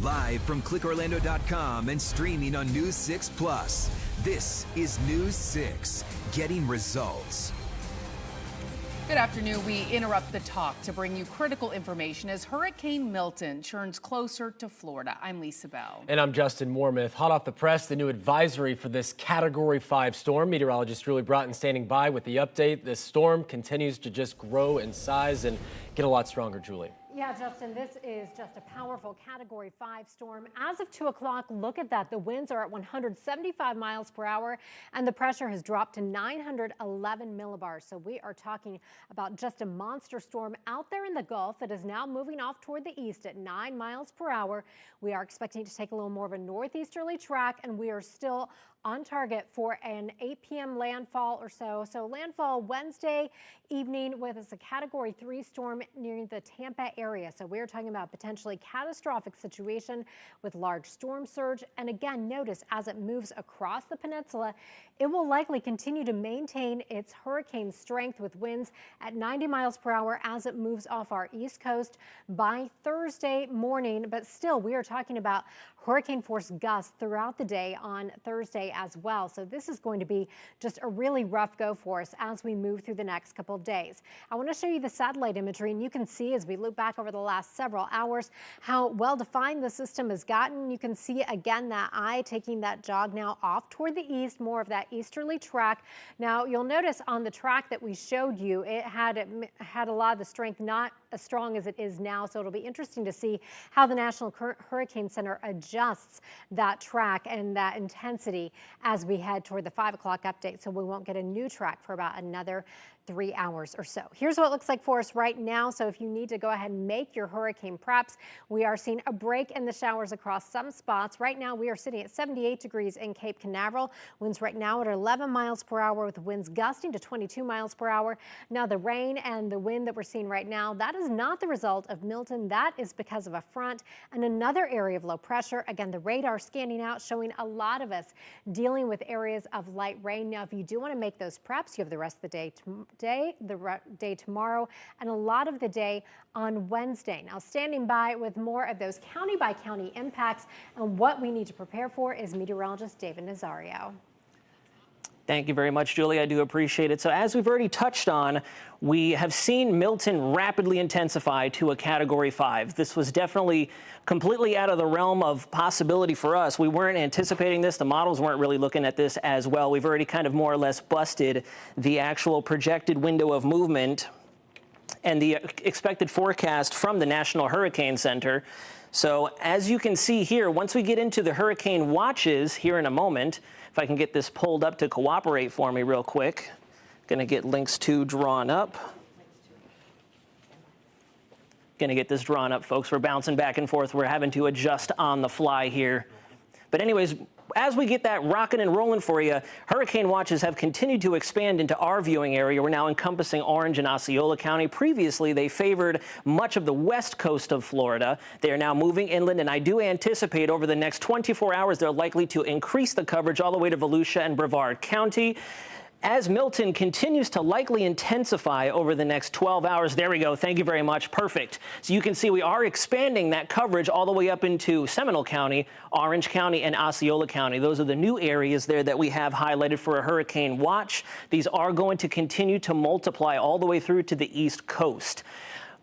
Live from clickorlando.com and streaming on News 6 Plus. This is News 6, getting results. Good afternoon. We interrupt the talk to bring you critical information as Hurricane Milton churns closer to Florida. I'm Lisa Bell. And I'm Justin Mormith. Hot off the press, the new advisory for this Category 5 storm. Meteorologist Julie Broughton standing by with the update. This storm continues to just grow in size and get a lot stronger, Julie. Yeah, Justin, this is just a powerful Category 5 storm. As of 2 o'clock, look at that. The winds are at 175 miles per hour, and the pressure has dropped to 911 millibars. So we are talking about just a monster storm out there in the Gulf that is now moving off toward the east at 9 miles per hour. We are expecting to take a little more of a northeasterly track, and we are still on target for an 8 p.m. landfall or so. So landfall Wednesday evening with a Category 3 storm near the Tampa area. So we're talking about potentially catastrophic situation with large storm surge. And again, notice as it moves across the peninsula, it will likely continue to maintain its hurricane strength with winds at 90 miles per hour as it moves off our east coast by Thursday morning. But still, we are talking about hurricane force gusts throughout the day on Thursday as well. So this is going to be just a really rough go for us as we move through the next couple of days. I want to show you the satellite imagery, and you can see as we look back over the last several hours how well defined the system has gotten. You can see again that eye taking that jog now off toward the east, more of that easterly track. Now you'll notice on the track that we showed you, it had a lot of the strength, not as strong as it is now. So it'll be interesting to see how the National Hurricane Center adjusts that track and that intensity as we head toward the 5 o'clock update. So we won't get a new track for about another 3 hours or so. Here's what it looks like for us right now. So if you need to go ahead and make your hurricane preps, we are seeing a break in the showers across some spots. Right now we are sitting at 78 degrees in Cape Canaveral. Winds right now at 11 miles per hour with winds gusting to 22 miles per hour. Now the rain and the wind that we're seeing right now, that is not the result of Milton. That is because of a front and another area of low pressure. Again, the radar scanning out showing a lot of us dealing with areas of light rain. Now, if you do want to make those preps, you have the rest of the day tomorrow, and a lot of the day on Wednesday. Now, standing by with more of those county by county impacts and what we need to prepare for is meteorologist David Nazario. Thank you very much, Julie. I do appreciate it. So as we've already touched on, we have seen Milton rapidly intensify to a Category 5. This was definitely completely out of the realm of possibility for us. We weren't anticipating this. The models weren't really looking at this as well. We've already kind of more or less busted the actual projected window of movement and the expected forecast from the National Hurricane Center. So as you can see here, once we get into the hurricane watches here in a moment, if I can get this pulled up to cooperate for me real quick, going to get links 2 drawn up. Going to get this drawn up, folks. We're bouncing back and forth. We're having to adjust on the fly here. But anyways, as we get that rocking and rolling for you, hurricane watches have continued to expand into our viewing area. We're now encompassing Orange and Osceola County. Previously, they favored much of the west coast of Florida. They are now moving inland, and I do anticipate over the next 24 hours, they're likely to increase the coverage all the way to Volusia and Brevard County. As Milton continues to likely intensify over the next 12 hours, there we go, thank you very much, perfect. So you can see we are expanding that coverage all the way up into Seminole County, Orange County, and Osceola County. Those are the new areas there that we have highlighted for a hurricane watch. These are going to continue to multiply all the way through to the East Coast.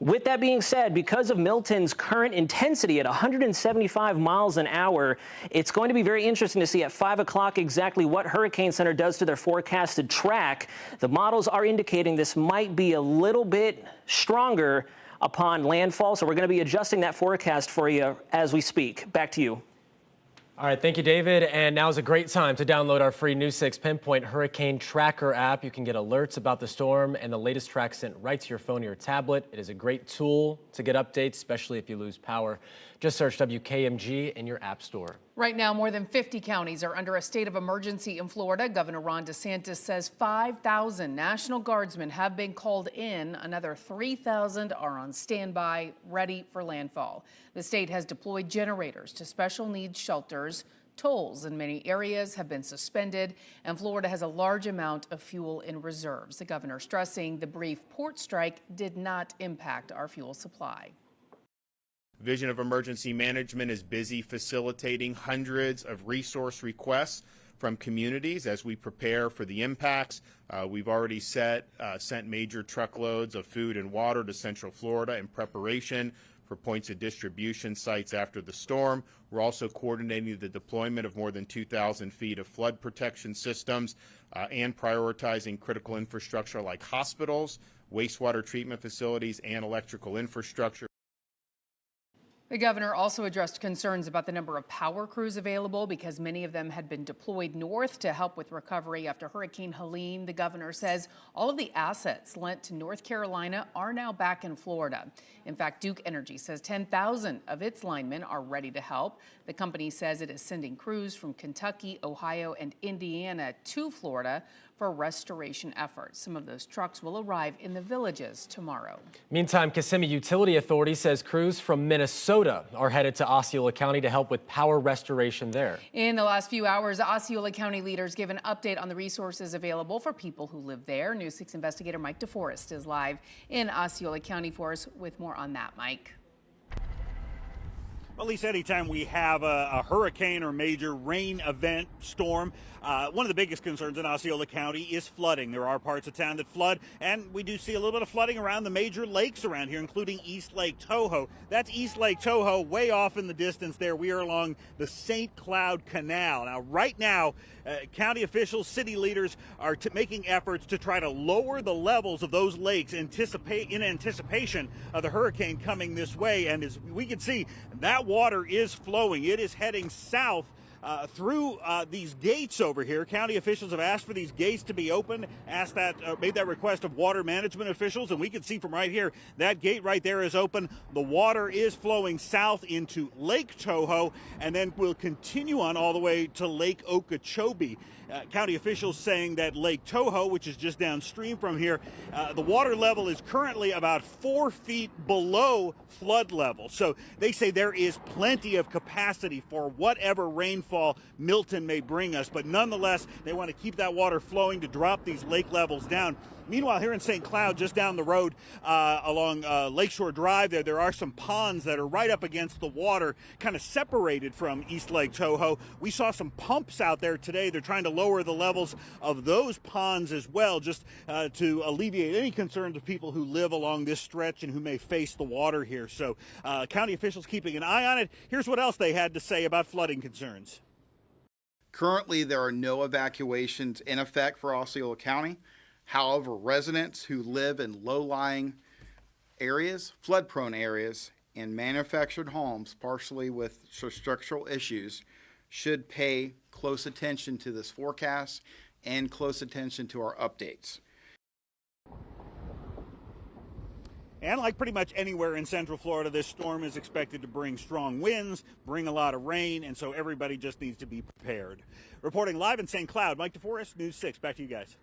With that being said, because of Milton's current intensity at 175 miles an hour, it's going to be very interesting to see at 5 o'clock exactly what Hurricane Center does to their forecasted track. The models are indicating this might be a little bit stronger upon landfall, so we're going to be adjusting that forecast for you as we speak. Back to you. All right, thank you, David. And now is a great time to download our free News 6 Pinpoint Hurricane Tracker app. You can get alerts about the storm and the latest track sent right to your phone or your tablet. It is a great tool to get updates, especially if you lose power. Just search WKMG in your app store. Right now, more than 50 counties are under a state of emergency in Florida. Governor Ron DeSantis says 5,000 National Guardsmen have been called in. Another 3,000 are on standby, ready for landfall. The state has deployed generators to special needs shelters. Tolls in many areas have been suspended, and Florida has a large amount of fuel in reserves. The governor stressing the brief port strike did not impact our fuel supply. Division of Emergency Management is busy facilitating hundreds of resource requests from communities as we prepare for the impacts. We've already sent major truckloads of food and water to Central Florida in preparation for points of distribution sites after the storm. We're also coordinating the deployment of more than 2,000 feet of flood protection systems and prioritizing critical infrastructure like hospitals, wastewater treatment facilities, and electrical infrastructure. The governor also addressed concerns about the number of power crews available because many of them had been deployed north to help with recovery after Hurricane Helene. The governor says all of the assets lent to North Carolina are now back in Florida. In fact, Duke Energy says 10,000 of its linemen are ready to help. The company says it is sending crews from Kentucky, Ohio, and Indiana to Florida for restoration efforts. Some of those trucks will arrive in the villages tomorrow. Meantime, Kissimmee Utility Authority says crews from Minnesota are headed to Osceola County to help with power restoration there. In the last few hours, Osceola County leaders give an update on the resources available for people who live there. News 6 investigator Mike DeForest is live in Osceola County for us with more on that. Mike. Well, at least anytime we have a hurricane or major rain event, storm, one of the biggest concerns in Osceola County is flooding. There are parts of town that flood, and we do see a little bit of flooding around the major lakes around here, including East Lake Toho. That's East Lake Toho, way off in the distance there. We are along the St. Cloud Canal. Now, right now, county officials, city leaders are making efforts to try to lower the levels of those lakes in anticipation of the hurricane coming this way. And as we can see, that water is flowing. It is heading south through these gates over here. County officials have asked for these gates to be open, made that request of water management officials, and we can see from right here, that gate right there is open. The water is flowing south into Lake Toho, and then will continue on all the way to Lake Okeechobee. County officials saying that Lake Toho, which is just downstream from here, the water level is currently about 4 feet below flood level. So they say there is plenty of capacity for whatever rainfall Milton may bring us. But nonetheless, they want to keep that water flowing to drop these lake levels down. Meanwhile, here in St. Cloud, just down the road along Lakeshore Drive, there are some ponds that are right up against the water, kind of separated from East Lake Toho. We saw some pumps out there today. They're trying to lower the levels of those ponds as well, just to alleviate any concerns of people who live along this stretch and who may face the water here. So county officials keeping an eye on it. Here's what else they had to say about flooding concerns. Currently, there are no evacuations in effect for Osceola County. However, residents who live in low-lying areas, flood-prone areas, and manufactured homes, partially with structural issues, should pay close attention to this forecast and close attention to our updates. And like pretty much anywhere in Central Florida, this storm is expected to bring strong winds, bring a lot of rain, and so everybody just needs to be prepared. Reporting live in St. Cloud, Mike DeForest, News 6. Back to you guys.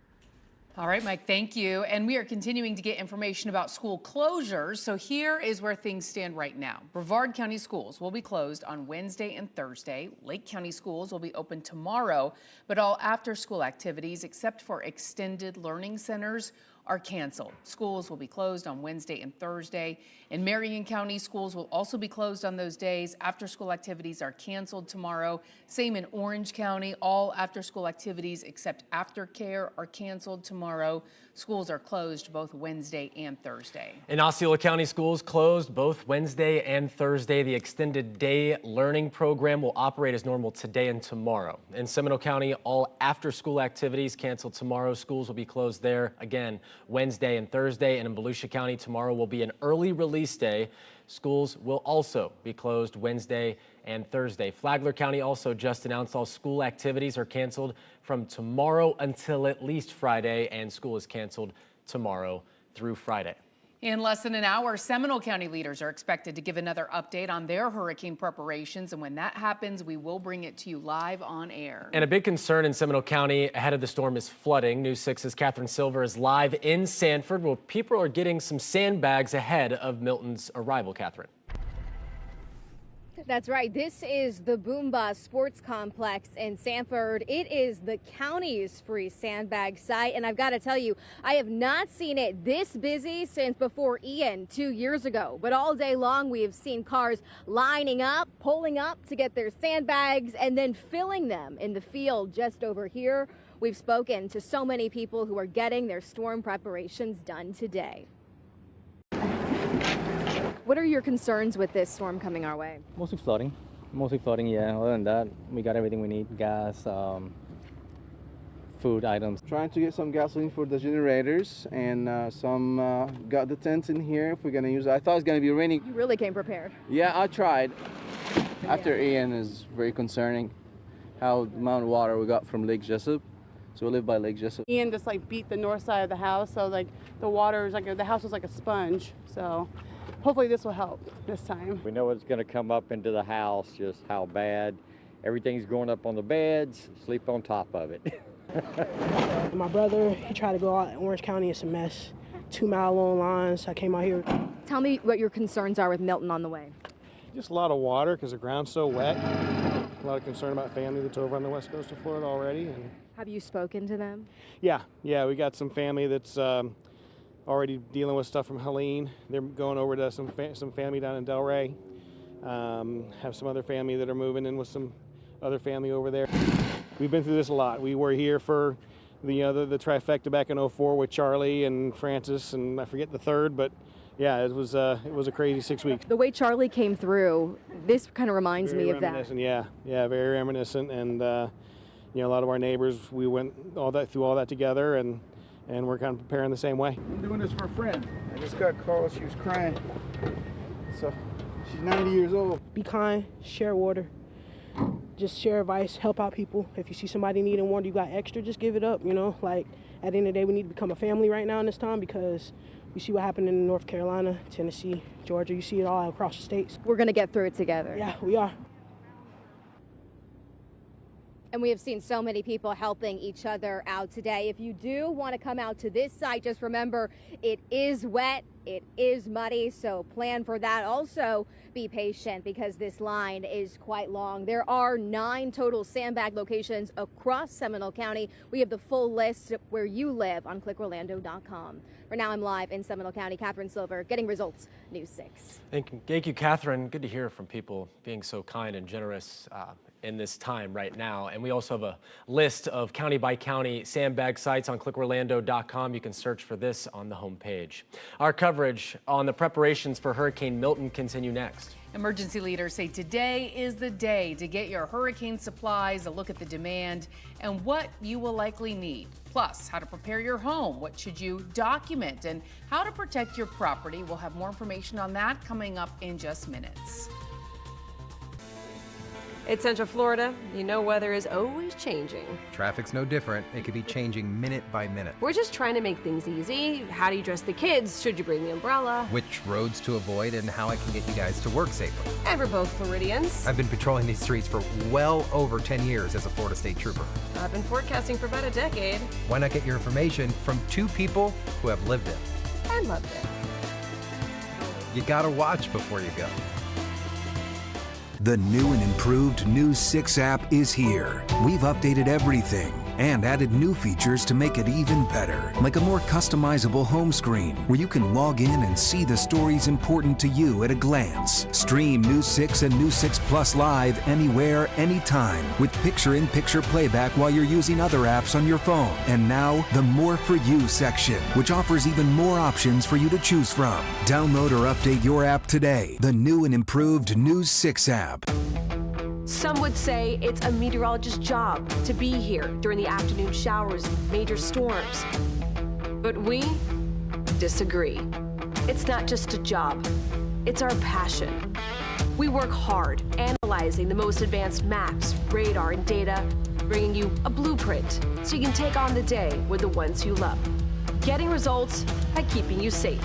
All right, Mike, thank you. And we are continuing to get information about school closures. So here is where things stand right now. Brevard County schools will be closed on Wednesday and Thursday. Lake County schools will be open tomorrow, but all after-school activities, except for extended learning centers, are canceled. Schools will be closed on Wednesday and Thursday. In Marion County, schools will also be closed on those days. After-school activities are canceled tomorrow. Same in Orange County. All after-school activities except aftercare are canceled tomorrow. Schools are closed both Wednesday and Thursday. In Osceola County, schools closed both Wednesday and Thursday. The extended day learning program will operate as normal today and tomorrow. In Seminole County, all after-school activities canceled tomorrow. Schools will be closed there again Wednesday and Thursday. And in Volusia County, tomorrow will be an early release day. Schools will also be closed Wednesday and Thursday. Flagler County also just announced all school activities are canceled from tomorrow until at least Friday, and school is canceled tomorrow through Friday. In less than an hour, Seminole County leaders are expected to give another update on their hurricane preparations, and when that happens, we will bring it to you live on air. And a big concern in Seminole County ahead of the storm is flooding. News 6's Catherine Silver is live in Sanford, where people are getting some sandbags ahead of Milton's arrival. Catherine. That's right. This is the Boomba Sports Complex in Sanford. It is the county's free sandbag site, and I've got to tell you, I have not seen it this busy since before Ian 2 years ago. But all day long, we have seen cars lining up, pulling up to get their sandbags, and then filling them in the field just over here. We've spoken to so many people who are getting their storm preparations done today. What are your concerns with this storm coming our way? Mostly flooding, yeah. Other than that, we got everything we need, gas, food items. Trying to get some gasoline for the generators and got the tents in here if we're gonna use it. I thought it was gonna be raining. You really came prepared. Yeah, I tried. After Ian is very concerning how the amount of water we got from Lake Jessup. So we live by Lake Jessup. Ian just like beat the north side of the house, so like the water is like the house was like a sponge. So hopefully this will help this time. We know it's going to come up into the house, just how bad. Everything's going up on the beds, sleep on top of it. My brother, he tried to go out in Orange County. It's a mess. 2 mile long lines. I came out here. Tell me what your concerns are with Milton on the way. Just a lot of water because the ground's so wet. A lot of concern about family that's over on the west coast of Florida already. And have you spoken to them? Yeah, we got some family that's already dealing with stuff from Helene. They're going over to some family down in Delray. Have some other family that are moving in with some other family over there. We've been through this a lot. We were here for the trifecta back in '04 with Charlie and Francis and I forget the third, but yeah, it was a crazy 6 weeks. The way Charlie came through, this kind of reminds me of that. Yeah, very reminiscent. And a lot of our neighbors, we went through all that together, and we're kind of preparing the same way. I'm doing this for a friend. I just got called. She was crying. So she's 90 years old. Be kind, share water. Just share advice, help out people. If you see somebody needing water, you got extra, just give it up. Like at the end of the day, we need to become a family right now in this time because you see what happened in North Carolina, Tennessee, Georgia. You see it all across the states. We're going to get through it together. Yeah, we are. And we have seen so many people helping each other out today. If you do want to come out to this site, just remember it is wet, it is muddy, so plan for that. Also, be patient because this line is quite long. There are 9 total sandbag locations across Seminole County. We have the full list where you live on clickorlando.com. For now, I'm live in Seminole County. Catherine Silver, Getting Results, News 6. Thank you, Catherine. Good to hear from people being so kind and generous in this time right now. And we also have a list of county by county sandbag sites on clickorlando.com. You can search for this on the homepage. Our coverage on the preparations for Hurricane Milton continue next. Emergency leaders say today is the day to get your hurricane supplies, a look at the demand, and what you will likely need. Plus, how to prepare your home, what should you document, and how to protect your property. We'll have more information on that coming up in just minutes. It's Central Florida. You know weather is always changing. Traffic's no different. It could be changing minute by minute. We're just trying to make things easy. How do you dress the kids? Should you bring the umbrella? Which roads to avoid and how I can get you guys to work safely. And we're both Floridians. I've been patrolling these streets for well over 10 years as a Florida State Trooper. I've been forecasting for about a decade. Why not get your information from 2 people who have lived it? And loved it. You gotta watch before you go. The new and improved News 6 app is here. We've updated everything and added new features to make it even better, like a more customizable home screen where you can log in and see the stories important to you at a glance. Stream News 6 and News 6 Plus live anywhere, anytime with picture-in-picture playback while you're using other apps on your phone. And now, the More For You section, which offers even more options for you to choose from. Download or update your app today. The new and improved News 6 app. Some would say it's a meteorologist's job to be here during the afternoon showers and major storms. But we disagree. It's not just a job, it's our passion. We work hard analyzing the most advanced maps, radar, and data, bringing you a blueprint so you can take on the day with the ones you love. Getting results by keeping you safe.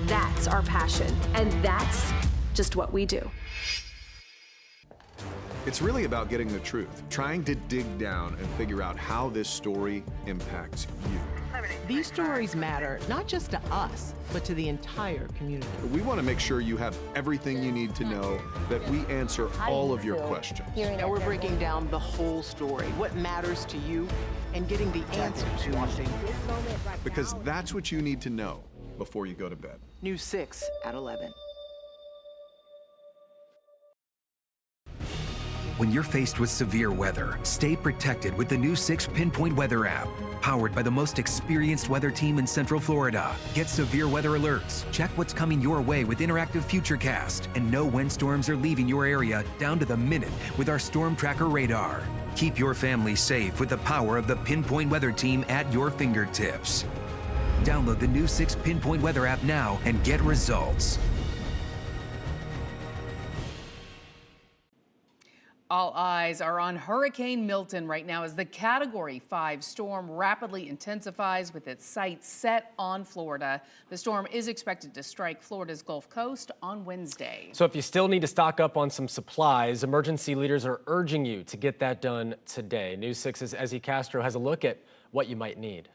That's our passion, and that's just what we do. It's really about getting the truth, trying to dig down and figure out how this story impacts you. These stories matter not just to us, but to the entire community. We want to make sure you have everything you need to know, that we answer all of your questions. Now we're breaking down the whole story, what matters to you, and getting the answers you need. Because that's what you need to know before you go to bed. News 6 at 11. When you're faced with severe weather, stay protected with the new 6 Pinpoint Weather app. Powered by the most experienced weather team in Central Florida. Get severe weather alerts, check what's coming your way with interactive Futurecast, and know when storms are leaving your area down to the minute with our Storm Tracker radar. Keep your family safe with the power of the Pinpoint Weather team at your fingertips. Download the new 6 Pinpoint Weather app now and get results. All eyes are on Hurricane Milton right now as the Category 5 storm rapidly intensifies with its sights set on Florida. The storm is expected to strike Florida's Gulf Coast on Wednesday. So if you still need to stock up on some supplies, emergency leaders are urging you to get that done today. News 6's Ezzy Castro has a look at what you might need.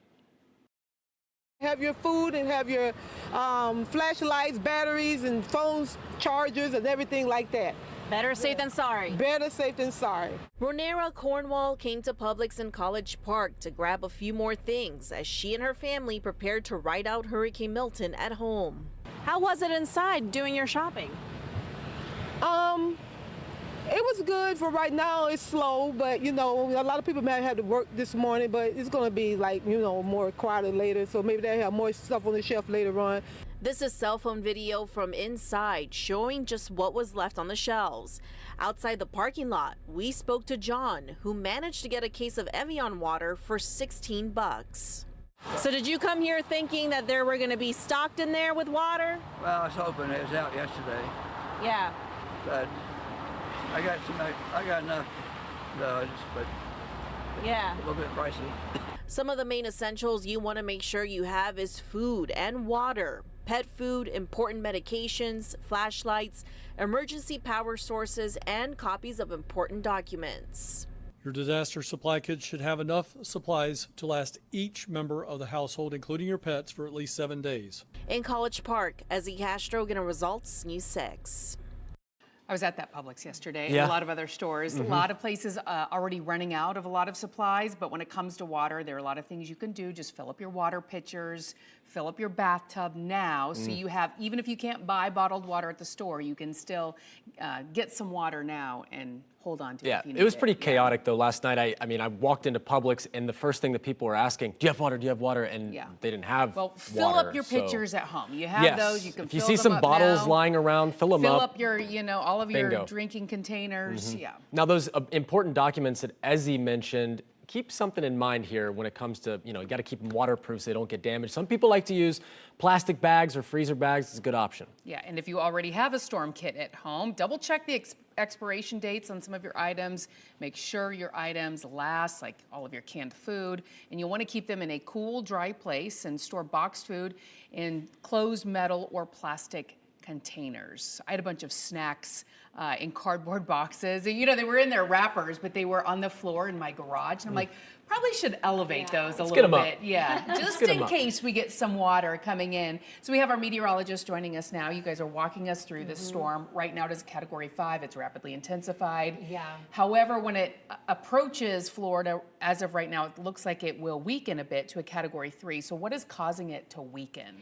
Have your food and have your flashlights, batteries, and phones, chargers, and everything like that. Better safe than sorry. Better safe than sorry. Ronera Cornwall came to Publix in College Park to grab a few more things as she and her family prepared to ride out Hurricane Milton at home. How was it inside doing your shopping? It was good for right now. It's slow, but you know, a lot of people might have to work this morning, but it's going to be like, you know, more quieter later. So maybe they'll have more stuff on the shelf later on. This is cell phone video from inside showing just what was left on the shelves. Outside the parking lot, we spoke to John, who managed to get a case of Evian water for $16. So did you come here thinking that there were going to be stocked in there with water? Well, I was hoping it was out yesterday. Yeah. But I got enough, but yeah, a little bit pricey. Some of the main essentials you want to make sure you have is food and water, pet food, important medications, flashlights, emergency power sources, and copies of important documents. Your disaster supply kit should have enough supplies to last each member of the household, including your pets, for at least 7 days. In College Park, Ezzy Castro, getting results, News 6. I was at that Publix yesterday, Yeah. and a lot of other stores. A lot of places already running out of a lot of supplies, but when it comes to water, there are a lot of things you can do. Just fill up your water pitchers, fill up your bathtub now, so you have, even if you can't buy bottled water at the store, you can still get some water now and hold on to it if you need it was pretty chaotic though last night. I mean, I walked into Publix and the first thing that people were asking, do you have water, do you have water? And they didn't have Well, fill water, up your so- pitchers at home. You have those, you can if you fill see them some up bottles now. lying around, fill them Fill up. up your, all of your Bingo. drinking containers, Now those important documents that Ezzy mentioned, keep something in mind here when it comes to, you got to keep them waterproof so they don't get damaged. Some people like to use plastic bags or freezer bags. It's a good option. Yeah, and if you already have a storm kit at home, double check the expiration dates on some of your items. Make sure your items last, like all of your canned food, and you'll want to keep them in a cool, dry place and store boxed food in closed metal or plastic containers. I had a bunch of snacks in cardboard boxes. They were in their wrappers, but they were on the floor in my garage. And I'm like, probably should elevate those a Let's get little 'em up. bit. Yeah, just get 'em in up. case we get some water coming in. So we have our meteorologist joining us now. You guys are walking us through this storm. Right now it is a Category 5. It's rapidly intensified. Yeah. However, when it approaches Florida, as of right now, it looks like it will weaken a bit to a Category 3. So what is causing it to weaken?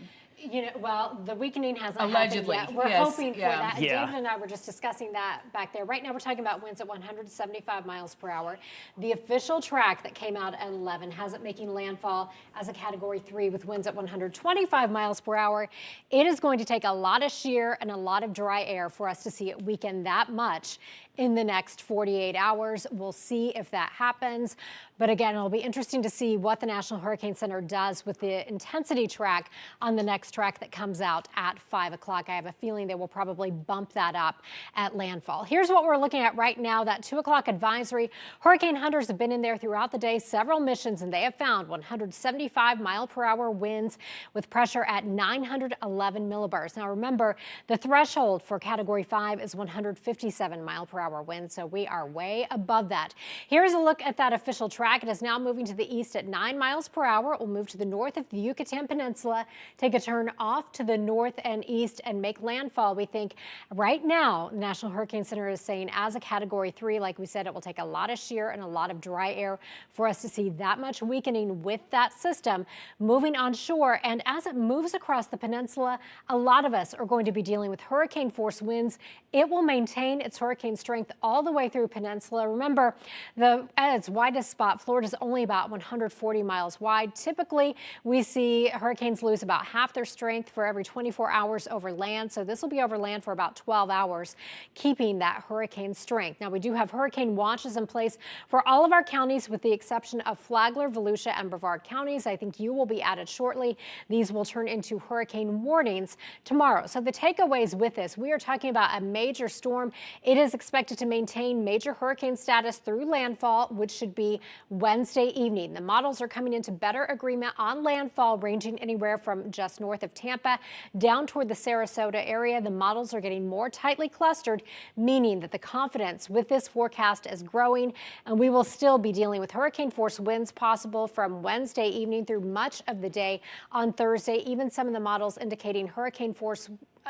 Well, the weakening hasn't Allegedly, happened yet. We're yes, hoping for yeah. that. Yeah. David and I were just discussing that back there. Right now, we're talking about winds at 175 miles per hour. The official track that came out at 11 has it making landfall as a Category 3 with winds at 125 miles per hour. It is going to take a lot of shear and a lot of dry air for us to see it weaken that much in the next 48 hours. We'll see if that happens. But again, it'll be interesting to see what the National Hurricane Center does with the intensity track on the next track that comes out at 5 o'clock. I have a feeling they will probably bump that up at landfall. Here's what we're looking at right now. That 2 o'clock advisory. Hurricane hunters have been in there throughout the day, several missions, and they have found 175-mile-per-hour winds with pressure at 911 millibars. Now remember, the threshold for Category 5 is 157-mile-per-hour winds, so we are way above that. Here's a look at that official track. It is now moving to the east at 9 miles per hour. It will move to the north of the Yucatan Peninsula, take a turn off to the north and east, and make landfall. We think right now, the National Hurricane Center is saying as a Category 3, like we said, it will take a lot of shear and a lot of dry air for us to see that much weakening with that system moving onshore. And as it moves across the peninsula, a lot of us are going to be dealing with hurricane force winds. It will maintain its hurricane strength all the way through peninsula. Remember, at its widest spot, Florida is only about 140 miles wide. Typically, we see hurricanes lose about half their strength for every 24 hours over land. So this will be over land for about 12 hours, keeping that hurricane strength. Now, we do have hurricane watches in place for all of our counties with the exception of Flagler, Volusia, and Brevard counties. I think you will be added shortly. These will turn into hurricane warnings tomorrow. So the takeaways with this, we are talking about a major storm. It is expected to maintain major hurricane status through landfall, which should be Wednesday evening. The models are coming into better agreement on landfall, ranging anywhere from just north of Tampa down toward the Sarasota area. The models are getting more tightly clustered, meaning that the confidence with this forecast is growing, and we will still be dealing with hurricane force winds possible from Wednesday evening through much of the day on Thursday. Even some of the models indicating hurricane force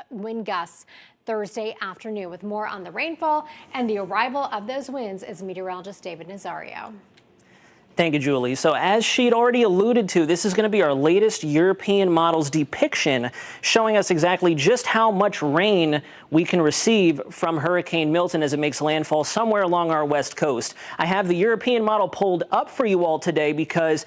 wind gusts Thursday afternoon. With more on the rainfall and the arrival of those winds is meteorologist David Nazario. Thank you, Julie. So as she'd already alluded to, this is going to be our latest European model's depiction, showing us exactly just how much rain we can receive from Hurricane Milton as it makes landfall somewhere along our west coast. I have the European model pulled up for you all today because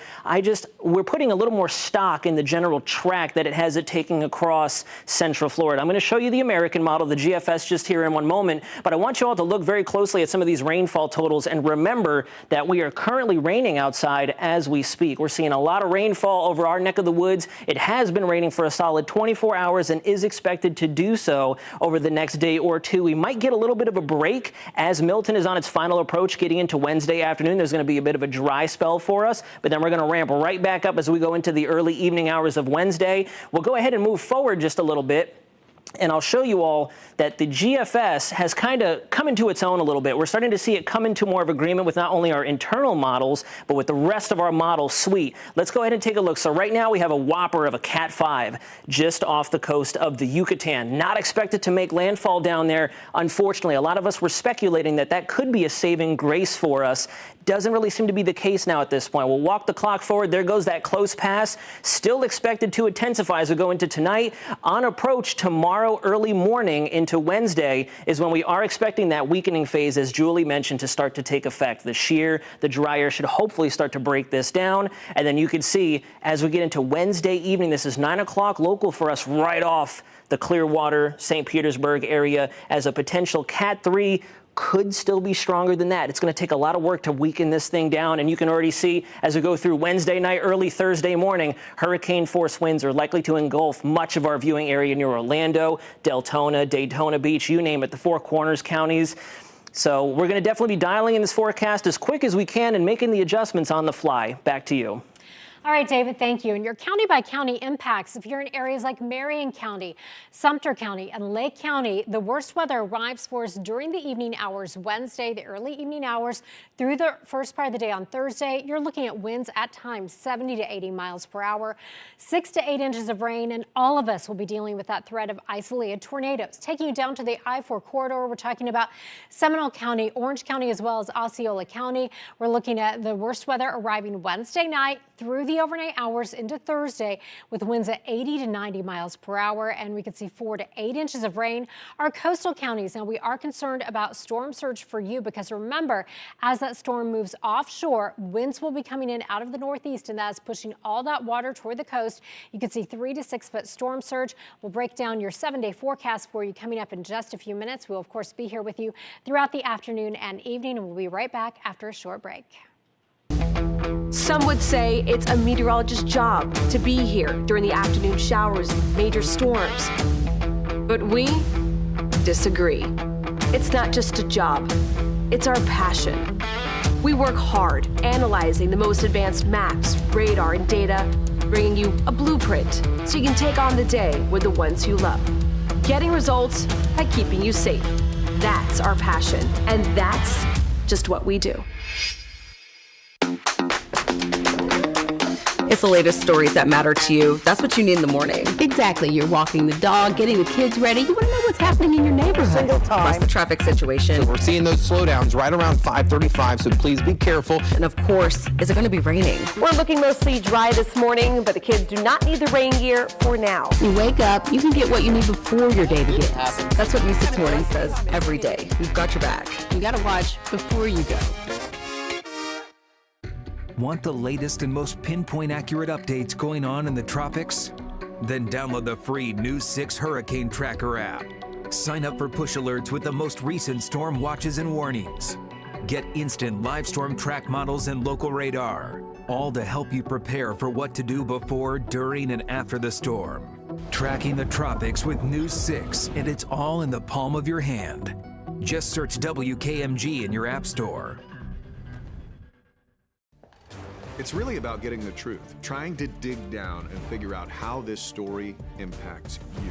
we're putting a little more stock in the general track that it has it taking across central Florida. I'm going to show you the American model, the GFS, just here in one moment, but I want you all to look very closely at some of these rainfall totals and remember that we are currently raining outside as we speak. We're seeing a lot of rainfall over our neck of the woods. It has been raining for a solid 24 hours and is expected to do so over the next day or two. We might get a little bit of a break as Milton is on its final approach getting into Wednesday afternoon. There's going to be a bit of a dry spell for us, but then we're going to ramp right back up as we go into the early evening hours of Wednesday. We'll go ahead and move forward just a little bit. And I'll show you all that the GFS has kind of come into its own a little bit. We're starting to see it come into more of agreement with not only our internal models, but with the rest of our model suite. Let's go ahead and take a look. So right now we have a whopper of a Cat 5 just off the coast of the Yucatan. Not expected to make landfall down there. Unfortunately, a lot of us were speculating that that could be a saving grace for us. Doesn't really seem to be the case now at this point. We'll walk the clock forward. There goes that close pass. Still expected to intensify as we go into tonight. On approach tomorrow early morning into Wednesday is when we are expecting that weakening phase, as Julie mentioned, to start to take effect. The shear, the dry air should hopefully start to break this down. And then you can see as we get into Wednesday evening, this is 9 o'clock local for us right off the Clearwater, St. Petersburg area as a potential Cat 3. Could still be stronger than that. It's going to take a lot of work to weaken this thing down, and you can already see as we go through Wednesday night, early Thursday morning, hurricane force winds are likely to engulf much of our viewing area near Orlando, Deltona, Daytona Beach, you name it, the Four Corners counties. So we're going to definitely be dialing in this forecast as quick as we can and making the adjustments on the fly. Back to you. All right, David, thank you. And your county-by-county impacts, if you're in areas like Marion County, Sumter County, and Lake County, the worst weather arrives for us during the evening hours Wednesday, the early evening hours through the first part of the day on Thursday. You're looking at winds at times 70 to 80 miles per hour, 6 to 8 inches of rain, and all of us will be dealing with that threat of isolated tornadoes. Taking you down to the I-4 corridor, we're talking about Seminole County, Orange County, as well as Osceola County. We're looking at the worst weather arriving Wednesday night through the overnight hours into Thursday with winds at 80 to 90 miles per hour, and we could see 4 to 8 inches of rain. Our coastal counties, now we are concerned about storm surge for you because remember, as that storm moves offshore, winds will be coming in out of the northeast, and that's pushing all that water toward the coast. You could see 3 to 6 foot storm surge. We'll break down your 7-day forecast for you coming up in just a few minutes. We'll of course be here with you throughout the afternoon and evening, and we'll be right back after a short break. Some would say it's a meteorologist's job to be here during the afternoon showers and major storms. But we disagree. It's not just a job, it's our passion. We work hard analyzing the most advanced maps, radar, and data, bringing you a blueprint so you can take on the day with the ones you love. Getting results by keeping you safe. That's our passion, and that's just what we do. It's the latest stories that matter to you. That's what you need in the morning. Exactly. You're walking the dog, getting the kids ready. You want to know what's happening in your neighborhood. Plus the traffic situation. So we're seeing those slowdowns right around 5:35, so please be careful. And of course, is it going to be raining? We're looking mostly dry this morning, but the kids do not need the rain gear for now. You wake up, you can get what you need before your day begins. That's what News 6 Morning says every day. We've got your back. You got to watch before you go. Want the latest and most pinpoint accurate updates going on in the tropics? Then download the free News 6 Hurricane Tracker app. Sign up for push alerts with the most recent storm watches and warnings. Get instant live storm track models and local radar, all to help you prepare for what to do before, during, and after the storm. Tracking the tropics with News 6, and it's all in the palm of your hand. Just search WKMG in your app store. It's really about getting the truth, trying to dig down and figure out how this story impacts you.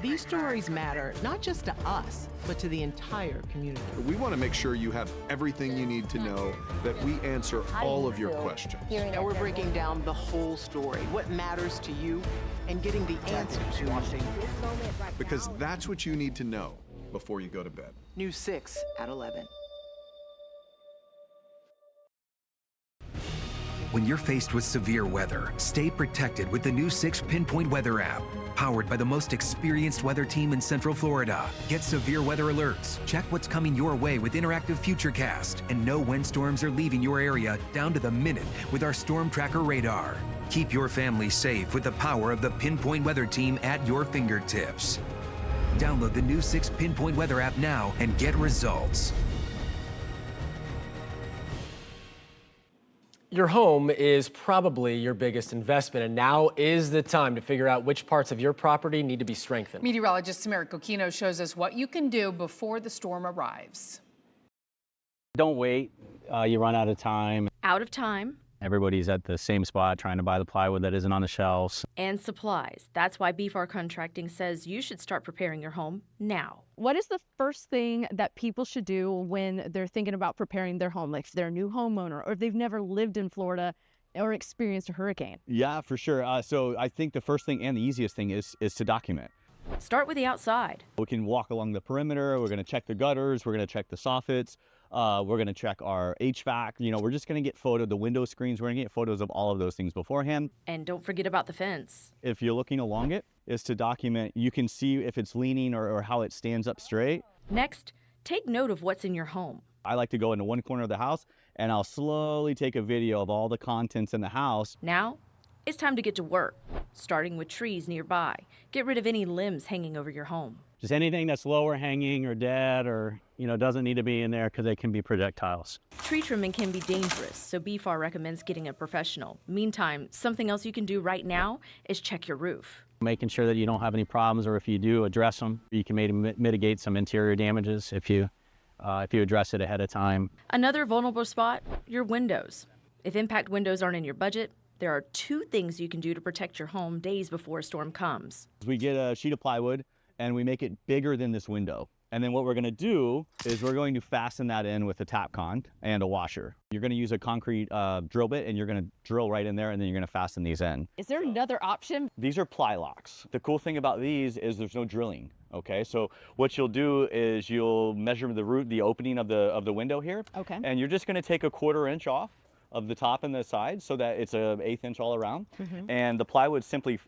These stories matter not just to us, but to the entire community. We want to make sure you have everything you need to know, that we answer all of your questions. Now we're breaking down the whole story, what matters to you, and getting the answers you want. Because that's what you need to know before you go to bed. News 6 at 11. When you're faced with severe weather, stay protected with the new 6 Pinpoint Weather app. Powered by the most experienced weather team in Central Florida. Get severe weather alerts, check what's coming your way with interactive Futurecast, and know when storms are leaving your area down to the minute with our Storm Tracker radar. Keep your family safe with the power of the Pinpoint Weather team at your fingertips. Download the new 6 Pinpoint Weather app now and get results. Your home is probably your biggest investment, and now is the time to figure out which parts of your property need to be strengthened. Meteorologist Samara Coquino shows us what you can do before the storm arrives. Don't wait. You run out of time. Out of time. Everybody's at the same spot trying to buy the plywood that isn't on the shelves. And supplies. That's why BFAR Contracting says you should start preparing your home now. What is the first thing that people should do when they're thinking about preparing their home? Like if they're a new homeowner or if they've never lived in Florida or experienced a hurricane? Yeah, for sure. So I think the first thing and the easiest thing is to document. Start with the outside. We can walk along the perimeter. We're going to check the gutters. We're going to check the soffits. We're going to check our HVAC. We're just going to get the window screens. We're going to get photos of all of those things beforehand. And don't forget about the fence. If you're looking along it, is to document. You can see if it's leaning or how it stands up straight. Next, take note of what's in your home. I like to go into one corner of the house and I'll slowly take a video of all the contents in the house. Now, it's time to get to work, starting with trees nearby. Get rid of any limbs hanging over your home. Just anything that's lower hanging or dead or, doesn't need to be in there because they can be projectiles. Tree trimming can be dangerous, so BFAR recommends getting a professional. Meantime, something else you can do right now is check your roof. Making sure that you don't have any problems, or if you do, address them. You can maybe mitigate some interior damages if you address it ahead of time. Another vulnerable spot, your windows. If impact windows aren't in your budget, there are 2 things you can do to protect your home days before a storm comes. We get a sheet of plywood and we make it bigger than this window. And then what we're going to do is we're going to fasten that in with a Tapcon and a washer. You're going to use a concrete drill bit and you're going to drill right in there, and then you're going to fasten these in. Is there another option? These are ply locks. The cool thing about these is there's no drilling. Okay, so what you'll do is you'll measure the opening of the window here. Okay. And you're just going to take a 1/4 inch off of the top and the sides so that it's an 1/8 inch all around. And the plywood simply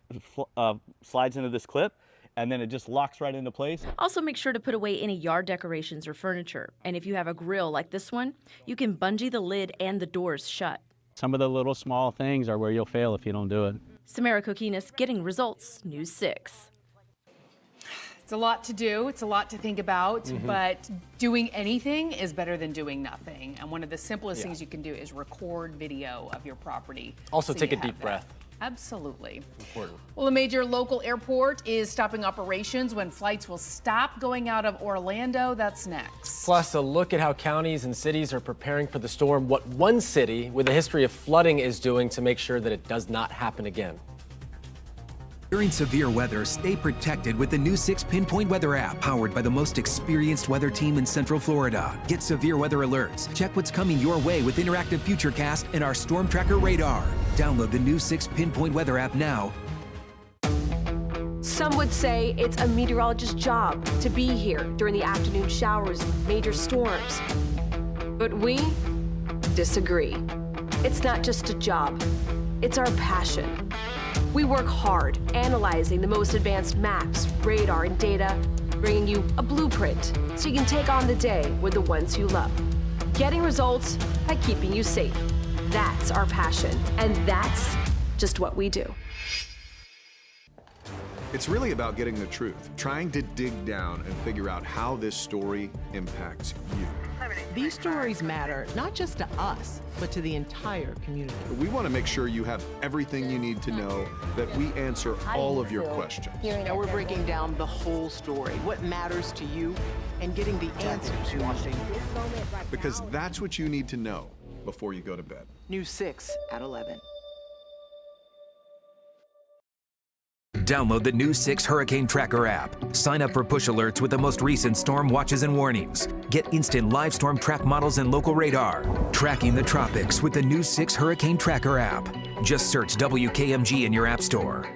slides into this clip, and then it just locks right into place. Also, make sure to put away any yard decorations or furniture. And if you have a grill like this one, you can bungee the lid and the doors shut. Some of the little small things are where you'll fail if you don't do it. Samara Kokinis, getting results, News 6. It's a lot to do. It's a lot to think about, but doing anything is better than doing nothing. And one of the simplest things you can do is record video of your property. Also, so take a you deep have breath. Absolutely. Important. Well, a major local airport is stopping operations when flights will stop going out of Orlando. That's next. Plus, a look at how counties and cities are preparing for the storm, what one city with a history of flooding is doing to make sure that it does not happen again. During severe weather, stay protected with the new 6 Pinpoint Weather app, powered by the most experienced weather team in Central Florida. Get severe weather alerts, check what's coming your way with interactive Futurecast and our Storm Tracker radar. Download the new 6 Pinpoint Weather app now. Some would say it's a meteorologist's job to be here during the afternoon showers and major storms. But we disagree. It's not just a job, it's our passion. We work hard analyzing the most advanced maps, radar, and data, bringing you a blueprint so you can take on the day with the ones you love. Getting results by keeping you safe. That's our passion, and that's just what we do. It's really about getting the truth, trying to dig down and figure out how this story impacts you. These stories matter not just to us, but to the entire community. We want to make sure you have everything you need to know, that we answer all of your questions. Now we're breaking down the whole story, what matters to you, and getting the answers you want. Because that's what you need to know before you go to bed. News 6 at 11. Download the new 6 Hurricane Tracker app. Sign up for push alerts with the most recent storm watches and warnings. Get instant live storm track models and local radar. Tracking the tropics with the new 6 Hurricane Tracker app. Just search WKMG in your app store.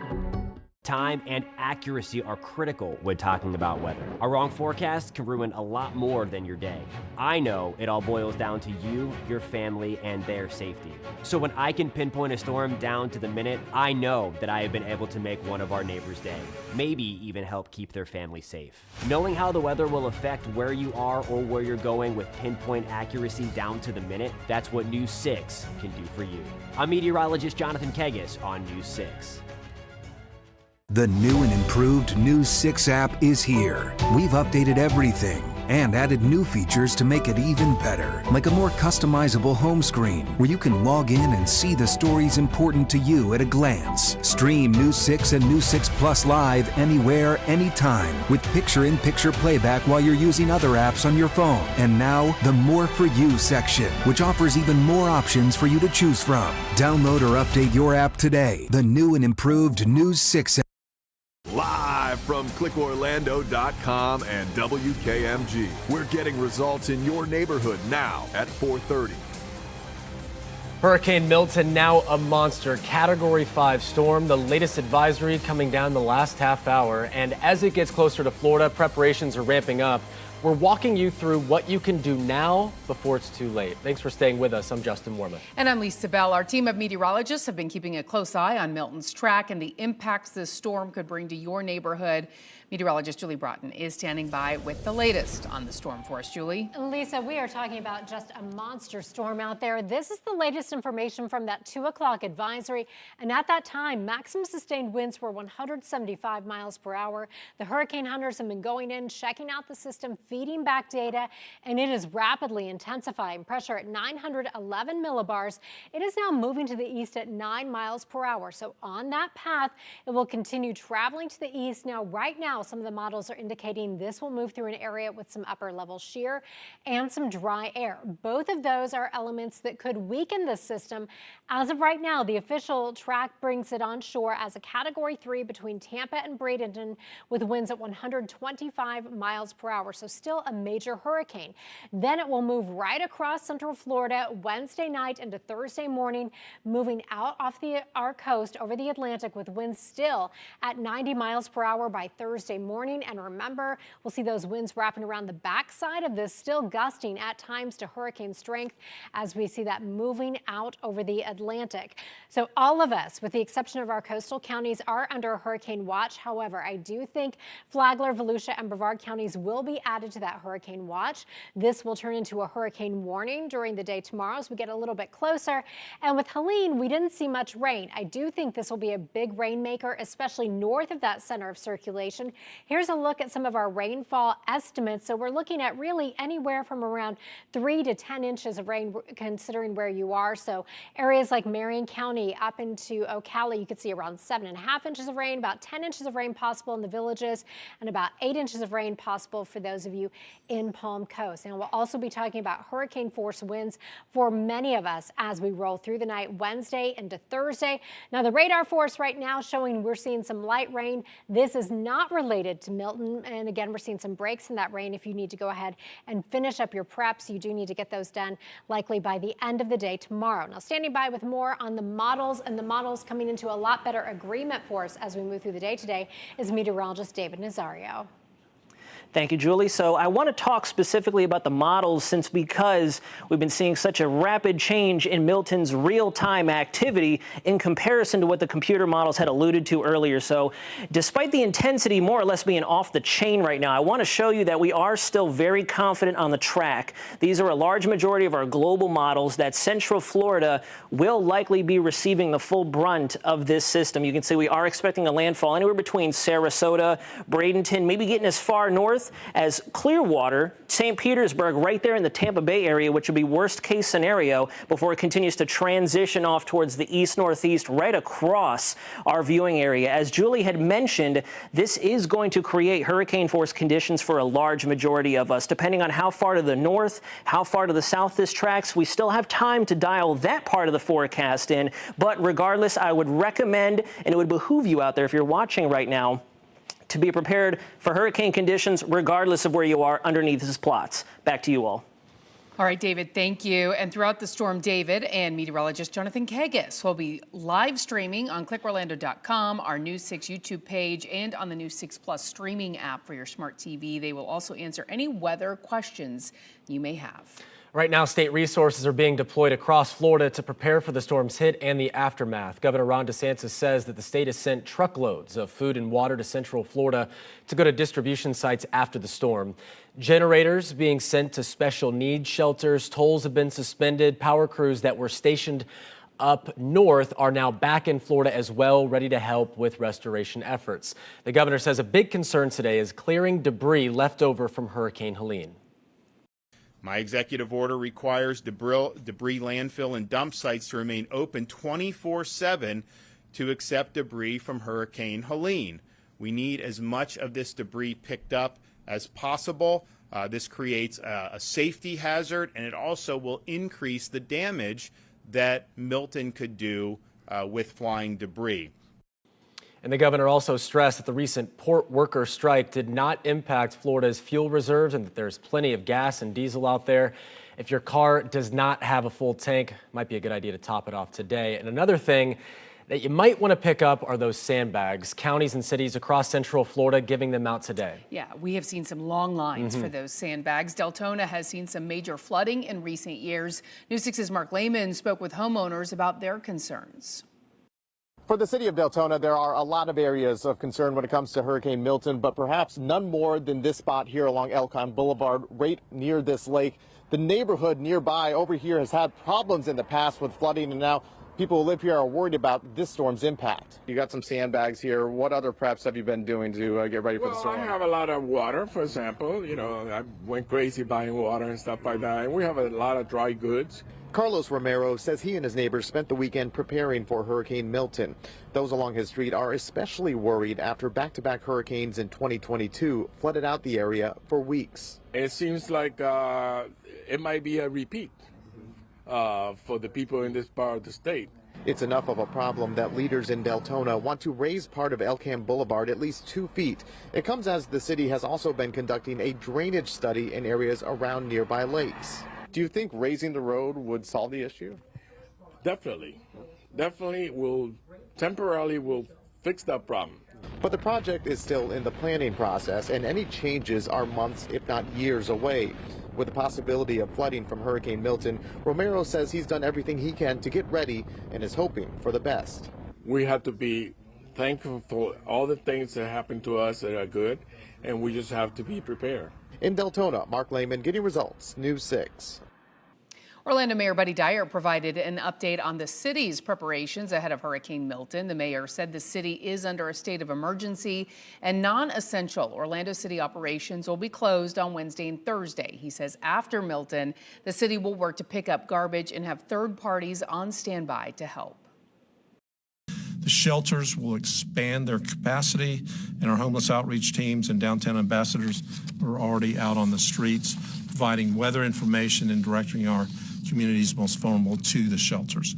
Time and accuracy are critical when talking about weather. A wrong forecast can ruin a lot more than your day. I know it all boils down to you, your family, and their safety. So when I can pinpoint a storm down to the minute, I know that I have been able to make one of our neighbors' day, maybe even help keep their family safe. Knowing how the weather will affect where you are or where you're going with pinpoint accuracy down to the minute, that's what News 6 can do for you. I'm meteorologist Jonathan Kegas on News 6. The new and improved News 6 app is here. We've updated everything and added new features to make it even better, like a more customizable home screen where you can log in and see the stories important to you at a glance. Stream News 6 and News 6 Plus live anywhere, anytime with picture-in-picture playback while you're using other apps on your phone. And now, the More For You section, which offers even more options for you to choose from. Download or update your app today. The new and improved News 6 app. Live from clickorlando.com and WKMG. We're getting results in your neighborhood now at 4:30. Hurricane Milton, now a monster Category 5 storm, the latest advisory coming down the last half hour. And as it gets closer to Florida, preparations are ramping up. We're walking you through what you can do now before it's too late. Thanks for staying with us. I'm Justin Wormuth. And I'm Lisa Bell. Our team of meteorologists have been keeping a close eye on Milton's track and the impacts this storm could bring to your neighborhood. Meteorologist Julie Broughton is standing by with the latest on the storm for us. Julie? Lisa, we are talking about just a monster storm out there. This is the latest information from that 2 o'clock advisory. And at that time, maximum sustained winds were 175 miles per hour. The hurricane hunters have been going in, checking out the system, feeding back data, and it is rapidly intensifying. Pressure at 911 millibars. It is now moving to the east at 9 miles per hour. So on that path, it will continue traveling to the east. Now, right now, some of the models are indicating this will move through an area with some upper level shear and some dry air. Both of those are elements that could weaken this system. As of right now, the official track brings it on shore as a Category 3 between Tampa and Bradenton with winds at 125 miles per hour. So still a major hurricane. Then it will move right across Central Florida Wednesday night into Thursday morning, moving out off our coast over the Atlantic with winds still at 90 miles per hour by Thursday morning. And remember, we'll see those winds wrapping around the backside of this, still gusting at times to hurricane strength as we see that moving out over the Atlantic. So all of us, with the exception of our coastal counties, are under a hurricane watch. However, I do think Flagler, Volusia, and Brevard counties will be added to that hurricane watch. This will turn into a hurricane warning during the day tomorrow as we get a little bit closer. And with Helene, we didn't see much rain. I do think this will be a big rainmaker, especially north of that center of circulation. Here's a look at some of our rainfall estimates. So we're looking at really anywhere from around 3 to 10 inches of rain, considering where you are. So areas like Marion County up into Ocala, you could see around 7.5 inches of rain, about 10 inches of rain possible in the villages, and about 8 inches of rain possible for those of you in Palm Coast. And we'll also be talking about hurricane force winds for many of us as we roll through the night Wednesday into Thursday. Now the radar force right now showing we're seeing some light rain. This is not related to Milton. And again, we're seeing some breaks in that rain. If you need to go ahead and finish up your preps, you do need to get those done likely by the end of the day tomorrow. Now standing by with more on the models, and the models coming into a lot better agreement for us as we move through the day today is meteorologist David Nazario. Thank you, Julie. So I want to talk specifically about the models because we've been seeing such a rapid change in Milton's real-time activity in comparison to what the computer models had alluded to earlier. So despite the intensity more or less being off the chain right now, I want to show you that we are still very confident on the track. These are a large majority of our global models that Central Florida will likely be receiving the full brunt of this system. You can see we are expecting a landfall anywhere between Sarasota, Bradenton, maybe getting as far north as Clearwater, St. Petersburg, right there in the Tampa Bay area, which would be worst case scenario before it continues to transition off towards the east-northeast right across our viewing area. As Julie had mentioned, this is going to create hurricane force conditions for a large majority of us. Depending on how far to the north, how far to the south this tracks, we still have time to dial that part of the forecast in. But regardless, I would recommend, and it would behoove you out there if you're watching right now, to be prepared for hurricane conditions regardless of where you are underneath these plots. Back to you all. All right, David, thank you. And throughout the storm, David and meteorologist Jonathan Kegis will be live streaming on clickorlando.com, our News 6 YouTube page, and on the News 6 Plus streaming app for your smart TV. They will also answer any weather questions you may have. Right now, state resources are being deployed across Florida to prepare for the storm's hit and the aftermath. Governor Ron DeSantis says that the state has sent truckloads of food and water to Central Florida to go to distribution sites after the storm. Generators being sent to special needs shelters, tolls have been suspended, power crews that were stationed up north are now back in Florida as well, ready to help with restoration efforts. The governor says a big concern today is clearing debris left over from Hurricane Helene. My executive order requires debris landfill and dump sites to remain open 24/7 to accept debris from Hurricane Helene. We need as much of this debris picked up as possible. This creates a safety hazard, and it also will increase the damage that Milton could do with flying debris. And the governor also stressed that the recent port worker strike did not impact Florida's fuel reserves and that there's plenty of gas and diesel out there. If your car does not have a full tank, it might be a good idea to top it off today. And another thing that you might want to pick up are those sandbags. Counties and cities across Central Florida giving them out today. Yeah, we have seen some long lines for those sandbags. Deltona has seen some major flooding in recent years. News 6's Mark Lehman spoke with homeowners about their concerns. For the city of Deltona, there are a lot of areas of concern when it comes to Hurricane Milton, but perhaps none more than this spot here along Elkhorn Boulevard, right near this lake. The neighborhood nearby over here has had problems in the past with flooding, and now people who live here are worried about this storm's impact. You got some sandbags here. What other preps have you been doing to get ready for the storm? I have a lot of water, for example. You know, I went crazy buying water and stuff like that. And we have a lot of dry goods. Carlos Romero says he and his neighbors spent the weekend preparing for Hurricane Milton. Those along his street are especially worried after back-to-back hurricanes in 2022 flooded out the area for weeks. It seems like it might be a repeat for the people in this part of the state. It's enough of a problem that leaders in Deltona want to raise part of Elkhorn Boulevard at least 2 feet. It comes as the city has also been conducting a drainage study in areas around nearby lakes. Do you think raising the road would solve the issue? Definitely. Definitely will temporarily fix that problem. But the project is still in the planning process, and any changes are months, if not years away. With the possibility of flooding from Hurricane Milton, Romero says he's done everything he can to get ready and is hoping for the best. We have to be thankful for all the things that happen to us that are good, and we just have to be prepared. In Deltona, Mark Lehman, getting results, News 6. Orlando Mayor Buddy Dyer provided an update on the city's preparations ahead of Hurricane Milton. The mayor said the city is under a state of emergency and non-essential Orlando City operations will be closed on Wednesday and Thursday. He says after Milton, the city will work to pick up garbage and have third parties on standby to help. The shelters will expand their capacity, and our homeless outreach teams and downtown ambassadors are already out on the streets providing weather information and directing our communities most vulnerable to the shelters.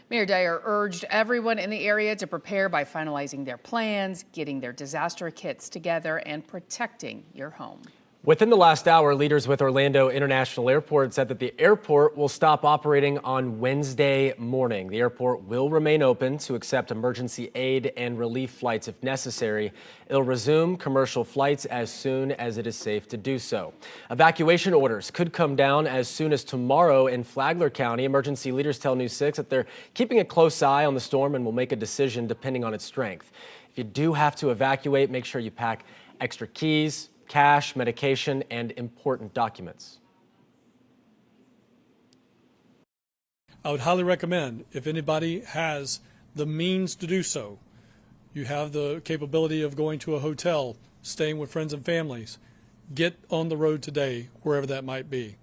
Mayor Dyer urged everyone in the area to prepare by finalizing their plans, getting their disaster kits together, and protecting your home. Within the last hour, leaders with Orlando International Airport said that the airport will stop operating on Wednesday morning. The airport will remain open to accept emergency aid and relief flights if necessary. It'll resume commercial flights as soon as it is safe to do so. Evacuation orders could come down as soon as tomorrow in Flagler County. Emergency leaders tell News 6 that they're keeping a close eye on the storm and will make a decision depending on its strength. If you do have to evacuate, make sure you pack extra keys, cash, medication, and important documents. I would highly recommend, if anybody has the means to do so, you have the capability of going to a hotel, staying with friends and families, get on the road today, wherever that might be.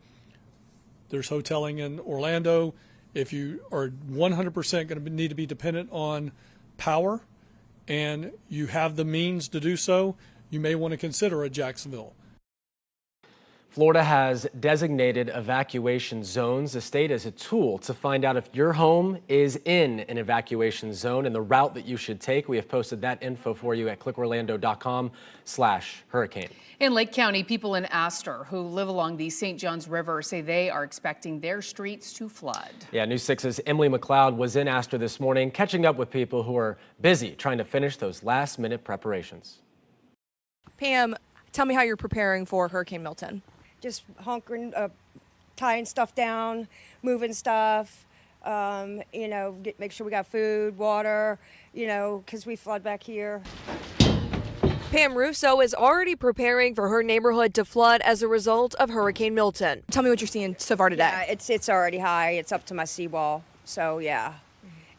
There's hoteling in Orlando. If you are 100% going to need to be dependent on power and you have the means to do so, you may want to consider a Jacksonville. Florida has designated evacuation zones. The state as a tool to find out if your home is in an evacuation zone and the route that you should take. We have posted that info for you at clickorlando.com/hurricane. In Lake County, people in Astor who live along the St. Johns River say they are expecting their streets to flood. Yeah, News 6's Emily McLeod was in Astor this morning, catching up with people who are busy trying to finish those last-minute preparations. Pam, tell me how you're preparing for Hurricane Milton. Just hunkering, tying stuff down, moving stuff, make sure we got food, water, because we flood back here. Pam Russo is already preparing for her neighborhood to flood as a result of Hurricane Milton. Tell me what you're seeing so far today. Yeah, it's already high. It's up to my seawall. So yeah,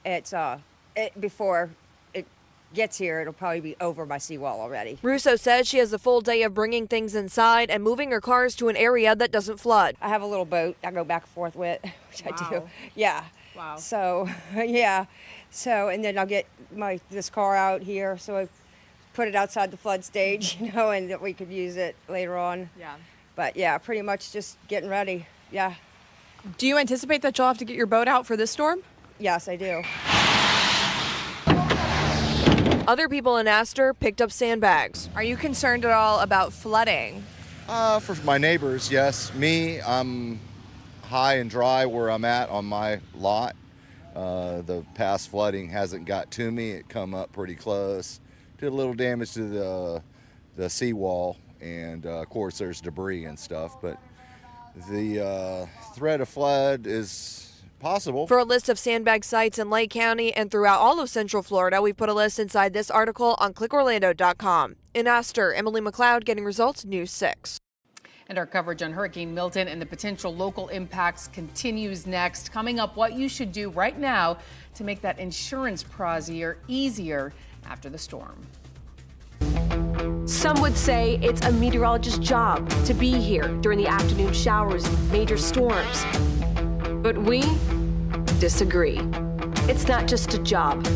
it's before it gets here, it'll probably be over my seawall already. Russo says she has a full day of bringing things inside and moving her cars to an area that doesn't flood. I have a little boat I go back and forth with, which I do. Yeah. Wow. So yeah. So and then I'll get this car out here. So I put it outside the flood stage, and that we could use it later on. Yeah. But yeah, pretty much just getting ready. Yeah. Do you anticipate that you'll have to get your boat out for this storm? Yes, I do. Other people in Astor picked up sandbags. Are you concerned at all about flooding? For my neighbors, yes. Me, I'm high and dry where I'm at on my lot. The past flooding hasn't got to me. It come up pretty close. Did a little damage to the seawall, and of course there's debris and stuff, but the threat of flood is possible. For a list of sandbag sites in Lake County and throughout all of Central Florida, we've put a list inside this article on clickorlando.com. In Astor, Emily McLeod, Getting Results, News 6. And our coverage on Hurricane Milton and the potential local impacts continues next. Coming up, what you should do right now to make that insurance procedure easier after the storm. Some would say it's a meteorologist's job to be here during the afternoon showers and major storms. But we disagree. It's not just a job,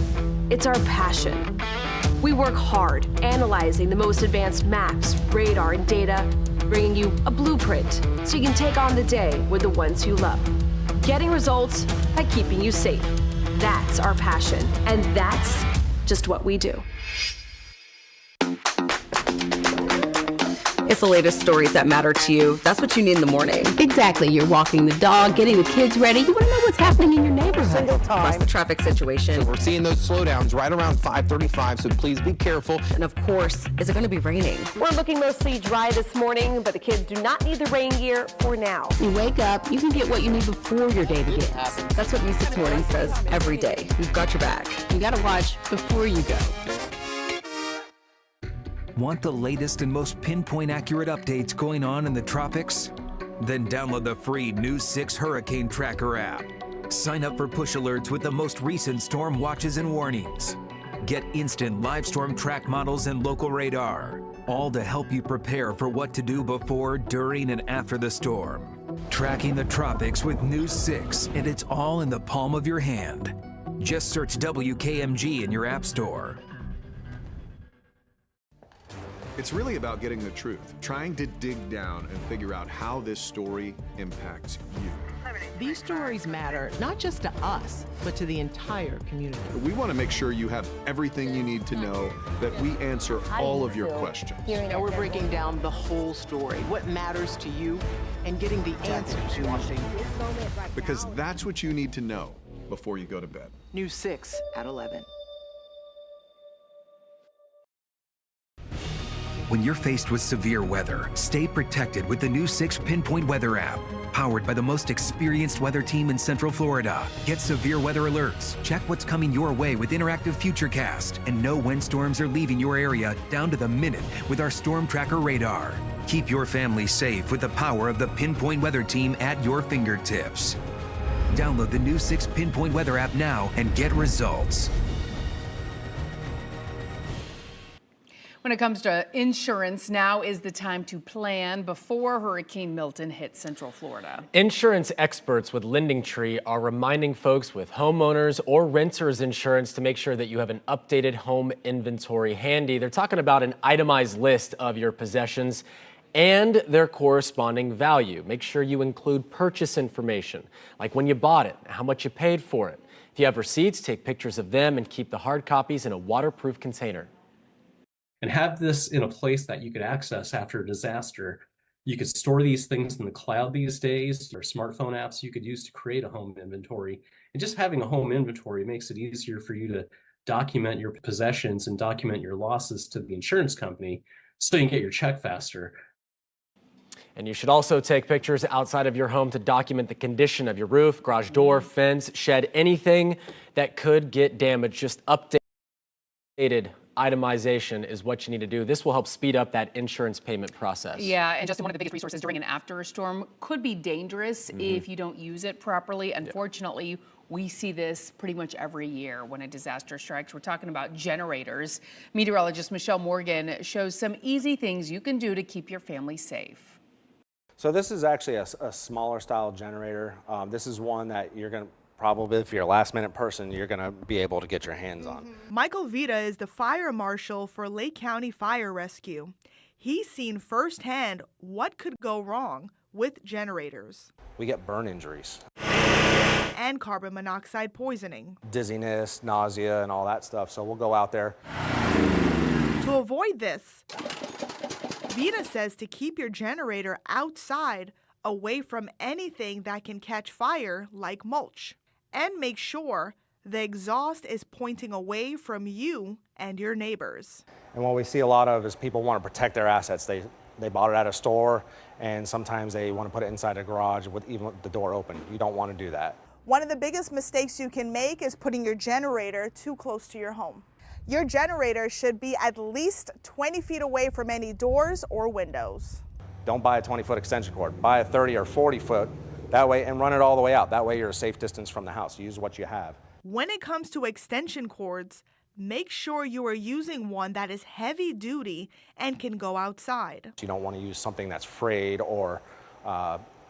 it's our passion. We work hard analyzing the most advanced maps, radar, and data, bringing you a blueprint so you can take on the day with the ones you love. Getting results by keeping you safe. That's our passion, and that's just what we do. It's the latest stories that matter to you. That's what you need in the morning. Exactly. You're walking the dog, getting the kids ready. You want to know what's happening in your neighborhood. Plus the traffic situation. So we're seeing those slowdowns right around 5:35, so please be careful. And of course, is it going to be raining? We're looking mostly dry this morning, but the kids do not need the rain gear for now. You wake up, you can get what you need before your day begins. That's what News 6 Mornings does every day. We've got your back. You got to watch before you go. Want the latest and most pinpoint accurate updates going on in the tropics? Then download the free News 6 Hurricane Tracker app. Sign up for push alerts with the most recent storm watches and warnings. Get instant live storm track models and local radar, all to help you prepare for what to do before, during, and after the storm. Tracking the tropics with News 6, and it's all in the palm of your hand. Just search WKMG in your app store. It's really about getting the truth, trying to dig down and figure out how this story impacts you. These stories matter not just to us, but to the entire community. We want to make sure you have everything you need to know, that we answer all of your questions. Now we're breaking down the whole story, what matters to you, and getting the answers you want. Because that's what you need to know before you go to bed. News 6 at 11. When you're faced with severe weather, stay protected with the News 6 Pinpoint Weather app. Powered by the most experienced weather team in Central Florida. Get severe weather alerts, check what's coming your way with interactive Futurecast, and know when storms are leaving your area down to the minute with our Storm Tracker radar. Keep your family safe with the power of the Pinpoint Weather team at your fingertips. Download the News 6 Pinpoint Weather app now and get results. When it comes to insurance, now is the time to plan before Hurricane Milton hits Central Florida. Insurance experts with Lending Tree are reminding folks with homeowners or renters insurance to make sure that you have an updated home inventory handy. They're talking about an itemized list of your possessions and their corresponding value. Make sure you include purchase information, like when you bought it, how much you paid for it. If you have receipts, take pictures of them and keep the hard copies in a waterproof container. And have this in a place that you could access after a disaster. You could store these things in the cloud these days, or smartphone apps you could use to create a home inventory. And just having a home inventory makes it easier for you to document your possessions and document your losses to the insurance company so you can get your check faster. And you should also take pictures outside of your home to document the condition of your roof, garage door, fence, shed, anything that could get damaged. Just updated itemization is what you need to do. This will help speed up that insurance payment process. Yeah, and just one of the biggest resources during and after a storm. Could be dangerous if you don't use it properly. Unfortunately, we see this pretty much every year when a disaster strikes. We're talking about generators. Meteorologist Michelle Morgan shows some easy things you can do to keep your family safe. So this is actually a smaller style generator. This is one that you're going to probably, if you're a last minute person, you're going to be able to get your hands on. Michael Vita is the fire marshal for Lake County Fire Rescue. He's seen firsthand what could go wrong with generators. We get burn injuries. And carbon monoxide poisoning. Dizziness, nausea, and all that stuff. So we'll go out there. To avoid this, Vita says to keep your generator outside, away from anything that can catch fire like mulch. And make sure the exhaust is pointing away from you and your neighbors. And what we see a lot of is people want to protect their assets. They bought it at a store, and sometimes they want to put it inside a garage with even the door open. You don't want to do that. One of the biggest mistakes you can make is putting your generator too close to your home. Your generator should be at least 20 feet away from any doors or windows. Don't buy a 20-foot extension cord. Buy a 30 or 40-foot. That way, and run it all the way out. That way you're a safe distance from the house. Use what you have. When it comes to extension cords, make sure you are using one that is heavy duty and can go outside. You don't want to use something that's frayed or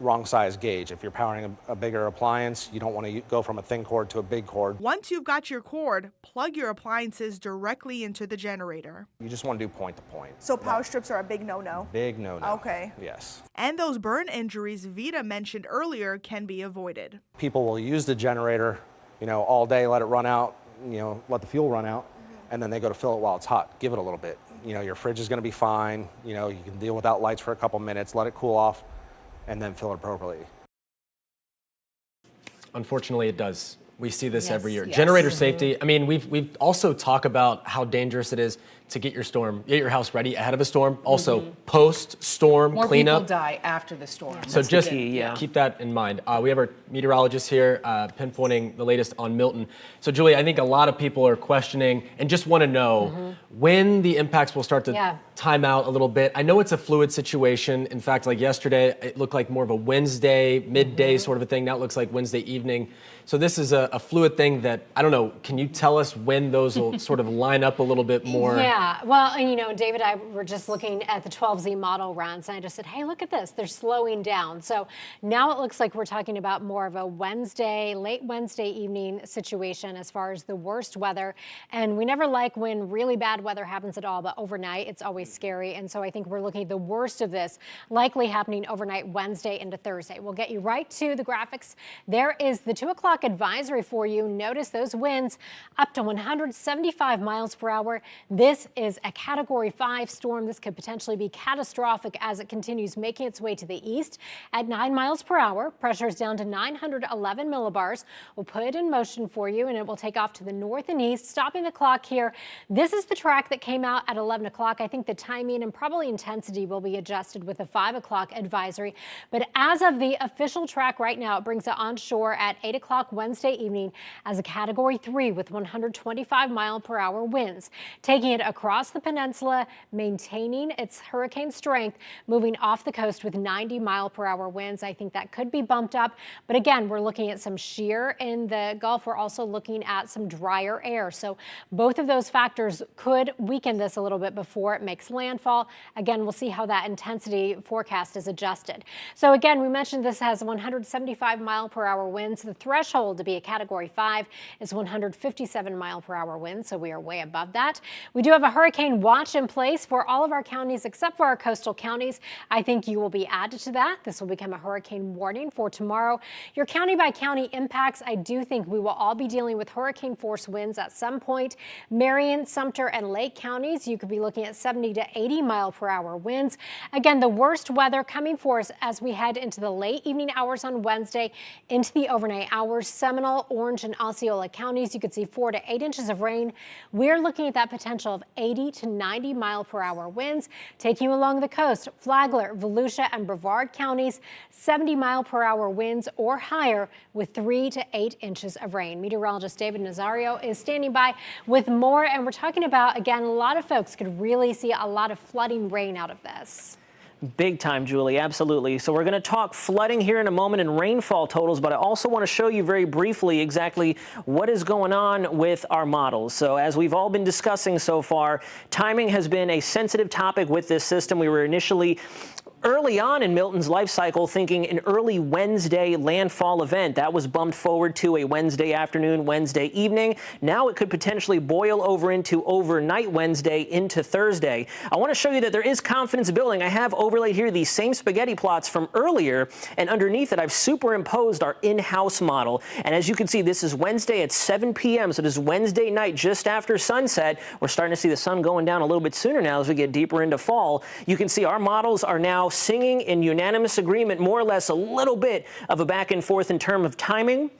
wrong size gauge. If you're powering a bigger appliance, you don't want to go from a thin cord to a big cord. Once you've got your cord, plug your appliances directly into the generator. You just want to do point to point. So power strips are a big no-no? Big no-no. Okay. Yes. And those burn injuries Vita mentioned earlier can be avoided. People will use the generator, all day, let it run out, let the fuel run out, and then they go to fill it while it's hot. Give it a little bit. Your fridge is going to be fine. You can deal without lights for a couple minutes, let it cool off, and then fill it appropriately. Unfortunately, it does. We see this every year. Yes. Generator safety. I mean, we've also talked about how dangerous it is to get your house ready ahead of a storm. Also, post-storm cleanup. More people die after the storm. So just keep that in mind. We have our meteorologist here pinpointing the latest on Milton. So Julie, I think a lot of people are questioning and just want to know when the impacts will start to time out a little bit. I know it's a fluid situation. In fact, like yesterday, it looked like more of a Wednesday, midday sort of a thing. Now it looks like Wednesday evening. So this is a fluid thing that, I don't know, can you tell us when those will sort of line up a little bit more? Yeah, well, and you know, David and I were just looking at the 12Z model runs, and I just said, hey, look at this, they're slowing down. So now it looks like we're talking about more of a Wednesday, late Wednesday evening situation as far as the worst weather. And we never like when really bad weather happens at all, but overnight it's always scary. And so I think we're looking at the worst of this likely happening overnight Wednesday into Thursday. We'll get you right to the graphics. There is the 2 o'clock advisory for you. Notice those winds up to 175 miles per hour. This is a Category 5 storm. This could potentially be catastrophic as it continues making its way to the east at 9 miles per hour. Pressure is down to 911 millibars. We'll put it in motion for you, and it will take off to the north and east, stopping the clock here. This is the track that came out at 11 o'clock. I think the timing and probably intensity will be adjusted with the 5 o'clock advisory. But as of the official track right now, it brings it onshore at 8 o'clock Wednesday evening as a Category 3 with 125 mile per hour winds, taking it across the peninsula, maintaining its hurricane strength, moving off the coast with 90 mile per hour winds. I think that could be bumped up. But again, we're looking at some shear in the Gulf. We're also looking at some drier air. So both of those factors could weaken this a little bit before it makes landfall. Again, we'll see how that intensity forecast is adjusted. So again, we mentioned this has 175 mile per hour winds. The threshold to be a Category 5 is 157 mile per hour winds, so we are way above that. We do have a hurricane watch in place for all of our counties except for our coastal counties. I think you will be added to that. This will become a hurricane warning for tomorrow. Your county by county impacts, I do think we will all be dealing with hurricane force winds at some point. Marion, Sumter, and Lake counties, you could be looking at 70 to 80 mile per hour winds. Again, the worst weather coming for us as we head into the late evening hours on Wednesday into the overnight hours. Seminole, Orange, and Osceola counties, you could see 4 to 8 inches of rain. We're looking at that potential of 80 to 90 mile per hour winds taking you along the coast. Flagler, Volusia, and Brevard counties, 70 mile per hour winds or higher with 3 to 8 inches of rain. Meteorologist David Nazario is standing by with more, and we're talking about, again, a lot of folks could really see a lot of flooding rain out of this. Big time, Julie, absolutely. So we're going to talk flooding here in a moment and rainfall totals, but I also want to show you very briefly exactly what is going on with our models. So as we've all been discussing so far, timing has been a sensitive topic with this system. We were initially early on in Milton's life cycle thinking an early Wednesday landfall event. That was bumped forward to a Wednesday afternoon, Wednesday evening. Now it could potentially boil over into overnight Wednesday into Thursday. I want to show you that there is confidence building. I have overlaid here these same spaghetti plots from earlier, and underneath it I've superimposed our in-house model. And as you can see, this is Wednesday at 7 p.m. So this is Wednesday night just after sunset. We're starting to see the sun going down a little bit sooner now as we get deeper into fall. You can see our models are now singing in unanimous agreement, more or less a little bit of a back and forth in terms of timing.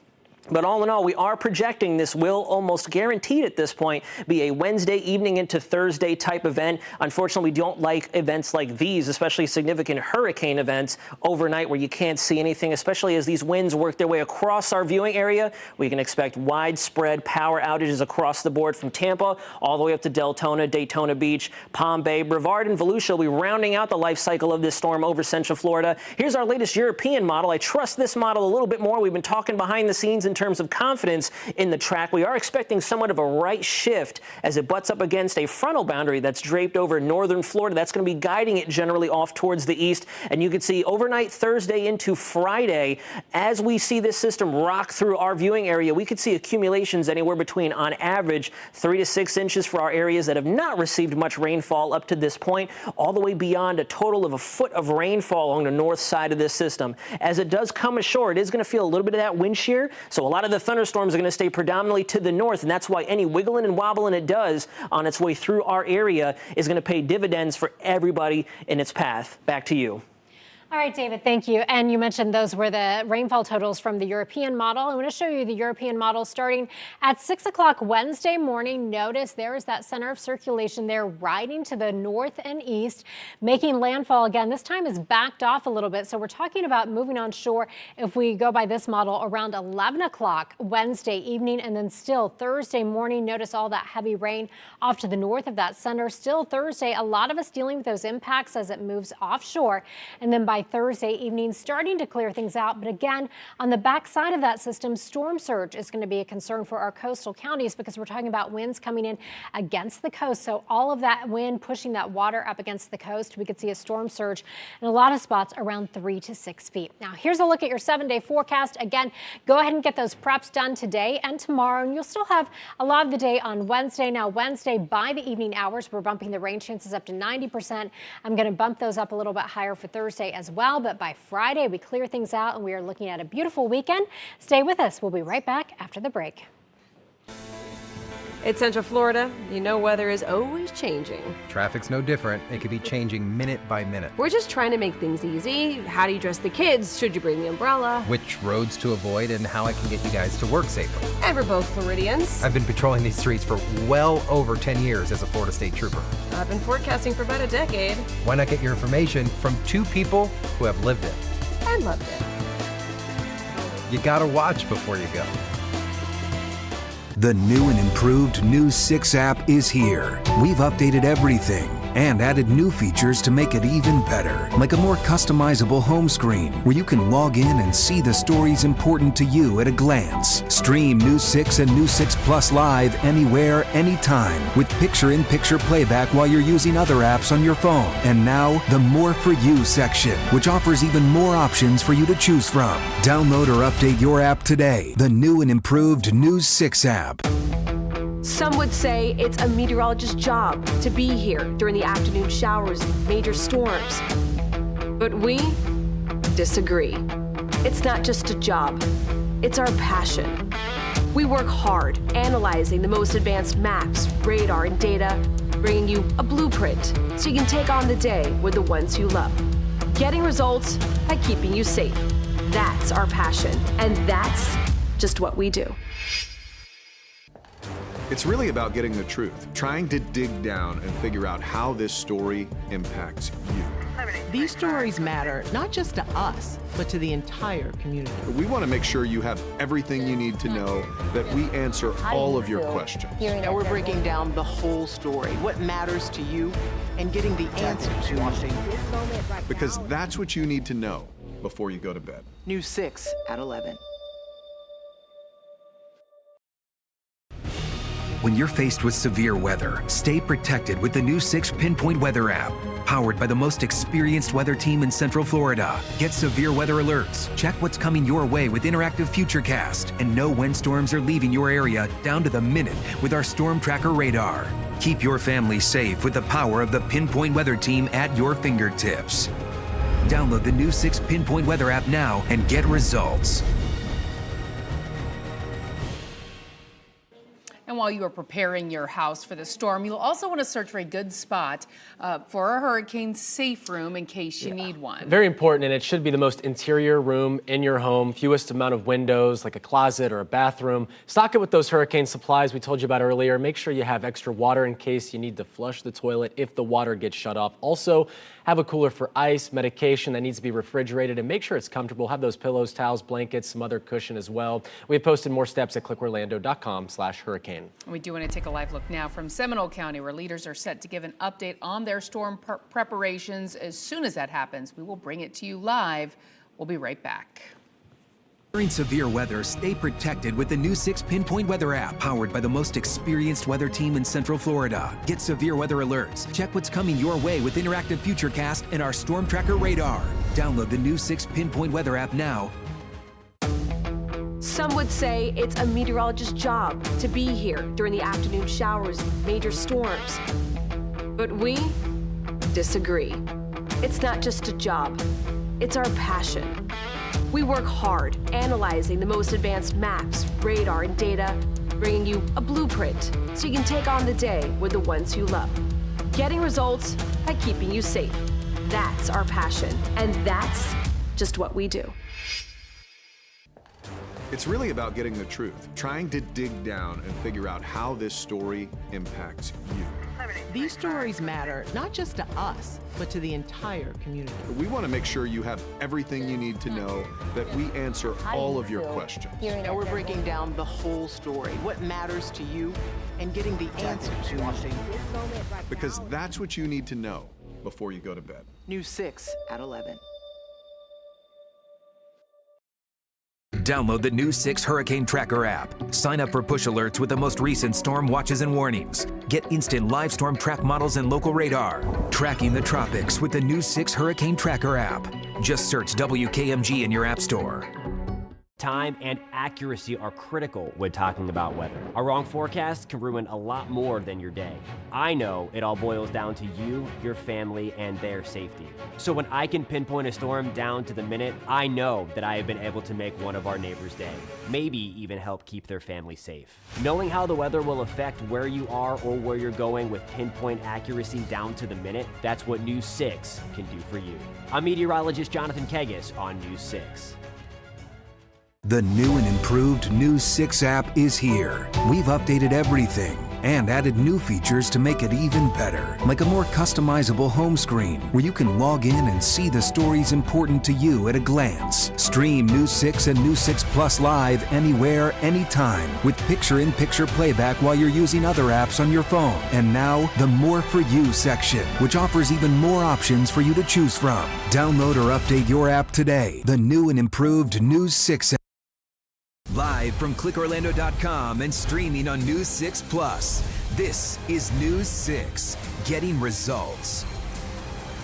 But all in all, we are projecting this will almost guaranteed at this point be a Wednesday evening into Thursday type event. Unfortunately, we don't like events like these, especially significant hurricane events overnight where you can't see anything, especially as these winds work their way across our viewing area. We can expect widespread power outages across the board from Tampa all the way up to Deltona, Daytona Beach, Palm Bay, Brevard, and Volusia will be rounding out the life cycle of this storm over Central Florida. Here's our latest European model. I trust this model a little bit more. We've been talking behind the scenes in terms of confidence in the track. We are expecting somewhat of a right shift as it butts up against a frontal boundary that's draped over northern Florida. That's going to be guiding it generally off towards the east. And you can see overnight Thursday into Friday, as we see this system rock through our viewing area, we could see accumulations anywhere between, on average, 3 to 6 inches for our areas that have not received much rainfall up to this point, all the way beyond a total of a foot of rainfall along the north side of this system. As it does come ashore, it is going to feel a little bit of that wind shear. So a lot of the thunderstorms are going to stay predominantly to the north, and that's why any wiggling and wobbling it does on its way through our area is going to pay dividends for everybody in its path. Back to you. All right, David, thank you. And you mentioned those were the rainfall totals from the European model. I'm going to show you the European model starting at 6 o'clock Wednesday morning. Notice there is that center of circulation there riding to the north and east, making landfall again. This time is backed off a little bit. So we're talking about moving on shore if we go by this model around 11 o'clock Wednesday evening, and then still Thursday morning. Notice all that heavy rain off to the north of that center. Still Thursday, a lot of us dealing with those impacts as it moves offshore. And then by Thursday evening, starting to clear things out. But again, on the backside of that system, storm surge is going to be a concern for our coastal counties because we're talking about winds coming in against the coast. So all of that wind pushing that water up against the coast, we could see a storm surge in a lot of spots around 3 to 6 feet. Now, here's a look at your 7-day forecast. Again, go ahead and get those preps done today and tomorrow, and you'll still have a lot of the day on Wednesday. Now, Wednesday by the evening hours, we're bumping the rain chances up to 90%. I'm going to bump those up a little bit higher for Thursday as well. But by Friday, we clear things out and we are looking at a beautiful weekend. Stay with us. We'll be right back after the break. It's Central Florida. You know weather is always changing. Traffic's no different. It could be changing minute by minute. We're just trying to make things easy. How do you dress the kids? Should you bring the umbrella? Which roads to avoid and how I can get you guys to work safely. And we're both Floridians. I've been patrolling these streets for well over 10 years as a Florida State Trooper. I've been forecasting for about a decade. Why not get your information from two people who have lived it? And loved it. You gotta watch before you go. The new and improved News 6 app is here. We've updated everything and added new features to make it even better, like a more customizable home screen where you can log in and see the stories important to you at a glance. Stream News 6 and News 6 Plus live anywhere, anytime with picture-in-picture playback while you're using other apps on your phone. And now, the More For You section, which offers even more options for you to choose from. Download or update your app today. The new and improved News 6 app. Some would say it's a meteorologist's job to be here during the afternoon showers and major storms. But we disagree. It's not just a job, it's our passion. We work hard analyzing the most advanced maps, radar, and data, bringing you a blueprint so you can take on the day with the ones you love. Getting results by keeping you safe. That's our passion, and that's just what we do. It's really about getting the truth, trying to dig down and figure out how this story impacts you. These stories matter not just to us, but to the entire community. We want to make sure you have everything you need to know, that we answer all of your questions. Now we're breaking down the whole story, what matters to you, and getting the answers you need. Because that's what you need to know before you go to bed. News 6 at 11. When you're faced with severe weather, stay protected with the new 6 Pinpoint Weather app. Powered by the most experienced weather team in Central Florida. Get severe weather alerts, check what's coming your way with interactive Futurecast, and know when storms are leaving your area down to the minute with our Storm Tracker radar. Keep your family safe with the power of the Pinpoint Weather team at your fingertips. Download the new 6 Pinpoint Weather app now and get results. And while you are preparing your house for the storm, you'll also want to search for a good spot for a hurricane safe room in case you need one. Very important, and it should be the most interior room in your home, fewest amount of windows, like a closet or a bathroom. Stock it with those hurricane supplies we told you about earlier. Make sure you have extra water in case you need to flush the toilet if the water gets shut off. Also, have a cooler for ice, medication that needs to be refrigerated, and make sure it's comfortable. Have those pillows, towels, blankets, some other cushion as well. We've posted more steps at clickorlando.com/hurricane. We do want to take a live look now from Seminole County, where leaders are set to give an update on their storm preparations. As soon as that happens, we will bring it to you live. We'll be right back. During severe weather, stay protected with the new 6 Pinpoint Weather app, powered by the most experienced weather team in Central Florida. Get severe weather alerts, check what's coming your way with interactive Futurecast and our Storm Tracker radar. Download the new 6 Pinpoint Weather app now. Some would say it's a meteorologist's job to be here during the afternoon showers and major storms. But we disagree. It's not just a job, it's our passion. We work hard analyzing the most advanced maps, radar, and data, bringing you a blueprint so you can take on the day with the ones you love. Getting results by keeping you safe. That's our passion, and that's just what we do. It's really about getting the truth, trying to dig down and figure out how this story impacts you. These stories matter not just to us, but to the entire community. We want to make sure you have everything you need to know, that we answer all of your questions. And we're breaking down the whole story, what matters to you, and getting the answers you want. Because that's what you need to know before you go to bed. News 6 at 11. Download the News 6 Hurricane Tracker app. Sign up for push alerts with the most recent storm watches and warnings. Get instant live storm track models and local radar. Tracking the tropics with the News 6 Hurricane Tracker app. Just search WKMG in your app store. Time and accuracy are critical when talking about weather. A wrong forecast can ruin a lot more than your day. I know it all boils down to you, your family, and their safety. So when I can pinpoint a storm down to the minute, I know that I have been able to make one of our neighbors' day, maybe even help keep their family safe. Knowing how the weather will affect where you are or where you're going with pinpoint accuracy down to the minute, that's what News 6 can do for you. I'm meteorologist Jonathan Kegas on News 6. The new and improved News 6 app is here. We've updated everything and added new features to make it even better, like a more customizable home screen where you can log in and see the stories important to you at a glance. Stream News 6 and News 6 Plus live anywhere, anytime with picture-in-picture playback while you're using other apps on your phone. And now, the More For You section, which offers even more options for you to choose from. Download or update your app today. The new and improved News 6 app. Live from clickorlando.com and streaming on News 6 Plus. This is News 6, getting results.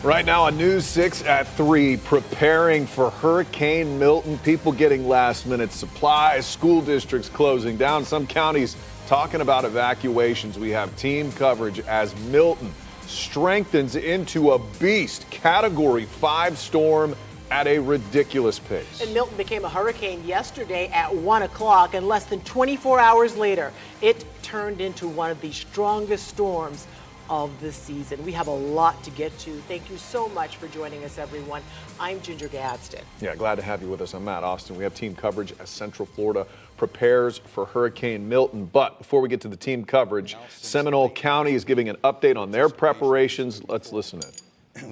Right now on News 6 at 3, preparing for Hurricane Milton, people getting last-minute supplies, school districts closing down, some counties talking about evacuations. We have team coverage as Milton strengthens into a beast, Category 5 storm at a ridiculous pace. And Milton became a hurricane yesterday at 1 o'clock, and less than 24 hours later, it turned into one of the strongest storms of the season. We have a lot to get to. Thank you so much for joining us, everyone. I'm Ginger Gadsden. Yeah, glad to have you with us. I'm Matt Austin. We have team coverage as Central Florida prepares for Hurricane Milton. But before we get to the team coverage, Seminole County is giving an update on their preparations. Let's listen in.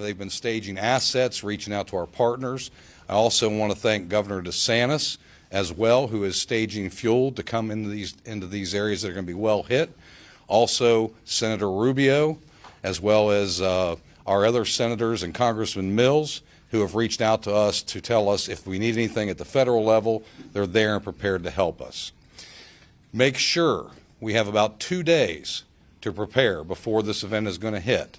They've been staging assets, reaching out to our partners. I also want to thank Governor DeSantis as well, who is staging fuel to come into these areas that are going to be well hit. Also, Senator Rubio, as well as our other senators and Congressman Mills, who have reached out to us to tell us if we need anything at the federal level, they're there and prepared to help us. Make sure we have about 2 days to prepare before this event is going to hit.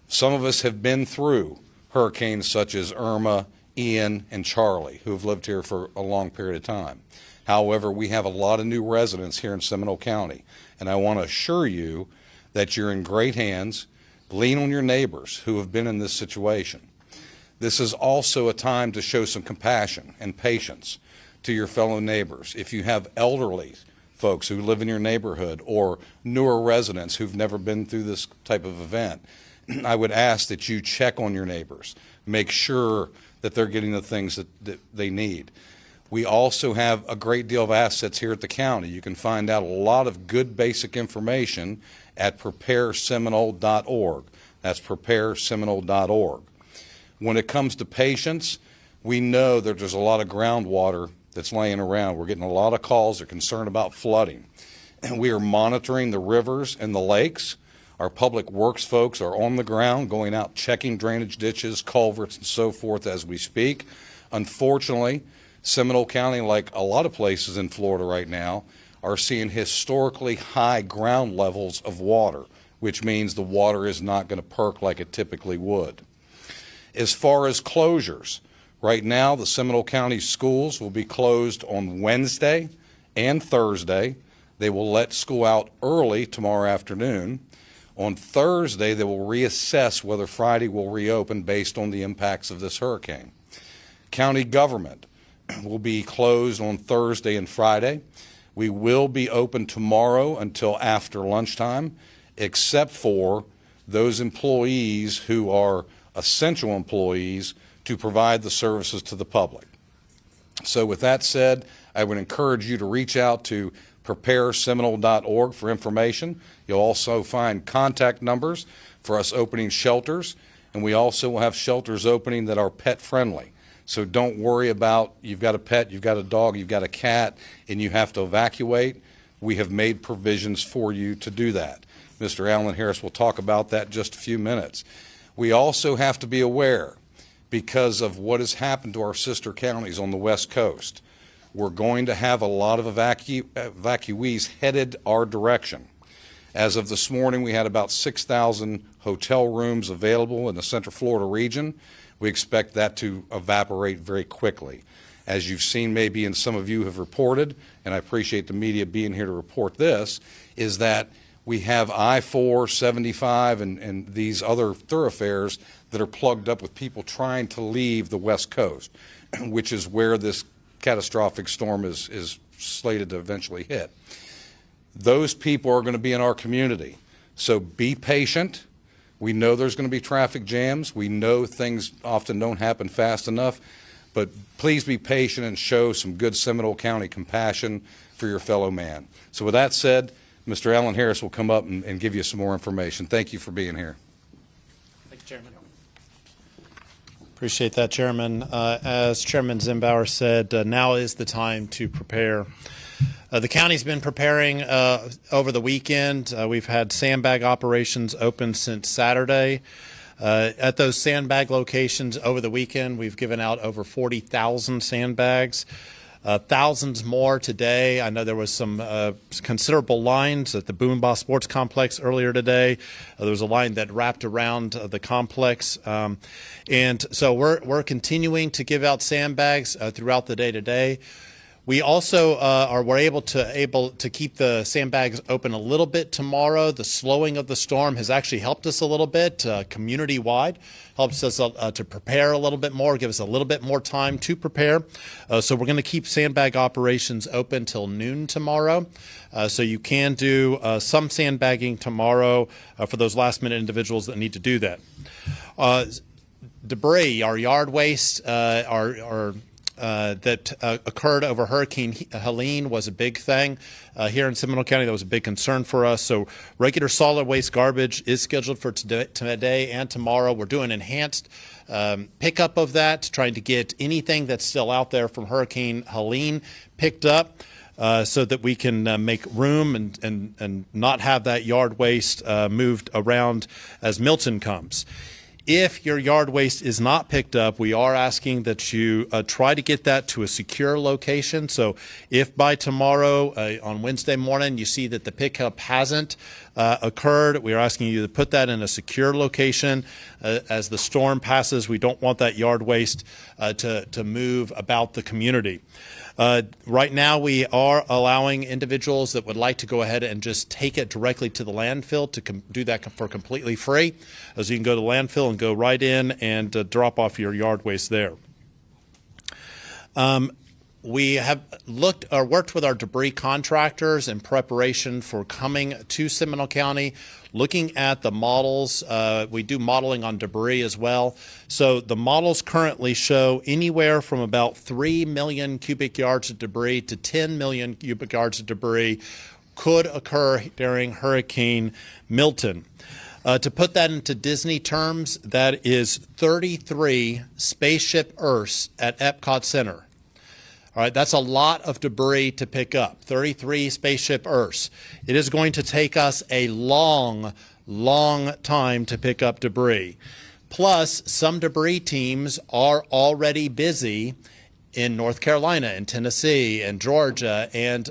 Some of us have been through hurricanes such as Irma, Ian, and Charlie, who have lived here for a long period of time. However, we have a lot of new residents here in Seminole County, and I want to assure you that you're in great hands. Lean on your neighbors who have been in this situation. This is also a time to show some compassion and patience to your fellow neighbors. If you have elderly folks who live in your neighborhood or newer residents who've never been through this type of event, I would ask that you check on your neighbors, make sure that they're getting the things that they need. We also have a great deal of assets here at the county. You can find out a lot of good basic information at prepareseminole.org. That's prepareseminole.org. When it comes to patients, we know that there's a lot of groundwater that's laying around. We're getting a lot of calls. They're concerned about flooding. And we are monitoring the rivers and the lakes. Our public works folks are on the ground, going out, checking drainage ditches, culverts, and so forth as we speak. Unfortunately, Seminole County, like a lot of places in Florida right now, are seeing historically high ground levels of water, which means the water is not going to perk like it typically would. As far as closures, right now the Seminole County schools will be closed on Wednesday and Thursday. They will let school out early tomorrow afternoon. On Thursday, they will reassess whether Friday will reopen based on the impacts of this hurricane. County government will be closed on Thursday and Friday. We will be open tomorrow until after lunchtime, except for those employees who are essential employees to provide the services to the public. So with that said, I would encourage you to reach out to prepareseminole.org for information. You'll also find contact numbers for us opening shelters, and we also will have shelters opening that are pet friendly. So don't worry about you've got a pet, you've got a dog, you've got a cat, and you have to evacuate. We have made provisions for you to do that. Mr. Alan Harris will talk about that in just a few minutes. We also have to be aware, because of what has happened to our sister counties on the West Coast, we're going to have a lot of evacuees headed our direction. As of this morning, we had about 6,000 hotel rooms available in the Central Florida region. We expect that to evaporate very quickly. As you've seen, maybe, and some of you have reported, and I appreciate the media being here to report this, is that we have I-4, 75, and these other thoroughfares that are plugged up with people trying to leave the West Coast, which is where this catastrophic storm is slated to eventually hit. Those people are going to be in our community. So be patient. We know there's going to be traffic jams. We know things often don't happen fast enough. But please be patient and show some good Seminole County compassion for your fellow man. So with that said, Mr. Alan Harris will come up and give you some more information. Thank you for being here. Thank you, Chairman. Appreciate that, Chairman. As Chairman Zimbauer said, now is the time to prepare. The county's been preparing over the weekend. We've had sandbag operations open since Saturday. At those sandbag locations over the weekend, we've given out over 40,000 sandbags. Thousands more today. I know there was some considerable lines at the Boomba Sports Complex earlier today. There was a line that wrapped around the complex. And so we're continuing to give out sandbags throughout the day today. We also were able to keep the sandbags open a little bit tomorrow. The slowing of the storm has actually helped us a little bit community-wide, helps us to prepare a little bit more, give us a little bit more time to prepare. So we're going to keep sandbag operations open till noon tomorrow. So you can do some sandbagging tomorrow for those last-minute individuals that need to do that. Debris, our yard waste, that occurred over Hurricane Helene was a big thing. Here in Seminole County, that was a big concern for us. So regular solid waste garbage is scheduled for today and tomorrow. We're doing enhanced pickup of that, trying to get anything that's still out there from Hurricane Helene picked up so that we can make room and not have that yard waste moved around as Milton comes. If your yard waste is not picked up, we are asking that you try to get that to a secure location. So if by tomorrow, on Wednesday morning, you see that the pickup hasn't occurred, we are asking you to put that in a secure location. As the storm passes, we don't want that yard waste to move about the community. Right now, we are allowing individuals that would like to go ahead and just take it directly to the landfill to do that for completely free. So you can go to the landfill and go right in and drop off your yard waste there. We have worked with our debris contractors in preparation for coming to Seminole County, looking at the models. We do modeling on debris as well. So the models currently show anywhere from about 3 million cubic yards of debris to 10 million cubic yards of debris could occur during Hurricane Milton. To put that into Disney terms, that is 33 spaceship Earths at Epcot Center. All right, that's a lot of debris to pick up, 33 spaceship Earths. It is going to take us a long time to pick up debris. Plus, some debris teams are already busy in North Carolina, in Tennessee, and Georgia, and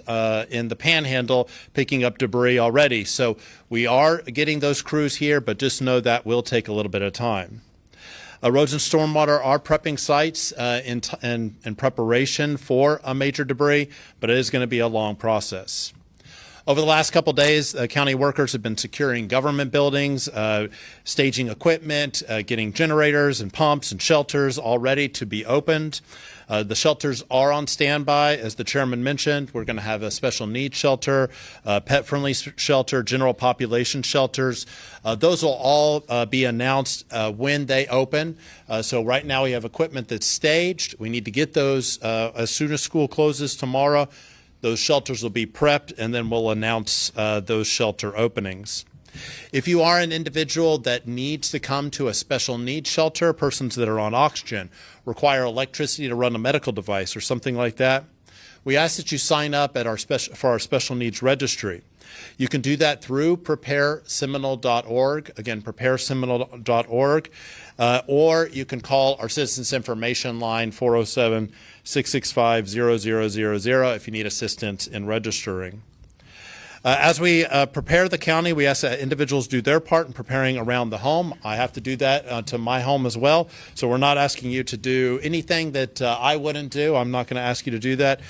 in the Panhandle picking up debris already. So we are getting those crews here, but just know that will take a little bit of time. Roads and Stormwater are prepping sites in preparation for a major debris, but it is going to be a long process. Over the last couple days, county workers have been securing government buildings, staging equipment, getting generators and pumps and shelters all ready to be opened. The shelters are on standby. As the chairman mentioned, we're going to have a special needs shelter, pet-friendly shelter, general population shelters. Those will all be announced when they open. So right now we have equipment that's staged. We need to get those as soon as school closes tomorrow. Those shelters will be prepped, and then we'll announce those shelter openings. If you are an individual that needs to come to a special needs shelter, persons that are on oxygen, require electricity to run a medical device or something like that, we ask that you sign up at for our special needs registry. You can do that through prepareseminole.org. Again, prepareseminole.org. Or you can call our Citizens Information Line, 407-665-0000, if you need assistance in registering. As we prepare the county, we ask that individuals do their part in preparing around the home. I have to do that to my home as well. So we're not asking you to do anything that I wouldn't do. I'm not going to ask you to do that.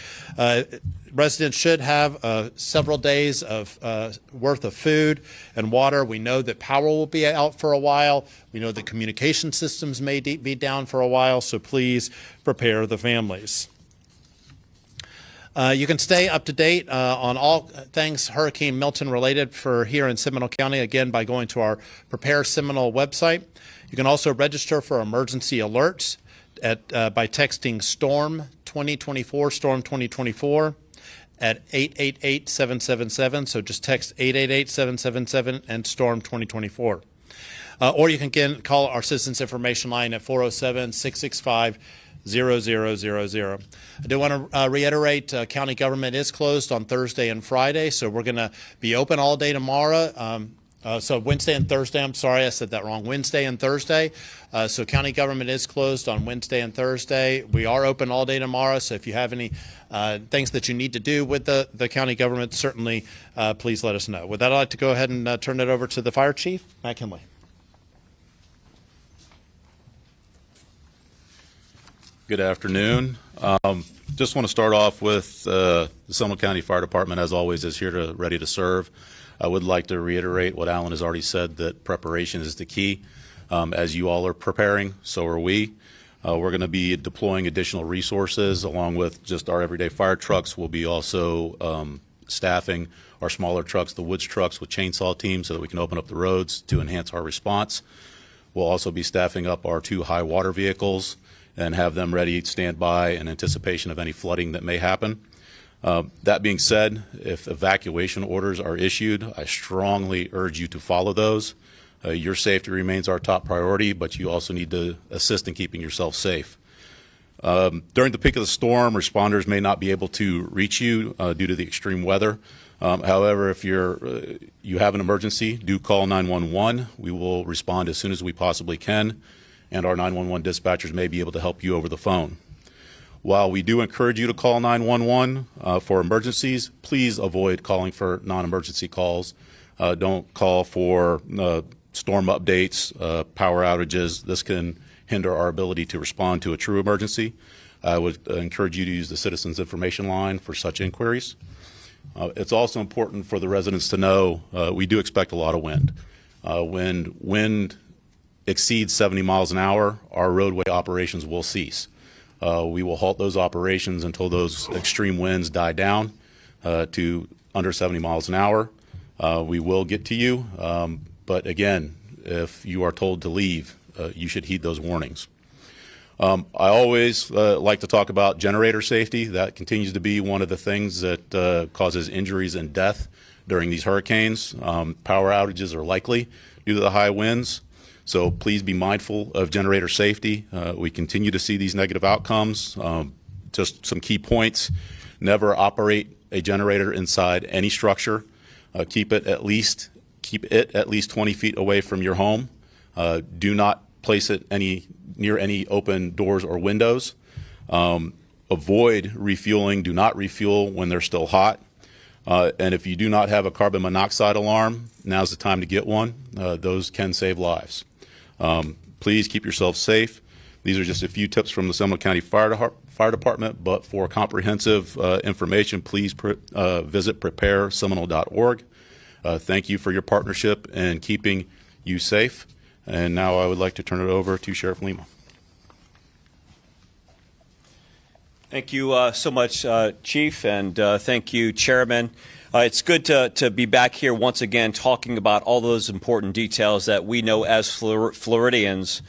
Residents should have several days of worth of food and water. We know that power will be out for a while. We know that communication systems may be down for a while. So please prepare the families. You can stay up to date on all things Hurricane Milton related for here in Seminole County, again, by going to our Prepare Seminole website. You can also register for emergency alerts by texting STORM 2024 at 888-777. So just text 888-777 and STORM 2024. Or you can again call our Citizens Information Line at 407-665-0000. I do want to reiterate, county government is closed on Thursday and Friday, so we're going to be open all day tomorrow. So Wednesday and Thursday, I'm sorry, I said that wrong, Wednesday and Thursday. So county government is closed on Wednesday and Thursday. We are open all day tomorrow, so if you have any things that you need to do with the county government, certainly please let us know. With that, I'd like to go ahead and turn it over to the Fire Chief, Matt Kinley. Good afternoon. Just want to start off with the Seminole County Fire Department, as always, is here ready to serve. I would like to reiterate what Alan has already said, that preparation is the key. As you all are preparing, so are we. We're going to be deploying additional resources along with just our everyday fire trucks. We'll be also staffing our smaller trucks, the woods trucks, with chainsaw teams so that we can open up the roads to enhance our response. We'll also be staffing up our 2 high water vehicles and have them ready, stand by in anticipation of any flooding that may happen. That being said, if evacuation orders are issued, I strongly urge you to follow those. Your safety remains our top priority, but you also need to assist in keeping yourself safe. During the peak of the storm, responders may not be able to reach you due to the extreme weather. However, if you have an emergency, do call 911. We will respond as soon as we possibly can, and our 911 dispatchers may be able to help you over the phone. While we do encourage you to call 911 for emergencies, please avoid calling for non-emergency calls. Don't call for storm updates, power outages. This can hinder our ability to respond to a true emergency. I would encourage you to use the Citizens Information Line for such inquiries. It's also important for the residents to know we do expect a lot of wind. When wind exceeds 70 miles an hour, our roadway operations will cease. We will halt those operations until those extreme winds die down to under 70 miles an hour. We will get to you, but again, if you are told to leave, you should heed those warnings. I always like to talk about generator safety. That continues to be one of the things that causes injuries and death during these hurricanes. Power outages are likely due to the high winds. So please be mindful of generator safety. We continue to see these negative outcomes. Just some key points: never operate a generator inside any structure. Keep it at least 20 feet away from your home. Do not place it near any open doors or windows. Avoid refueling. Do not refuel when they're still hot. And if you do not have a carbon monoxide alarm, now's the time to get one. Those can save lives. Please keep yourself safe. These are just a few tips from the Seminole County Fire Department, but for comprehensive information, please visit prepareseminole.org. Thank you for your partnership and keeping you safe. And now I would like to turn it over to Sheriff Lima. Thank you so much, Chief, and thank you, Chairman. It's good to be back here once again talking about all those important details that we know as Floridians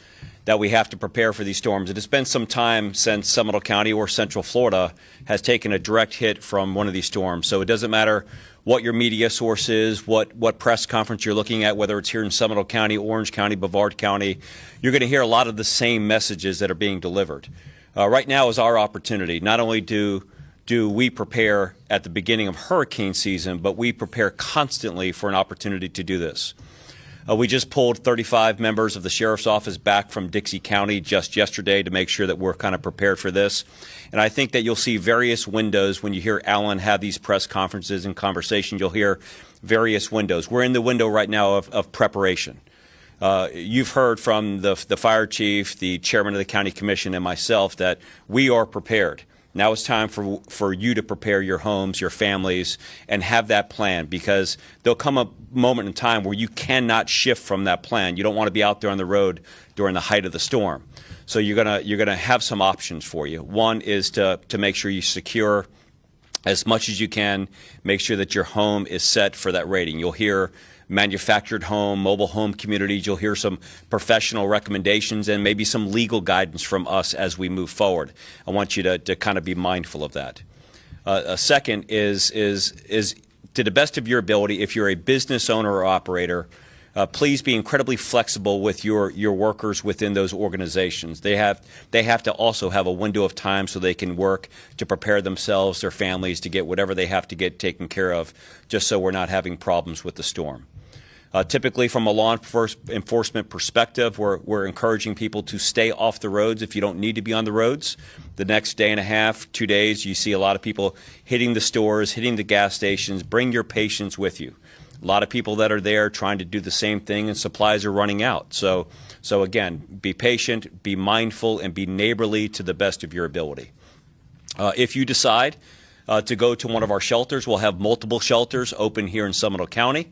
that we have to prepare for these storms. It has been some time since Seminole County or Central Florida has taken a direct hit from one of these storms. So it doesn't matter what your media source is, what press conference you're looking at, whether it's here in Seminole County, Orange County, Brevard County, you're going to hear a lot of the same messages that are being delivered. Right now is our opportunity. Not only do we prepare at the beginning of hurricane season, but we prepare constantly for an opportunity to do this. We just pulled 35 members of the Sheriff's Office back from Dixie County just yesterday to make sure that we're kind of prepared for this. And I think that you'll see various windows when you hear Alan have these press conferences and conversations. You'll hear various windows. We're in the window right now of preparation. You've heard from the fire chief, the chairman of the county commission, and myself that we are prepared. Now it's time for you to prepare your homes, your families, and have that plan, because there'll come a moment in time where you cannot shift from that plan. You don't want to be out there on the road during the height of the storm. So you're gonna have some options for you. One is to make sure you secure as much as you can, make sure that your home is set for that rating. You'll hear manufactured home, mobile home communities. You'll hear some professional recommendations and maybe some legal guidance from us as we move forward. I want you to kind of be mindful of that. A second is to the best of your ability, if you're a business owner or operator, please be incredibly flexible with your workers within those organizations. They have to also have a window of time so they can work to prepare themselves, their families, to get whatever they have to get taken care of, just so we're not having problems with the storm. Typically, from a law enforcement perspective, we're encouraging people to stay off the roads if you don't need to be on the roads. The next day and a half, 2 days, you see a lot of people hitting the stores, hitting the gas stations. Bring your patients with you. A lot of people that are there trying to do the same thing, and supplies are running out. So again, be patient, be mindful, and be neighborly to the best of your ability. If you decide to go to one of our shelters, we'll have multiple shelters open here in Seminole County.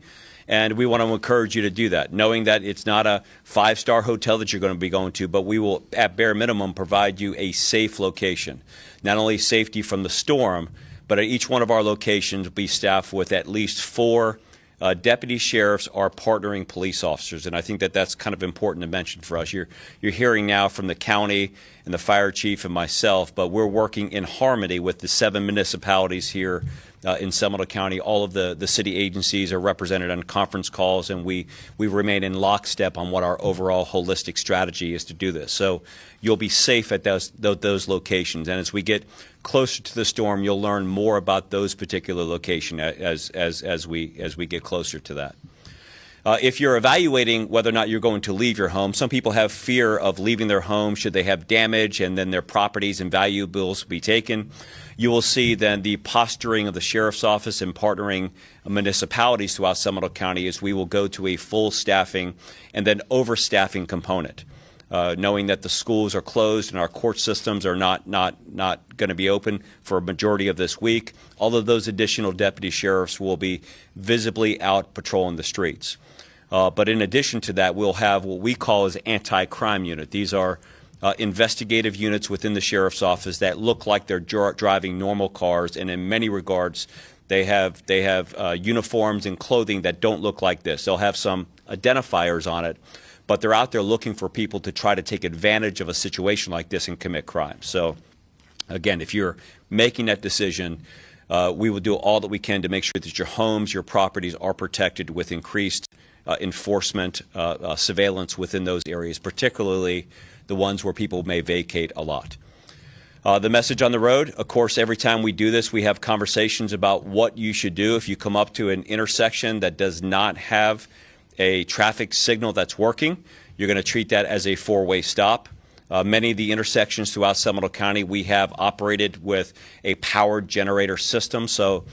And we want to encourage you to do that, knowing that it's not a 5-star hotel that you're going to be going to, but we will, at bare minimum, provide you a safe location. Not only safety from the storm, but at each one of our locations will be staffed with at least 4 deputy sheriffs or partnering police officers. And I think that that's kind of important to mention for us. You're hearing now from the county and the fire chief and myself, but we're working in harmony with the 7 municipalities here in Seminole County. All of the city agencies are represented on conference calls, and we remain in lockstep on what our overall holistic strategy is to do this. So you'll be safe at those locations. And as we get closer to the storm, you'll learn more about those particular locations as we get closer to that. If you're evaluating whether or not you're going to leave your home, some people have fear of leaving their home should they have damage and then their properties and valuables be taken. You will see then the posturing of the Sheriff's Office and partnering municipalities throughout Seminole County as we will go to a full staffing and then overstaffing component. Knowing that the schools are closed and our court systems are not going to be open for a majority of this week, all of those additional deputy sheriffs will be visibly out patrolling the streets. But in addition to that, we'll have what we call as anti-crime unit. These are investigative units within the Sheriff's Office that look like they're driving normal cars, and in many regards, they have uniforms and clothing that don't look like this. They'll have some identifiers on it, but they're out there looking for people to try to take advantage of a situation like this and commit crime. So, again, if you're making that decision, we will do all that we can to make sure that your homes, your properties are protected with increased enforcement, surveillance within those areas, particularly the ones where people may vacate a lot. The message on the road, of course, every time we do this, we have conversations about what you should do if you come up to an intersection that does not have a traffic signal that's working. You're going to treat that as a 4-way stop. Many of the intersections throughout Seminole County, we have operated with a powered generator system. So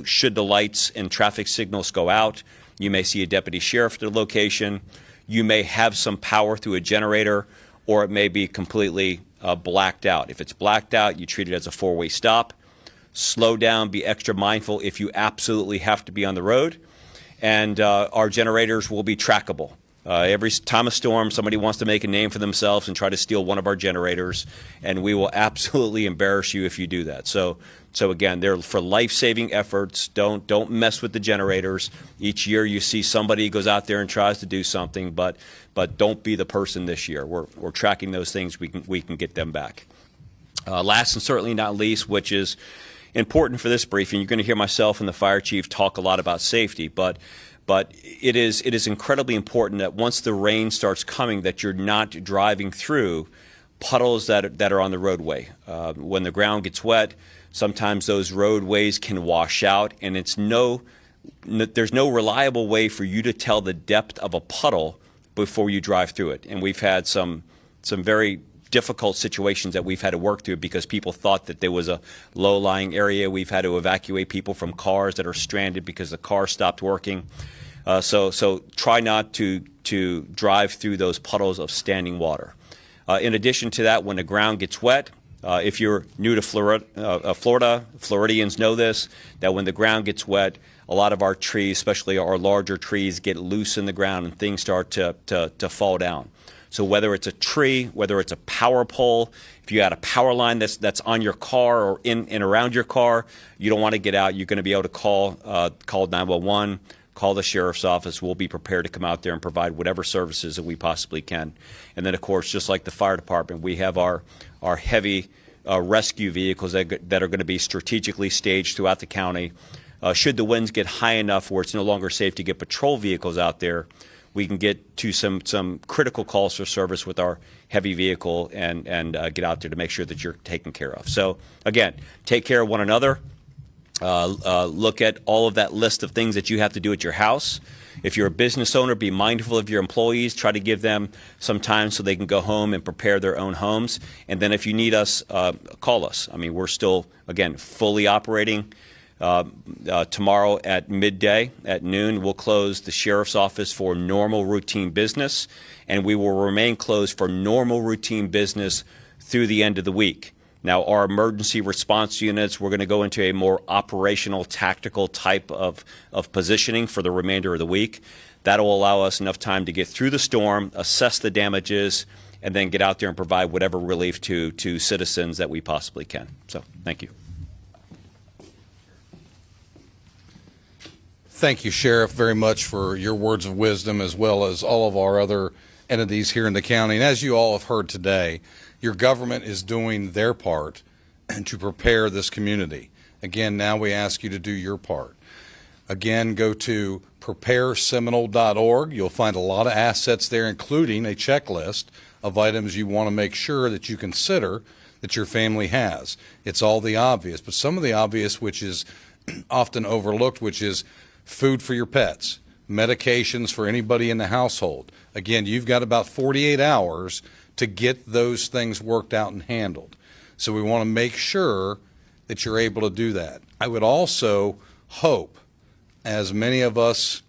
should the lights and traffic signals go out, you may see a deputy sheriff at the location. You may have some power through a generator, or it may be completely blacked out. If it's blacked out, you treat it as a four-way stop. Slow down, be extra mindful if you absolutely have to be on the road. And our generators will be trackable. Every time of storm, somebody wants to make a name for themselves and try to steal one of our generators, and we will absolutely embarrass you if you do that. So again, they're for life-saving efforts. Don't mess with the generators. Each year you see somebody goes out there and tries to do something, but don't be the person this year. We're tracking those things. We can get them back. Last and certainly not least, which is important for this briefing, you're going to hear myself and the fire chief talk a lot about safety, but it is incredibly important that once the rain starts coming, that you're not driving through puddles that are on the roadway. When the ground gets wet, sometimes those roadways can wash out, and there's no reliable way for you to tell the depth of a puddle before you drive through it. And we've had some very difficult situations that we've had to work through because people thought that there was a low-lying area. We've had to evacuate people from cars that are stranded because the car stopped working. So try not to drive through those puddles of standing water. In addition to that, when the ground gets wet, if you're new to Florida, Floridians know this, that when the ground gets wet, a lot of our trees, especially our larger trees, get loose in the ground and things start to fall down. So whether it's a tree, whether it's a power pole, if you got a power line that's on your car or in and around your car, you don't want to get out. You're going to be able to call 911, call the sheriff's office. We'll be prepared to come out there and provide whatever services that we possibly can. And then, of course, just like the fire department, we have our heavy rescue vehicles that are going to be strategically staged throughout the county. Should the winds get high enough where it's no longer safe to get patrol vehicles out there, we can get to some critical calls for service with our heavy vehicle and get out there to make sure that you're taken care of. So, again, take care of one another. Look at all of that list of things that you have to do at your house. If you're a business owner, be mindful of your employees. Try to give them some time so they can go home and prepare their own homes. And then if you need us, call us. I mean, we're still, again, fully operating. Tomorrow at midday, at noon, we'll close the sheriff's office for normal routine business, and we will remain closed for normal routine business through the end of the week. Now, our emergency response units, we're going to go into a more operational, tactical type of positioning for the remainder of the week. That will allow us enough time to get through the storm, assess the damages, and then get out there and provide whatever relief to citizens that we possibly can. So, thank you. Thank you, Sheriff, very much for your words of wisdom, as well as all of our other entities here in the county. And as you all have heard today, your government is doing their part to prepare this community. Again, now we ask you to do your part. Again, go to prepareseminole.org. You'll find a lot of assets there, including a checklist of items you want to make sure that you consider that your family has. It's all the obvious, but some of the obvious, which is often overlooked, which is food for your pets, medications for anybody in the household. Again, you've got about 48 hours to get those things worked out and handled. So we want to make sure that you're able to do that. I would also hope, as many of us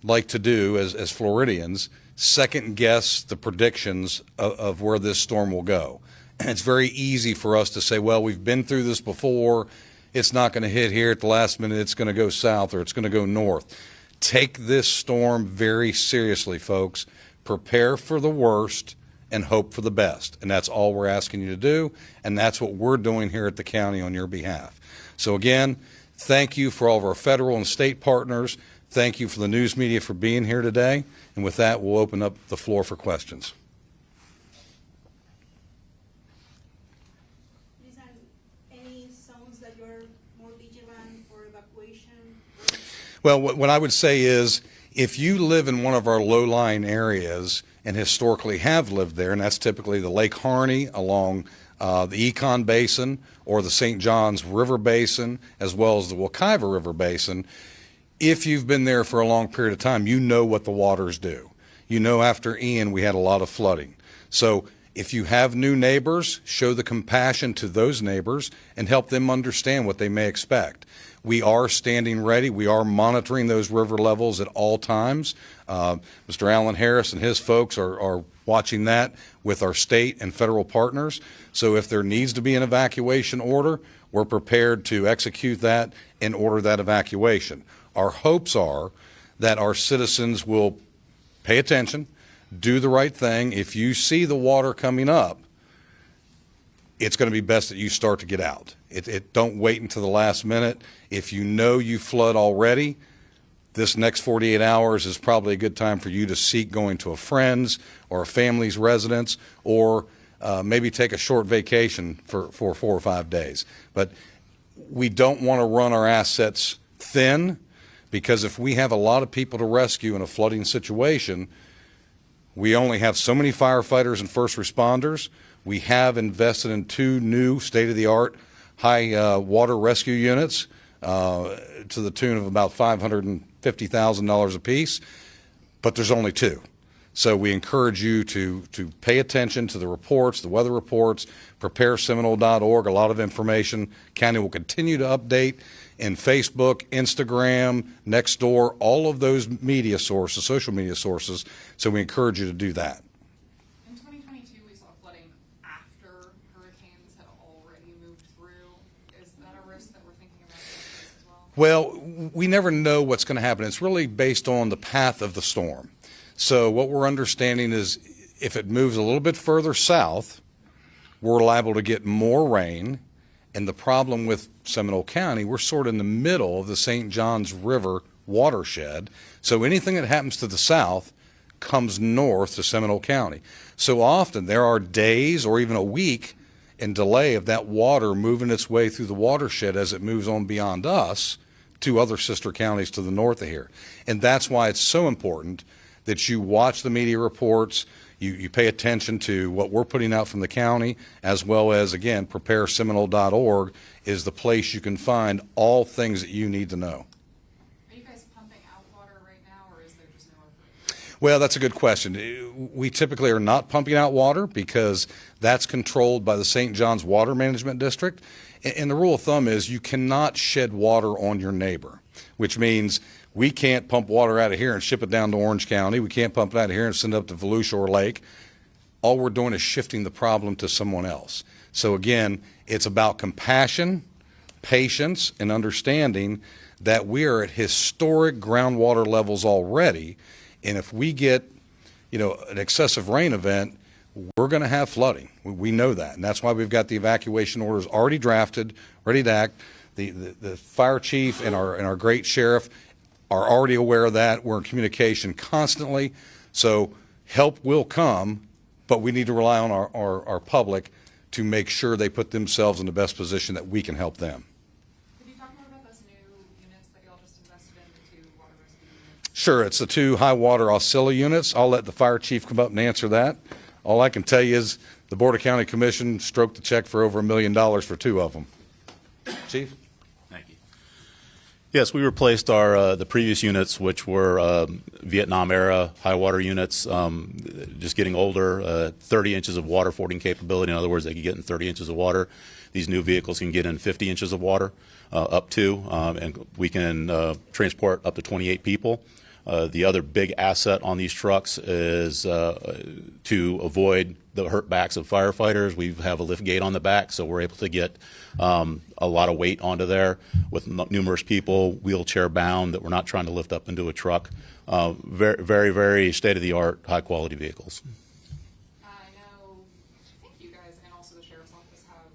like to do as Floridians, second guess the predictions of where this storm will go. And it's very easy for us to say, well, we've been through this before. It's not going to hit here at the last minute. It's going to go south or it's going to go north. Take this storm very seriously, folks. Prepare for the worst and hope for the best. And that's all we're asking you to do. And that's what we're doing here at the county on your behalf. So again, thank you for all of our federal and state partners. Thank you for the news media for being here today. And with that, we'll open up the floor for questions. Well, what I would say is, if you live in one of our low-lying areas and historically have lived there, and that's typically the Lake Harney along the Econ Basin or the St. Johns River Basin, as well as the Wekiva River Basin, if you've been there for a long period of time, you know what the waters do. You know after Ian we had a lot of flooding. So If you have new neighbors, show the compassion to those neighbors and help them understand what they may expect. We are standing ready. We are monitoring those river levels at all times. Mr. Alan Harris and his folks are watching that with our state and federal partners. So if there needs to be an evacuation order, we're prepared to execute that and order that evacuation. Our hopes are that our citizens will pay attention, do the right thing. If you see the water coming up, it's going to be best that you start to get out. Don't wait until the last minute. If you know you flood already, this next 48 hours is probably a good time for you to seek going to a friend's or a family's residence, or maybe take a short vacation for 4 or 5 days. But we don't want to run our assets thin, because if we have a lot of people to rescue in a flooding situation, we only have so many firefighters and first responders. We have invested in 2 new state-of-the-art high water rescue units to the tune of about $550,000 apiece, but there's only 2. So we encourage you to pay attention to the reports, the weather reports, prepareseminole.org, a lot of information. County will continue to update in Facebook, Instagram, Nextdoor, all of those media sources, social media sources. So we encourage you to do that. In 2022, we saw flooding after hurricanes had already moved through. Is that a risk that we're thinking about as well? Well, we never know what's going to happen. It's really based on the path of the storm. So what we're understanding is if it moves a little bit further south, we're liable to get more rain. And the problem with Seminole County, we're sort of in the middle of the St. Johns River watershed. So anything that happens to the south comes north to Seminole County. So often there are days or even a week in delay of that water moving its way through the watershed as it moves on beyond us to other sister counties to the north of here. And that's why it's so important that you watch the media reports, you pay attention to what we're putting out from the county, as well as, again, prepareseminole.org is the place you can find all things that you need to know. Are you guys pumping out water right now, or is there just no effort? Well, that's a good question. We typically are not pumping out water because that's controlled by the St. John's Water Management District. And the rule of thumb is you cannot shed water on your neighbor, which means we can't pump water out of here and ship it down to Orange County. We can't pump it out of here and send it up to Volusia or Lake. All we're doing is shifting the problem to someone else. So again, it's about compassion, patience, and understanding that we are at historic groundwater levels already. And if we get, an excessive rain event, we're going to have flooding. We know that. And that's why we've got the evacuation orders already drafted, ready to act. The fire chief and our great sheriff are already aware of that. We're in communication constantly. So help will come, but we need to rely on our public to make sure they put themselves in the best position that we can help them. Could you talk more about those new units that y'all just invested in, the 2 water rescue units? Sure, it's the 2 high water Osceola units. I'll let the fire chief come up and answer that. All I can tell you is the Board of County Commission stroked the check for over $1 million for 2 of them. Chief? Yes, we replaced the previous units, which were Vietnam-era high-water units, just getting older, 30 inches of water fording capability. In other words, they could get in 30 inches of water. These new vehicles can get in 50 inches of water, up to, and we can transport up to 28 people. The other big asset on these trucks is to avoid the hurt backs of firefighters. We have a lift gate on the back, so we're able to get a lot of weight onto there with numerous people, wheelchair bound, that we're not trying to lift up into a truck. Very, very, very state-of-the-art, high-quality vehicles. I think you guys and also the sheriff's office have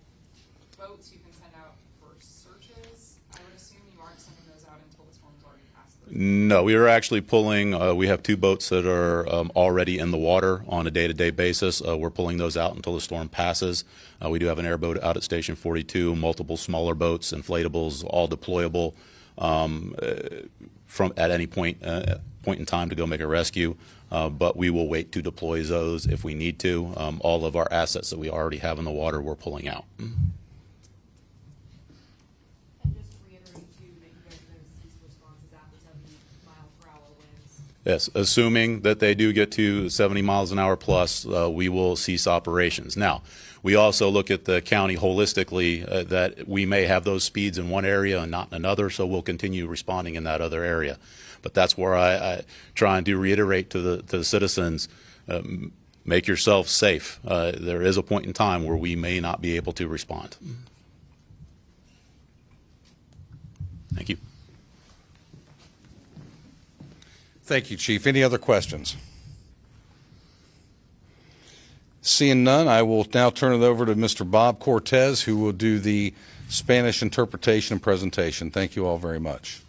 boats you can send out for searches. I would assume you aren't sending those out until the storm's already passed through. No, we are actually pulling, we have 2 boats that are already in the water on a day-to-day basis. We're pulling those out until the storm passes. We do have an airboat out at Station 42, multiple smaller boats, inflatables, all deployable from at any point in time to go make a rescue. But we will wait to deploy those if we need to. All of our assets that we already have in the water, we're pulling out. Yes, assuming that they do get to 70 miles an hour plus, we will cease operations. Now, we also look at the county holistically, that we may have those speeds in one area and not in another, so we'll continue responding in that other area. But that's where I try and do reiterate to the citizens, make yourself safe. There is a point in time where we may not be able to respond. Thank you. Thank you, Chief. Any other questions? Seeing none, I will now turn it over to Mr. Bob Cortez, who will do the Spanish interpretation and presentation. Thank you all very much.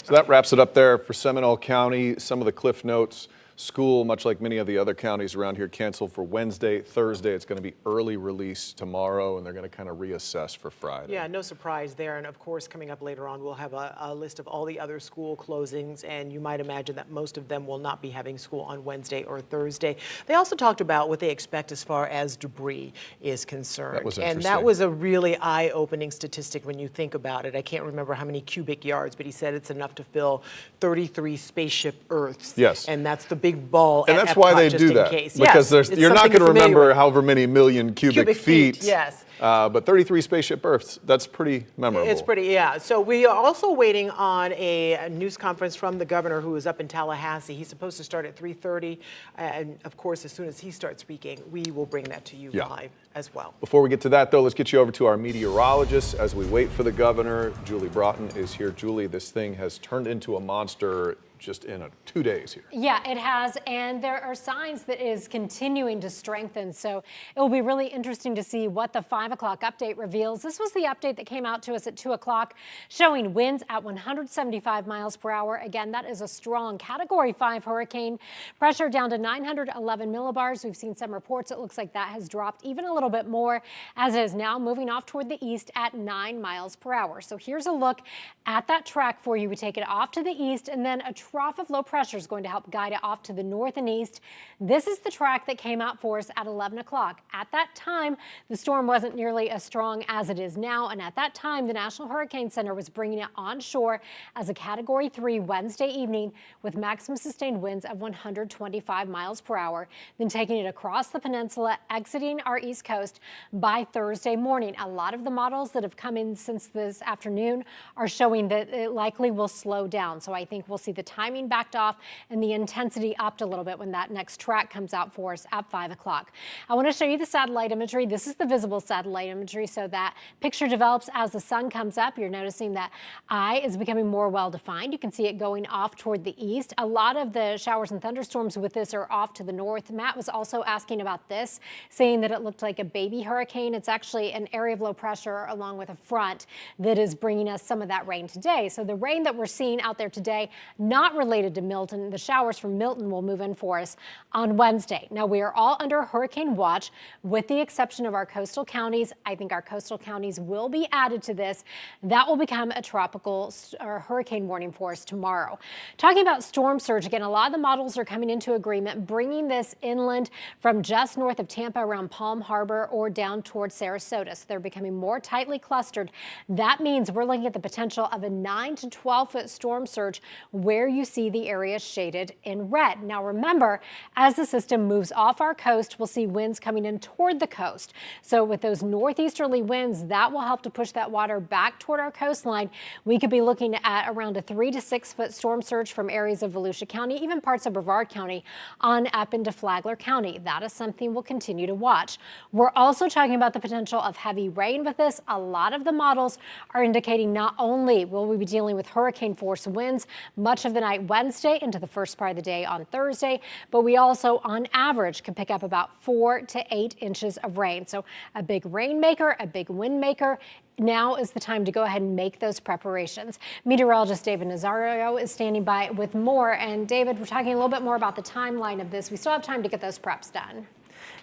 So that wraps it up there for Seminole County. Some of the cliff notes. School, much like many of the other counties around here, canceled for Wednesday, Thursday. It's going to be early release tomorrow, and they're going to kind of reassess for Friday. Yeah, no surprise there. And of course, coming up later on, we'll have a list of all the other school closings, and you might imagine that most of them will not be having school on Wednesday or Thursday. They also talked about what they expect as far as debris is concerned. That was and that was a really eye-opening statistic when you think about it. I can't remember how many cubic yards, but he said it's enough to fill 33 spaceship Earths. Yes. And that's the big ball and at that's why Epcot, they just do in that, case. because Yes, you're not going to remember however many million cubic feet. Yes. But 33 spaceship Earths, that's pretty memorable. It's pretty, yeah. So we are also waiting on a news conference from the governor, who is up in Tallahassee. He's supposed to start at 3:30. And of course, as soon as he starts speaking, we will bring that to you live as well. Before we get to that, though, let's get you over to our meteorologist as we wait for the governor. Julie Broughton is here. Julie, this thing has turned into a monster just in 2 days here. Yeah, it has, and there are signs that it is continuing to strengthen. So it will be really interesting to see what the 5 o'clock update reveals. This was the update that came out to us at 2 o'clock, showing winds at 175 miles per hour. Again, that is a strong Category 5 hurricane. Pressure down to 911 millibars. We've seen some reports. It looks like that has dropped even a little bit more, as it is now moving off toward the east at 9 miles per hour. So here's a look at that track for you. We take it off to the east, and then a trough of low pressure is going to help guide it off to the north and east. This is the track that came out for us at 11 o'clock. At that time, the storm wasn't nearly as strong as it is now, and at that time, the National Hurricane Center was bringing it onshore as a Category 3 Wednesday evening with maximum sustained winds of 125 miles per hour, then taking it across the peninsula, exiting our east coast by Thursday morning. A lot of the models that have come in since this afternoon are showing that it likely will slow down. So I think we'll see the timing backed off and the intensity upped a little bit when that next track comes out for us at 5 o'clock. I want to show you the satellite imagery. This is the visible satellite imagery, so that picture develops as the sun comes up. You're noticing that eye is becoming more well-defined. You can see it going off toward the east. A lot of the showers and thunderstorms with this are off to the north. Matt was also asking about this, saying that it looked like a baby hurricane. It's actually an area of low pressure along with a front that is bringing us some of that rain today. So the rain that we're seeing out there today, not related to Milton. The showers from Milton will move in for us on Wednesday. Now, we are all under hurricane watch with the exception of our coastal counties. I think our coastal counties will be added to this. That will become a tropical or hurricane warning for us tomorrow. Talking about storm surge, again, a lot of the models are coming into agreement, bringing this inland from just north of Tampa around Palm Harbor or down towards Sarasota. So they're becoming more tightly clustered. That means we're looking at the potential of a 9 to 12 foot storm surge where you see the area shaded in red. Now remember, as the system moves off our coast, we'll see winds coming in toward the coast. So with those northeasterly winds, that will help to push that water back toward our coastline. We could be looking at around a 3 to 6 foot storm surge from areas of Volusia County, even parts of Brevard County, on up into Flagler County. That is something we'll continue to watch. We're also talking about the potential of heavy rain with this. A lot of the models are indicating not only will we be dealing with hurricane force winds much of the night Wednesday into the first part of the day on Thursday, but we also on average could pick up about 4 to 8 inches of rain. So a big rainmaker, a big wind maker. Now is the time to go ahead and make those preparations. Meteorologist David Nazario is standing by with more. And David, we're talking a little bit more about the timeline of this. We still have time to get those preps done.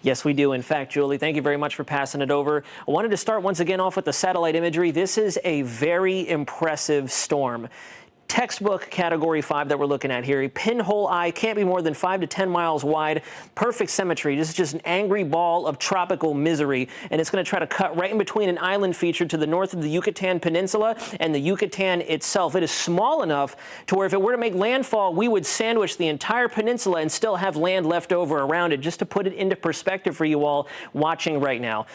Yes, we do. In fact, Julie, thank you very much for passing it over. I wanted to start once again off with the satellite imagery. This is a very impressive storm. textbook Category 5 that we're looking at here. A pinhole eye, can't be more than 5 to 10 miles wide. Perfect symmetry. This is just an angry ball of tropical misery, and it's going to try to cut right in between an island feature to the north of the Yucatan Peninsula and the Yucatan itself. It is small enough to where if it were to make landfall, we would sandwich the entire peninsula and still have land left over around it, just to put it into perspective for you all watching right now.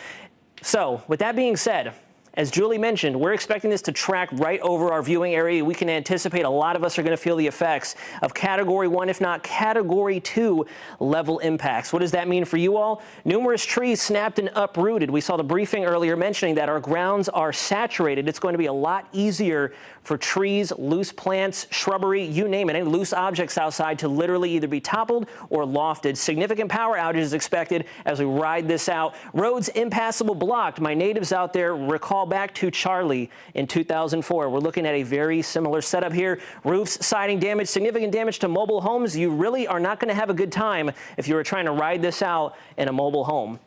So, with that being said, as Julie mentioned, we're expecting this to track right over our viewing area. We can anticipate a lot of us are going to feel the effects of Category 1, if not Category 2 level impacts. What does that mean for you all? Numerous trees snapped and uprooted. We saw the briefing earlier mentioning that our grounds are saturated. It's going to be a lot easier for trees, loose plants, shrubbery, you name it, any loose objects outside to literally either be toppled or lofted. Significant power outages expected as we ride this out. Roads impassable, blocked. My natives out there recall back to Charlie in 2004. We're looking at a very similar setup here. Roofs, siding damage, significant damage to mobile homes. You really are not going to have a good time if you were trying to ride this out in a mobile home.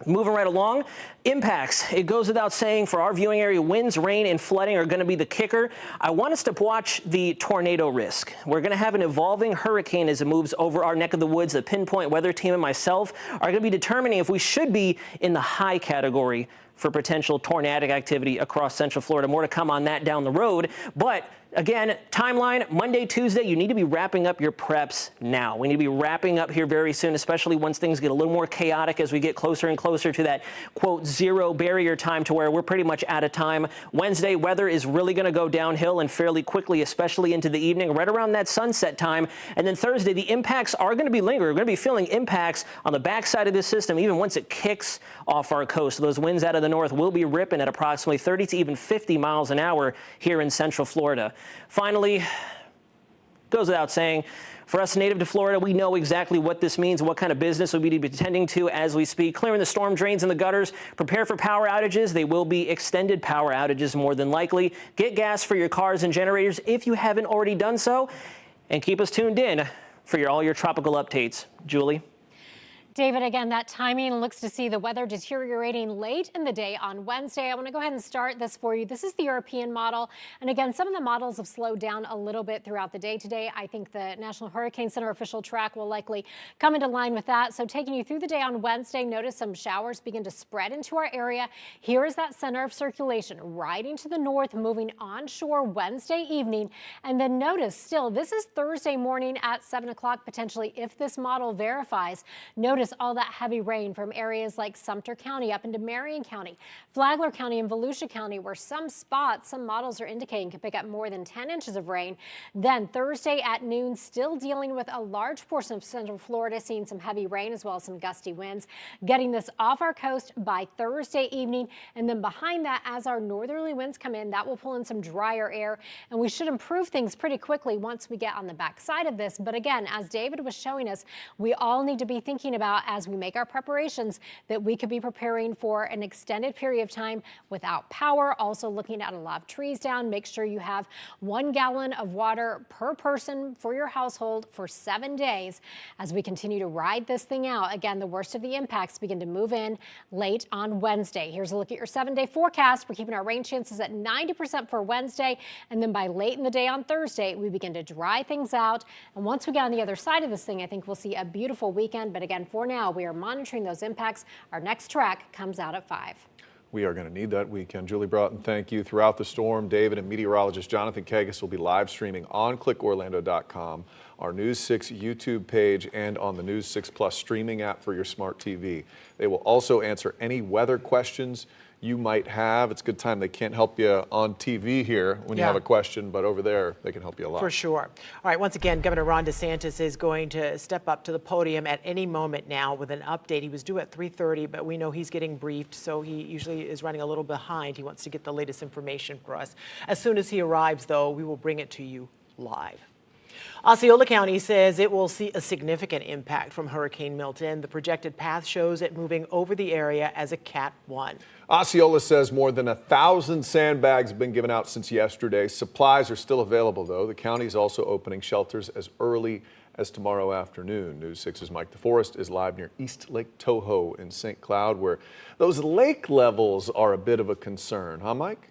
Moving right along, impacts. It goes without saying for our viewing area, winds, rain, and flooding are going to be the kicker. I want us to watch the tornado risk. We're going to have an evolving hurricane as it moves over our neck of the woods. The Pinpoint Weather Team and myself are going to be determining if we should be in the high category for potential tornadic activity across Central Florida. More to come on that down the road. But again, timeline, Monday, Tuesday, you need to be wrapping up your preps now. We need to be wrapping up here very soon, especially once things get a little more chaotic as we get closer and closer to that, quote, zero barrier time to where we're pretty much out of time. Wednesday, weather is really going to go downhill and fairly quickly, especially into the evening, right around that sunset time. And then Thursday, the impacts are going to be lingering. We're going to be feeling impacts on the backside of this system, even once it kicks off our coast. Those winds out of the north will be ripping at approximately 30 to even 50 miles an hour here in Central Florida. Finally, goes without saying, for us native to Florida, we know exactly what this means and what kind of business we need to be attending to as we speak. Clearing the storm drains and the gutters. Prepare for power outages. They will be extended power outages more than likely. Get gas for your cars and generators if you haven't already done so. And keep us tuned in for all your tropical updates. Julie? David, again, that timing looks to see the weather deteriorating late in the day on Wednesday. I want to go ahead and start this for you. This is the European model. And again, some of the models have slowed down a little bit throughout the day today. I think the National Hurricane Center official track will likely come into line with that. So taking you through the day on Wednesday, notice some showers begin to spread into our area. Here is that center of circulation riding to the north, moving onshore Wednesday evening. And then notice still, this is Thursday morning at 7 o'clock, potentially, if this model verifies. Notice all that heavy rain from areas like Sumter County up into Marion County, Flagler County, and Volusia County, where some spots, some models are indicating can pick up more than 10 inches of rain. Then Thursday at noon, still dealing with a large portion of Central Florida, seeing some heavy rain as well as some gusty winds. Getting this off our coast by Thursday evening, and then behind that, as our northerly winds come in, that will pull in some drier air, and we should improve things pretty quickly once we get on the backside of this. But again, as David was showing us, we all need to be thinking about as we make our preparations that we could be preparing for an extended period of time without power. Also looking at a lot of trees down. Make sure you have 1 gallon of water per person for your household for 7 days as we continue to ride this thing out. Again, the worst of the impacts begin to move in late on Wednesday. Here's a look at your 7-day forecast. We're keeping our rain chances at 90% for Wednesday, and then by late in the day on Thursday, we begin to dry things out. And once we get on the other side of this thing, I think we'll see a beautiful weekend. But again, for now, we are monitoring those impacts. Our next track comes out at 5. We are going to need that weekend. Julie Broughton, thank you. Throughout the storm, David and meteorologist Jonathan Kagas will be live streaming on clickorlando.com, our News 6 YouTube page, and on the News 6 Plus streaming app for your smart TV. They will also answer any weather questions you might have. It's a good time. They can't help you on TV here when you have a question, but over there, they can help you a lot. For sure. All right, once again, Governor Ron DeSantis is going to step up to the podium at any moment now with an update. He was due at 3:30, but we know he's getting briefed, so he usually is running a little behind. He wants to get the latest information for us. As soon as he arrives, though, we will bring it to you live. Osceola County says it will see a significant impact from Hurricane Milton. The projected path shows it moving over the area as a Cat 1. Osceola says more than 1,000 sandbags have been given out since yesterday. Supplies are still available, though. The county is also opening shelters as early as tomorrow afternoon. News 6's Mike DeForest is live near East Lake Toho in St. Cloud, where those lake levels are a bit of a concern. Huh, Mike?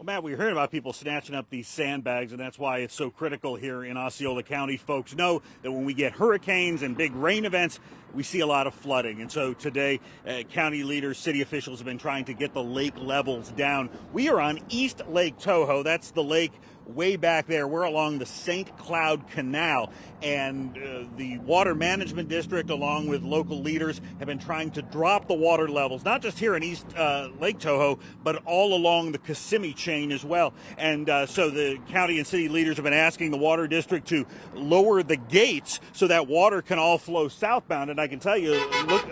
Well, Matt, we're hearing about people snatching up these sandbags, and that's why it's so critical here in Osceola County. Folks know that when we get hurricanes and big rain events, we see a lot of flooding. And so today, county leaders, city officials have been trying to get the lake levels down. We are on East Lake Toho. That's the lake way back there. We're along the St. Cloud Canal, and the Water Management District, along with local leaders, have been trying to drop the water levels, not just here in East Lake Toho, but all along the Kissimmee chain as well. And so the county and city leaders have been asking the Water District to lower the gates so that water can all flow southbound. And I can tell you,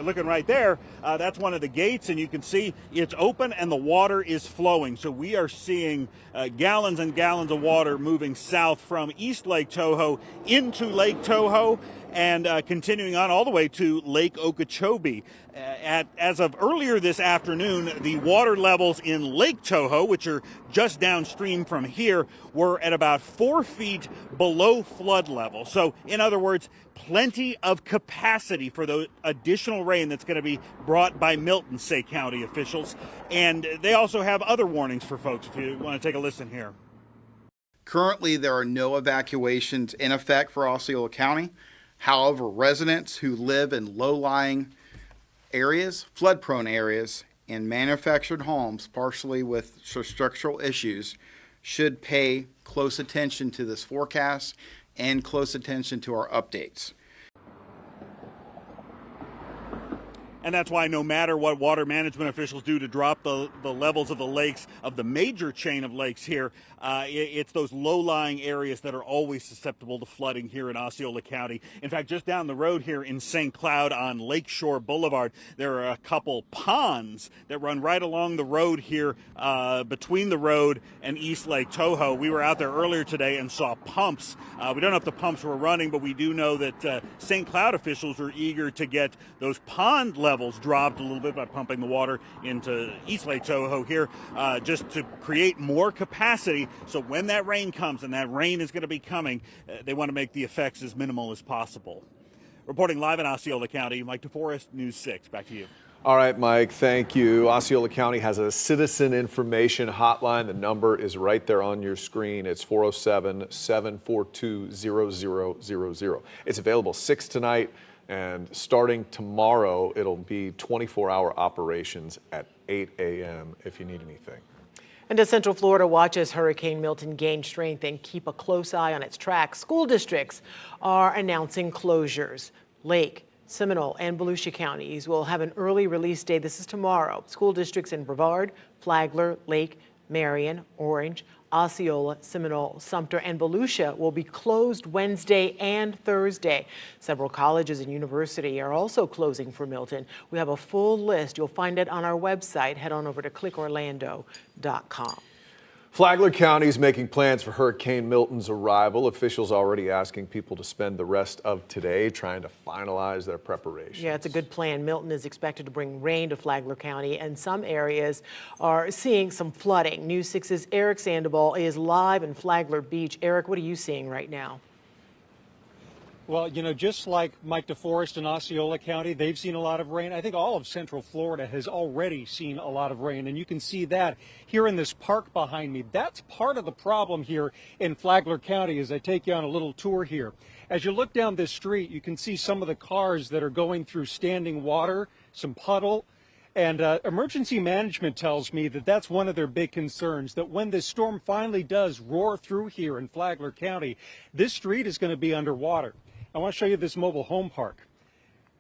looking right there, that's one of the gates, and you can see it's open and the water is flowing. So we are seeing gallons and gallons of water moving south from East Lake Toho into Lake Toho and continuing on all the way to Lake Okeechobee. As of earlier this afternoon, the water levels in Lake Toho, which are just downstream from here, were at about 4 feet below flood level. So, in other words, plenty of capacity for the additional rain that's going to be brought by Milton, say county officials. And they also have other warnings for folks if you want to take a listen here. Currently, there are no evacuations in effect for Osceola County. However, residents who live in low-lying areas, flood-prone areas, and manufactured homes, partially with structural issues, should pay close attention to this forecast and close attention to our updates. And that's why no matter what water management officials do to drop the levels of the lakes, of the major chain of lakes here, it's those low-lying areas that are always susceptible to flooding here in Osceola County. In fact, just down the road here in St. Cloud on Lakeshore Boulevard, there are a couple ponds that run right along the road here between the road and East Lake Toho. We were out there earlier today and saw pumps. We don't know if the pumps were running, but we do know that St. Cloud officials are eager to get those pond levels dropped a little bit by pumping the water into East Lake Toho here just to create more capacity. So when that rain comes, and that rain is going to be coming, they want to make the effects as minimal as possible. Reporting live in Osceola County, Mike DeForest, News 6. Back to you. All right, Mike, thank you. Osceola County has a citizen information hotline. The number is right there on your screen. It's 407-742-0000. It's available 6 tonight, and starting tomorrow, it'll be 24-hour operations at 8 a.m. if you need anything. And as Central Florida watches Hurricane Milton gain strength and keep a close eye on its track, school districts are announcing closures. Lake, Seminole, and Volusia counties will have an early release day. This is tomorrow. School districts in Brevard, Flagler, Lake, Marion, Orange, Osceola, Seminole, Sumter, and Volusia will be closed Wednesday and Thursday. Several colleges and universities are also closing for Milton. We have a full list. You'll find it on our website. Head on over to clickorlando.com. Flagler County is making plans for Hurricane Milton's arrival. Officials already asking people to spend the rest of today trying to finalize their preparations. Yeah, it's a good plan. Milton is expected to bring rain to Flagler County, and some areas are seeing some flooding. News 6's Eric Sandoval is live in Flagler Beach. Eric, what are you seeing right now? Well, you know, just like Mike DeForest in Osceola County, they've seen a lot of rain. I think all of Central Florida has already seen a lot of rain, and you can see that here in this park behind me. That's part of the problem here in Flagler County as I take you on a little tour here. As you look down this street, you can see some of the cars that are going through standing water, some puddle. And emergency management tells me that that's one of their big concerns, that when this storm finally does roar through here in Flagler County, this street is going to be underwater. I want to show you this mobile home park.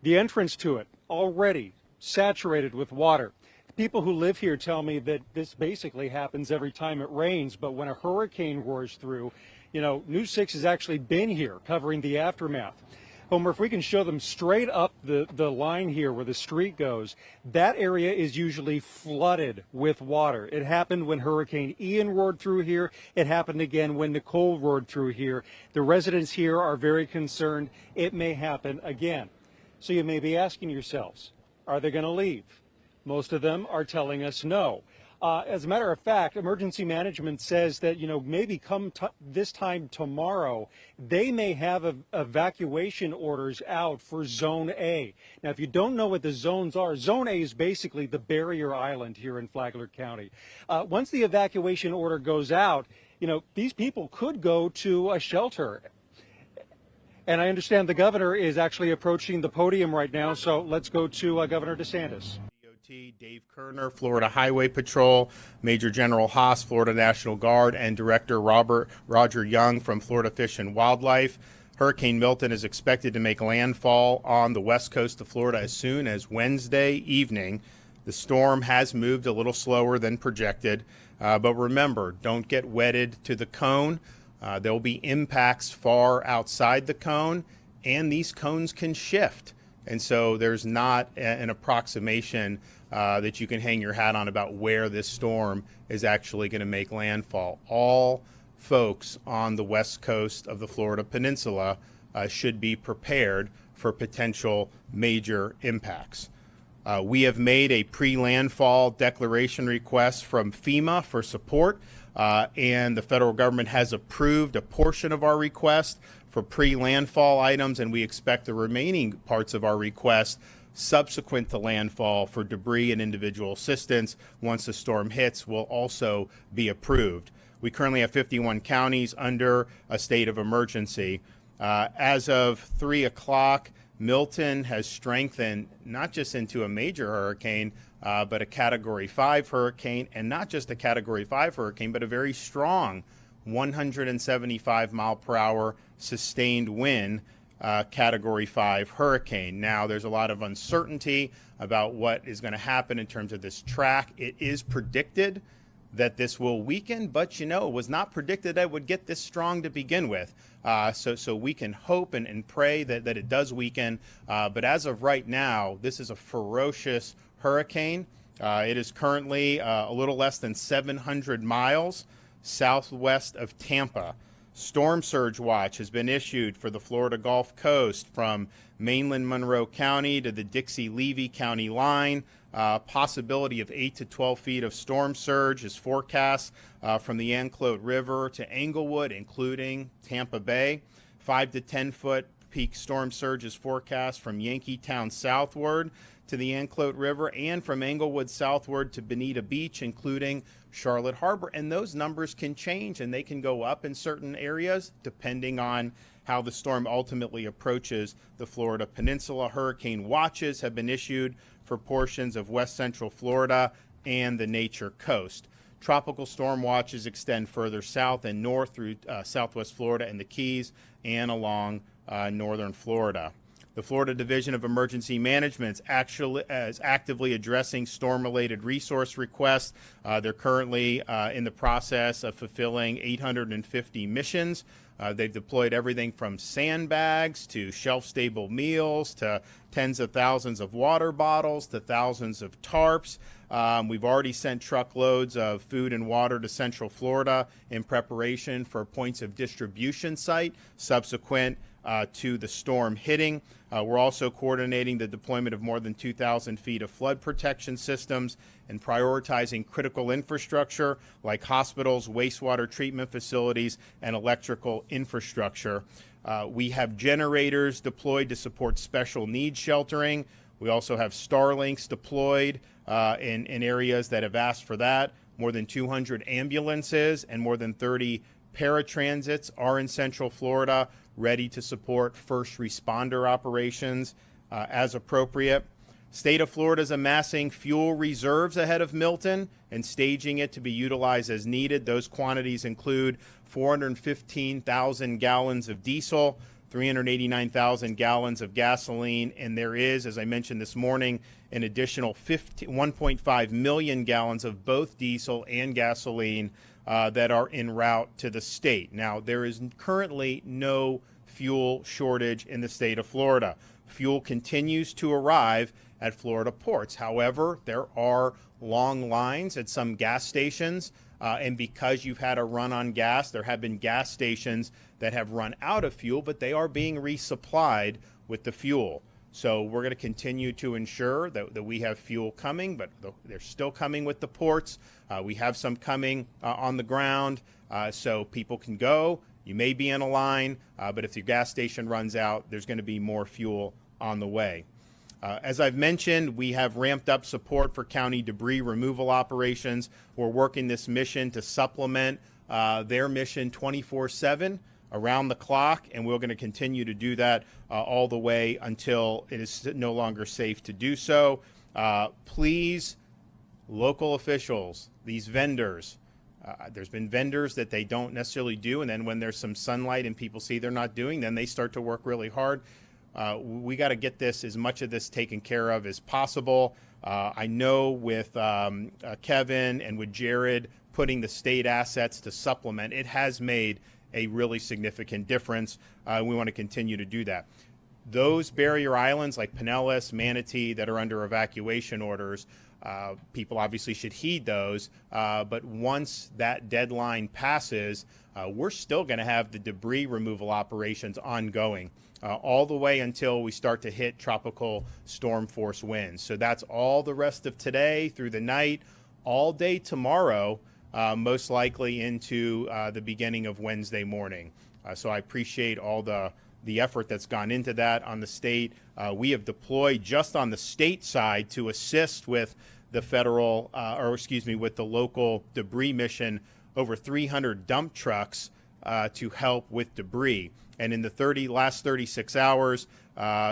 The entrance to it already saturated with water. People who live here tell me that this basically happens every time it rains, but when a hurricane roars through, you know, News 6 has actually been here covering the aftermath. Homer, if we can show them straight up the line here where the street goes, that area is usually flooded with water. It happened when Hurricane Ian roared through here. It happened again when Nicole roared through here. The residents here are very concerned it may happen again. So you may be asking yourselves, are they going to leave? Most of them are telling us no. As a matter of fact, emergency management says that, maybe come this time tomorrow, they may have evacuation orders out for Zone A. Now, if you don't know what the zones are, Zone A is basically the barrier island here in Flagler County. Once the evacuation order goes out, these people could go to a shelter. And I understand the governor is actually approaching the podium right now, so let's go to Governor DeSantis. Dave Kerner, Florida Highway Patrol, Major General Haas, Florida National Guard, and Director Roger Young from Florida Fish and Wildlife. Hurricane Milton is expected to make landfall on the west coast of Florida as soon as Wednesday evening. The storm has moved a little slower than projected, but remember, don't get wedded to the cone. There will be impacts far outside the cone, and these cones can shift. And so there's not an approximation that you can hang your hat on about where this storm is actually going to make landfall. All folks on the west coast of the Florida Peninsula should be prepared for potential major impacts. We have made a pre-landfall declaration request from FEMA for support, and the federal government has approved a portion of our request for pre-landfall items, and we expect the remaining parts of our request subsequent to landfall for debris and individual assistance once the storm hits will also be approved. We currently have 51 counties under a state of emergency. As of 3 o'clock, Milton has strengthened not just into a major hurricane, but a Category 5 hurricane, and not just a Category 5 hurricane, but a very strong 175 mile per hour sustained wind Category 5 hurricane. Now, there's a lot of uncertainty about what is going to happen in terms of this track. It is predicted that this will weaken, but it was not predicted that it would get this strong to begin with. So we can hope and pray that it does weaken. But as of right now, this is a ferocious hurricane. It is currently a little less than 700 miles southwest of Tampa. Storm surge watch has been issued for the Florida Gulf Coast from mainland Monroe County to the Dixie-Levy County line. Possibility of 8 to 12 feet of storm surge is forecast from the Anclote River to Englewood, including Tampa Bay. 5 to 10 foot peak storm surge is forecast from Yankeetown southward to the Anclote River and from Englewood southward to Bonita Beach, including Charlotte Harbor. And those numbers can change and they can go up in certain areas depending on how the storm ultimately approaches the Florida Peninsula. Hurricane watches have been issued for portions of west central Florida and the Nature Coast. Tropical storm watches extend further south and north through southwest Florida and the Keys and along northern Florida. The Florida Division of Emergency Management is actively addressing storm-related resource requests. They're currently in the process of fulfilling 850 missions. They've deployed everything from sandbags to shelf-stable meals to tens of thousands of water bottles to thousands of tarps. We've already sent truckloads of food and water to Central Florida in preparation for points of distribution site subsequent to the storm hitting. We're also coordinating the deployment of more than 2,000 feet of flood protection systems and prioritizing critical infrastructure like hospitals, wastewater treatment facilities, and electrical infrastructure. We have generators deployed to support special needs sheltering. We also have Starlinks deployed in areas that have asked for that. More than 200 ambulances and more than 30 paratransits are in Central Florida, ready to support first responder operations as appropriate. State of Florida is amassing fuel reserves ahead of Milton and staging it to be utilized as needed. Those quantities include 415,000 gallons of diesel, 389,000 gallons of gasoline, and there is, as I mentioned this morning, an additional 1.5 million gallons of both diesel and gasoline that are en route to the state. Now, there is currently no fuel shortage in the state of Florida. Fuel continues to arrive at Florida ports. However, there are long lines at some gas stations, and because you've had a run on gas, there have been gas stations that have run out of fuel, but they are being resupplied with the fuel. So we're going to continue to ensure that we have fuel coming, but they're still coming with the ports. We have some coming on the ground, so people can go. You may be in a line, but if your gas station runs out, there's going to be more fuel on the way. As I've mentioned, we have ramped up support for county debris removal operations. We're working this mission to supplement their mission 24/7 around the clock, and we're going to continue to do that all the way until it is no longer safe to do so. Please, local officials, these vendors, there's been vendors that they don't necessarily do, and then when there's some sunlight and people see they're not doing, then they start to work really hard. We got to get this, as much of this taken care of as possible. I know with Kevin and with Jared putting the state assets to supplement, it has made a really significant difference. We want to continue to do that. Those barrier islands like Pinellas, Manatee that are under evacuation orders, people obviously should heed those. But once that deadline passes, we're still going to have the debris removal operations ongoing all the way until we start to hit tropical storm force winds. So that's all the rest of today through the night, all day tomorrow, most likely into the beginning of Wednesday morning. So I appreciate all the effort that's gone into that on the state. We have deployed just on the state side to assist with the federal, with the local debris mission, over 300 dump trucks to help with debris. And in the last 36 hours,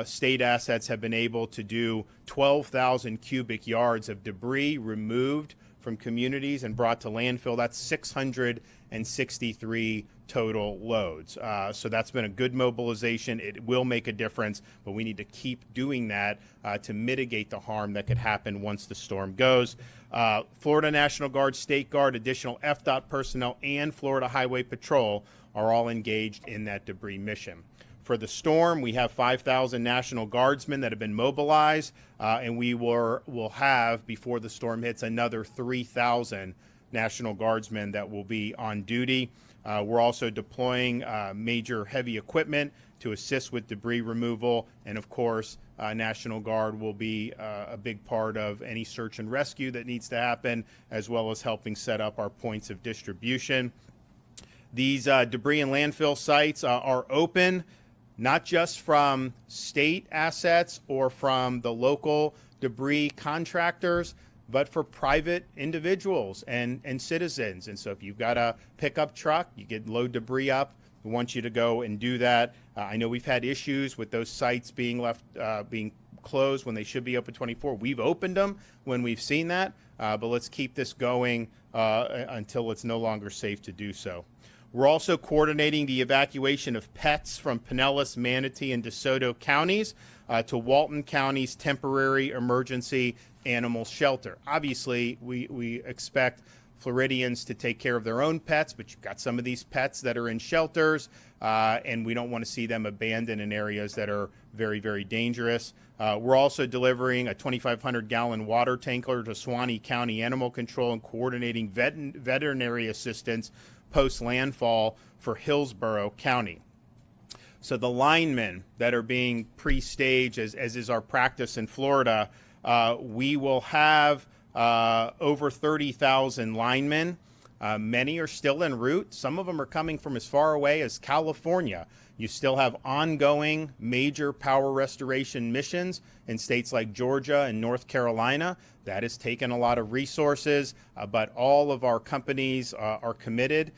state assets have been able to do 12,000 cubic yards of debris removed from communities and brought to landfill. That's 663 total loads. So that's been a good mobilization. It will make a difference, but we need to keep doing that to mitigate the harm that could happen once the storm goes. Florida National Guard, State Guard, additional FDOT personnel, and Florida Highway Patrol are all engaged in that debris mission. For the storm, we have 5,000 National Guardsmen that have been mobilized, and we will have, before the storm hits, another 3,000 National Guardsmen that will be on duty. We're also deploying major heavy equipment to assist with debris removal, and of course, National Guard will be a big part of any search and rescue that needs to happen, as well as helping set up our points of distribution. These debris and landfill sites are open, not just from state assets or from the local debris contractors, but for private individuals and citizens. And so if you've got a pickup truck, you can load debris up. We want you to go and do that. I know we've had issues with those sites being being closed when they should be open 24. We've opened them when we've seen that, but let's keep this going until it's no longer safe to do so. We're also coordinating the evacuation of pets from Pinellas, Manatee, and DeSoto counties to Walton County's temporary emergency animal shelter. Obviously, we expect Floridians to take care of their own pets, but you've got some of these pets that are in shelters, and we don't want to see them abandoned in areas that are very, very dangerous. We're also delivering a 2,500-gallon water tanker to Suwannee County Animal Control and coordinating veterinary assistance post-landfall for Hillsborough County. So the linemen that are being pre-staged, as is our practice in Florida, we will have over 30,000 linemen. Many are still en route. Some of them are coming from as far away as California. You still have ongoing major power restoration missions in states like Georgia and North Carolina. That has taken a lot of resources, but all of our companies are committed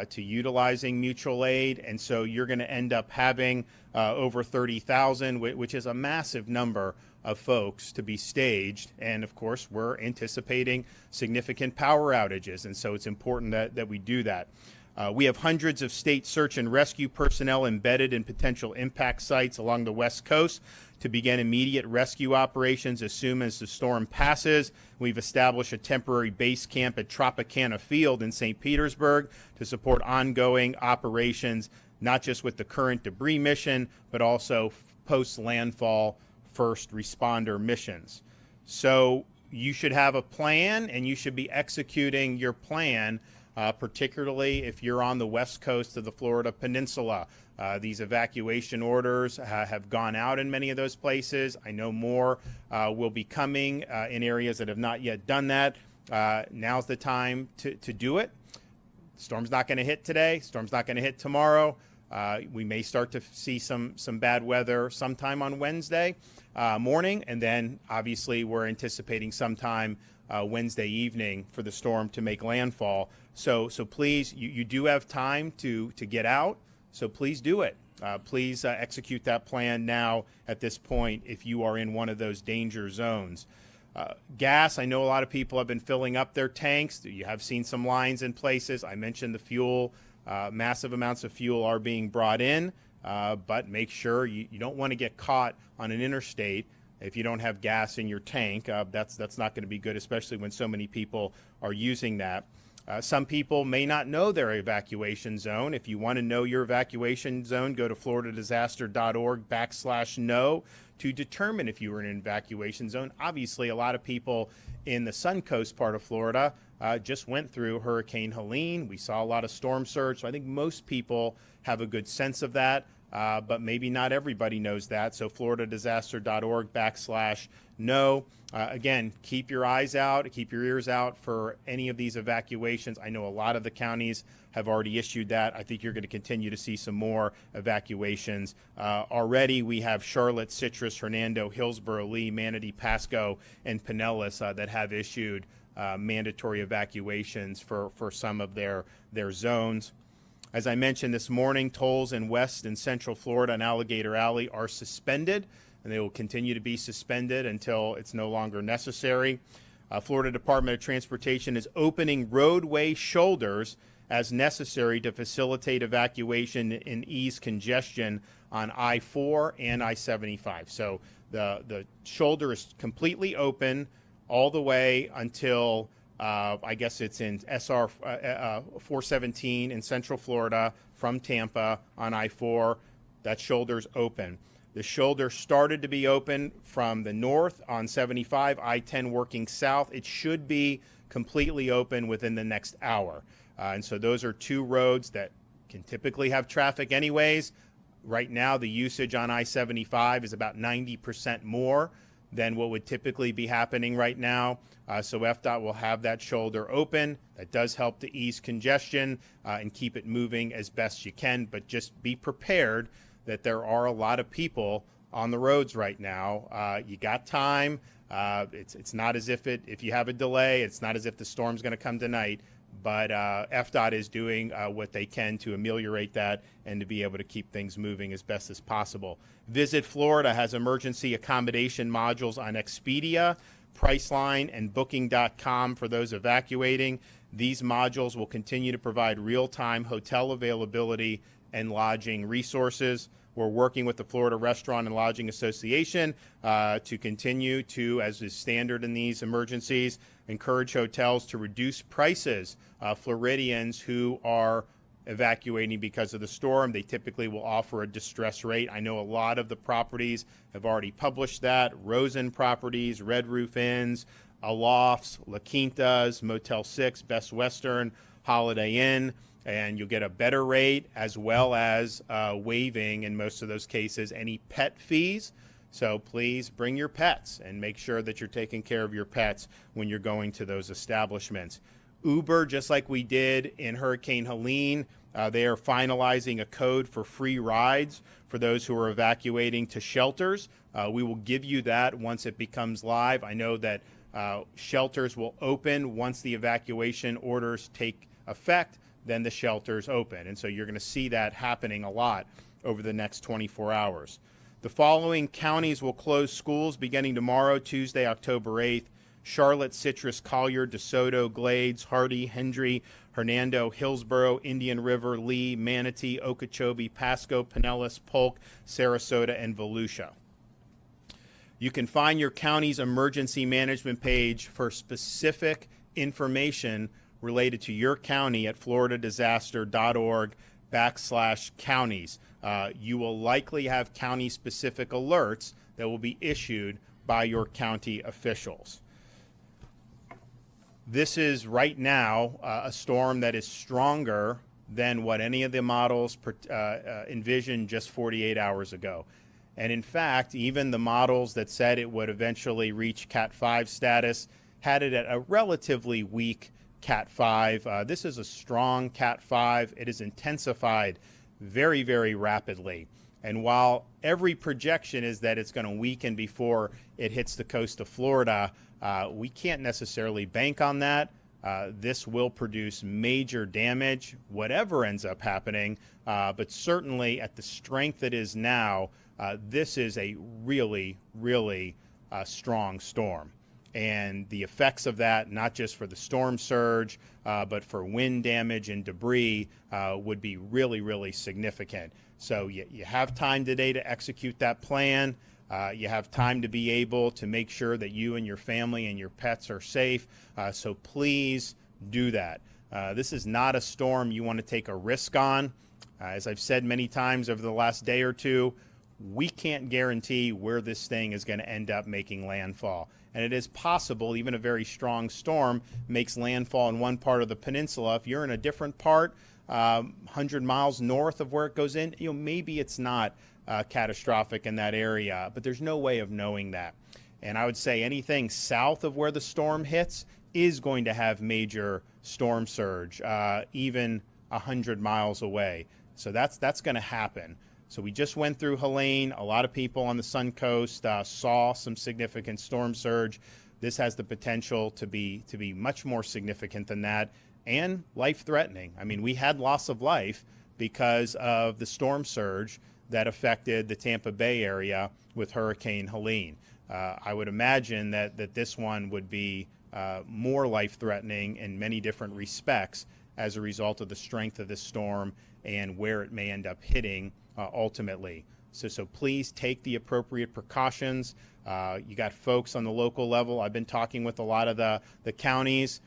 to utilizing mutual aid. And so you're going to end up having over 30,000, which is a massive number of folks to be staged. And of course, we're anticipating significant power outages. And so it's important that we do that. We have hundreds of state search and rescue personnel embedded in potential impact sites along the West Coast to begin immediate rescue operations as soon as the storm passes. We've established a temporary base camp at Tropicana Field in St. Petersburg to support ongoing operations, not just with the current debris mission, but also post-landfall first responder missions. So you should have a plan, and you should be executing your plan particularly if you're on the west coast of the Florida Peninsula. These evacuation orders have gone out in many of those places. I know more will be coming in areas that have not yet done that. Now's the time to do it. Storm's not going to hit today. Storm's not going to hit tomorrow. We may start to see some bad weather sometime on Wednesday morning, and then obviously we're anticipating sometime Wednesday evening for the storm to make landfall. So please, you do have time to get out, so please do it. Please execute that plan now at this point if you are in one of those danger zones. Gas, I know a lot of people have been filling up their tanks. You have seen some lines in places. I mentioned the fuel. Massive amounts of fuel are being brought in, but make sure you don't want to get caught on an interstate if you don't have gas in your tank. That's not going to be good, especially when so many people are using that. Some people may not know their evacuation zone. If you want to know your evacuation zone, go to floridadisaster.org/know to determine if you are in an evacuation zone. Obviously, a lot of people in the Suncoast part of Florida just went through Hurricane Helene. We saw a lot of storm surge, so I think most people have a good sense of that, but maybe not everybody knows that. So floridadisaster.org/know. Again, keep your eyes out, keep your ears out for any of these evacuations. I know a lot of the counties have already issued that. I think you're going to continue to see some more evacuations. Already we have Charlotte, Citrus, Hernando, Hillsborough, Lee, Manatee, Pasco, and Pinellas that have issued mandatory evacuations for some of their zones. As I mentioned this morning, tolls in West and Central Florida and Alligator Alley are suspended, and they will continue to be suspended until it's no longer necessary. Florida Department of Transportation is opening roadway shoulders as necessary to facilitate evacuation and ease congestion on I-4 and I-75. So the shoulder is completely open all the way until I guess it's in SR 417 in Central Florida from Tampa on I-4. That shoulder's open. The shoulder started to be open from the north on 75, I-10 working south. It should be completely open within the next hour. And so those are two roads that can typically have traffic anyways. Right now, the usage on I-75 is about 90% more than what would typically be happening right now. So FDOT will have that shoulder open. That does help to ease congestion and keep it moving as best you can, but just be prepared that there are a lot of people on the roads right now. You got time. It's not as if you have a delay, it's not as if the storm's going to come tonight, but FDOT is doing what they can to ameliorate that and to be able to keep things moving as best as possible. Visit Florida has emergency accommodation modules on Expedia, Priceline, and Booking.com for those evacuating. These modules will continue to provide real-time hotel availability and lodging resources. We're working with the Florida Restaurant and Lodging Association to continue to, as is standard in these emergencies, encourage hotels to reduce prices. Floridians who are evacuating because of the storm, they typically will offer a distress rate. I know a lot of the properties have already published that. Rosen Properties, Red Roof Inns, Alofts, La Quintas, Motel 6, Best Western, Holiday Inn. And you'll get a better rate as well as waiving, in most of those cases, any pet fees. So please bring your pets and make sure that you're taking care of your pets when you're going to those establishments. Uber, just like we did in Hurricane Helene, they are finalizing a code for free rides for those who are evacuating to shelters. We will give you that once it becomes live. I know that shelters will open once the evacuation orders take effect. Then the shelters open. And so you're going to see that happening a lot over the next 24 hours. The following counties will close schools beginning tomorrow, Tuesday, October 8th. Charlotte, Citrus, Collier, DeSoto, Glades, Hardy, Hendry, Hernando, Hillsborough, Indian River, Lee, Manatee, Okeechobee, Pasco, Pinellas, Polk, Sarasota, and Volusia. You can find your county's emergency management page for specific information related to your county at floridadisaster.org/counties. You will likely have county-specific alerts that will be issued by your county officials. This is right now a storm that is stronger than what any of the models envisioned just 48 hours ago. And in fact, even the models that said it would eventually reach Cat 5 status had it at a relatively weak Cat 5. This is a strong Cat 5. It is intensified very, very rapidly. And while every projection is that it's going to weaken before it hits the coast of Florida, we can't necessarily bank on that. This will produce major damage, whatever ends up happening. But certainly at the strength it is now, this is a really, really strong storm. And the effects of that, not just for the storm surge, but for wind damage and debris, would be really, really significant. So you have time today to execute that plan. You have time to be able to make sure that you and your family and your pets are safe. So please do that. This is not a storm you want to take a risk on. As I've said many times over the last day or two, we can't guarantee where this thing is going to end up making landfall. And it is possible even a very strong storm makes landfall in one part of the peninsula. If you're in a different part, 100 miles north of where it goes in, maybe it's not catastrophic in that area, but there's no way of knowing that. And I would say anything south of where the storm hits is going to have major storm surge, even 100 miles away. So that's going to happen. So we just went through Helene. A lot of people on the Sun Coast saw some significant storm surge. This has the potential to be much more significant than that and life-threatening. I mean, we had loss of life because of the storm surge that affected the Tampa Bay area with Hurricane Helene. I would imagine that this one would be more life-threatening in many different respects as a result of the strength of this storm and where it may end up hitting ultimately. So please take the appropriate precautions. You got folks on the local level. I've been talking with a lot of the counties.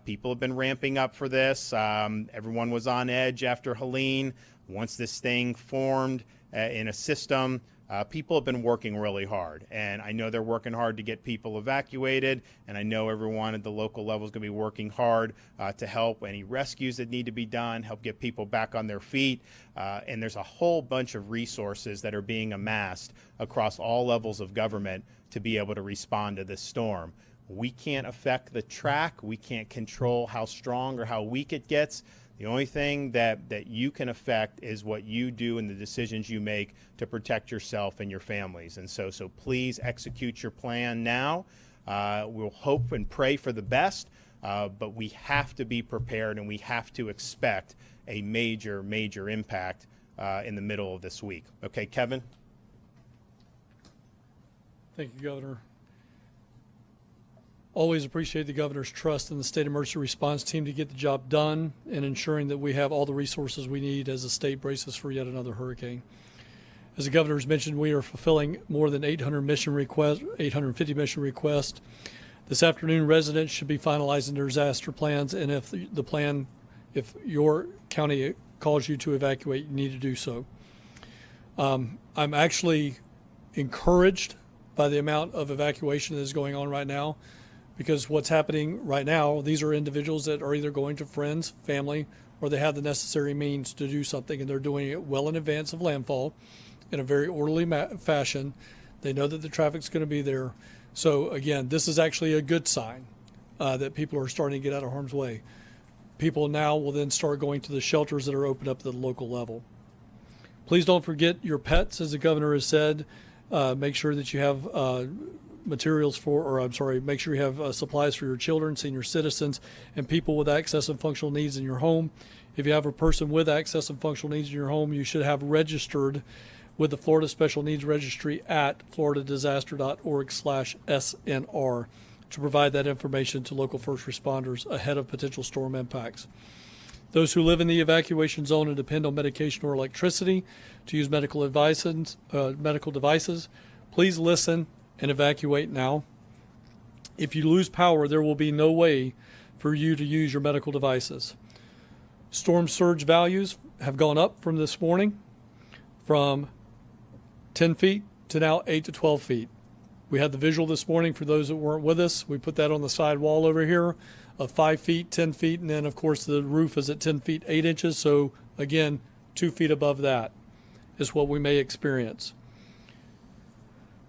People have been ramping up for this. Everyone was on edge after Helene. Once this thing formed in a system, people have been working really hard. And I know they're working hard to get people evacuated. And I know everyone at the local level is going to be working hard to help any rescues that need to be done, help get people back on their feet. And there's a whole bunch of resources that are being amassed across all levels of government to be able to respond to this storm. We can't affect the track. We can't control how strong or how weak it gets. The only thing that you can affect is what you do and the decisions you make to protect yourself and your families. And so please execute your plan now. We'll hope and pray for the best, but we have to be prepared and we have to expect a major, major impact in the middle of this week. Okay, Kevin? Thank you, Governor. Always appreciate the governor's trust in the state emergency response team to get the job done and ensuring that we have all the resources we need as the state braces for yet another hurricane. As the governor has mentioned, we are fulfilling more than 850 mission requests. This afternoon, residents should be finalizing their disaster plans, and if your county calls you to evacuate, you need to do so. I'm actually encouraged by the amount of evacuation that is going on right now. Because what's happening right now, these are individuals that are either going to friends, family, or they have the necessary means to do something, and they're doing it well in advance of landfall in a very orderly fashion. They know that the traffic's going to be there. So again, this is actually a good sign that people are starting to get out of harm's way. People now will then start going to the shelters that are opened up at the local level. Please don't forget your pets, as the governor has said. Make sure that you have make sure you have supplies for your children, senior citizens, and people with access and functional needs in your home. If you have a person with access and functional needs in your home, you should have registered with the Florida Special Needs Registry at floridadisaster.org/SNR to provide that information to local first responders ahead of potential storm impacts. Those who live in the evacuation zone and depend on medication or electricity to use medical devices, please listen and evacuate now. If you lose power, there will be no way for you to use your medical devices. Storm surge values have gone up from this morning from 10 feet to now 8 to 12 feet. We had the visual this morning for those that weren't with us. We put that on the side wall over here of 5 feet, 10 feet, and then of course the roof is at 10 feet, 8 inches. So again, 2 feet above that is what we may experience.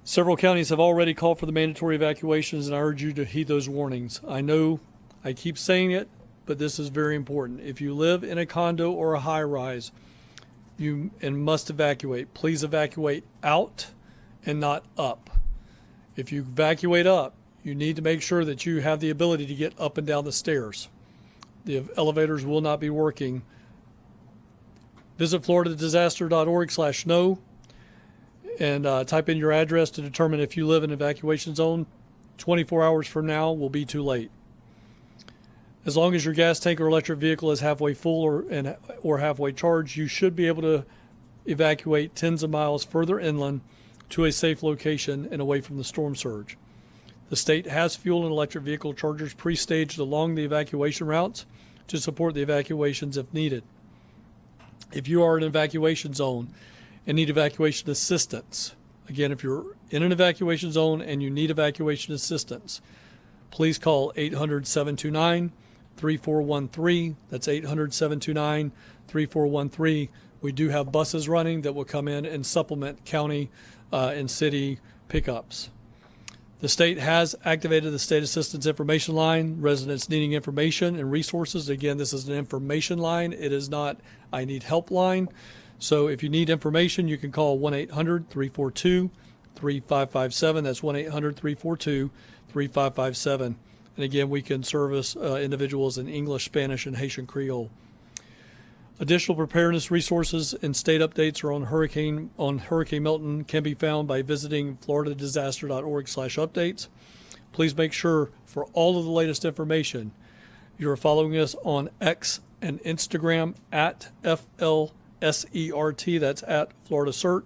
Several counties have already called for the mandatory evacuations, and I urge you to heed those warnings. I know I keep saying it, but this is very important. If you live in a condo or a high rise, you must evacuate. Please evacuate out and not up. If you evacuate up, you need to make sure that you have the ability to get up and down the stairs. The elevators will not be working. Visit floridadisaster.org/know and type in your address to determine if you live in an evacuation zone. 24 hours from now will be too late. As long as your gas tank or electric vehicle is halfway full or halfway charged, you should be able to evacuate tens of miles further inland to a safe location and away from the storm surge. The state has fuel and electric vehicle chargers pre-staged along the evacuation routes to support the evacuations if needed. If you are in an evacuation zone and need evacuation assistance, again, if you're in an evacuation zone and you need evacuation assistance, please call 800-729-3413. That's 800-729-3413. We do have buses running that will come in and supplement county and city pickups. The state has activated the State Assistance Information Line. Residents needing information and resources. Again, this is an information line. It is not I need help line. So if you need information, you can call 1-800-342-3557. That's 1-800-342-3557. And again, we can service individuals in English, Spanish, and Haitian Creole. Additional preparedness resources and state updates are on Hurricane Milton can be found by visiting floridadisaster.org/updates. Please make sure for all of the latest information, you're following us on X and Instagram at FLSERT, that's at Florida CERT,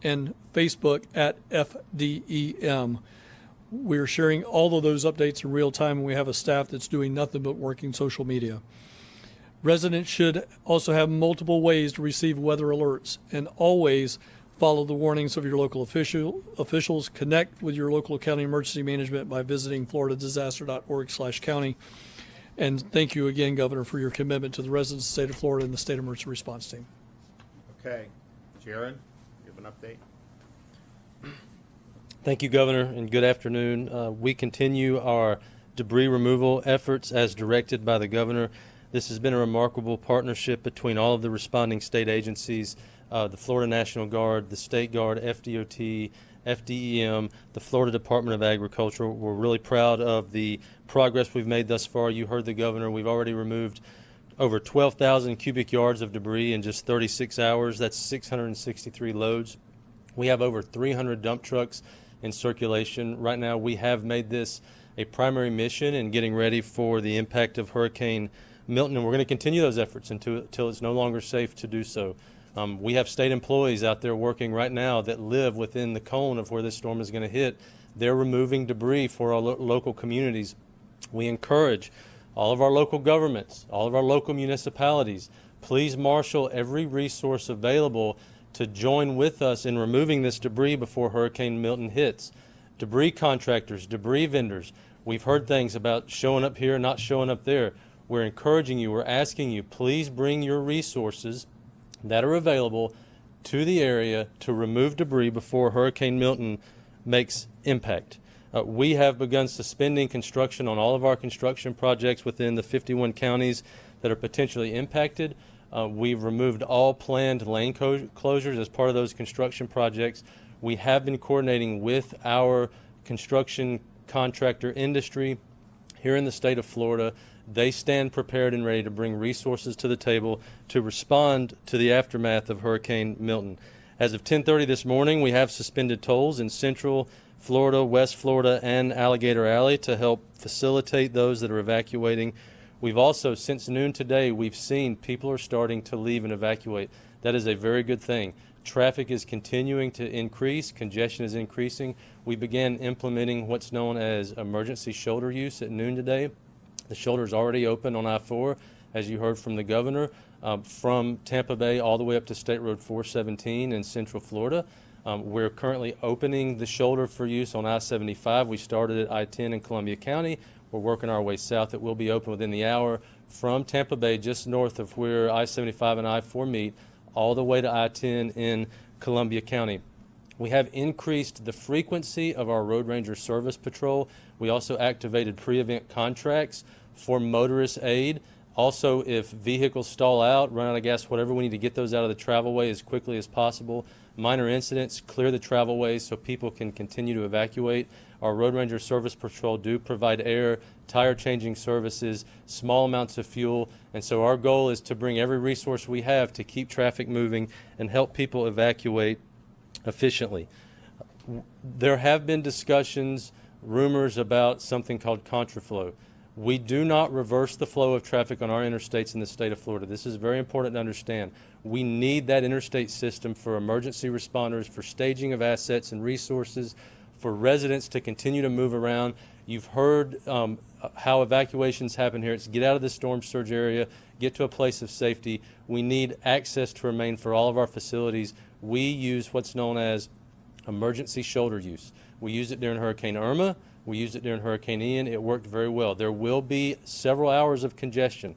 and Facebook at FDEM. We're sharing all of those updates in real time, and we have a staff that's doing nothing but working social media. Residents should also have multiple ways to receive weather alerts, and always follow the warnings of your local officials. Connect with your local county emergency management by visiting floridadisaster.org/county. And thank you again, Governor, for your commitment to the residents of the state of Florida and the State Emergency Response Team. Okay. Jaron, you have an update? Thank you, Governor, and good afternoon. We continue our debris removal efforts as directed by the Governor. This has been a remarkable partnership between all of the responding state agencies, the Florida National Guard, the State Guard, FDOT, FDEM, the Florida Department of Agriculture. We're really proud of the progress we've made thus far. You heard the Governor. We've already removed over 12,000 cubic yards of debris in just 36 hours. That's 663 loads. We have over 300 dump trucks in circulation. Right now, we have made this a primary mission in getting ready for the impact of Hurricane Milton, and we're going to continue those efforts until it's no longer safe to do so. We have state employees out there working right now that live within the cone of where this storm is going to hit. They're removing debris for our local communities. We encourage all of our local governments, all of our local municipalities, please marshal every resource available to join with us in removing this debris before Hurricane Milton hits. Debris contractors, debris vendors, we've heard things about showing up here, not showing up there. We're encouraging you, we're asking you, please bring your resources that are available to the area to remove debris before Hurricane Milton makes impact. We have begun suspending construction on all of our construction projects within the 51 counties that are potentially impacted. We've removed all planned lane closures as part of those construction projects. We have been coordinating with our construction contractor industry here in the state of Florida. They stand prepared and ready to bring resources to the table to respond to the aftermath of Hurricane Milton. As of 10:30 this morning, we have suspended tolls in Central Florida, West Florida, and Alligator Alley to help facilitate those that are evacuating. We've also, since noon today, we've seen people are starting to leave and evacuate. That is a very good thing. Traffic is continuing to increase. Congestion is increasing. We began implementing what's known as emergency shoulder use at noon today. The shoulder is already open on I-4, as you heard from the Governor, from Tampa Bay all the way up to State Road 417 in Central Florida. We're currently opening the shoulder for use on I-75. We started at I-10 in Columbia County. We're working our way south. It will be open within the hour from Tampa Bay, just north of where I-75 and I-4 meet, all the way to I-10 in Columbia County. We have increased the frequency of our Road Ranger Service Patrol. We also activated pre-event contracts for motorist aid. Also, if vehicles stall out, run out of gas, whatever, we need to get those out of the travelway as quickly as possible. Minor incidents, clear the travelways so people can continue to evacuate. Our Road Ranger Service Patrol do provide air, tire changing services, small amounts of fuel, and so our goal is to bring every resource we have to keep traffic moving and help people evacuate efficiently. There have been discussions, rumors about something called contraflow. We do not reverse the flow of traffic on our interstates in the state of Florida. This is very important to understand. We need that interstate system for emergency responders, for staging of assets and resources, for residents to continue to move around. You've heard how evacuations happen here. It's get out of the storm surge area, get to a place of safety. We need access to remain for all of our facilities. We use what's known as emergency shoulder use. We used it during Hurricane Irma. We used it during Hurricane Ian. It worked very well. There will be several hours of congestion.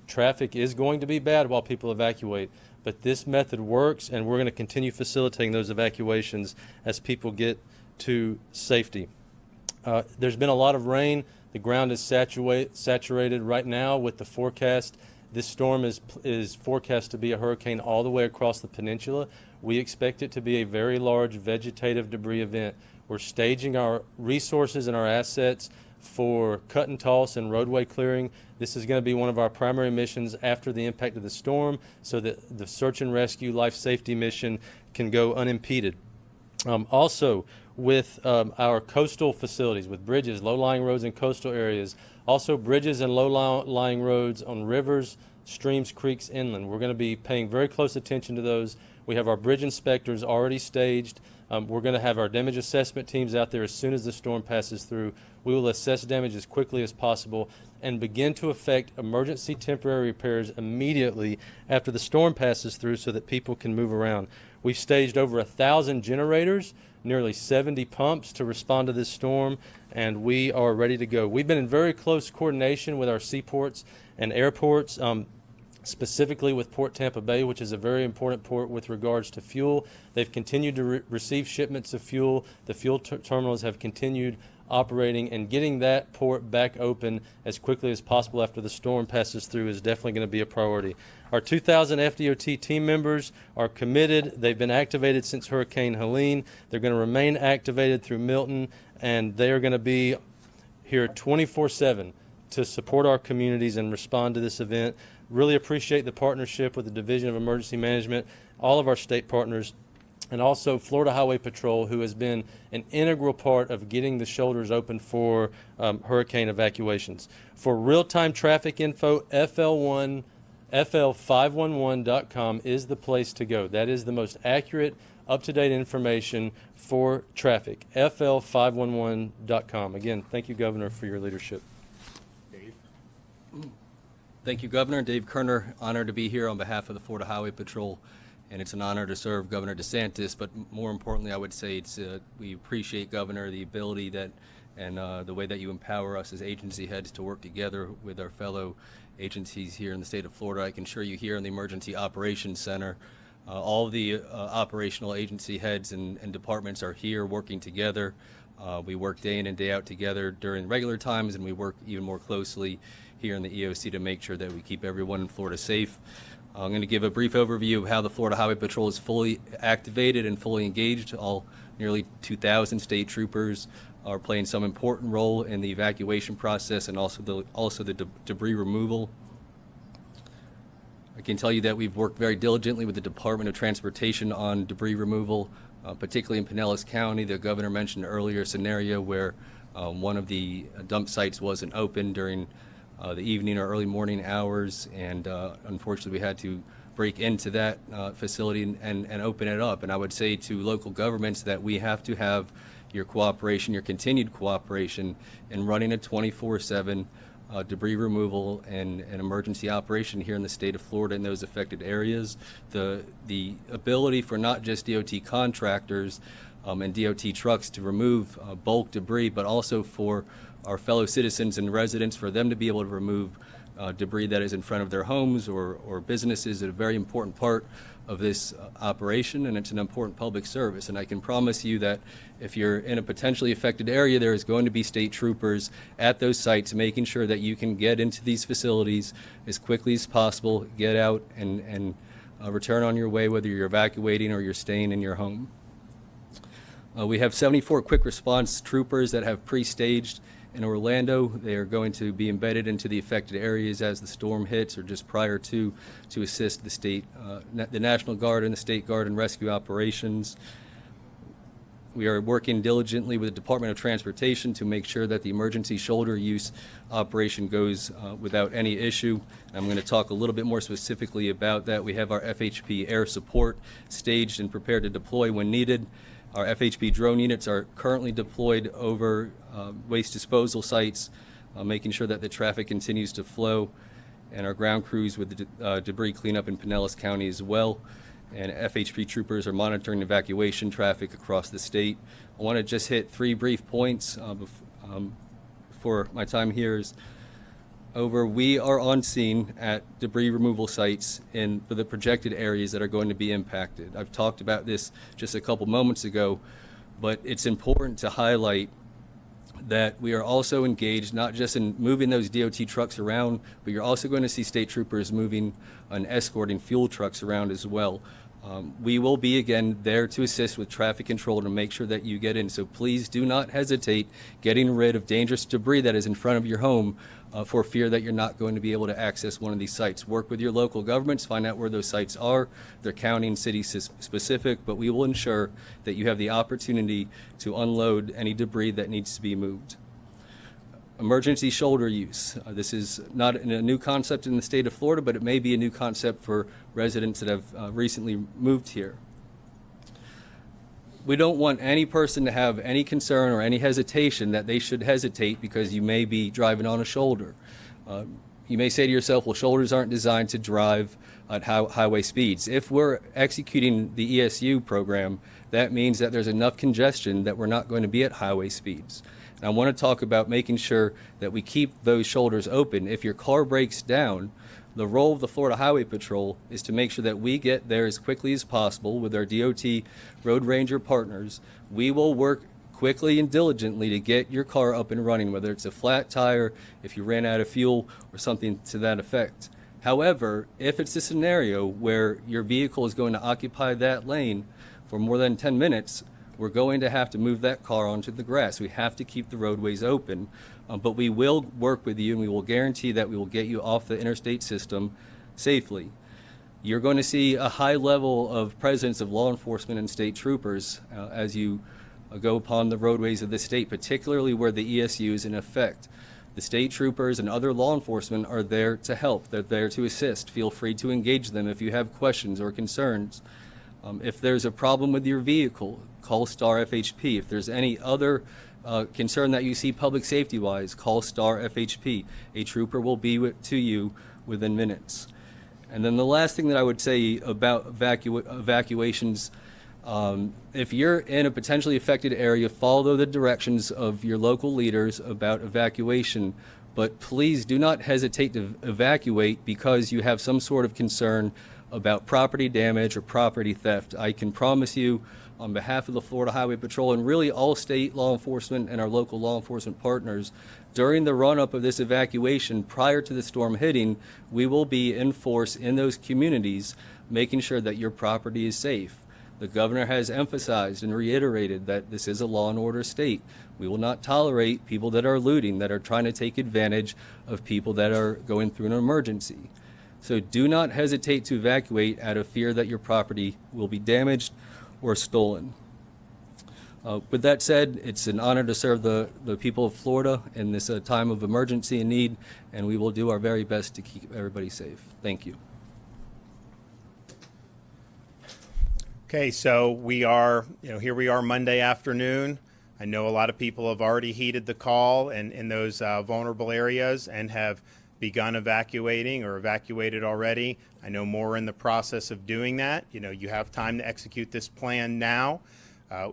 Traffic is going to be bad while people evacuate, but this method works, and we're going to continue facilitating those evacuations as people get to safety. There's been a lot of rain. The ground is saturated right now with the forecast. This storm is forecast to be a hurricane all the way across the peninsula. We expect it to be a very large vegetative debris event. We're staging our resources and our assets for cut and toss and roadway clearing. This is going to be one of our primary missions after the impact of the storm, so that the search and rescue life safety mission can go unimpeded. Also, with our coastal facilities, with bridges, low-lying roads in coastal areas, also bridges and low-lying roads on rivers, streams, creeks, inland. We're going to be paying very close attention to those. We have our bridge inspectors already staged. We're going to have our damage assessment teams out there as soon as the storm passes through. We will assess damage as quickly as possible and begin to effect emergency temporary repairs immediately after the storm passes through so that people can move around. We've staged over 1,000 generators, nearly 70 pumps to respond to this storm, and we are ready to go. We've been in very close coordination with our seaports and airports, specifically with Port Tampa Bay, which is a very important port with regards to fuel. They've continued to receive shipments of fuel. The fuel terminals have continued operating, and getting that port back open as quickly as possible after the storm passes through is definitely going to be a priority. Our 2,000 FDOT team members are committed. They've been activated since Hurricane Helene. They're going to remain activated through Milton, and they are going to be here 24/7 to support our communities and respond to this event. Really appreciate the partnership with the Division of Emergency Management, all of our state partners, and also Florida Highway Patrol, who has been an integral part of getting the shoulders open for hurricane evacuations. For real-time traffic info, FL511.com is the place to go. That is the most accurate, up-to-date information for traffic, FL511.com. Again, thank you, Governor, for your leadership. Thank you, Governor. Dave Kerner, honored to be here on behalf of the Florida Highway Patrol, and it's an honor to serve Governor DeSantis, but more importantly, I would say we appreciate, Governor, the ability that and the way that you empower us as agency heads to work together with our fellow agencies here in the state of Florida. I can assure you here in the Emergency Operations Center, all of the operational agency heads and departments are here working together. We work day in and day out together during regular times, and we work even more closely here in the EOC to make sure that we keep everyone in Florida safe. I'm going to give a brief overview of how the Florida Highway Patrol is fully activated and fully engaged. All nearly 2,000 state troopers are playing some important role in the evacuation process and also the debris removal. I can tell you that we've worked very diligently with the Department of Transportation on debris removal, particularly in Pinellas County. The governor mentioned earlier a scenario where one of the dump sites wasn't open during the evening or early morning hours, and unfortunately we had to break into that facility and open it up. And I would say to local governments that we have to have your cooperation, your continued cooperation in running a 24/7 debris removal and emergency operation here in the state of Florida in those affected areas. The ability for not just DOT contractors and DOT trucks to remove bulk debris, but also for our fellow citizens and residents, for them to be able to remove debris that is in front of their homes or businesses is a very important part of this operation, and it's an important public service. And I can promise you that if you're in a potentially affected area, there is going to be state troopers at those sites making sure that you can get into these facilities as quickly as possible, get out and return on your way, whether you're evacuating or you're staying in your home. We have 74 quick response troopers that have pre-staged in Orlando. They are going to be embedded into the affected areas as the storm hits or just prior to assist the state, the National Guard and the State Guard in rescue operations. We are working diligently with the Department of Transportation to make sure that the emergency shoulder use operation goes without any issue. I'm going to talk a little bit more specifically about that. We have our FHP air support staged and prepared to deploy when needed. Our FHP drone units are currently deployed over waste disposal sites, making sure that the traffic continues to flow, and our ground crews with the debris cleanup in Pinellas County as well. And FHP troopers are monitoring evacuation traffic across the state. I want to just hit 3 brief points before my time here is over. We are on scene at debris removal sites for the projected areas that are going to be impacted. I've talked about this just a couple moments ago, but it's important to highlight that we are also engaged not just in moving those DOT trucks around, but you're also going to see state troopers moving and escorting fuel trucks around as well. We will be, again, there to assist with traffic control to make sure that you get in. So please do not hesitate getting rid of dangerous debris that is in front of your home for fear that you're not going to be able to access one of these sites. Work with your local governments, find out where those sites are. They're county and city specific, but we will ensure that you have the opportunity to unload any debris that needs to be moved. Emergency shoulder use. This is not a new concept in the state of Florida, but it may be a new concept for residents that have recently moved here. We don't want any person to have any concern or any hesitation that they should hesitate because you may be driving on a shoulder. You may say to yourself, well, shoulders aren't designed to drive at highway speeds. If we're executing the ESU program, that means that there's enough congestion that we're not going to be at highway speeds. And I want to talk about making sure that we keep those shoulders open. If your car breaks down, the role of the Florida Highway Patrol is to make sure that we get there as quickly as possible with our DOT Road Ranger partners. We will work quickly and diligently to get your car up and running, whether it's a flat tire, if you ran out of fuel, or something to that effect. However, if it's a scenario where your vehicle is going to occupy that lane for more than 10 minutes, we're going to have to move that car onto the grass. We have to keep the roadways open, but we will work with you and we will guarantee that we will get you off the interstate system safely. You're going to see a high level of presence of law enforcement and state troopers as you go upon the roadways of the state, particularly where the ESU is in effect. The state troopers and other law enforcement are there to help. They're there to assist. Feel free to engage them if you have questions or concerns. If there's a problem with your vehicle, call STAR FHP. If there's any other concern that you see public safety-wise, call STAR FHP. A trooper will be to you within minutes. And then the last thing that I would say about evacuations, if you're in a potentially affected area, follow the directions of your local leaders about evacuation. But please do not hesitate to evacuate because you have some sort of concern about property damage or property theft. I can promise you on behalf of the Florida Highway Patrol and really all state law enforcement and our local law enforcement partners, during the run-up of this evacuation prior to the storm hitting, we will be in force in those communities making sure that your property is safe. The governor has emphasized and reiterated that this is a law and order state. We will not tolerate people that are looting, that are trying to take advantage of people that are going through an emergency. So do not hesitate to evacuate out of fear that your property will be damaged or stolen. With that said, it's an honor to serve the people of Florida in this time of emergency and need, and we will do our very best to keep everybody safe. Thank you. Okay, so we are, here we are Monday afternoon. I know a lot of people have already heeded the call in those vulnerable areas and have begun evacuating or evacuated already. I know more in the process of doing that. You have time to execute this plan now.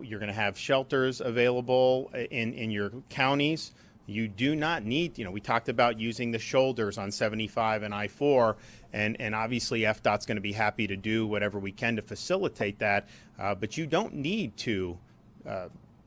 You're going to have shelters available in your counties You do not need, we talked about using the shoulders on 75 and I-4, and obviously FDOT's going to be happy to do whatever we can to facilitate that, but you don't need to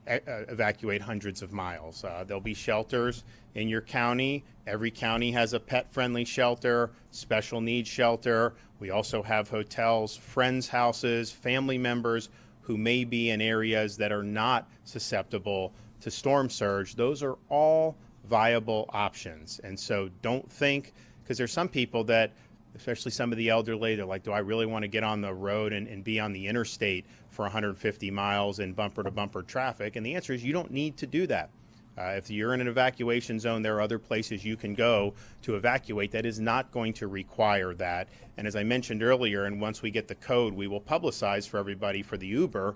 evacuate hundreds of miles. There'll be shelters in your county. Every county has a pet-friendly shelter, special needs shelter. We also have hotels, friends' houses, family members who may be in areas that are not susceptible to storm surge. Those are all viable options. And so don't think, because there's some people that, especially some of the elderly, they're like, do I really want to get on the road and be on the interstate for 150 miles in bumper-to-bumper traffic? And the answer is you don't need to do that. If you're in an evacuation zone, there are other places you can go to evacuate. That is not going to require that. And as I mentioned earlier, and once we get the code, we will publicize for everybody for the Uber.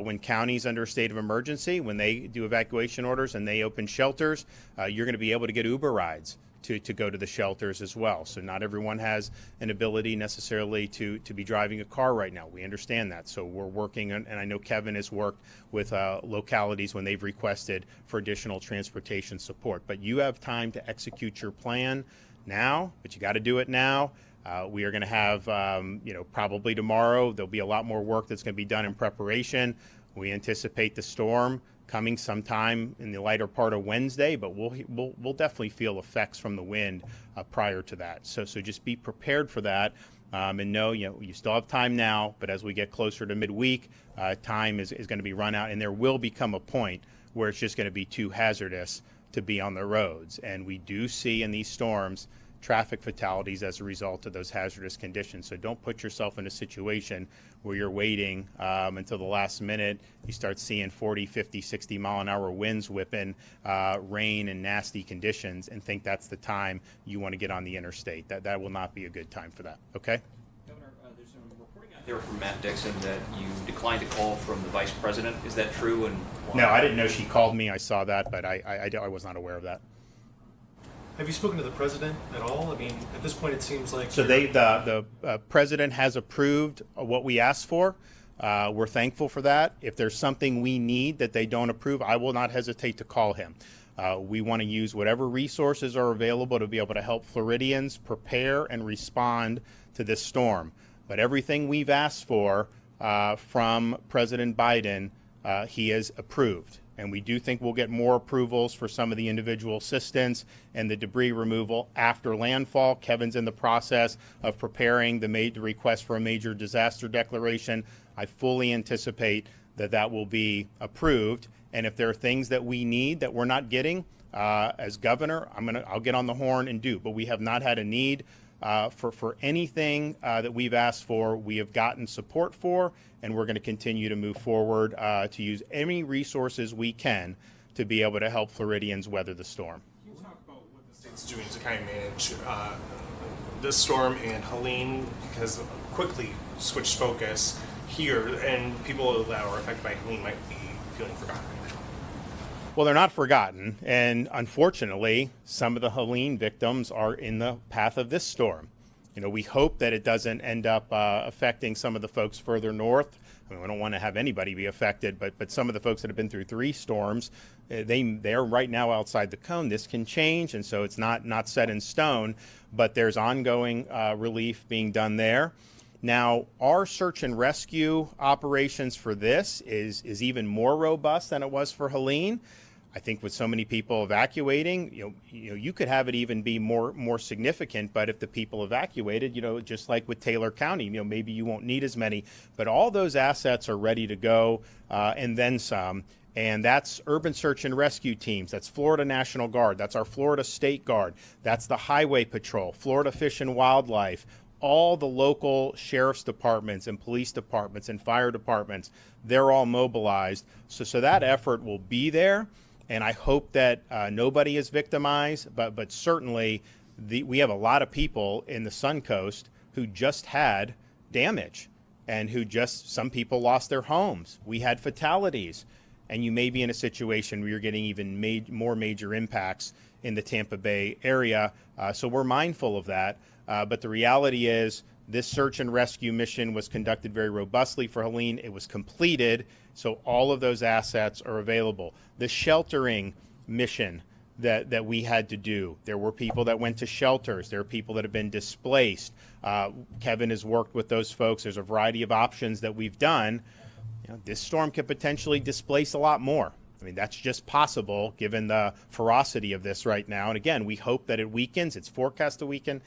When counties under a state of emergency, when they do evacuation orders and they open shelters, you're going to be able to get Uber rides to go to the shelters as well. So not everyone has an ability necessarily to be driving a car right now. We understand that. So we're working on, and I know Kevin has worked with localities when they've requested for additional transportation support. But you have time to execute your plan now, but you got to do it now. We are going to have, probably tomorrow, there'll be a lot more work that's going to be done in preparation. We anticipate the storm coming sometime in the lighter part of Wednesday, but we'll definitely feel effects from the wind prior to that. So just be prepared for that, and know, you still have time now, but as we get closer to midweek, time is going to be run out, and there will become a point where it's just going to be too hazardous to be on the roads. And we do see in these storms traffic fatalities as a result of those hazardous conditions. So don't put yourself in a situation where you're waiting until the last minute. You start seeing 40, 50, 60 mile an hour winds whipping, rain and nasty conditions, and think that's the time you want to get on the interstate. That will not be a good time for that. Okay? Governor, there's some reporting out there from Matt Dixon that you declined a call from the vice president. Is that true? And why? No, I didn't know she called me. I saw that, but I was not aware of that. Have you spoken to the president at all? I mean, at this point, it seems like so. The president has approved what we asked for. We're thankful for that. If there's something we need that they don't approve, I will not hesitate to call him. We want to use whatever resources are available to be able to help Floridians prepare and respond to this storm. But everything we've asked for from President Biden, he has approved. And we do think we'll get more approvals for some of the individual assistance and the debris removal after landfall. Kevin's in the process of preparing the request for a major disaster declaration. I fully anticipate that will be approved. And if there are things that we need that we're not getting, as governor, I'll get on the horn and do. But we have not had a need for anything that we've asked for. We have gotten support for, and we're going to continue to move forward to use any resources we can to be able to help Floridians weather the storm. Can you talk about what the state's doing to kind of manage this storm and Helene, because quickly switched focus here, and people that are affected by Helene might be feeling forgotten right now? Well, they're not forgotten, and unfortunately, some of the Helene victims are in the path of this storm. We hope that it doesn't end up affecting some of the folks further north. I mean, we don't want to have anybody be affected, but some of the folks that have been through 3 storms, they're right now outside the cone. This can change, and so it's not set in stone, but there's ongoing relief being done there. Now, our search and rescue operations for this is even more robust than it was for Helene. I think with so many people evacuating, you could have it even be more significant. But if the people evacuated, just like with Taylor County, maybe you won't need as many. But all those assets are ready to go, and then some. And that's urban search and rescue teams. That's Florida National Guard. That's our Florida State Guard. That's the Highway Patrol, Florida Fish and Wildlife, all the local sheriff's departments and police departments and fire departments. They're all mobilized. So that effort will be there. And I hope that nobody is victimized, but certainly we have a lot of people in the Suncoast who just had damage and some people lost their homes. We had fatalities, and you may be in a situation where you're getting even more major impacts in the Tampa Bay area. So we're mindful of that. But the reality is this search and rescue mission was conducted very robustly for Helene. It was completed, so all of those assets are available. The sheltering mission that we had to do. There were people that went to shelters. There are people that have been displaced. Kevin has worked with those folks. There's a variety of options that we've done. You know, this storm could potentially displace a lot more. I mean, that's just possible given the ferocity of this right now. And again, we hope that it weakens. It's forecast to weaken,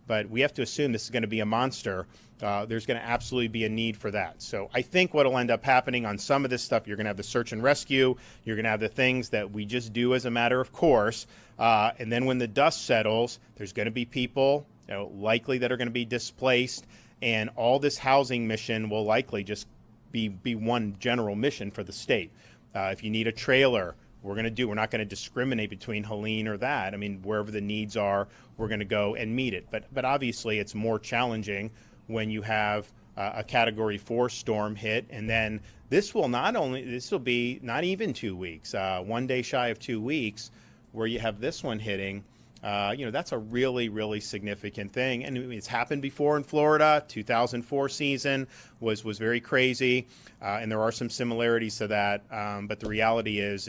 but we have to assume this is going to be a monster. There's going to absolutely be a need for that. So I think what will end up happening on some of this stuff, you're going to have the search and rescue. You're going to have the things that we just do as a matter of course. And then when the dust settles, there's going to be people likely that are going to be displaced. And all this housing mission will likely just be one general mission for the state. If you need a trailer, we're not going to discriminate between Helene or that. I mean, wherever the needs are, we're going to go and meet it. But obviously it's more challenging when you have a Category 4 storm hit, and then this will be not even 2 weeks, 1 day shy of 2 weeks, where you have this one hitting. That's a really, really significant thing. And it's happened before in Florida. 2004 season was very crazy. And there are some similarities to that. But the reality is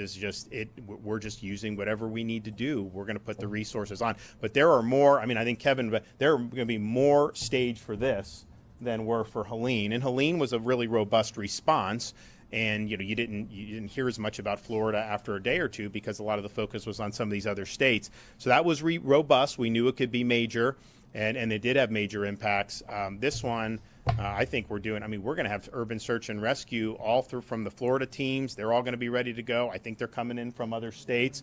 we're just using whatever we need to do. We're going to put the resources on. But there are more, I think, Kevin, but there are going to be more staged for this than were for Helene. And Helene was a really robust response. And you didn't hear as much about Florida after a day or two because a lot of the focus was on some of these other states. So that was robust. We knew it could be major, and it did have major impacts. This one, I think we're going to have urban search and rescue all through from the Florida teams. They're all going to be ready to go. I think they're coming in from other states,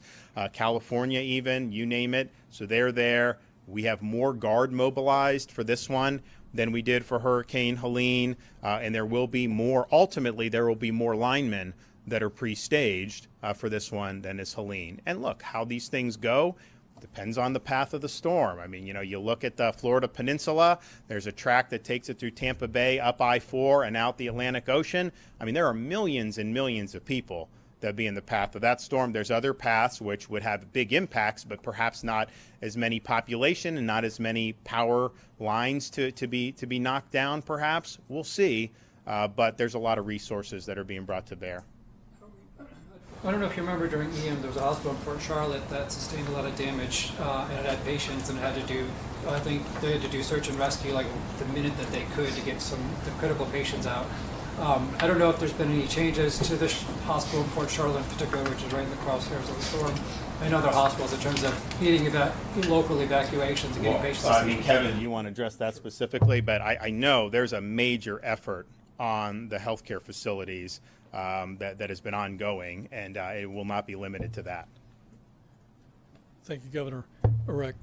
California even, you name it. So they're there. We have more guard mobilized for this one than we did for Hurricane Helene, and there will be more linemen that are pre-staged for this one than is Helene. And look, how these things go depends on the path of the storm. You look at the Florida Peninsula, there's a track that takes it through Tampa Bay, up I-4 and out the Atlantic Ocean. There are millions and millions of people that be in the path of that storm. There's other paths which would have big impacts, but perhaps not as many population and not as many power lines to be knocked down, perhaps. We'll see. But there's a lot of resources that are being brought to bear. I don't know if you remember during Ian, there was a hospital in Port Charlotte that sustained a lot of damage and it had patients and I think they had to do search and rescue like the minute that they could to get the critical patients out. I don't know if there's been any changes to this hospital in Port Charlotte in particular, which is right in the crosshairs of the storm. I know other hospitals in terms of needing local evacuations and getting patients. Kevin, you want to address that specifically, but I know there's a major effort on the healthcare facilities that has been ongoing, and it will not be limited to that. Thank you, Governor Irek.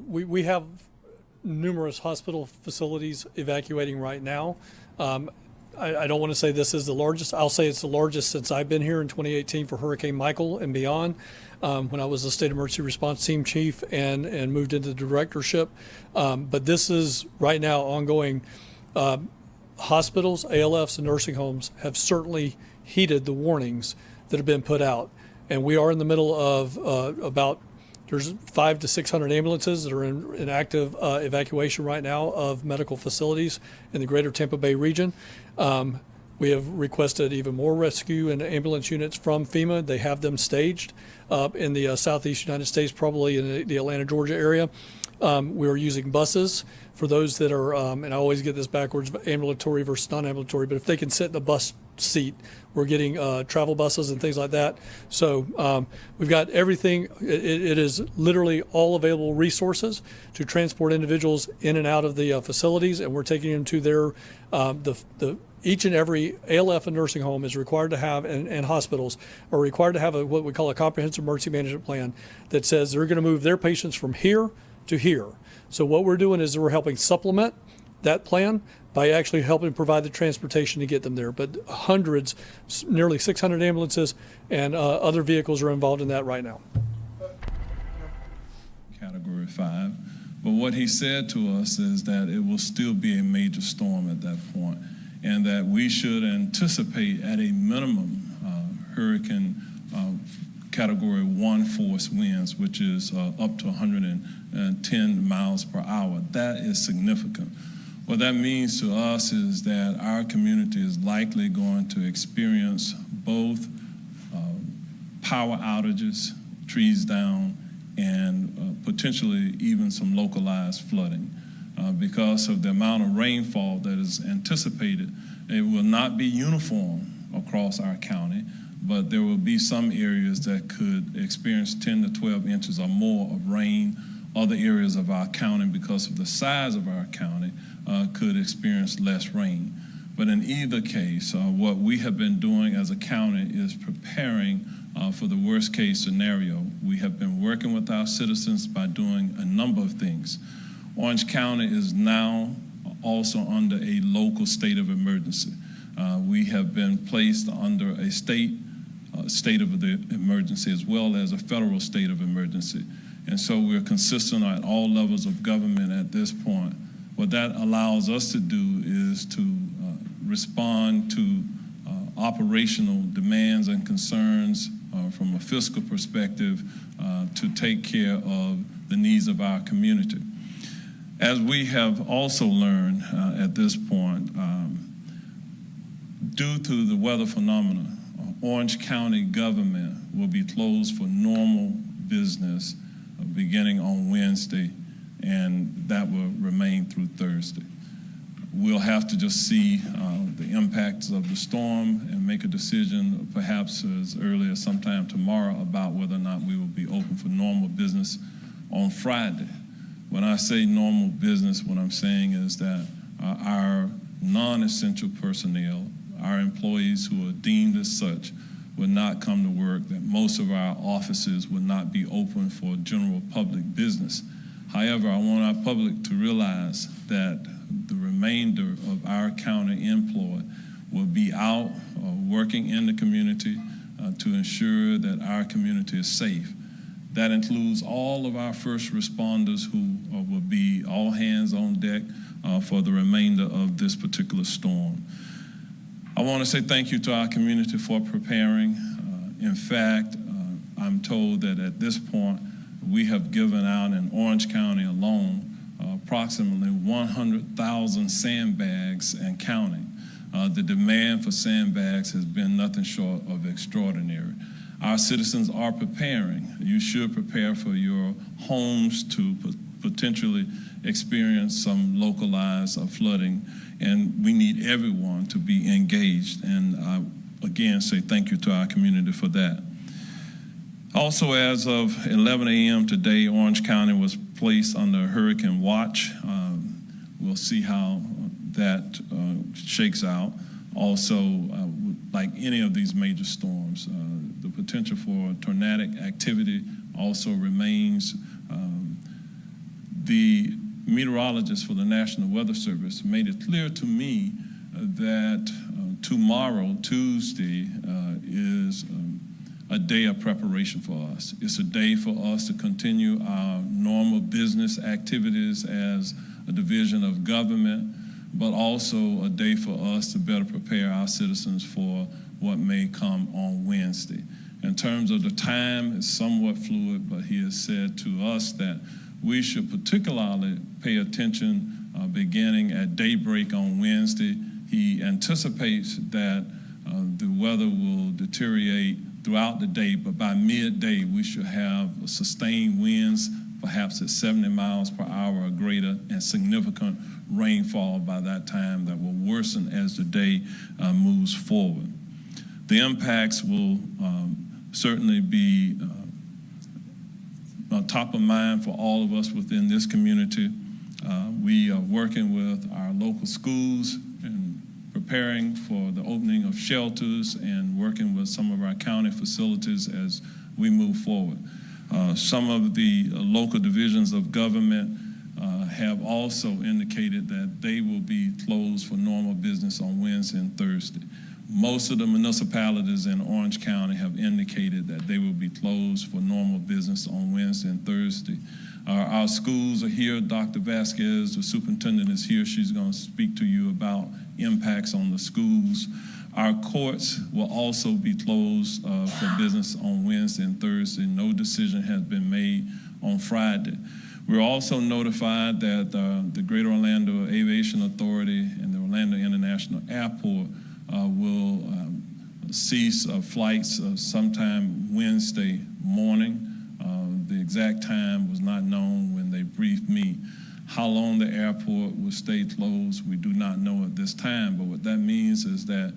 We have numerous hospital facilities evacuating right now. I don't want to say this is the largest. I'll say it's the largest since I've been here in 2018 for Hurricane Michael and beyond, when I was the State Emergency Response Team Chief and moved into the directorship. But this is right now ongoing. Hospitals, ALFs, and nursing homes have certainly heeded the warnings that have been put out. And we are in the middle of there's 500 to 600 ambulances that are in active evacuation right now of medical facilities in the greater Tampa Bay region. We have requested even more rescue and ambulance units from FEMA. They have them staged up in the southeast United States, probably in the Atlanta, Georgia area. We're using buses for those that are, and I always get this backwards, ambulatory versus non-ambulatory, but if they can sit in the bus seat, we're getting travel buses and things like that. So we've got everything. It is literally all available resources to transport individuals in and out of the facilities, and we're taking them to their, each and every ALF and nursing home is required to have, and hospitals are required to have what we call a comprehensive emergency management plan that says they're going to move their patients from here to here. So what we're doing is we're helping supplement that plan by actually helping provide the transportation to get them there. But hundreds, nearly 600 ambulances and other vehicles are involved in that right now. Category 5. But what he said to us is that it will still be a major storm at that point, and that we should anticipate at a minimum hurricane Category 1 force winds, which is up to 110 miles per hour. That is significant. What that means to us is that our community is likely going to experience both power outages, trees down, and potentially even some localized flooding. Because of the amount of rainfall that is anticipated, it will not be uniform across our county, but there will be some areas that could experience 10 to 12 inches or more of rain. Other areas of our county, because of the size of our county, could experience less rain. But in either case, what we have been doing as a county is preparing for the worst case scenario. We have been working with our citizens by doing a number of things. Orange County is now also under a local state of emergency. We have been placed under a state of the emergency as well as a federal state of emergency. And so we're consistent at all levels of government at this point. What that allows us to do is to respond to operational demands and concerns from a fiscal perspective to take care of the needs of our community. As we have also learned at this point, due to the weather phenomena, Orange County government will be closed for normal business beginning on Wednesday, and that will remain through Thursday. We'll have to just see the impacts of the storm and make a decision perhaps as early as sometime tomorrow about whether or not we will be open for normal business on Friday. When I say normal business, what I'm saying is that our non-essential personnel, our employees who are deemed as such, would not come to work, that most of our offices would not be open for general public business. However, I want our public to realize that the remainder of our county employee will be out working in the community to ensure that our community is safe. That includes all of our first responders who will be all hands on deck for the remainder of this particular storm. I want to say thank you to our community for preparing. In fact, I'm told that at this point, we have given out in Orange County alone approximately 100,000 sandbags and counting. The demand for sandbags has been nothing short of extraordinary. Our citizens are preparing. You should prepare for your homes to potentially experience some localized flooding, and we need everyone to be engaged. And I, again, say thank you to our community for that. Also, as of 11 a.m. today, Orange County was placed under hurricane watch. We'll see how that shakes out. Also, like any of these major storms, the potential for tornadic activity also remains. The meteorologist for the National Weather Service made it clear to me that tomorrow, Tuesday, is a day of preparation for us. It's a day for us to continue our normal business activities as a division of government, but also a day for us to better prepare our citizens for what may come on Wednesday. In terms of the time, it's somewhat fluid, but he has said to us that we should particularly pay attention beginning at daybreak on Wednesday. He anticipates that the weather will deteriorate throughout the day, but by midday we should have sustained winds, perhaps at 70 miles per hour or greater, and significant rainfall by that time that will worsen as the day moves forward. The impacts will certainly be top of mind for all of us within this community. We are working with our local schools and preparing for the opening of shelters and working with some of our county facilities as we move forward. Some of the local divisions of government have also indicated that they will be closed for normal business on Wednesday and Thursday. Most of the municipalities in Orange County have indicated that they will be closed for normal business on Wednesday and Thursday. Our schools are here. Dr. Vasquez, the superintendent, is here. She's going to speak to you about impacts on the schools. Our courts will also be closed for business on Wednesday and Thursday. No decision has been made on Friday. We're also notified that the Greater Orlando Aviation Authority and the Orlando International Airport will cease flights sometime Wednesday morning. The exact time was not known when they briefed me. How long the airport will stay closed, we do not know at this time, but what that means is that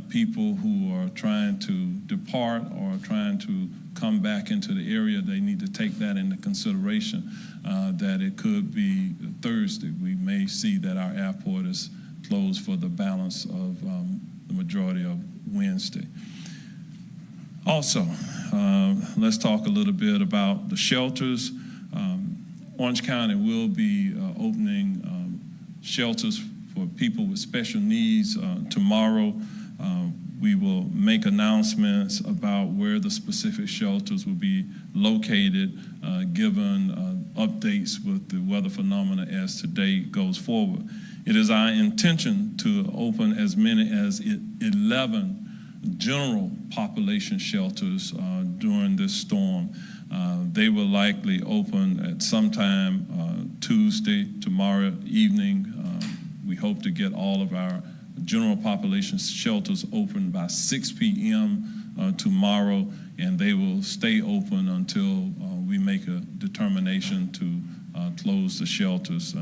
people who are trying to depart or trying to come back into the area, they need to take that into consideration, that it could be Thursday. We may see that our airport is closed for the balance of the majority of Wednesday. Also, let's talk a little bit about the shelters. Orange County will be opening shelters for people with special needs tomorrow. We will make announcements about where the specific shelters will be located, given updates with the weather phenomena as today goes forward. It is our intention to open as many as 11 general population shelters during this storm. They will likely open at sometime Tuesday, tomorrow evening. We hope to get all of our general population shelters open by 6 p.m. Tomorrow, and they will stay open until we make a determination to close the shelters,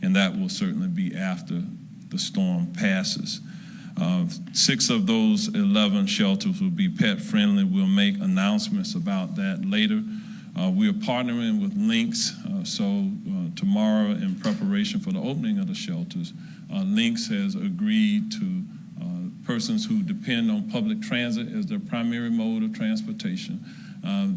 and that will certainly be after the storm passes. 6 of those 11 shelters will be pet friendly. We'll make announcements about that later. We are partnering with Lynx, so tomorrow in preparation for the opening of the shelters, Lynx has agreed to persons who depend on public transit as their primary mode of transportation.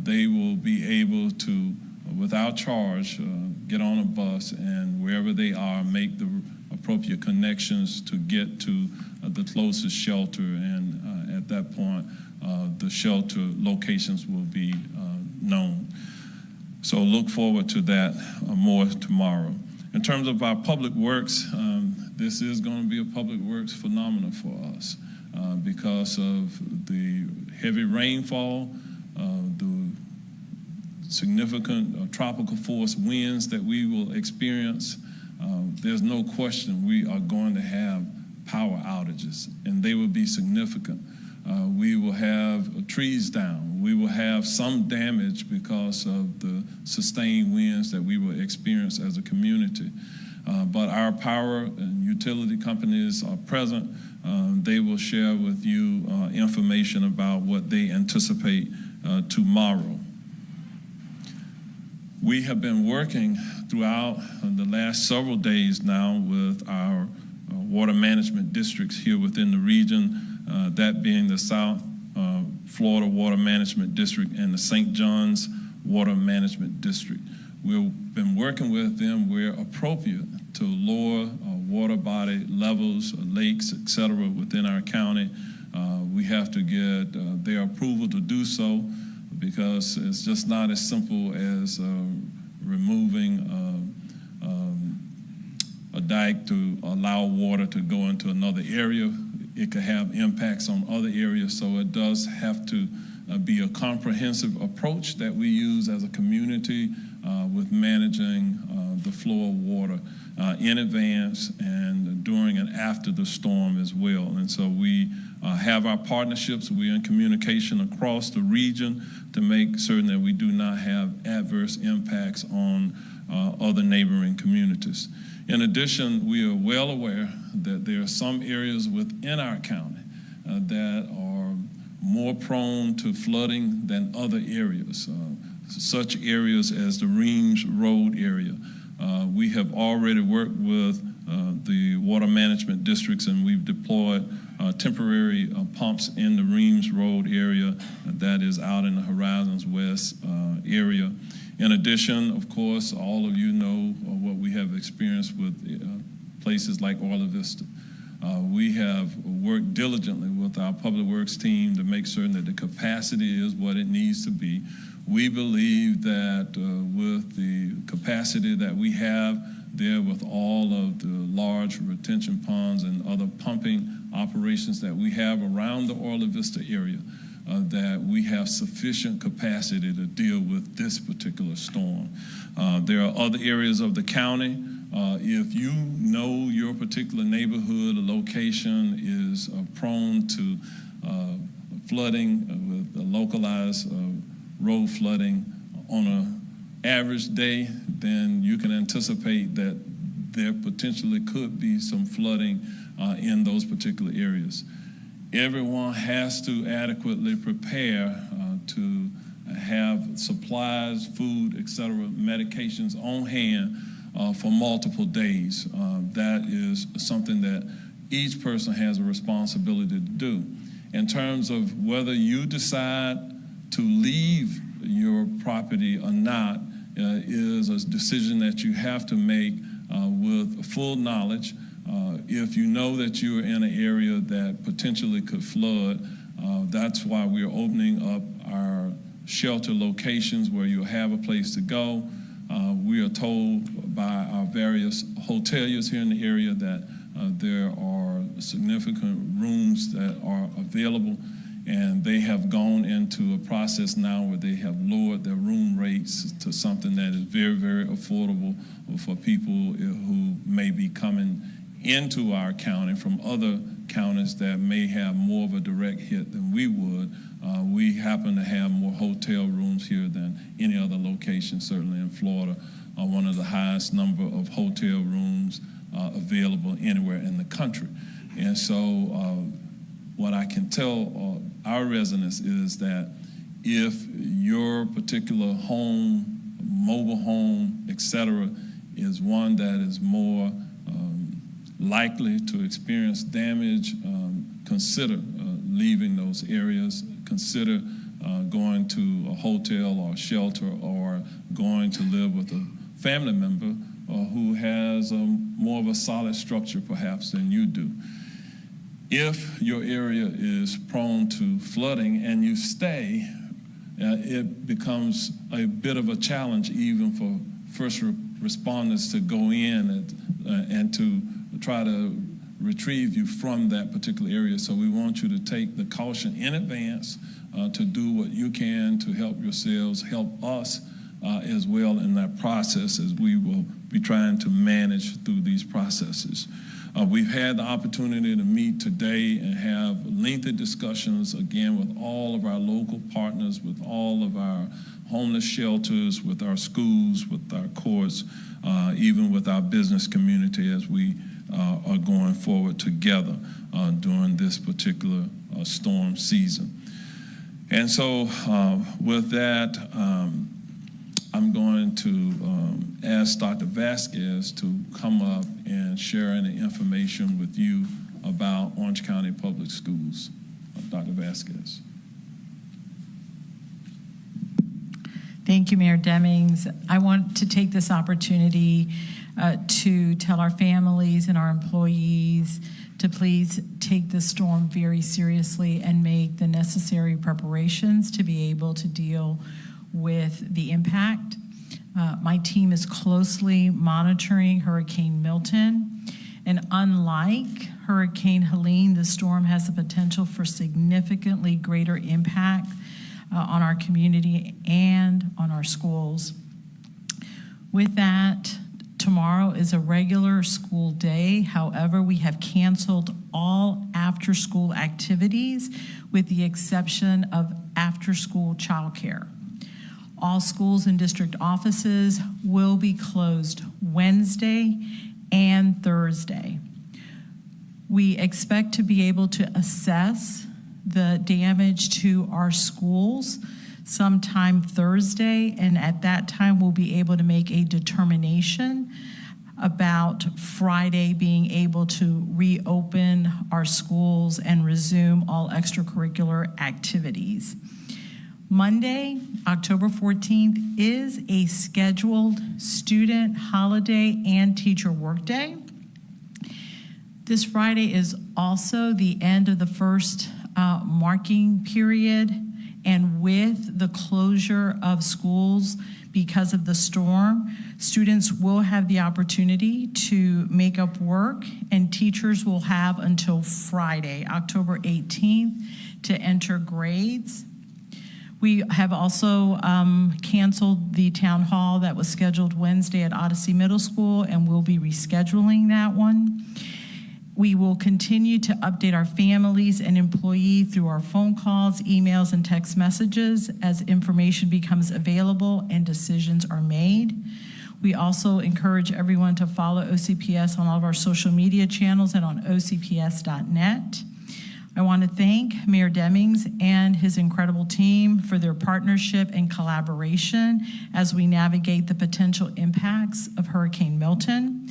They will be able to, without charge, get on a bus and wherever they are, make the appropriate connections to get to the closest shelter, and at that point, the shelter locations will be known. So look forward to that more tomorrow. In terms of our public works, this is going to be a public works phenomenon for us because of the heavy rainfall, the significant tropical force winds that we will experience. There's no question we are going to have power outages, and they will be significant. We will have trees down. We will have some damage because of the sustained winds that we will experience as a community. But our power and utility companies are present. They will share with you information about what they anticipate tomorrow. We have been working throughout the last several days now with our water management districts here within the region, that being the South Florida Water Management District and the St. John's Water Management District. We've been working with them where appropriate to lower water body levels, lakes, et cetera, within our county. We have to get their approval to do so, because it's just not as simple as removing a dike to allow water to go into another area. It could have impacts on other areas, so it does have to be a comprehensive approach that we use as a community with managing the flow of water in advance and during and after the storm as well. And so we have our partnerships. We're in communication across the region to make certain that we do not have adverse impacts on other neighboring communities. In addition, we are well aware that there are some areas within our county that are more prone to flooding than other areas, such areas as the Reams Road area. We have already worked with the water management districts, and we've deployed temporary pumps in the Reams Road area that is out in the Horizons West area. In addition, of course, all of you know what we have experienced with places like Isla Vista. We have worked diligently with our public works team to make certain that the capacity is what it needs to be. We believe that with the capacity that we have there, with all of the large retention ponds and other pumping operations that we have around the Isla Vista area, that we have sufficient capacity to deal with this particular storm. There are other areas of the county. If you know your particular neighborhood or location is prone to flooding with localized road flooding on a average day, then you can anticipate that there potentially could be some flooding in those particular areas. Everyone has to adequately prepare to have supplies, food, etc., medications on hand for multiple days. That is something that each person has a responsibility to do. In terms of whether you decide to leave your property or not is a decision that you have to make with full knowledge. If you know that you're in an area that potentially could flood, that's why we're opening up our shelter locations where you'll have a place to go. We are told by our various hoteliers here in the area that there are significant rooms that are available, and they have gone into a process now where they have lowered their room rates to something that is very, very affordable for people who may be coming into our county from other counties that may have more of a direct hit than we would. We happen to have more hotel rooms here than any other location, certainly in Florida, one of the highest number of hotel rooms available anywhere in the country. And so what I can tell our residents is that if your particular home, mobile home, etc., is one that is more likely to experience damage, consider leaving those areas, consider going to a hotel or shelter, or going to live with a family member who has more of a solid structure perhaps than you do. If your area is prone to flooding and you stay, it becomes a bit of a challenge even for first responders to go in and to try to retrieve you from that particular area. So we want you to take the caution in advance to do what you can to help yourselves, help us as well in that process, as we will be trying to manage through these processes. We've had the opportunity to meet today and have lengthy discussions, again, with all of our local partners, with all of our homeless shelters, with our schools, with our courts, even with our business community as we are going forward together during this particular storm season. And so with that, I'm going to ask Dr. Vasquez to come up and share any information with you about Orange County Public Schools. Dr. Vasquez. Thank you, Mayor Demings. I want to take this opportunity to tell our families and our employees to please take the storm very seriously and make the necessary preparations to be able to deal with the impact. My team is closely monitoring Hurricane Milton, and unlike Hurricane Helene, the storm has the potential for significantly greater impact on our community and on our schools. With that, tomorrow is a regular school day. However, we have canceled all after-school activities with the exception of after-school childcare. All schools and district offices will be closed Wednesday and Thursday. We expect to be able to assess the damage to our schools sometime Thursday, and at that time we'll be able to make a determination about Friday being able to reopen our schools and resume all extracurricular activities. Monday, October 14th, is a scheduled student holiday and teacher workday. This Friday is also the end of the first marking period, and with the closure of schools because of the storm, students will have the opportunity to make up work, and teachers will have until Friday, October 18th, to enter grades. We have also canceled the town hall that was scheduled Wednesday at Odyssey Middle School, and we'll be rescheduling that one. We will continue to update our families and employees through our phone calls, emails, and text messages as information becomes available and decisions are made. We also encourage everyone to follow OCPS on all of our social media channels and on ocps.net. I want to thank Mayor Demings and his incredible team for their partnership and collaboration as we navigate the potential impacts of Hurricane Milton.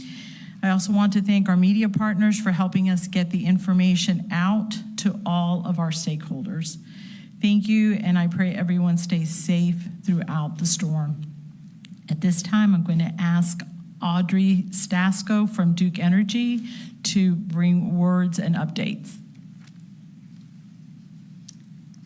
I also want to thank our media partners for helping us get the information out to all of our stakeholders. Thank you, and I pray everyone stays safe throughout the storm. At this time, I'm going to ask Audrey Stasko from Duke Energy to bring words and updates.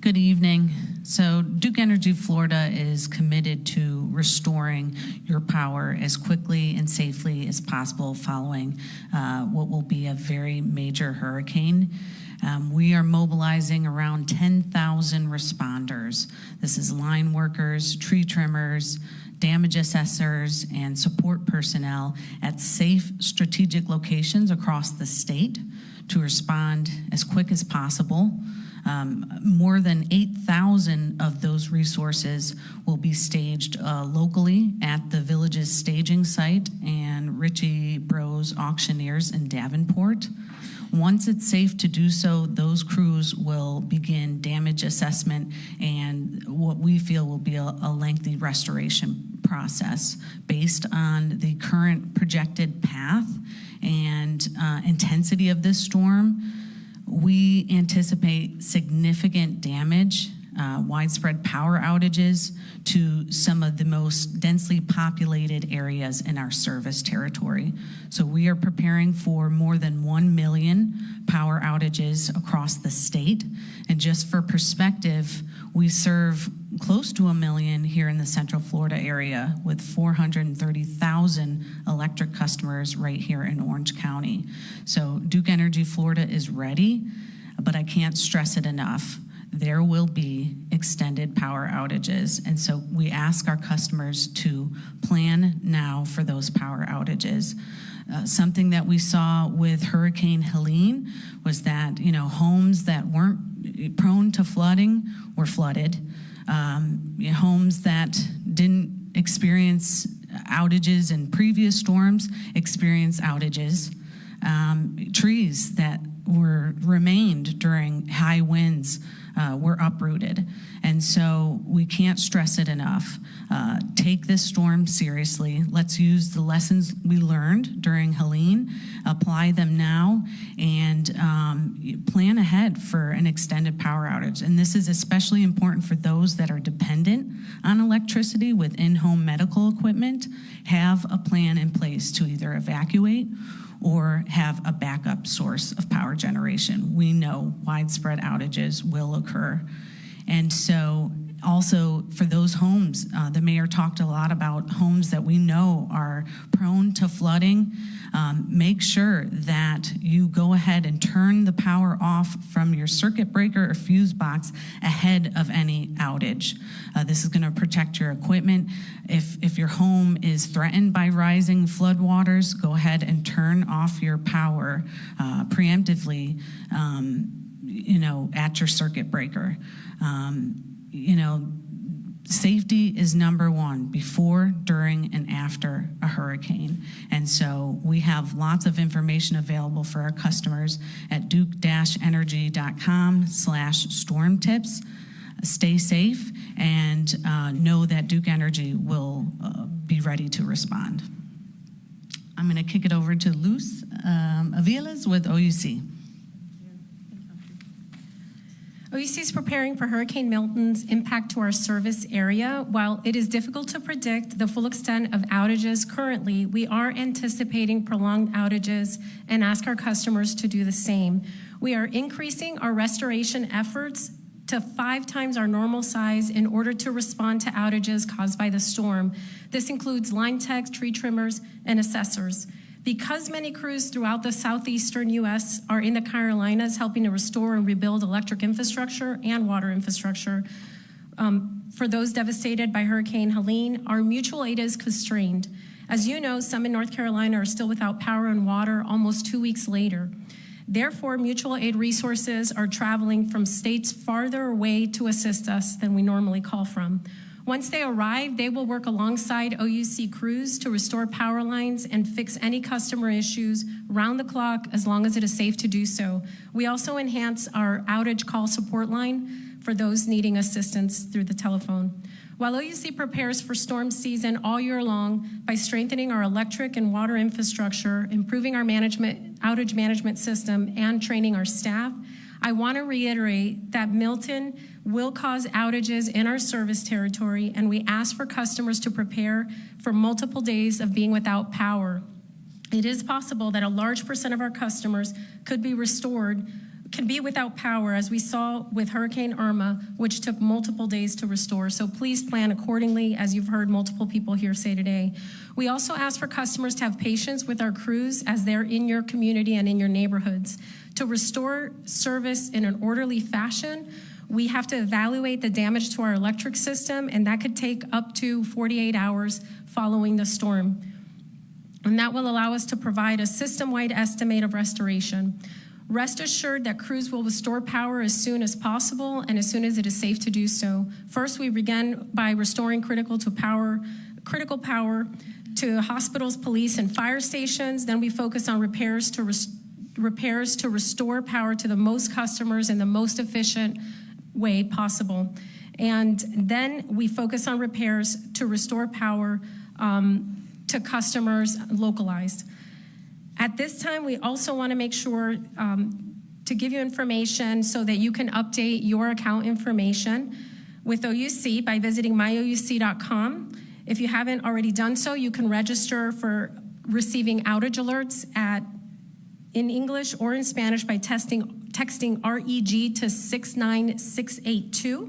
Good evening. So Duke Energy Florida is committed to restoring your power as quickly and safely as possible following what will be a very major hurricane. We are mobilizing around 10,000 responders. This is line workers, tree trimmers, damage assessors, and support personnel at safe strategic locations across the state to respond as quick as possible. More than 8,000 of those resources will be staged locally at the Village's staging site and Ritchie Bros Auctioneers in Davenport. Once it's safe to do so, those crews will begin damage assessment and what we feel will be a lengthy restoration process based on the current projected path and intensity of this storm. We anticipate significant damage, widespread power outages to some of the most densely populated areas in our service territory. So we are preparing for more than 1 million power outages across the state. And just for perspective, we serve close to 1 million here in the Central Florida area with 430,000 electric customers right here in Orange County. So Duke Energy Florida is ready, but I can't stress it enough. There will be extended power outages. And so we ask our customers to plan now for those power outages. Something that we saw with Hurricane Helene was that, homes that weren't prone to flooding were flooded. Homes that didn't experience outages in previous storms experienced outages. Trees that remained during high winds were uprooted. And so we can't stress it enough. Take this storm seriously. Let's use the lessons we learned during Helene, apply them now, and plan ahead for an extended power outage. And this is especially important for those that are dependent on electricity with in-home medical equipment. Have a plan in place to either evacuate or have a backup source of power generation. We know widespread outages will occur. And so also for those homes, the mayor talked a lot about homes that we know are prone to flooding. Make sure that you go ahead and turn the power off from your circuit breaker or fuse box ahead of any outage. This is going to protect your equipment. If your home is threatened by rising floodwaters, go ahead and turn off your power preemptively, at your circuit breaker. Safety is number one before, during, and after a hurricane. And so we have lots of information available for our customers at duke-energy.com/storm tips. Stay safe and know that Duke Energy will be ready to respond. I'm going to kick it over to Luz Aviles with OUC. OUC is preparing for Hurricane Milton's impact to our service area. While it is difficult to predict the full extent of outages currently, we are anticipating prolonged outages and ask our customers to do the same. We are increasing our restoration efforts to 5 times our normal size in order to respond to outages caused by the storm. This includes line techs, tree trimmers, and assessors. Because many crews throughout the southeastern U.S. are in the Carolinas helping to restore and rebuild electric infrastructure and water infrastructure, for those devastated by Hurricane Helene, our mutual aid is constrained. As you know, some in North Carolina are still without power and water almost 2 weeks later. Therefore, mutual aid resources are traveling from states farther away to assist us than we normally call from. Once they arrive, they will work alongside OUC crews to restore power lines and fix any customer issues round the clock as long as it is safe to do so. We also enhance our outage call support line for those needing assistance through the telephone. While OUC prepares for storm season all year long by strengthening our electric and water infrastructure, improving our outage management system, and training our staff, I want to reiterate that Milton will cause outages in our service territory, and we ask for customers to prepare for multiple days of being without power. It is possible that a large percent of our customers can be without power, as we saw with Hurricane Irma, which took multiple days to restore. So please plan accordingly, as you've heard multiple people here say today. We also ask for customers to have patience with our crews as they're in your community and in your neighborhoods. To restore service in an orderly fashion, we have to evaluate the damage to our electric system, and that could take up to 48 hours following the storm. And that will allow us to provide a system-wide estimate of restoration. Rest assured that crews will restore power as soon as possible and as soon as it is safe to do so. First, we begin by restoring critical power to hospitals, police, and fire stations. Then we focus on repairs to restore power to the most customers in the most efficient way possible. And then we focus on repairs to restore power to customers localized. At this time, we also want to make sure to give you information so that you can update your account information with OUC by visiting myouc.com. If you haven't already done so, you can register for receiving outage alerts in English or in Spanish by texting REG to 69682.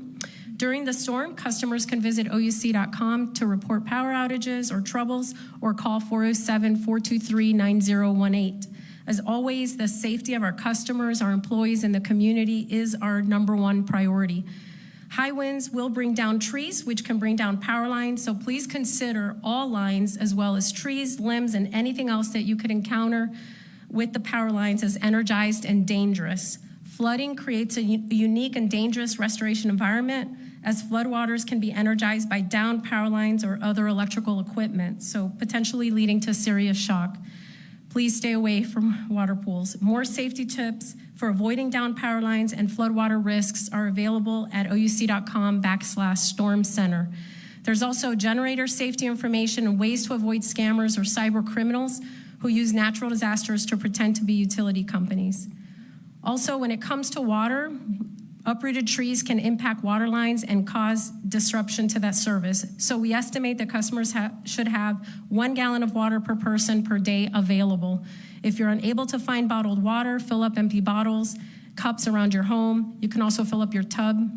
During the storm, customers can visit ouc.com to report power outages or troubles, or call 407-423-9018. As always, the safety of our customers, our employees, and the community is our #1 priority. High winds will bring down trees, which can bring down power lines, so please consider all lines, as well as trees, limbs, and anything else that you could encounter with the power lines, as energized and dangerous. Flooding creates a unique and dangerous restoration environment, as floodwaters can be energized by downed power lines or other electrical equipment, so potentially leading to serious shock. Please stay away from water pools. More safety tips for avoiding downed power lines and floodwater risks are available at ouc.com/storm center. There's also generator safety information and ways to avoid scammers or cyber criminals who use natural disasters to pretend to be utility companies. Also, when it comes to water, uprooted trees can impact water lines and cause disruption to that service. So we estimate that customers should have 1 gallon of water per person per day available. If you're unable to find bottled water, fill up empty bottles, cups around your home. You can also fill up your tub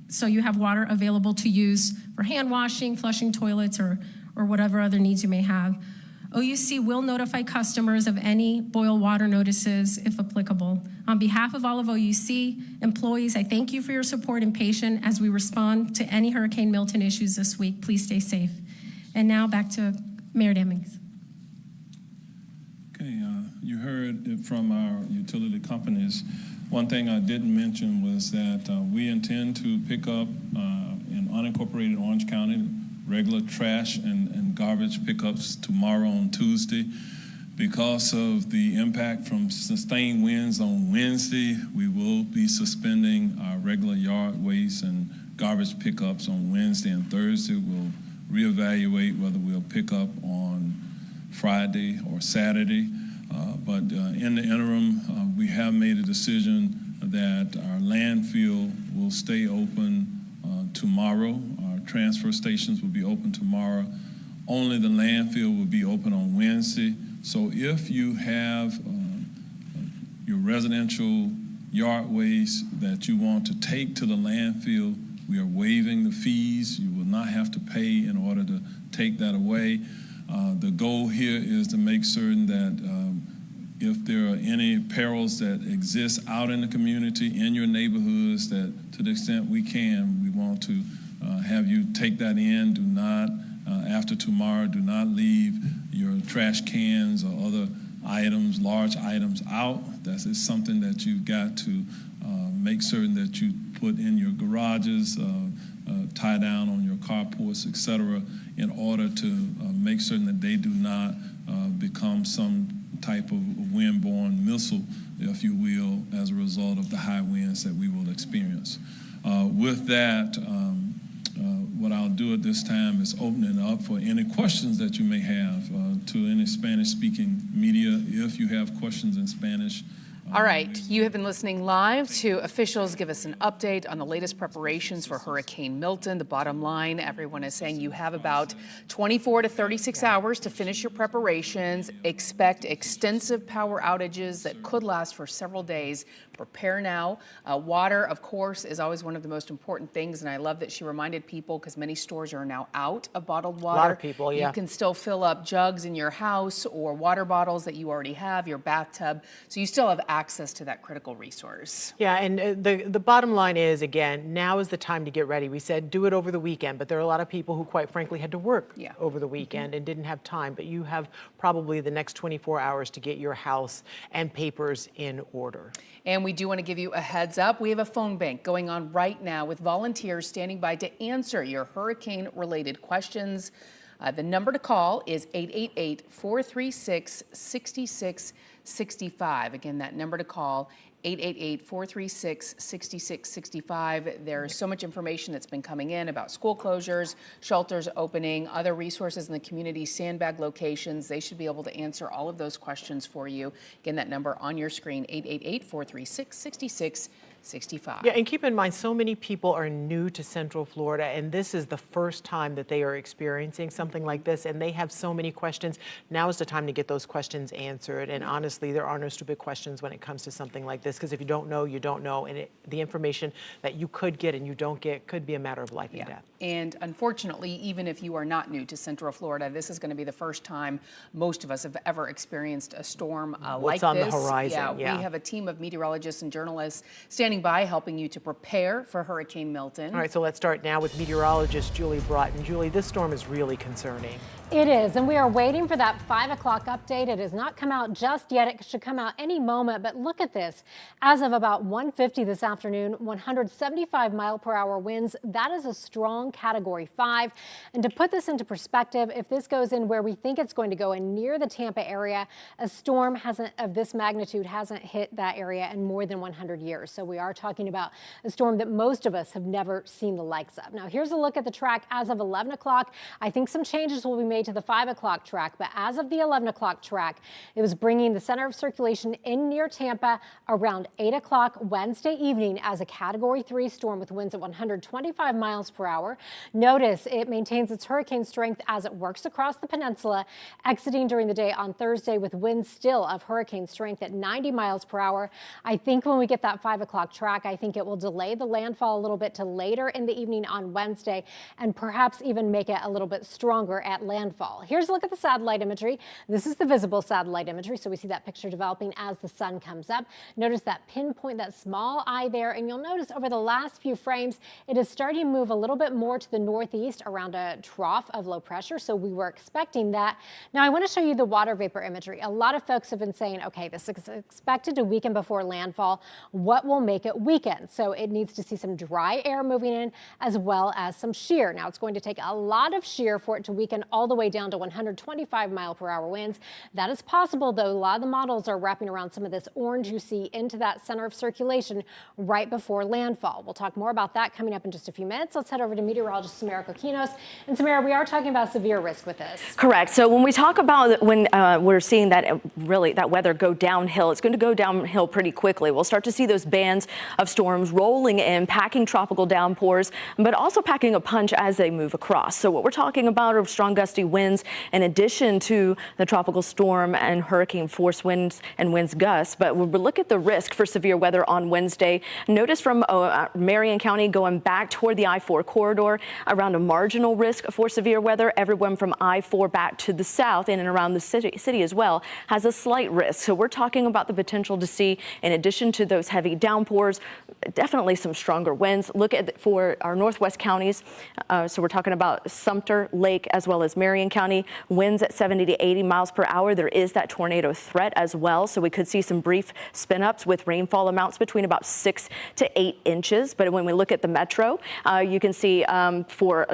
so you have water available to use for hand washing, flushing toilets, or whatever other needs you may have. OUC will notify customers of any boil water notices if applicable. On behalf of all of OUC employees, I thank you for your support and patience as we respond to any Hurricane Milton issues this week. Please stay safe. And now back to Mayor Demings. Okay, you heard it from our utility companies. One thing I didn't mention was that we intend to pick up in unincorporated Orange County regular trash and garbage pickups tomorrow on Tuesday. Because of the impact from sustained winds on Wednesday, we will be suspending our regular yard waste and garbage pickups on Wednesday and Thursday. We'll reevaluate whether we'll pick up on Friday or Saturday. But in the interim, we have made a decision that our landfill will stay open tomorrow. Our transfer stations will be open tomorrow. Only the landfill will be open on Wednesday. So if you have your residential yard waste that you want to take to the landfill, we are waiving the fees. You will not have to pay in order to take that away. The goal here is to make certain that if there are any perils that exist out in the community, in your neighborhoods, that to the extent we can, we want to have you take that in. Do not, after tomorrow, do not leave your trash cans or other items items, large items out. That is something that you've got to make certain that you put in your garages, tie down on your carports, etc., in order to make certain that they do not become some type of windborne missile, if you will, as a result of the high winds that we will experience. With that, what I'll do at this time is open it up for any questions that you may have to any Spanish-speaking media. If you have questions in Spanish. All right, you have been listening live to officials give us an update on the latest preparations for Hurricane Milton. The bottom line, everyone is saying you have about 24 to 36 hours to finish your preparations. Expect extensive power outages that could last for several days. Prepare now. Water, of course, is always one of the most important things, and I love that she reminded people, because many stores are now out of bottled water. A lot of people, yeah. You can still fill up jugs in your house or water bottles that you already have, your bathtub, so you still have access to that critical resource. Yeah, and the bottom line is, again, now is the time to get ready. We said do it over the weekend, but there are a lot of people who, quite frankly, had to work over the weekend and didn't have time. But you have probably the next 24 hours to get your house and papers in order. And we do want to give you a heads up. We have a phone bank going on right now with volunteers standing by to answer your hurricane-related questions. The number to call is 888-436-6665. Again, that number to call, 888-436-6665. There's so much information that's been coming in about school closures, shelters opening, other resources in the community, Sandbag locations. They should be able to answer all of those questions for you. Again, that number on your screen, 888-436-6665. Yeah, and keep in mind, so many people are new to Central Florida, and this is the first time that they are experiencing something like this, and they have so many questions. Now is the time to get those questions answered, and honestly, there are no stupid questions when it comes to something like this, because if you don't know, you don't know, and the information that you could get and you don't get could be a matter of life and death. And unfortunately, even if you are not new to Central Florida, this is going to be the first time most of us have ever experienced a storm like this. What's on the horizon, We have a team of meteorologists and journalists standing by helping you to prepare for Hurricane Milton. All right, so let's start now with meteorologist Julie Broughton. Julie, this storm is really concerning. It is, and we are waiting for that 5 o'clock update. It has not come out just yet. It should come out any moment, but look at this. As of about 1:50 this afternoon, 175-mile-per-hour winds. That is a strong Category 5. And to put this into perspective, if this goes in where we think it's going to go in near the Tampa area, a storm of this magnitude hasn't hit that area in more than 100 years. So we are talking about a storm that most of us have never seen the likes of. Now, here's a look at the track as of 11 o'clock. I think some changes will be made to the 5 o'clock track, but as of the 11 o'clock track, it was bringing the center of circulation in near Tampa around 8 o'clock Wednesday evening as a Category 3 storm with winds at 125 miles per hour. Notice it maintains its hurricane strength as it works across the peninsula, exiting during the day on Thursday with winds still of hurricane strength at 90 miles per hour. I think when we get that 5 o'clock track, I think it will delay the landfall a little bit to later in the evening on Wednesday and perhaps even make it a little bit stronger at landfall. Here's a look at the satellite imagery. This is the visible satellite imagery, so we see that picture developing as the sun comes up. Notice that pinpoint, that small eye there, and you'll notice over the last few frames, it is starting to move a little bit more to the northeast around a trough of low pressure, so we were expecting that. Now, I want to show you the water vapor imagery. A lot of folks have been saying, okay, this is expected to weaken before landfall. What will make it weaken? So it needs to see some dry air moving in as well as some shear. Now, it's going to take a lot of shear for it to weaken all the way down to 125-mile-per-hour winds. That is possible, though. A lot of the models are wrapping around some of this orange you see into that center of circulation right before landfall. We'll talk more about that coming up in just a few minutes. Let's head over to meteorologist Samara Kokinos. And Samara, we are talking about severe risk with this. Correct. So when we talk about when we're seeing that that weather go downhill, it's going to go downhill pretty quickly. We'll start to see those bands of storms rolling in, packing tropical downpours, but also packing a punch as they move across. So what we're talking about are strong gusty winds in addition to the tropical storm and hurricane force winds and winds gusts. But when we look at the risk for severe weather on Wednesday, notice from Marion County going back toward the I-4 corridor around a marginal risk for severe weather. Everyone from I-4 back to the south in and around the city as well has a slight risk. So we're talking about the potential to see, in addition to those heavy downpours, definitely some stronger winds. Look at for our northwest counties. So we're talking about Sumter, Lake, as well as Marion Marion County, winds at 70 to 80 miles per hour. There is that tornado threat as well, so we could see some brief spin-ups with rainfall amounts between about 6 to 8 inches. But when we look at the metro, you can see for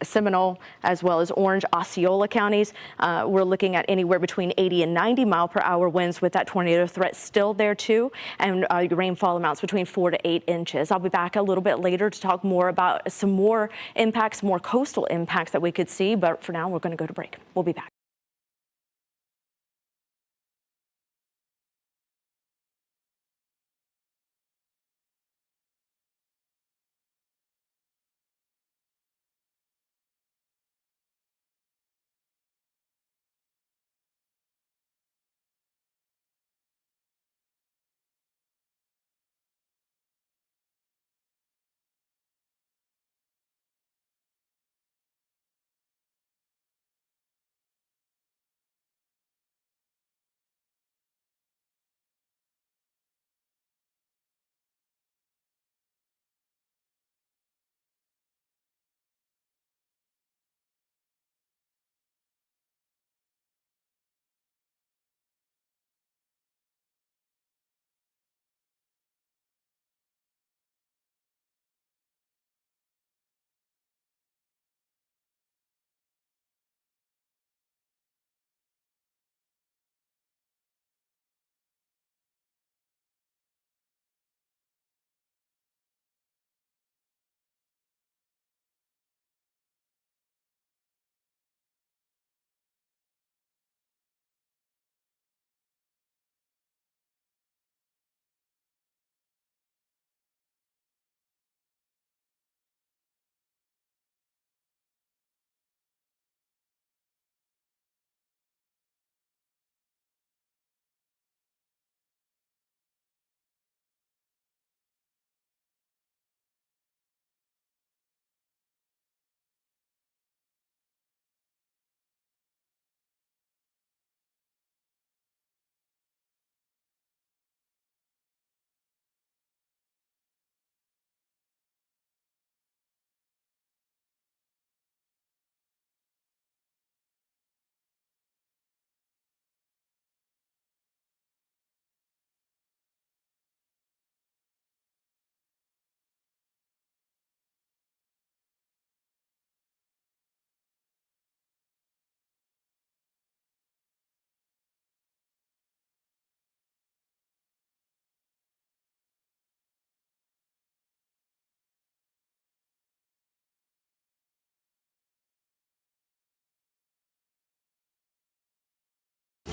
Seminole as well as Orange, Osceola counties, we're looking at anywhere between 80 and 90 mile per hour winds with that tornado threat still there too, and rainfall amounts between 4 to 8 inches. I'll be back a little bit later to talk more about some more impacts, more coastal impacts that we could see, but for now we're going to go to break. We'll be back.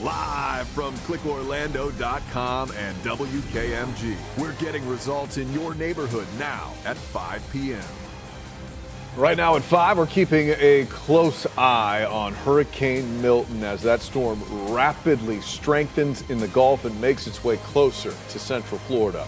Live from clickorlando.com and WKMG. We're getting results in your neighborhood now at 5 p.m. Right now at 5, we're keeping a close eye on Hurricane Milton as that storm rapidly strengthens in the Gulf and makes its way closer to Central Florida.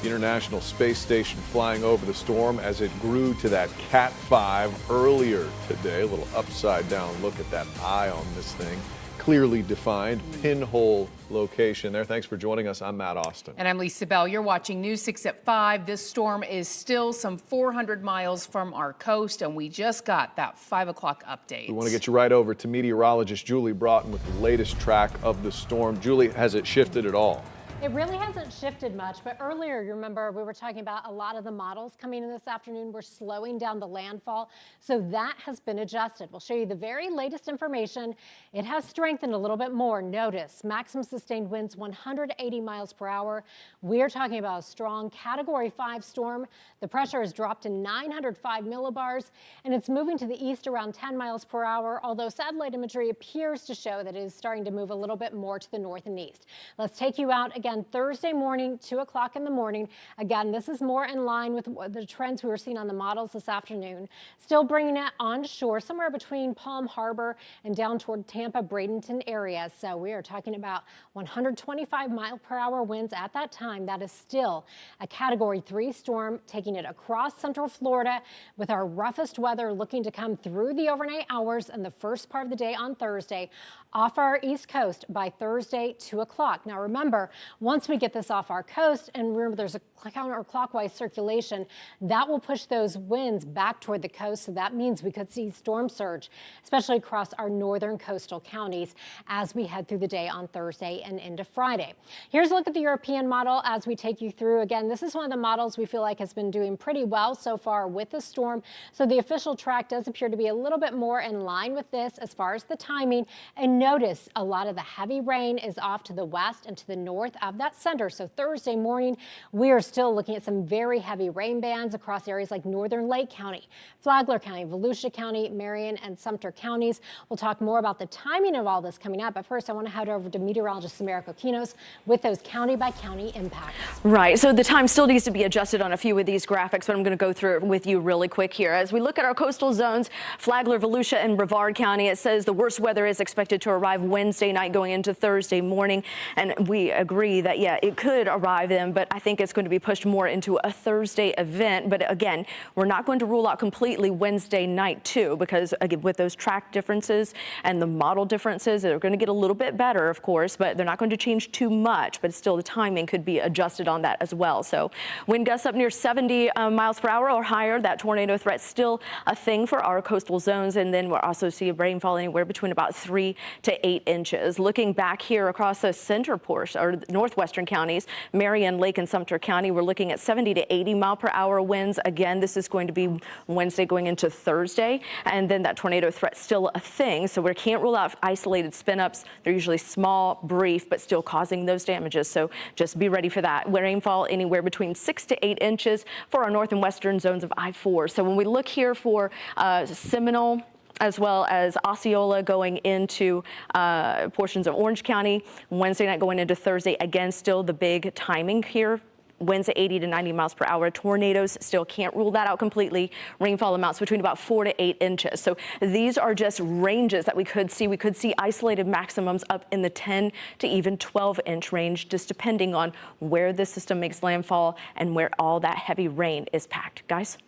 The International Space Station flying over the storm as it grew to that Cat 5 earlier today. A little upside down look at that eye on this thing. Clearly defined pinhole location there. Thanks for joining us. I'm Matt Austin. And I'm Lisa Bell. You're watching News 6 at 5. This storm is still some 400 miles from our coast, and we just got that 5 o'clock update. We want to get you right over to meteorologist Julie Broughton with the latest track of the storm. Julie, has it shifted at all? It really hasn't shifted much, but earlier, you remember, we were talking about a lot of the models coming in this afternoon were slowing down the landfall, so that has been adjusted. We'll show you the very latest information. It has strengthened a little bit more. Notice, maximum sustained winds 180 miles per hour. We're talking about a strong Category 5 storm. The pressure has dropped to 905 millibars, and it's moving to the east around 10 miles per hour, although satellite imagery appears to show that it is starting to move a little bit more to the north and east. Let's take you out again Thursday morning, 2 o'clock in the morning. Again, this is more in line with the trends we were seeing on the models this afternoon. Still bringing it onshore, somewhere between Palm Harbor and down toward Tampa, Bradenton area. So we are talking about 125 mile per hour winds at that time. That is still a Category 3 storm taking it across Central Florida with our roughest weather looking to come through the overnight hours and the first part of the day on Thursday off our east coast by Thursday, 2 o'clock. Now remember, Once we get this off our coast, and remember there's a counterclockwise circulation, that will push those winds back toward the coast. So that means we could see storm surge, especially across our northern coastal counties as we head through the day on Thursday and into Friday. Here's a look at the European model as we take you through. Again, this is one of the models we feel like has been doing pretty well so far with the storm. So the official track does appear to be a little bit more in line with this as far as the timing. And notice a lot of the heavy rain is off to the west and to the north of that center. So Thursday morning, we are still looking at some very heavy rain bands across areas like northern Lake County, Flagler County, Volusia County, Marion, and Sumter counties. We'll talk more about the timing of all this coming up. But first, I want to head over to meteorologist Samara Kokinos with those county by county impacts. Right. So the time still needs to be adjusted on a few of these graphics, but I'm going to go through it with you really quick here. As we look at our coastal zones, Flagler, Volusia, and Brevard County, it says the worst weather is expected to arrive Wednesday night going into Thursday morning. And we agree that, yeah, it could arrive then, but I think it's going to be pushed more into a Thursday event. But again, we're not going to rule out completely Wednesday night too, because again, with those track differences and the model differences, they're going to get a little bit better, of course, but they're not going to change too much. But still, the timing could be adjusted on that as well. So wind gusts up near 70 miles per hour or higher. That tornado threat still a thing for our coastal zones. And then we'll also see rainfall anywhere between about 3 to 8 inches. Looking back here across the center portion or northwestern counties, Marion, Lake, and Sumter County, we're looking at 70 to 80 mile per hour winds. Again, this is going to be Wednesday going into Thursday. And then that tornado threat still a thing. So we can't rule out isolated spin ups. They're usually small, brief, but still causing those damages. So just be ready for that. Rainfall anywhere between 6 to 8 inches for our north and western zones of I-4. So when we look here for Seminole, as well as Osceola going into portions of Orange County, Wednesday night going into Thursday, again, still the big timing here. Winds at 80 to 90 miles per hour. Tornadoes, still can't rule that out completely. Rainfall amounts between about 4 to 8 inches. So these are just ranges that we could see. We could see isolated maximums up in the 10 to even 12-inch range, just depending on where the system makes landfall and where all that heavy rain is packed. Guys?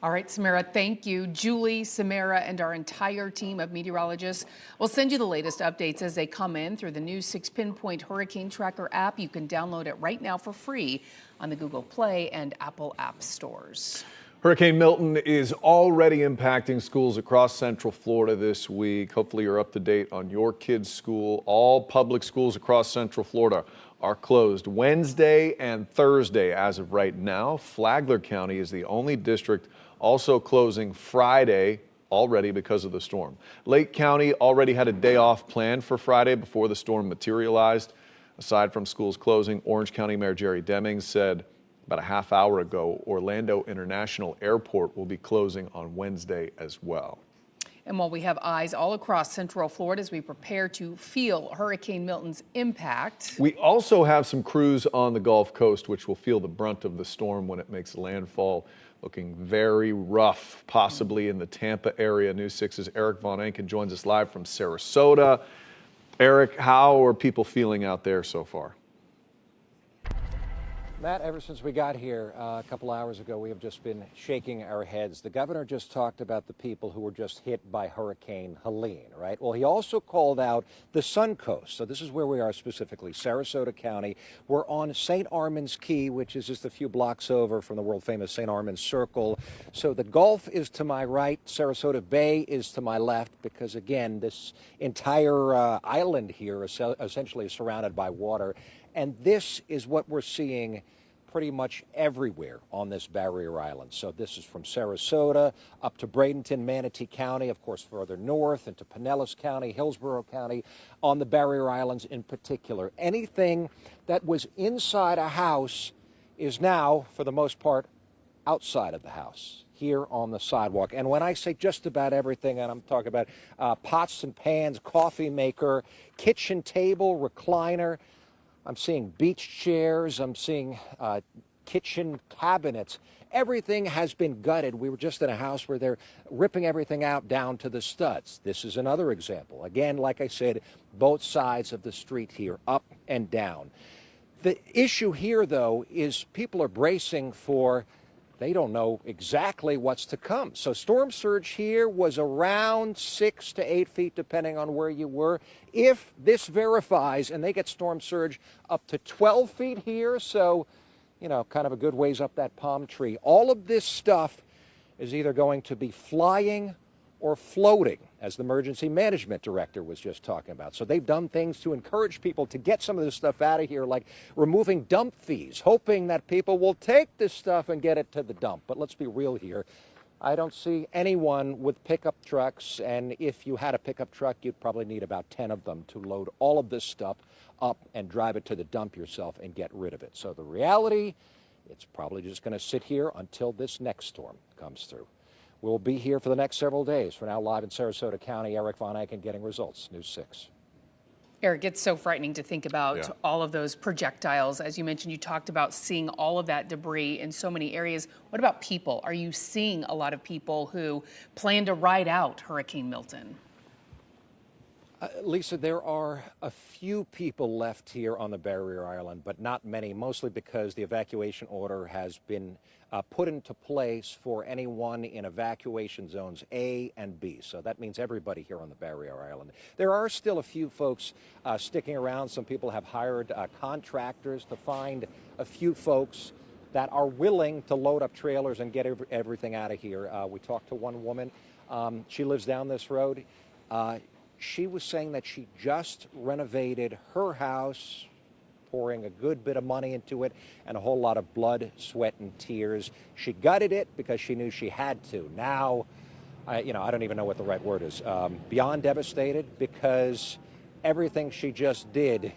All right, Samara, thank you. Julie, Samara, and our entire team of meteorologists will send you the latest updates as they come in through the new 6 Pinpoint Hurricane Tracker app. You can download it right now for free on the Google Play and Apple App Stores. Hurricane Milton is already impacting schools across Central Florida this week. Hopefully you're up to date on your kids' school. All public schools across Central Florida are closed Wednesday and Thursday as of right now. Flagler County is the only district also closing Friday already because of the storm. Lake County already had a day off planned for Friday before the storm materialized. Aside from schools closing, Orange County Mayor Jerry Demings said about a half hour ago, Orlando International Airport will be closing on Wednesday as well. And while we have eyes all across Central Florida as we prepare to feel Hurricane Milton's impact, we also have some crews on the Gulf Coast which will feel the brunt of the storm when it makes landfall. Looking very rough, possibly in the Tampa area. News 6's Eric Von Enken joins us live from Sarasota. Eric, how are people feeling out there so far? Matt, ever since we got here a couple hours ago, we have just been shaking our heads. The governor just talked about the people who were just hit by Hurricane Helene, right? Well, he also called out the Suncoast. So this is where we are specifically, Sarasota County. We're on St. Armand's Key, which is just a few blocks over from the world-famous St. Armand's Circle. So the Gulf is to my right, Sarasota Bay is to my left, because, again, this entire island here is essentially surrounded by water. And this is what we're seeing pretty much everywhere on this barrier island. So this is from Sarasota up to Bradenton, Manatee County, of course, further north into Pinellas County, Hillsborough County, on the barrier islands in particular. Anything that was inside a house is now, for the most part, outside of the house, here on the sidewalk. And when I say just about everything, and I'm talking about pots and pans, coffee maker, kitchen table, recliner, I'm seeing beach chairs, I'm seeing kitchen cabinets. Everything has been gutted. We were just in a house where they're ripping everything out down to the studs. This is another example. Again, like I said, both sides of the street here, up and down. The issue here, though, is people are bracing for they don't know exactly what's to come. So storm surge here was around 6 to 8 feet, depending on where you were. If this verifies and they get storm surge up to 12 feet here, so, you know, kind of a good ways up that palm tree, all of this stuff is either going to be flying or floating, as the emergency management director was just talking about. So they've done things to encourage people to get some of this stuff out of here, like removing dump fees, hoping that people will take this stuff and get it to the dump. But let's be real here. I don't see anyone with pickup trucks, and if you had a pickup truck, you'd probably need about 10 of them to load all of this stuff up and drive it to the dump yourself and get rid of it. So the reality, it's probably just going to sit here until this next storm comes through. We'll be here for the next several days. For now, live in Sarasota County, Eric Von Eycken getting results. News 6. Eric, it's so frightening to think about all of those projectiles. As you mentioned, you talked about seeing all of that debris in so many areas. What about people? Are you seeing a lot of people who plan to ride out Hurricane Milton? Lisa, there are a few people left here on the barrier island, but not many, mostly because the evacuation order has been put into place for anyone in evacuation zones A and B. So that means everybody here on the barrier island. There are still a few folks sticking around. Some people have hired contractors to find a few folks that are willing to load up trailers and get everything out of here. We talked to one woman. She lives down this road. She was saying that she just renovated her house, pouring a good bit of money into it and a whole lot of blood, sweat, and tears. She gutted it because she knew she had to. Now, I don't even know what the right word is. Beyond devastated, because everything she just did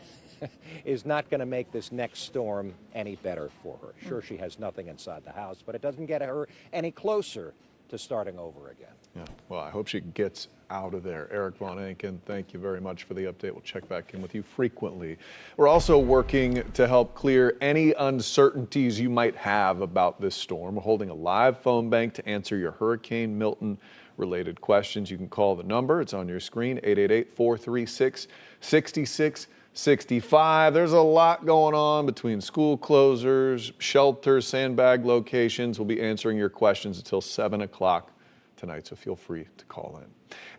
is not going to make this next storm any better for her. Sure, she has nothing inside the house, but it doesn't get her any closer to starting over again. Yeah, well, I hope she gets out of there. Eric Von Eycken, thank you very much for the update. We'll check back in with you frequently. We're also working to help clear any uncertainties you might have about this storm. We're holding a live phone bank to answer your Hurricane Milton related questions. You can call the number. It's on your screen, 888-436-6665. There's a lot going on between school closures, shelters, Sandbag locations. We'll be answering your questions until 7 o'clock tonight, so feel free to call in.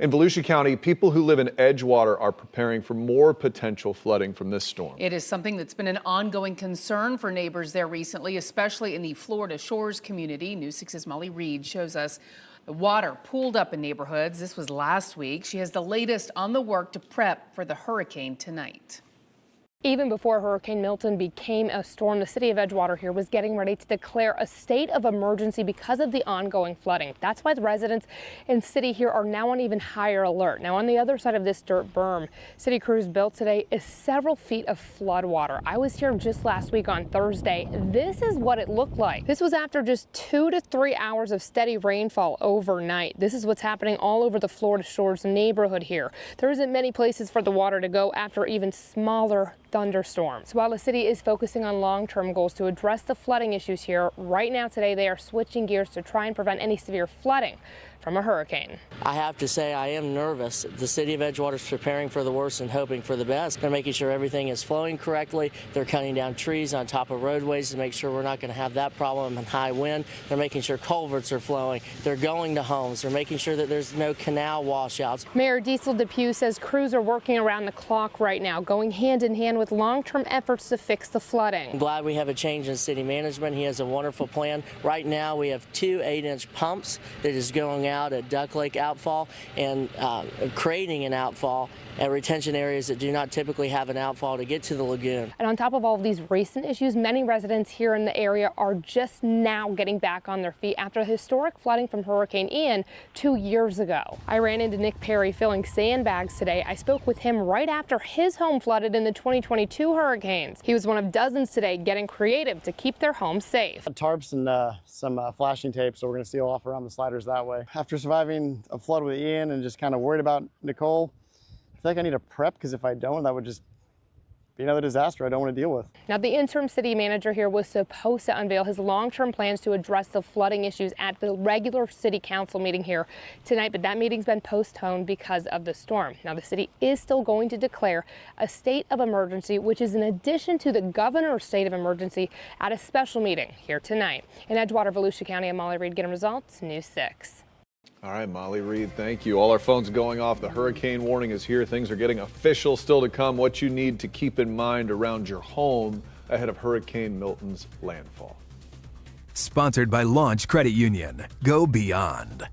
In Volusia County, people who live in Edgewater are preparing for more potential flooding from this storm. It is something that's been an ongoing concern for neighbors there recently, especially in the Florida Shores community. News 6's Molly Reed shows us the water pooled up in neighborhoods. This was last week. She has the latest on the work to prep for the hurricane tonight. Even before Hurricane Milton became a storm, the city of Edgewater here was getting ready to declare a state of emergency because of the ongoing flooding. That's why the residents in city here are now on even higher alert. Now, on the other side of this dirt berm city crews built today is several feet of flood water. I was here just last week on Thursday. This is what it looked like. This was after just 2 to 3 hours of steady rainfall overnight. This is what's happening all over the Florida Shores neighborhood here. There isn't many places for the water to go after even smaller thunderstorms. While the city is focusing on long-term goals to address the flooding issues here, right now today they are switching gears to try and prevent any severe flooding from a hurricane. I have to say I am nervous. The city of Edgewater is preparing for the worst and hoping for the best. They're making sure everything is flowing correctly. They're cutting down trees on top of roadways to make sure we're not going to have that problem in high wind. They're making sure culverts are flowing. They're going to homes. They're making sure that there's no canal washouts. Mayor Diesel Depew says crews are working around the clock right now, going hand in hand with long-term efforts to fix the flooding. I'm glad we have a change in city management. He has a wonderful plan. Right now we have 2 8-inch pumps that is going out at Duck Lake outfall and creating an outfall at retention areas that do not typically have an outfall to get to the lagoon. And on top of all of these recent issues, many residents here in the area are just now getting back on their feet after the historic flooding from Hurricane Ian 2 years ago. I ran into Nick Perry filling sandbags today. I spoke with him right after his home flooded in the 2022 hurricanes. He was one of dozens today getting creative to keep their homes safe. Tarps and some flashing tape, so we're going to seal off around the sliders that way. After surviving a flood with Ian and just kind of worried about Nicole, I feel like I need a prep, because if I don't, that would just another disaster I don't want to deal with. Now, the interim city manager here was supposed to unveil his long-term plans to address the flooding issues at the regular city council meeting here tonight, but that meeting's been postponed because of the storm. Now, the city is still going to declare a state of emergency, which is in addition to the governor's state of emergency at a special meeting here tonight. In Edgewater, Volusia County, I'm Molly Reed, getting results, News 6. All right, Molly Reed, thank you. All our phones going off. The hurricane warning is here. Things are getting official. Still to come, what you need to keep in mind around your home ahead of Hurricane Milton's landfall. Sponsored by Launch Credit Union. Go beyond.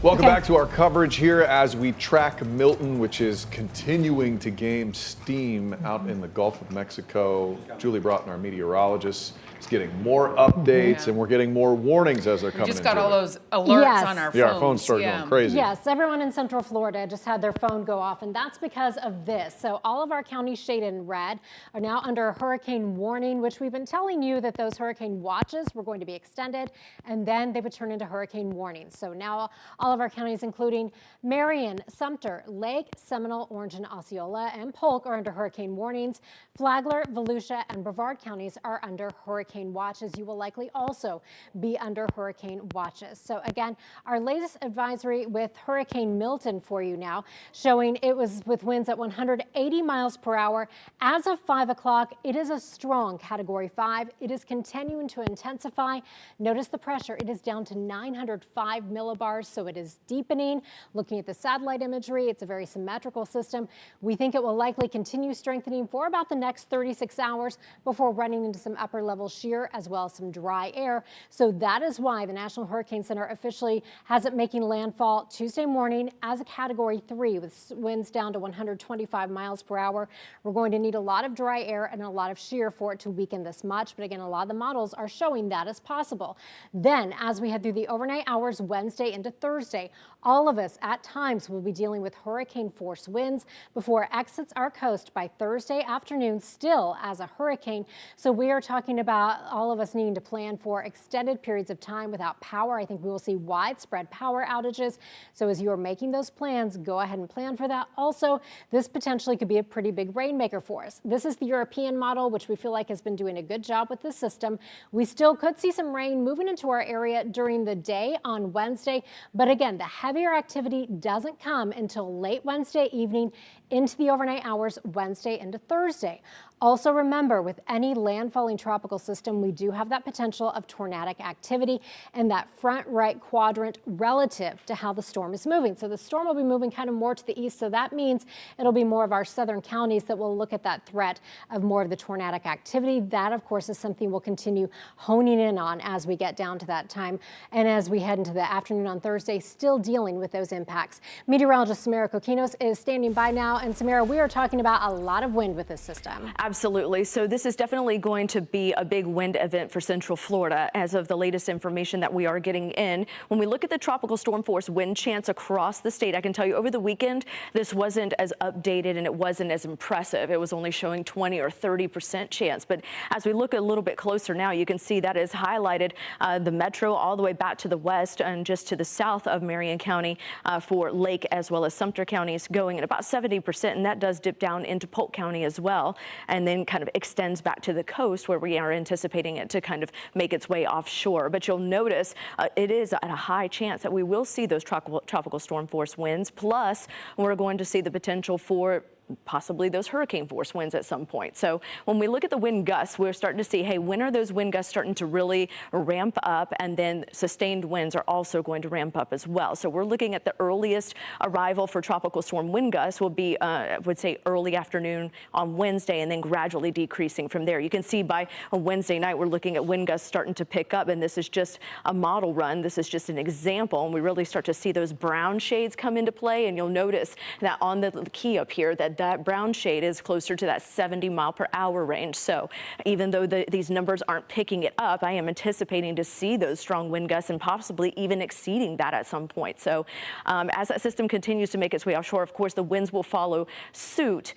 Welcome back to our coverage here as we track Milton, which is continuing to gain steam out in the Gulf of Mexico. Julie Broughton, our meteorologist, is getting more updates, and we're getting more warnings as they're coming in. We just got all Julie. those alerts Yes. on our phones. Yeah, our phones started going crazy. Yes, everyone in Central Florida just had their phone go off, and that's because of this. So all of our counties shaded in red are now under a hurricane warning, which we've been telling you that those hurricane watches were going to be extended, and then they would turn into hurricane warnings. So now all of our counties, including Marion, Sumter, Lake, Seminole, Orange, and Osceola, and Polk are under hurricane warnings. Flagler, Volusia, and Brevard counties are under hurricane watches. You will likely also be under hurricane watches. So again, our latest advisory with Hurricane Milton for you now, showing it was with winds at 180 miles per hour. As of 5 o'clock, it is a strong Category 5. It is continuing to intensify. Notice the pressure. It is down to 905 millibars, so it is deepening. Looking at the satellite imagery, it's a very symmetrical system. We think it will likely continue strengthening for about the next 36 hours before running into some upper level shear as well as some dry air. So that is why the National Hurricane Center officially has it making landfall Tuesday morning as a Category 3 with winds down to 125 miles per hour. We're going to need a lot of dry air and a lot of shear for it to weaken this much. But again, a lot of the models are showing that as possible. Then as we head through the overnight hours Wednesday into Thursday, Thursday. All of us at times will be dealing with hurricane force winds before it exits our coast by Thursday afternoon, still as a hurricane. So we are talking about all of us needing to plan for extended periods of time without power. I think we will see widespread power outages. So as you are making those plans, go ahead and plan for that. Also, this potentially could be a pretty big rainmaker for us. This is the European model, which we feel like has been doing a good job with this system. We still could see some rain moving into our area during the day on Wednesday. But again, the heavier activity doesn't come until late Wednesday evening into the overnight hours Wednesday into Thursday. Also remember, with any landfalling tropical system, we do have that potential of tornadic activity in that front right quadrant relative to how the storm is moving. So the storm will be moving kind of more to the east. So that means it'll be more of our southern counties that will look at that threat of more of the tornadic activity. That, of course, is something we'll continue honing in on as we get down to that time. And as we head into the afternoon on Thursday, still dealing with those impacts. Meteorologist Samara Kokinos is standing by now. And Samara, we are talking about a lot of wind with this system. Absolutely. So this is definitely going to be a big wind event for Central Florida as of the latest information that we are getting in. When we look at the tropical storm force wind chance across the state, I can tell you over the weekend, this wasn't as updated and it wasn't as impressive. It was only showing 20 or 30% chance. But as we look a little bit closer now, you can see that is highlighted the metro all the way back to the west and just to the south of Marion County for Lake as well as Sumter counties going at about 70%. And that does dip down into Polk County as well. And then kind of extends back to the coast where we are anticipating it to kind of make its way offshore. But you'll notice it is at a high chance that we will see those tropical storm force winds. Plus, we're going to see the potential for possibly those hurricane force winds at some point. So when we look at the wind gusts, we're starting to see, hey, when are those wind gusts starting to really ramp up? And then sustained winds are also going to ramp up as well. So we're looking at the earliest arrival for tropical storm wind gusts will be, I would say, early afternoon on Wednesday and then gradually decreasing from there. You can see by Wednesday night, we're looking at wind gusts starting to pick up. And this is just a model run. This is just an example. And we really start to see those brown shades come into play. And you'll notice that on the key up here, that brown shade is closer to that 70-mile-per-hour range. So even though these numbers aren't picking it up, I am anticipating to see those strong wind gusts and possibly even exceeding that at some point. So as that system continues to make its way offshore, of course, the winds will follow suit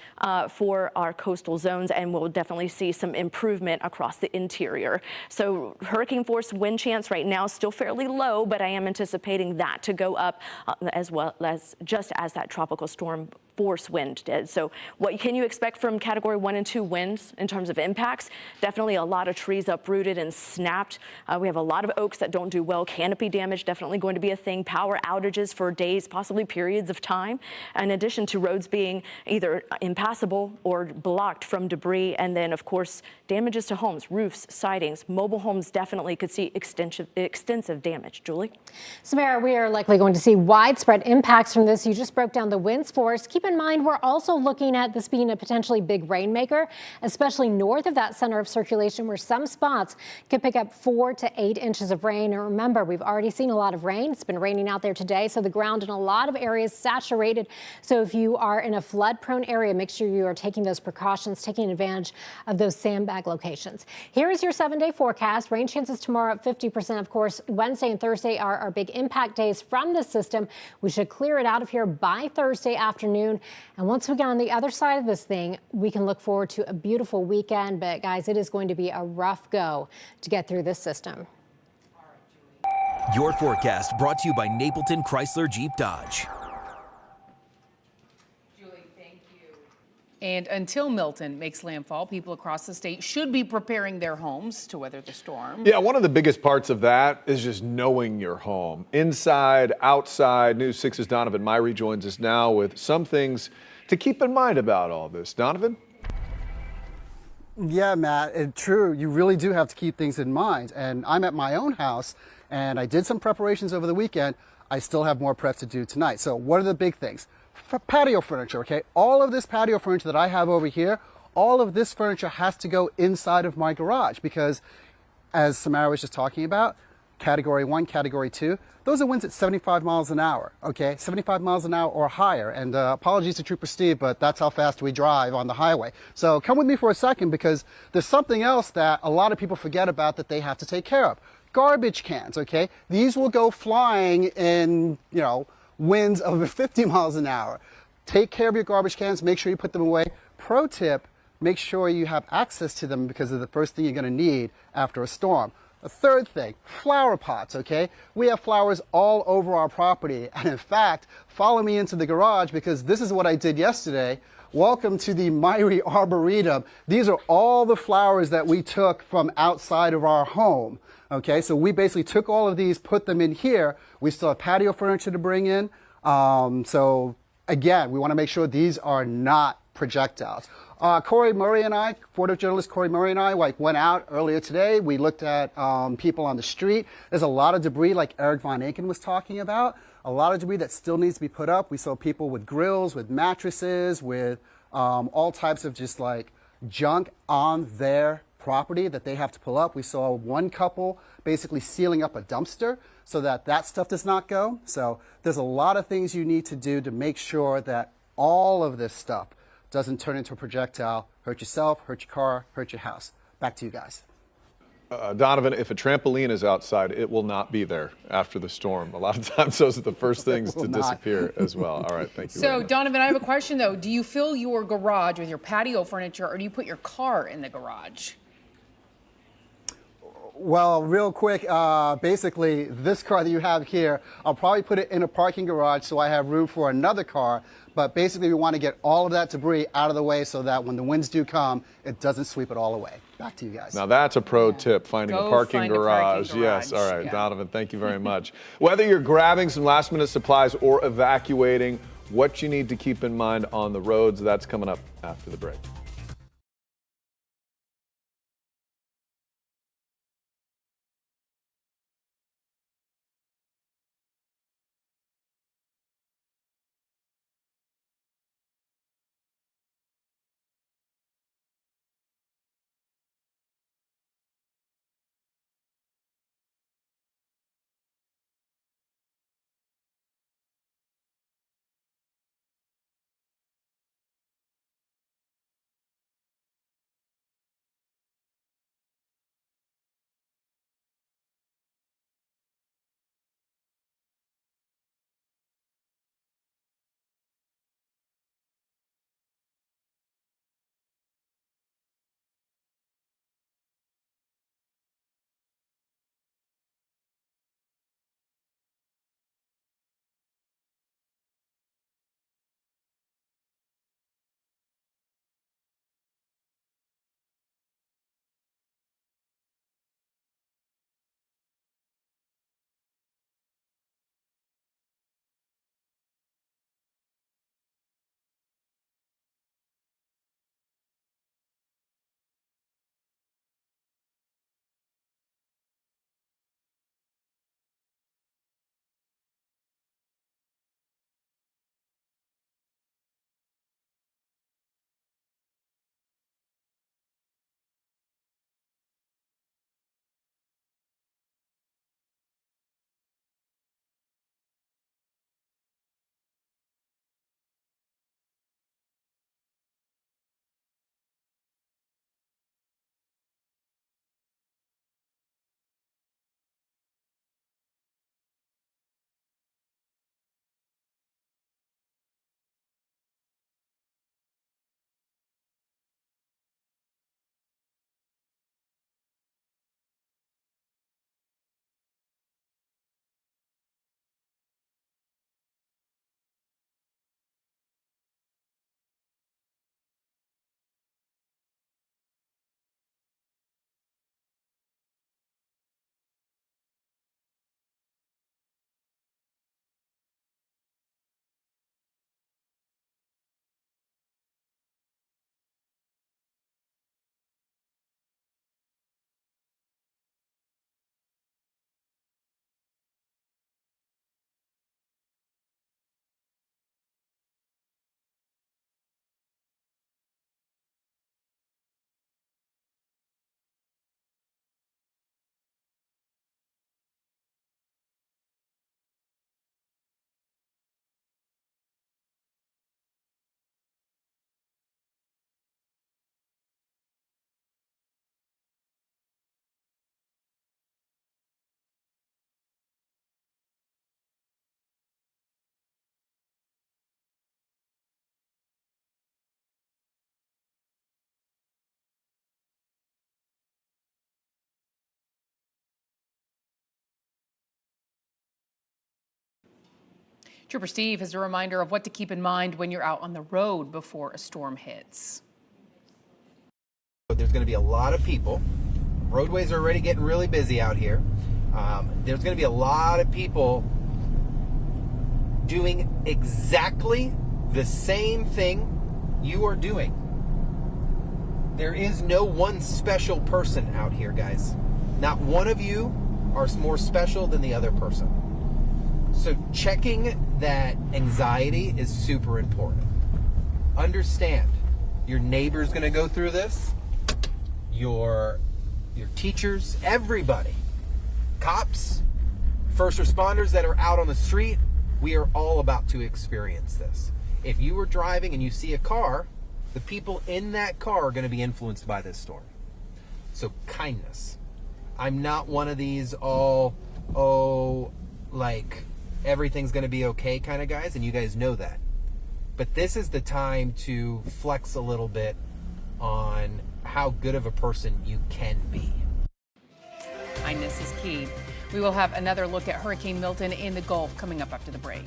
for our coastal zones, and we'll definitely see some improvement across the interior. So hurricane force wind chance right now still fairly low, but I am anticipating that to go up as well as just as that tropical storm force wind did. So what can you expect from Category 1 and 2 winds in terms of impacts? Definitely a lot of trees uprooted and snapped. We have a lot of oaks that don't do well. Canopy damage definitely going to be a thing. Power outages for days, possibly periods of time. In addition to roads being either impassable or blocked from debris. And then, of course, damages to homes, roofs, sidings. Mobile homes definitely could see extensive damage. Julie? Samara, we are likely going to see widespread impacts from this. You just broke down the winds for us. Keep in mind, we're also looking at this being a potentially big rainmaker, especially north of that center of circulation where some spots could pick up 4 to 8 inches of rain. And remember, we've already seen a lot of rain. It's been raining out there today, so the ground in a lot of areas saturated. So if you are in a flood-prone area, make sure you are taking those precautions, taking advantage of those sandbag locations. Here is your 7-day forecast. Rain chances tomorrow at 50%. Of course, Wednesday and Thursday are our big impact days from this system. We should clear it out of here by Thursday afternoon. And once we get on the other side of this thing, we can look forward to a beautiful weekend. But guys, it is going to be a rough go to get through this system. Your forecast brought to you by Napleton Chrysler Jeep Dodge. And until Milton makes landfall, people across the state should be preparing their homes to weather the storm. Yeah, one of the biggest parts of that is just knowing your home. Inside, outside. News 6's Donovan Myrie joins us now with some things to keep in mind about all this. Donovan? Yeah, Matt, true. You really do have to keep things in mind. And I'm at my own house, and I did some preparations over the weekend. I still have more prep to do tonight. So what are the big things? Patio furniture, okay? All of this patio furniture that I have over here, all of this furniture has to go inside of my garage because, as Samara was just talking about, Category 1, Category 2, those are winds at 75 miles an hour, okay? 75 miles an hour or higher. And apologies to Trooper Steve, but that's how fast we drive on the highway. So come with me for a second because there's something else that a lot of people forget about that they have to take care of. Garbage cans, okay? These will go flying in, winds of 50 miles an hour. Take care of your garbage cans, make sure you put them away. Pro tip, make sure you have access to them because they're the first thing you're gonna need after a storm. A third thing, flower pots, okay? We have flowers all over our property. And in fact, follow me into the garage because this is what I did yesterday. Welcome to the Myrie Arboretum. These are all the flowers that we took from outside of our home. Okay, so we basically took all of these, put them in here. We still have patio furniture to bring in. So again, we want to make sure these are not projectiles. Corey Murray and I, Florida journalist Corey Murray and I, went out earlier today. We looked at people on the street. There's a lot of debris, like Eric Von Aken was talking about. A lot of debris that still needs to be put up. We saw people with grills, with mattresses, with all types of just like junk on their property that they have to pull up. We saw one couple basically sealing up a dumpster so that that stuff does not go. So there's a lot of things you need to do to make sure that all of this stuff doesn't turn into a projectile, hurt yourself, hurt your car, hurt your house. Back to you guys. Donovan, if a trampoline is outside, it will not be there after the storm. A lot of times those are the first things to disappear as well. All right, thank you. So, Donovan, I have a question, though. Do you fill your garage with your patio furniture, or do you put your car in the garage? Well, real quick, basically, this car that you have here, I'll probably put it in a parking garage so I have room for another car. But basically, we want to get all of that debris out of the way so that when the winds do come, it doesn't sweep it all away. Back to you guys. Now that's a pro tip, finding Go a parking find garage. a parking garage. Yes, all right, Yeah. Donovan, thank you very much. Whether you're grabbing some last minute supplies or evacuating, what you need to keep in mind on the roads, that's coming up after the break. Trooper Steve has a reminder of what to keep in mind when you're out on the road before a storm hits. There's going to be a lot of people. Roadways are already getting really busy out here. There's going to be a lot of people doing exactly the same thing you are doing. There is no one special person out here, guys. Not one of you are more special than the other person. So checking that anxiety is super important. Understand, your neighbor's going to go through this. Your teachers, everybody, cops, first responders that are out on the street, we are all about to experience this. If you were driving and you see a car, the people in that car are going to be influenced by this storm. So kindness. I'm not one of these like everything's going to be okay kind of guys, and you guys know that. But this is the time to flex a little bit on how good of a person you can be. Kindness is key. We will have another look at Hurricane Milton in the Gulf coming up after the break.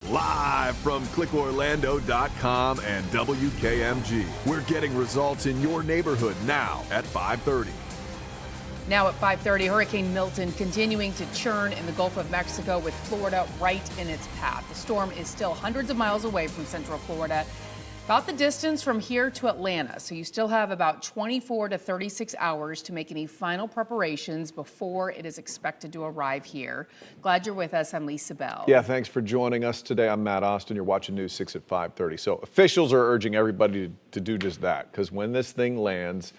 Live from clickorlando.com and WKMG. We're getting results in your neighborhood now at 5:30. Now at 5:30, Hurricane Milton continuing to churn in the Gulf of Mexico with Florida right in its path. The storm is still hundreds of miles away from central Florida, about the distance from here to Atlanta. So you still have about 24 to 36 hours to make any final preparations before it is expected to arrive here. Glad you're with us. I'm Lisa Bell. Yeah, thanks for joining us today. I'm Matt Austin. You're watching News 6 at 5:30. So officials are urging everybody to do just that, because when this thing lands,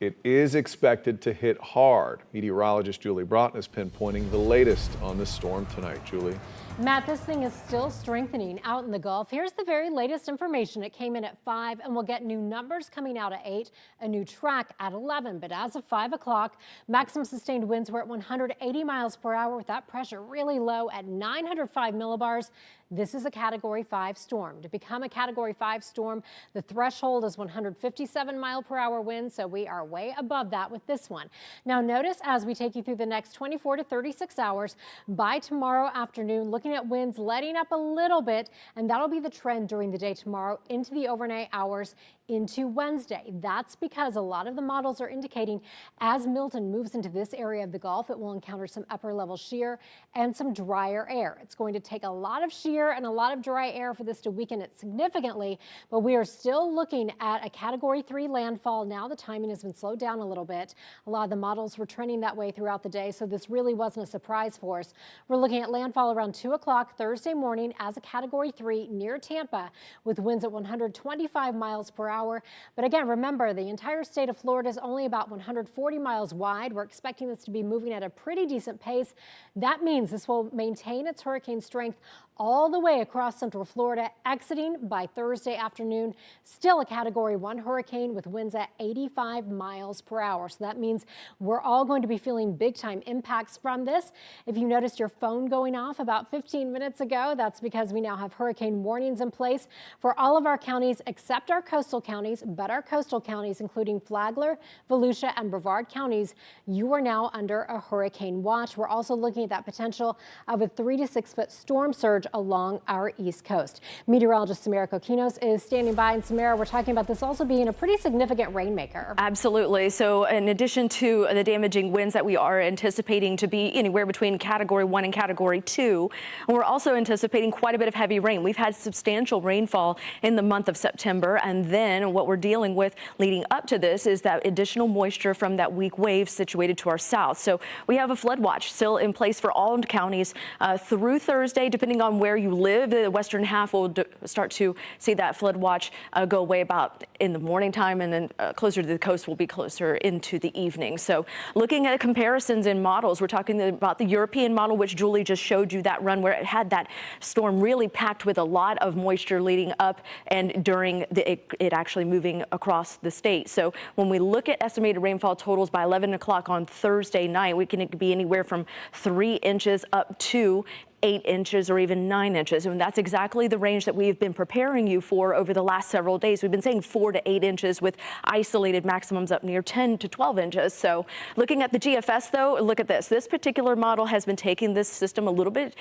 it is expected to hit hard. Meteorologist Julie Broughton is pinpointing the latest on this storm tonight. Julie. Matt, this thing is still strengthening out in the Gulf. Here's the very latest information. It came in at 5, and we'll get new numbers coming out at 8, a new track at 11. But as of 5 o'clock, maximum sustained winds were at 180 miles per hour with that pressure really low at 905 millibars. This is a Category 5 storm. To become a Category 5 storm, the threshold is 157 mile per hour winds, so we are way above that with this one. Now notice as we take you through the next 24 to 36 hours, by tomorrow afternoon, looking at winds letting up a little bit, and that'll be the trend during the day tomorrow into the overnight hours into Wednesday. That's because a lot of the models are indicating as Milton moves into this area of the Gulf, it will encounter some upper level shear and some drier air. It's going to take a lot of shear and a lot of dry air for this to weaken it significantly, but we are still looking at a Category 3 landfall. Now the timing has been slowed down a little bit. A lot of the models were trending that way throughout the day, so this really wasn't a surprise for us. We're looking at landfall around 2 o'clock Thursday morning as a Category 3 near Tampa with winds at 125 miles per hour. But again, remember, the entire state of Florida is only about 140 miles wide. We're expecting this to be moving at a pretty decent pace. That means this will maintain its hurricane strength all the way across central Florida, exiting by Thursday afternoon. Still a Category 1 hurricane with winds at 85 miles per hour. So that means we're all going to be feeling big time impacts from this. If you noticed your phone going off about 15 minutes ago, that's because we now have hurricane warnings in place for all of our counties except our coastal counties, but our coastal counties, including Flagler, Volusia, and Brevard counties, you are now under a hurricane watch. We're also looking at that potential of a 3 to 6 foot storm surge along our east coast. Meteorologist Samara Kokinos is standing by, and Samara, we're talking about this also being a pretty significant rainmaker. Absolutely. So in addition to the damaging winds that we are anticipating to be anywhere between Category 1 and Category 2, we're also anticipating quite a bit of heavy rain. We've had substantial rainfall in the month of September, and then what we're dealing with leading up to this is that additional moisture from that weak wave situated to our south. So we have a flood watch still in place for all counties through Thursday, depending on where you live. The western half will start to see that flood watch go away about in the morning time, and then closer to the coast will be closer into the evening. So looking at comparisons in models, we're talking about the European model, which Julie just showed you that run where it had that storm really packed with a lot of moisture leading up and during it actually moving across the state. So when we look at estimated rainfall totals by 11 o'clock on Thursday night, we can be anywhere from 3 inches up to 8 inches or even 9 inches. And that's exactly the range that we've been preparing you for over the last several days. We've been saying 4 to 8 inches with isolated maximums up near 10 to 12 inches. So looking at the GFS though, look at this. This particular model has been taking this system a little bit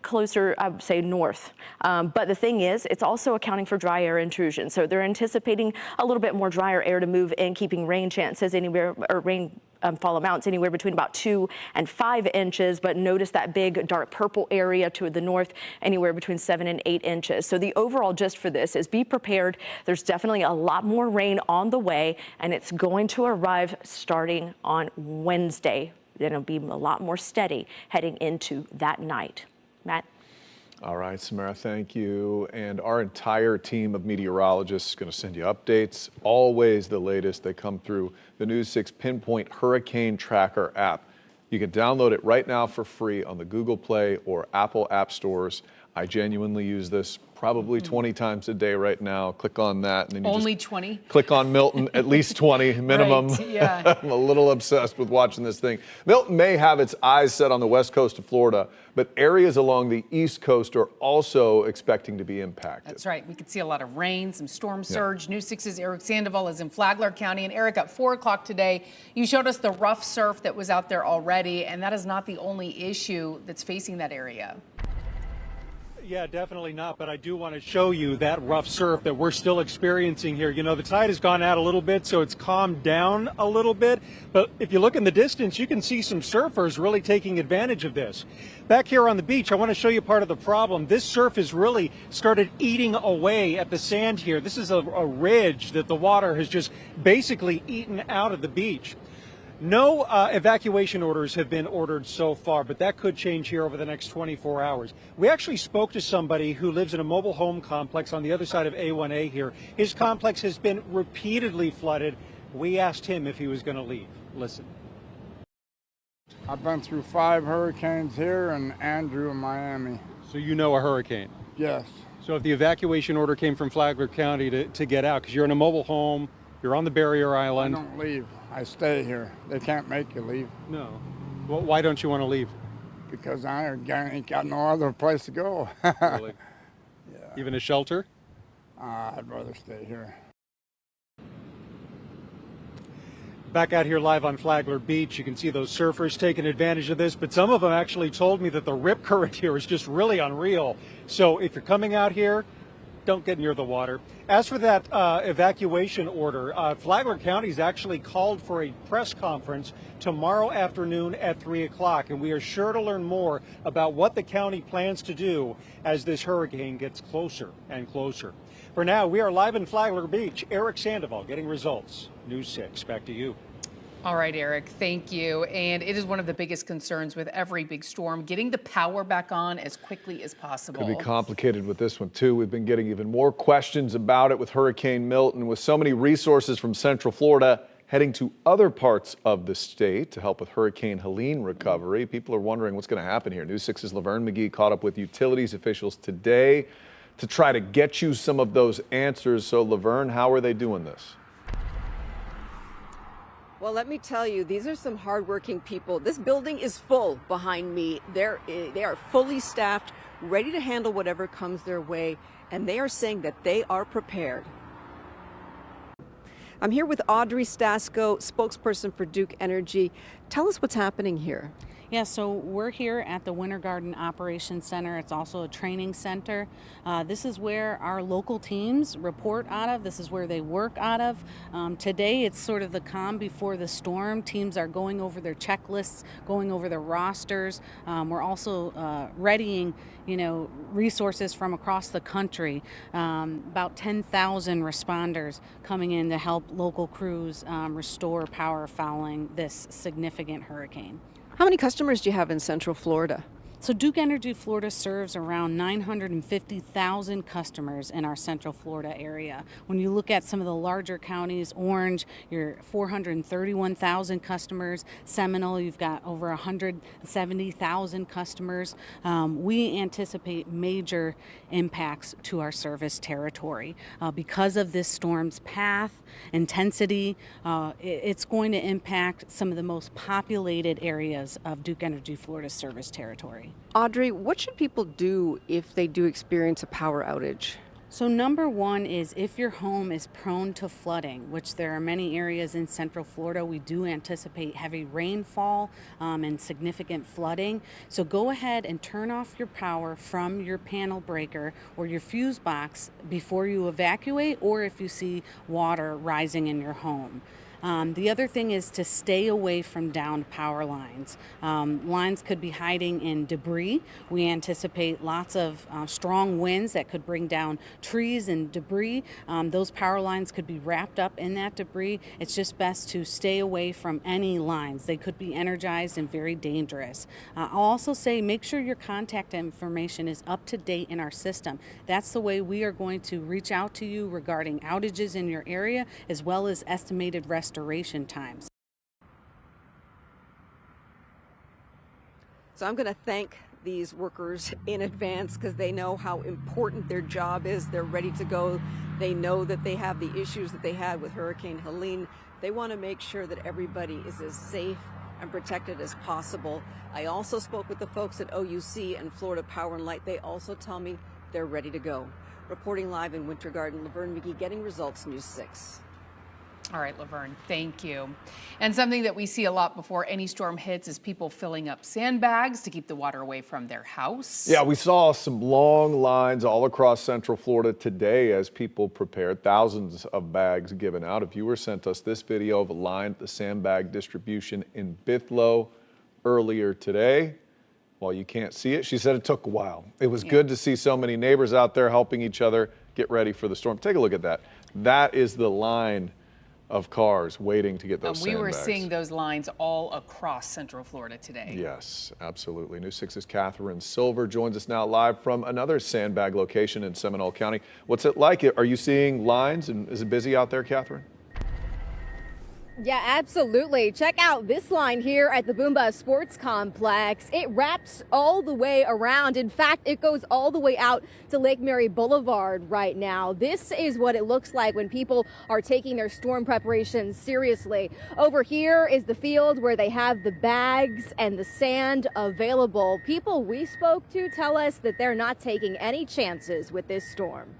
closer, I would say north. But the thing is, it's also accounting for dry air intrusion. So they're anticipating a little bit more drier air to move in, keeping rain chances anywhere, or rainfall amounts anywhere between about 2 and 5 inches, but notice that big dark purple area to the north, anywhere between 7 and 8 inches. So the overall gist for this is be prepared. There's definitely a lot more rain on the way, and it's going to arrive starting on Wednesday. It'll be a lot more steady heading into that night. Matt? All right, Samara, thank you. And our entire team of meteorologists is going to send you updates, always the latest. They come through the News 6 Pinpoint Hurricane Tracker app. You can download it right now for free on the Google Play or Apple app stores. I genuinely use this probably 20 times a day right now. Click on that. And then you Only just 20? Click on Milton, at least 20 minimum. Right, yeah. I'm a little obsessed with watching this thing. Milton may have its eyes set on the west coast of Florida, but areas along the east coast are also expecting to be impacted. That's right. We could see a lot of rain, some storm surge. News 6's Eric Sandoval is in Flagler County. And Eric, at 4 o'clock today, you showed us the rough surf that was out there already, and that is not the only issue that's facing that area. Yeah, definitely not. But I do want to show you that rough surf that we're still experiencing here. You know, the tide has gone out a little bit, so it's calmed down a little bit. But if you look in the distance, you can see some surfers really taking advantage of this. Back here on the beach, I want to show you part of the problem. This surf has really started eating away at the sand here. This is a ridge that the water has just basically eaten out of the beach. No evacuation orders have been ordered so far, but that could change here over the next 24 hours. We actually spoke to somebody who lives in a mobile home complex on the other side of A1A here. His complex has been repeatedly flooded. We asked him if he was going to leave. Listen. I've been through 5 hurricanes here and Andrew in Miami. So you know a hurricane? Yes. So if the evacuation order came from Flagler County to get out, because you're in a mobile home, you're on the barrier island. I don't leave. I stay here. They can't make you leave. No. Well, why don't you want to leave? Because I ain't got no other place to go. Really? Yeah. Even a shelter? I'd rather stay here. Back out here live on Flagler Beach, you can see those surfers taking advantage of this, but some of them actually told me that the rip current here is just really unreal. So if you're coming out here, don't get near the water. As for that evacuation order, Flagler County's actually called for a press conference tomorrow afternoon at 3 o'clock, and we are sure to learn more about what the county plans to do as this hurricane gets closer and closer. For now, we are live in Flagler Beach. Eric Sandoval getting results. News 6, back to you. All right, Eric, thank you. And it is one of the biggest concerns with every big storm, getting the power back on as quickly as possible. Could be complicated with this one, too. We've been getting even more questions about it with Hurricane Milton. With so many resources from Central Florida heading to other parts of the state to help with Hurricane Helene recovery, people are wondering what's going to happen here. News 6's Laverne McGee caught up with utilities officials today to try to get you some of those answers. So, Laverne, how are they doing this? Well, let me tell you, these are some hardworking people. This building is full behind me. They are fully staffed, ready to handle whatever comes their way, and they are saying that they are prepared. I'm here with Audrey Stasko, spokesperson for Duke Energy. Tell us what's happening here. Yeah, so we're here at the Winter Garden Operations Center. It's also a training center. This is where our local teams report out of. This is where they work out of. Today, it's sort of the calm before the storm. Teams are going over their checklists, going over their rosters. We're also readying, resources from across the country. About 10,000 responders coming in to help local crews restore power following this significant hurricane. How many customers do you have in Central Florida? So Duke Energy Florida serves around 950,000 customers in our Central Florida area. When you look at some of the larger counties, Orange, you're 431,000 customers. Seminole, you've got over 170,000 customers. We anticipate major impacts to our service territory. Because of this storm's path, intensity, it's going to impact some of the most populated areas of Duke Energy Florida service territory. Audrey, what should people do if they do experience a power outage? So number one is if your home is prone to flooding, which there are many areas in Central Florida, we do anticipate heavy rainfall and significant flooding. So go ahead and turn off your power from your panel breaker or your fuse box before you evacuate, or if you see water rising in your home. The other thing is to stay away from downed power lines. Lines could be hiding in debris. We anticipate lots of strong winds that could bring down trees and debris. Those power lines could be wrapped up in that debris. It's just best to stay away from any lines. They could be energized and very dangerous. I'll also say make sure your contact information is up to date in our system. That's the way we are going to reach out to you regarding outages in your area, as well as estimated restoration times. So I'm going to thank these workers in advance because they know how important their job is. They're ready to go. They know that they have the issues that they had with Hurricane Helene. They want to make sure that everybody is as safe and protected as possible. I also spoke with the folks at OUC and Florida Power and Light. They also tell me they're ready to go. Reporting live in Winter Garden, Laverne McGee, Getting Results, News 6. All right, Laverne, thank you. And something that we see a lot before any storm hits is people filling up sandbags to keep the water away from their house. Yeah, we saw some long lines all across Central Florida today as people prepared. Thousands of bags given out. A viewer sent us this video of a line at the Sandbag distribution in Bithlo earlier today. While you can't see it, she said it took a while. It was good to see so many neighbors out there helping each other get ready for the storm. Take a look at that. That is the line of cars waiting to get those We were sandbags. seeing those lines all across Central Florida today. Yes, absolutely. News 6's Catherine Silver joins us now live from another sandbag location in Seminole County. What's it like? Are you seeing lines, and is it busy out there, Catherine? Yeah, absolutely. Check out this line here at the Boomba Sports Complex. It wraps all the way around. In fact, it goes all the way out to Lake Mary Boulevard right now. This is what it looks like when people are taking their storm preparations seriously. Over here is the field where they have the bags and the sand available. People we spoke to tell us that they're not taking any chances with this storm.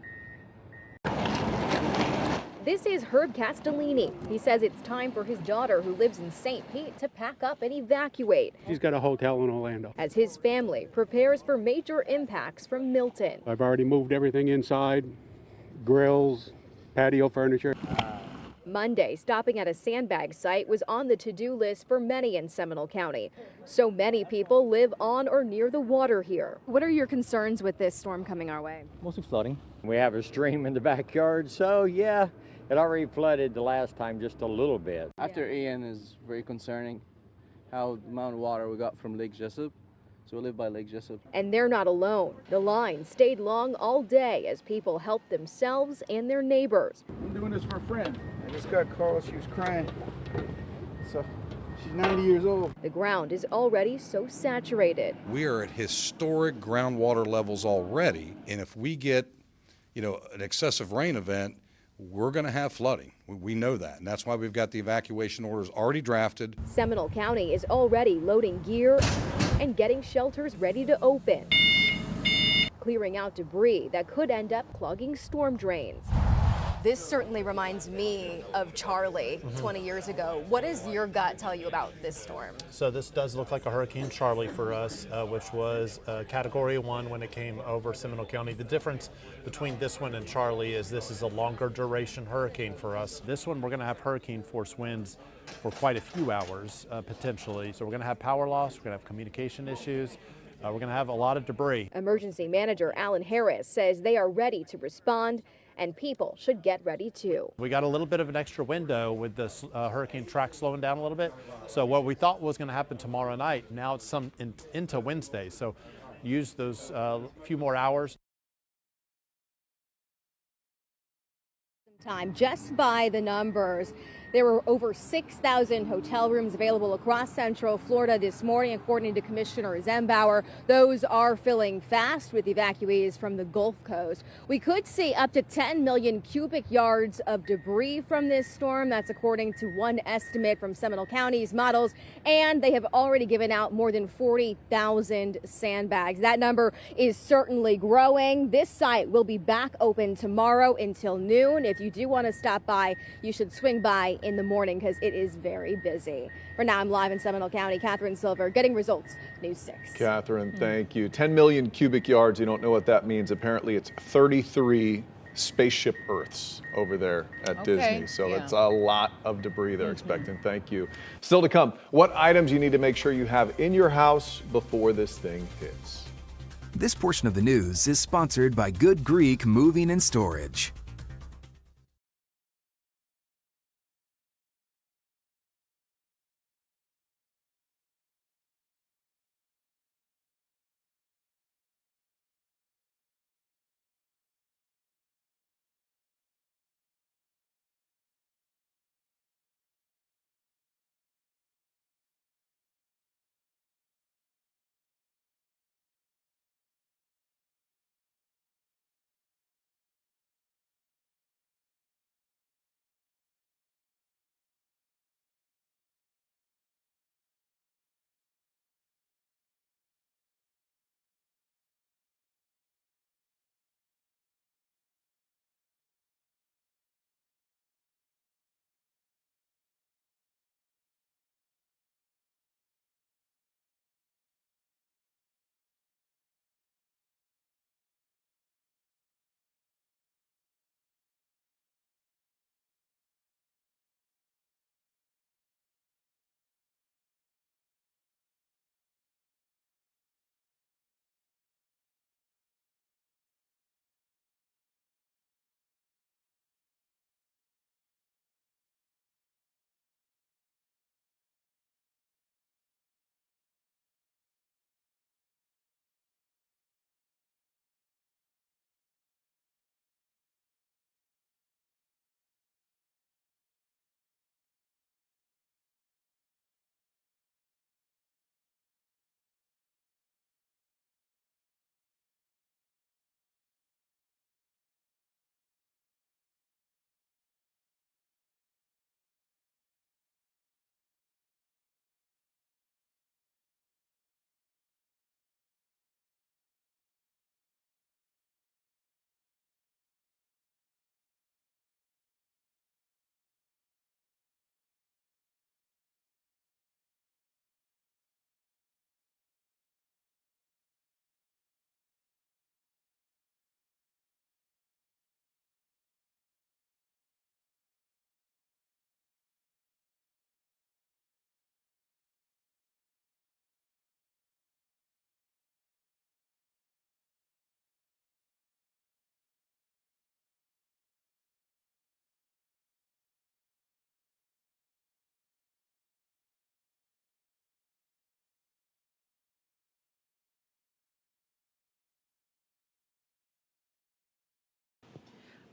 This is Herb Castellini. He says it's time for his daughter, who lives in St. Pete, to pack up and evacuate. She's got a hotel in Orlando. As his family prepares for major impacts from Milton. I've already moved everything inside, grills, patio furniture. Monday, stopping at a Sandbag site was on the to-do list for many in Seminole County. So many people live on or near the water here. What are your concerns with this storm coming our way? Mostly flooding. We have a stream in the backyard, so yeah, it already flooded the last time just a little bit. After Ian is very concerning, how the amount of water we got from Lake Jessup. So we live by Lake Jessup. And they're not alone. The line stayed long all day as people helped themselves and their neighbors. I'm doing this for a friend. I just got called, she was crying. So she's 90 years old. The ground is already so saturated. We are at historic groundwater levels already, and if we get, an excessive rain event, we're going to have flooding. We know that, and that's why we've got the evacuation orders already drafted. Seminole County is already loading gear and getting shelters ready to open, clearing out debris that could end up clogging storm drains. This certainly reminds me of Charlie 20 years ago. What does your gut tell you about this storm? So this does look like a Hurricane Charlie for us, which was Category 1 when it came over Seminole County. The difference between this one and Charlie is this is a longer duration hurricane for us. This one, we're going to have hurricane force winds for quite a few hours, potentially. So we're going to have power loss, we're going to have communication issues. We're going to have a lot of debris. Emergency Manager Alan Harris says they are ready to respond, and people should get ready too. We got a little bit of an extra window with this hurricane track slowing down a little bit. So what we thought was going to happen tomorrow night, now it's into Wednesday. So use those few more hours. Time just by the numbers. There were over 6,000 hotel rooms available across Central Florida this morning, according to Commissioner Zembauer. Those are filling fast with evacuees from the Gulf Coast. We could see up to 10 million cubic yards of debris from this storm. That's according to one estimate from Seminole County's models. And they have already given out more than 40,000 sandbags. That number is certainly growing. This site will be back open tomorrow until noon. If you do want to stop by, you should swing by in the morning because it is very busy. For now, I'm live in Seminole County. Catherine Silver, Getting Results, News 6. Catherine, thank you. 10 million cubic yards. You don't know what that means. Apparently, it's 33 spaceship Earths over there at Disney. So that's a lot of debris they're expecting. Thank you. Still to come, what items you need to make sure you have in your house before this thing hits. This portion of the news is sponsored by Good Greek Moving and Storage.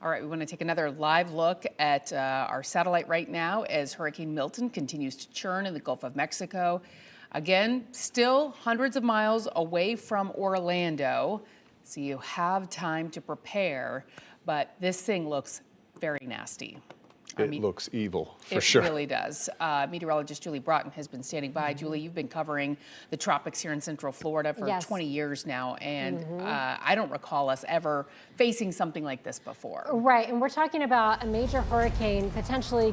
All right, we want to take another live look at our satellite right now as Hurricane Milton continues to churn in the Gulf of Mexico. Again, still hundreds of miles away from Orlando, so you have time to prepare, but this thing looks very nasty. It looks evil, for sure. It really does. Meteorologist Julie Broughton has been standing by. Julie, you've been covering the tropics here in Central Florida for 20 years now, and I don't recall us ever facing something like this before. Right, and we're talking about a major hurricane potentially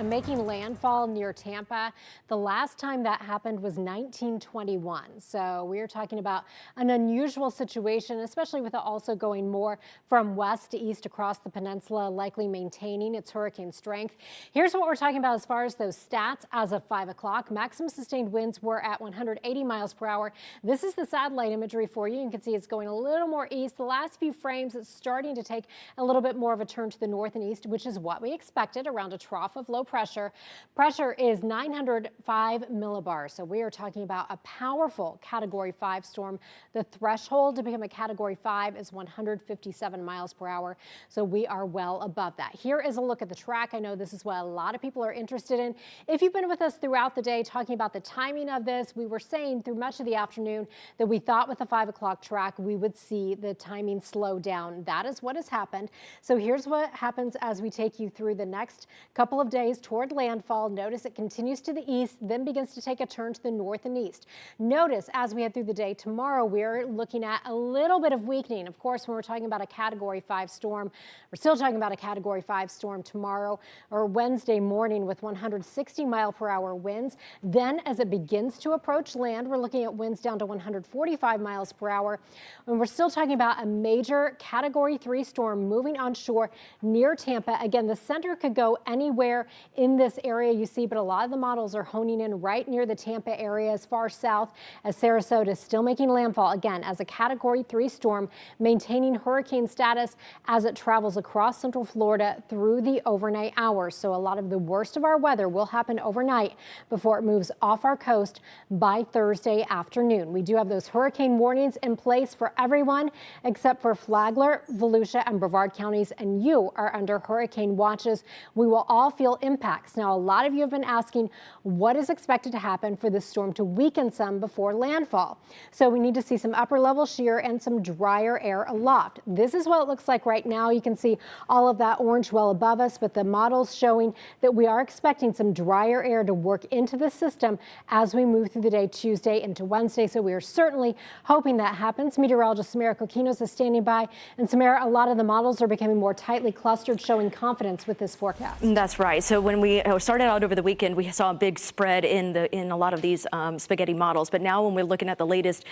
making landfall near Tampa. The last time that happened was 1921. So we're talking about an unusual situation, especially with it also going more from west to east across the peninsula, likely maintaining its hurricane strength. Here's what we're talking about as far as those stats as of 5 o'clock. Maximum sustained winds were at 180 miles per hour. This is the satellite imagery for you. You can see it's going a little more east. The last few frames, it's starting to take a little bit more of a turn to the north and east, which is what we expected around a trough of low pressure. Pressure is 905 millibars. So we are talking about a powerful Category 5 storm. The threshold to become a Category 5 is 157 miles per hour. So we are well above that. Here is a look at the track. I know this is what a lot of people are interested in. If you've been with us throughout the day talking about the timing of this, we were saying through much of the afternoon that we thought with the 5 o'clock track we would see the timing slow down. That is what has happened. So here's what happens as we take you through the next couple of days toward landfall. Notice it continues to the east, then begins to take a turn to the north and east. Notice as we head through the day tomorrow, we're looking at a little bit of weakening. Of course, when we're talking about a Category 5 storm, we're still talking about a Category 5 storm tomorrow or Wednesday morning with 160 mile per hour winds. Then as it begins to approach land, we're looking at winds down to 145 miles per hour. And we're still talking about a major Category 3 storm moving onshore near Tampa. Again, the center could go anywhere in this area you see, but a lot of the models are honing in right near the Tampa area as far south as Sarasota is still making landfall, again, as a Category 3 storm, maintaining hurricane status as it travels across Central Florida through the overnight hours. So a lot of the worst of our weather will happen overnight before it moves off our coast by Thursday afternoon. We do have those hurricane warnings in place for everyone except for Flagler, Volusia, and Brevard counties, and you are under hurricane watches. We will all feel impacts. Now, a lot of you have been asking what is expected to happen for this storm to weaken some before landfall. So we need to see some upper level shear and some drier air aloft. This is what it looks like right now. You can see all of that orange well above us, but the models showing that we are expecting some drier air to work into the system as we move through the day Tuesday into Wednesday. So we are certainly hoping that happens. Meteorologist Samara Kokinos is standing by. And Samara, a lot of the models are becoming more tightly clustered, showing confidence with this forecast. That's right. So when we started out over the weekend, we saw a big spread in a lot of these spaghetti models. But now when we're looking at the latest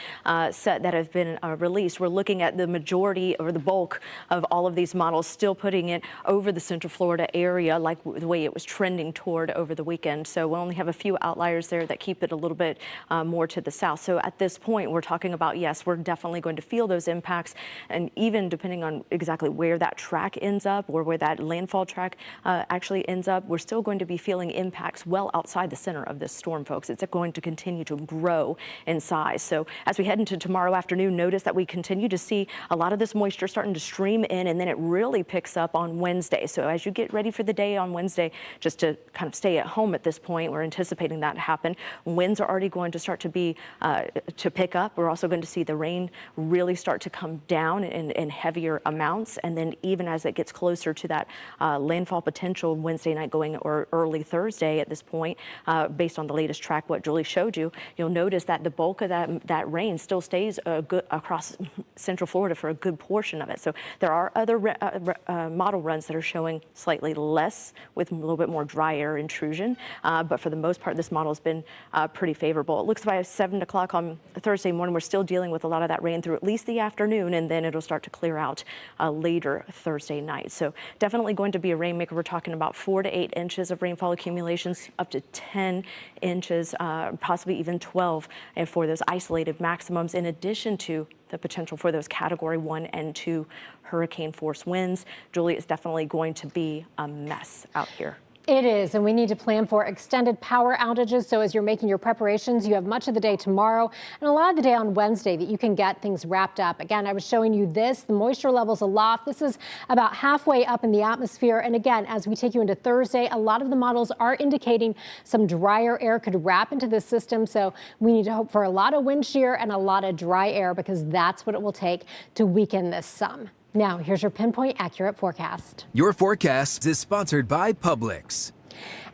set that have been released, we're looking at the majority or the bulk of all of these models still putting it over the Central Florida area like the way it was trending toward over the weekend. So we only have a few outliers there that keep it a little bit more to the south. So at this point, we're talking about, yes, we're definitely going to feel those impacts. And even depending on exactly where that track ends up or where that landfall track actually ends up, we're still going to be feeling impacts well outside the center of this storm, folks. It's going to continue to grow in size. So as we head into tomorrow afternoon, notice that we continue to see a lot of this moisture starting to stream in, and then it really picks up on Wednesday. So as you get ready for the day on Wednesday, just to kind of stay at home at this point, we're anticipating that to happen. Winds are already going to start to be to pick up. We're also going to see the rain really start to come down in heavier amounts, and then even as it gets closer to that landfall potential Wednesday night going or early Thursday at this point, based on the latest track, what Julie showed you, you'll notice that the bulk of that rain still stays good across Central Florida for a good portion of it. So there are other model runs that are showing slightly less with a little bit more dry air intrusion, but for the most part, this model has been pretty favorable. It looks by 7 o'clock on Thursday morning, we're still dealing with a lot of that rain through at least the afternoon, and then it'll start to clear out later Thursday night. So definitely going to be a rainmaker. We're talking about 4 to 8 inches of rainfall accumulations, up to 10 inches, possibly even 12 for those isolated maximums, in addition to the potential for those Category 1 and 2 hurricane force winds. Julie, it's definitely going to be a mess out here. It is, and we need to plan for extended power outages. So as you're making your preparations, you have much of the day tomorrow and a lot of the day on Wednesday that you can get things wrapped up. Again, I was showing you this, the moisture levels aloft. This is about halfway up in the atmosphere. And again, as we take you into Thursday, a lot of the models are indicating some drier air could wrap into the system. So we need to hope for a lot of wind shear and a lot of dry air, because that's what it will take to weaken this some. Now, here's your pinpoint accurate forecast. Your forecast is sponsored by Publix.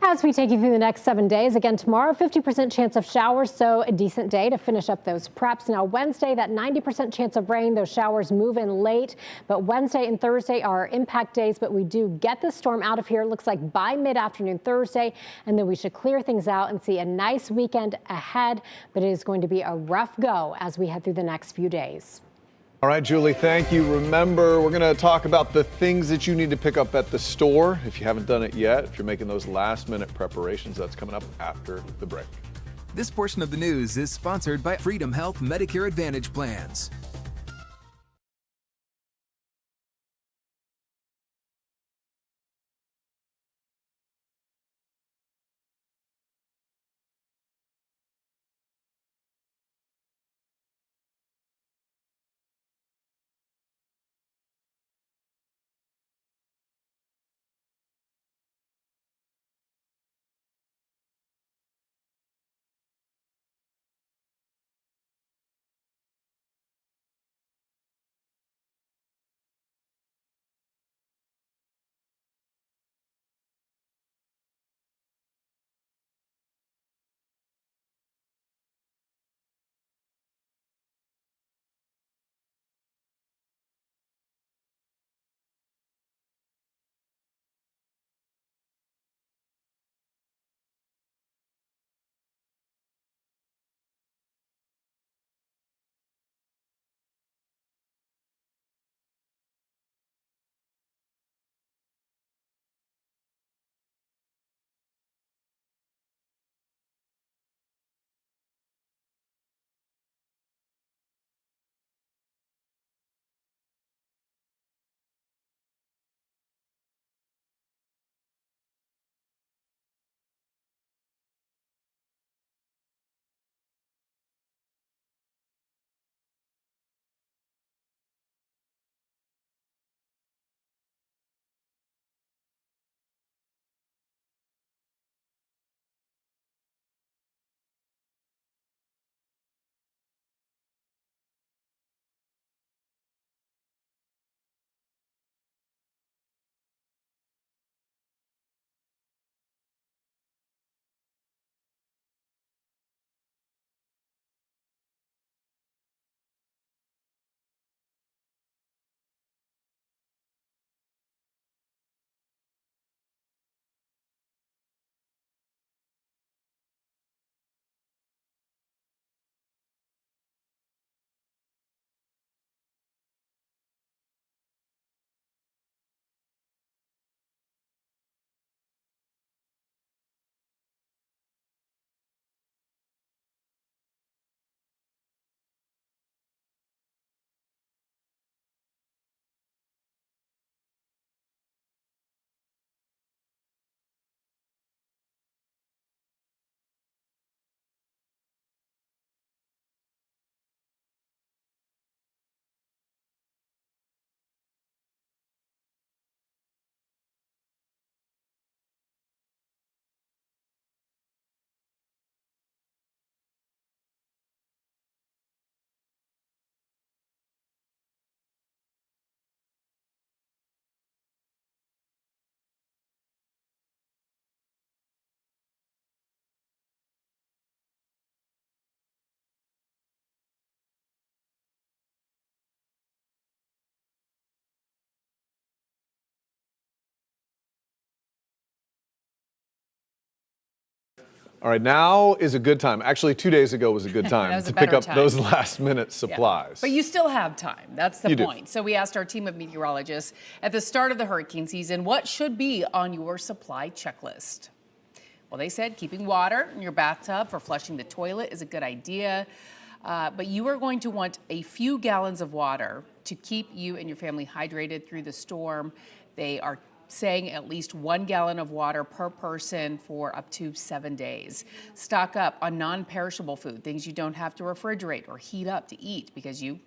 As we take you through the next 7 days, again, tomorrow, 50% chance of showers, so a decent day to finish up those preps. Now, Wednesday, that 90% chance of rain, those showers move in late, but Wednesday and Thursday are our impact days, but we do get the storm out of here. It looks like by mid-afternoon Thursday, and then we should clear things out and see a nice weekend ahead, but it is going to be a rough go as we head through the next few days. All right, Julie, thank you. Remember, we're going to talk about the things that you need to pick up at the store if you haven't done it yet. If you're making those last-minute preparations, that's coming up after the break. This portion of the news is sponsored by Freedom Health Medicare Advantage plans. All right, now is a good time. Actually, 2 days ago was a good time to pick up those last-minute supplies. But you still have time. That's the You do. point. So we asked our team of meteorologists at the start of the hurricane season, what should be on your supply checklist? Well, they said keeping water in your bathtub for flushing the toilet is a good idea. But you are going to want a few gallons of water to keep you and your family hydrated through the storm. They are saying at least 1 gallon of water per person for up to 7 days. Stock up on non-perishable food, things you don't have to refrigerate or heat up to eat because you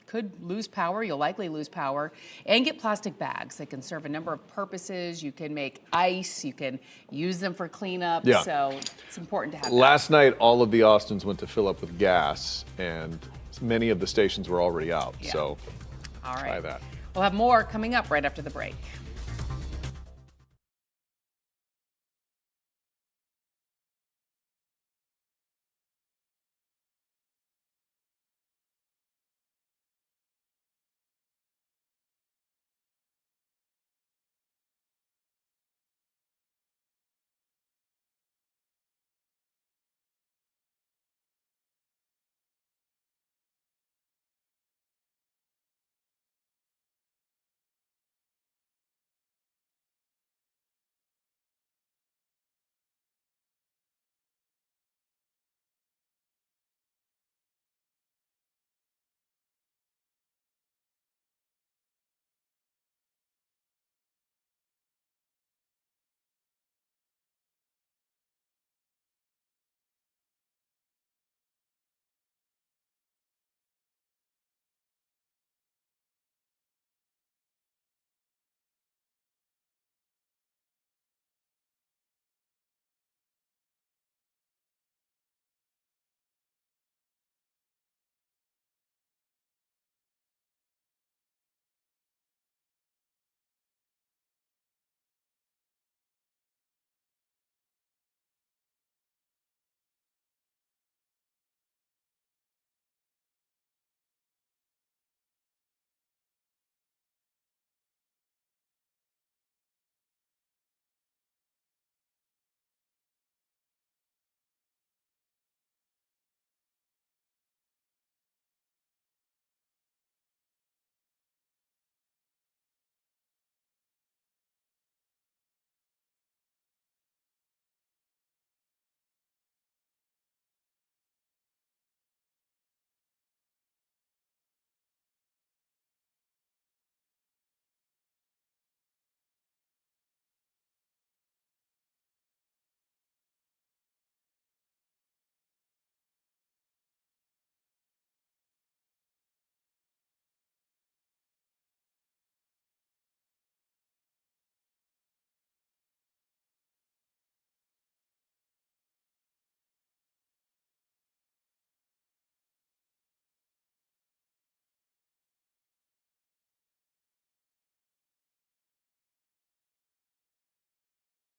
could lose power, you'll likely lose power, and get plastic bags. They can serve a number of purposes. You can make ice, you can use them for cleanup, Yeah. so it's important to have that. Last night, all of the Austins went to fill up with gas, and many of the stations were already out. Yeah. So All try right. that. We'll have more coming up right after the break.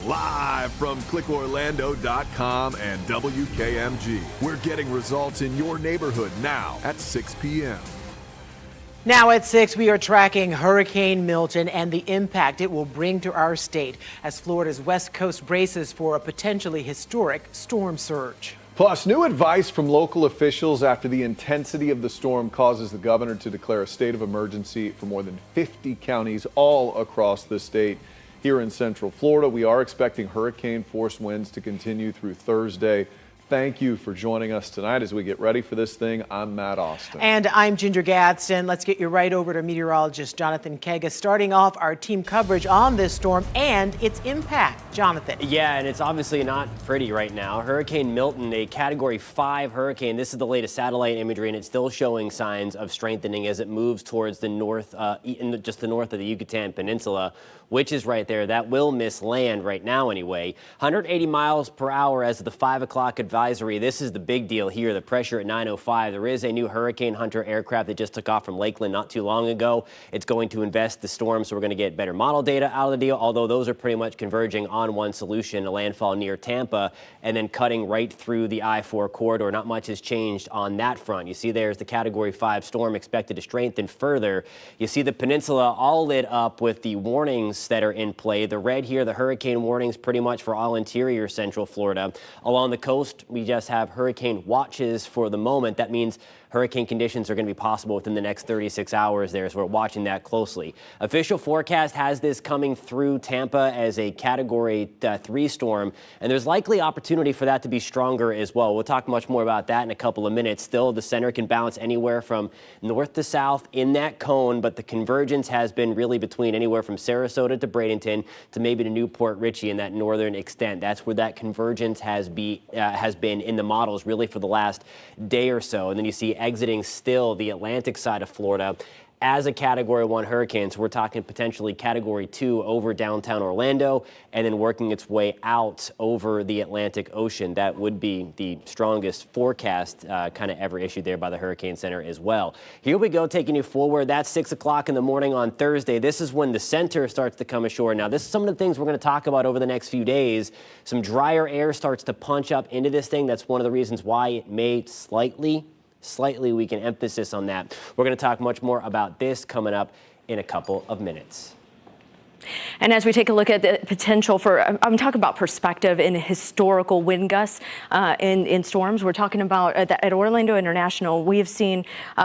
Live from clickorlando.com and WKMG. We're getting results in your neighborhood now at 6 p.m. Now at 6, we are tracking Hurricane Milton and the impact it will bring to our state as Florida's West Coast braces for a potentially historic storm surge. Plus, new advice from local officials after the intensity of the storm causes the governor to declare a state of emergency for more than 50 counties all across the state. Here in Central Florida, we are expecting hurricane-force winds to continue through Thursday. Thank you for joining us tonight as we get ready for this thing. I'm Matt Austin. And I'm Ginger Gadsden. Let's get you right over to meteorologist Jonathan Kaga, starting off our team coverage on this storm and its impact. Jonathan. Yeah, and it's obviously not pretty right now. Hurricane Milton, a Category 5 hurricane. This is the latest satellite imagery, and it's still showing signs of strengthening as it moves towards the north, just the north of the Yucatan Peninsula, which is right there. That will miss land right now anyway. 180 miles per hour as of the 5 o'clock advisory. This is the big deal here, the pressure at 9:05. There is a new Hurricane Hunter aircraft that just took off from Lakeland not too long ago. It's going to invest the storm, so we're going to get better model data out of the deal, although those are pretty much converging on one solution, a landfall near Tampa, and then cutting right through the I-4 corridor. Not much has changed on that front. You see there's the Category 5 storm expected to strengthen further. You see the peninsula all lit up with the warnings that are in play. The red here, the hurricane warnings pretty much for all interior Central Florida. Along the coast, we just have hurricane watches for the moment. That means hurricane conditions are going to be possible within the next 36 hours there, so we're watching that closely. Official forecast has this coming through Tampa as a Category 3 storm, and there's likely opportunity for that to be stronger as well. We'll talk much more about that in a couple of minutes. Still, the center can bounce anywhere from north to south in that cone, but the convergence has been really between anywhere from Sarasota to Bradenton to maybe to Newport Richey in that northern extent. That's where that convergence has been in the models really for the last day or so. And then you see exiting still the Atlantic side of Florida as a Category 1 hurricane. So we're talking potentially Category 2 over downtown Orlando and then working its way out over the Atlantic Ocean. That would be the strongest forecast kind of ever issued there by the Hurricane Center as well. Here we go, taking you forward. That's 6 o'clock in the morning on Thursday. This is when the center starts to come ashore. Now, this is some of the things we're going to talk about over the next few days. Some drier air starts to punch up into this thing. That's one of the reasons why it may slightly weaken emphasis on that. We're going to talk much more about this coming up in a couple of minutes. And as we take a look at the potential for, I'm talking about perspective in historical wind gusts in storms. We're talking about at Orlando International, we have seen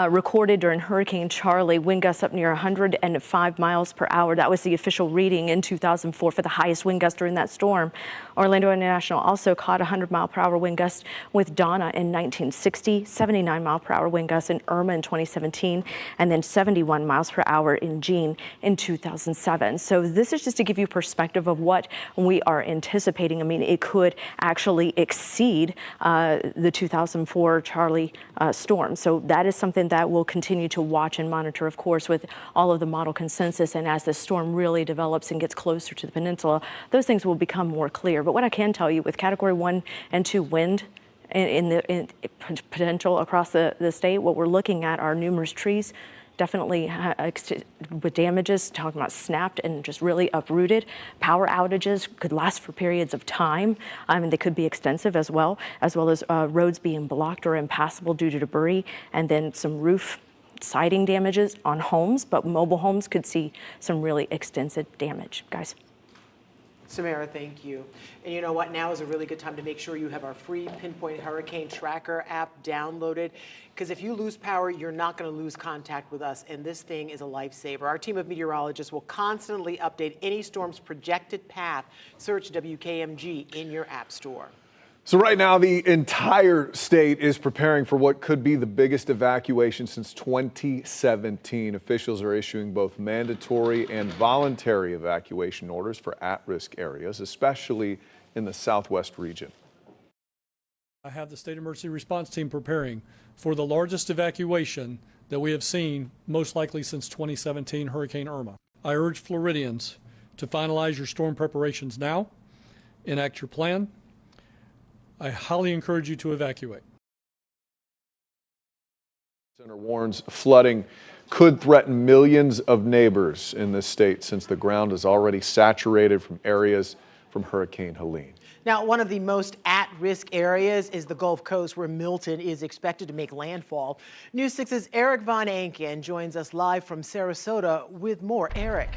recorded during Hurricane Charlie wind gusts up near 105 miles per hour. That was the official reading in 2004 for the highest wind gust during that storm. Orlando International also caught 100-mile-per-hour wind gusts with Donna in 1960, 79-mile-per-hour wind gusts in Irma in 2017, and then 71 miles per hour in Jeanne in 2007. So this is just to give you perspective of what we are anticipating. I mean, it could actually exceed the 2004 Charlie storm. So that is something that we'll continue to watch and monitor, of course, with all of the model consensus. And as the storm really develops and gets closer to the peninsula, those things will become more clear. But what I can tell you with Category 1 and 2 wind in potential across the state, what we're looking at are numerous trees, definitely with damages, talking about snapped and just really uprooted. Power outages could last for periods of time. They could be extensive as well as roads being blocked or impassable due to debris, and then some roof siding damages on homes, but mobile homes could see some really extensive damage, guys. Samara, thank you. And you know what? Now is a really good time to make sure you have our free Pinpoint Hurricane Tracker app downloaded, because if you lose power, you're not going to lose contact with us, and this thing is a lifesaver. Our team of meteorologists will constantly update any storm's projected path. Search WKMG in your app store. So right now, the entire state is preparing for what could be the biggest evacuation since 2017. Officials are issuing both mandatory and voluntary evacuation orders for at-risk areas, especially in the southwest region. I have the State Emergency Response Team preparing for the largest evacuation that we have seen, most likely since 2017 Hurricane Irma. I urge Floridians to finalize your storm preparations now, enact your plan. I highly encourage you to evacuate. Center warns flooding could threaten millions of neighbors in this state since the ground is already saturated from areas from Hurricane Helene. Now, one of the most at-risk areas is the Gulf Coast, where Milton is expected to make landfall. News 6's Eric Von Anken joins us live from Sarasota with more. Eric.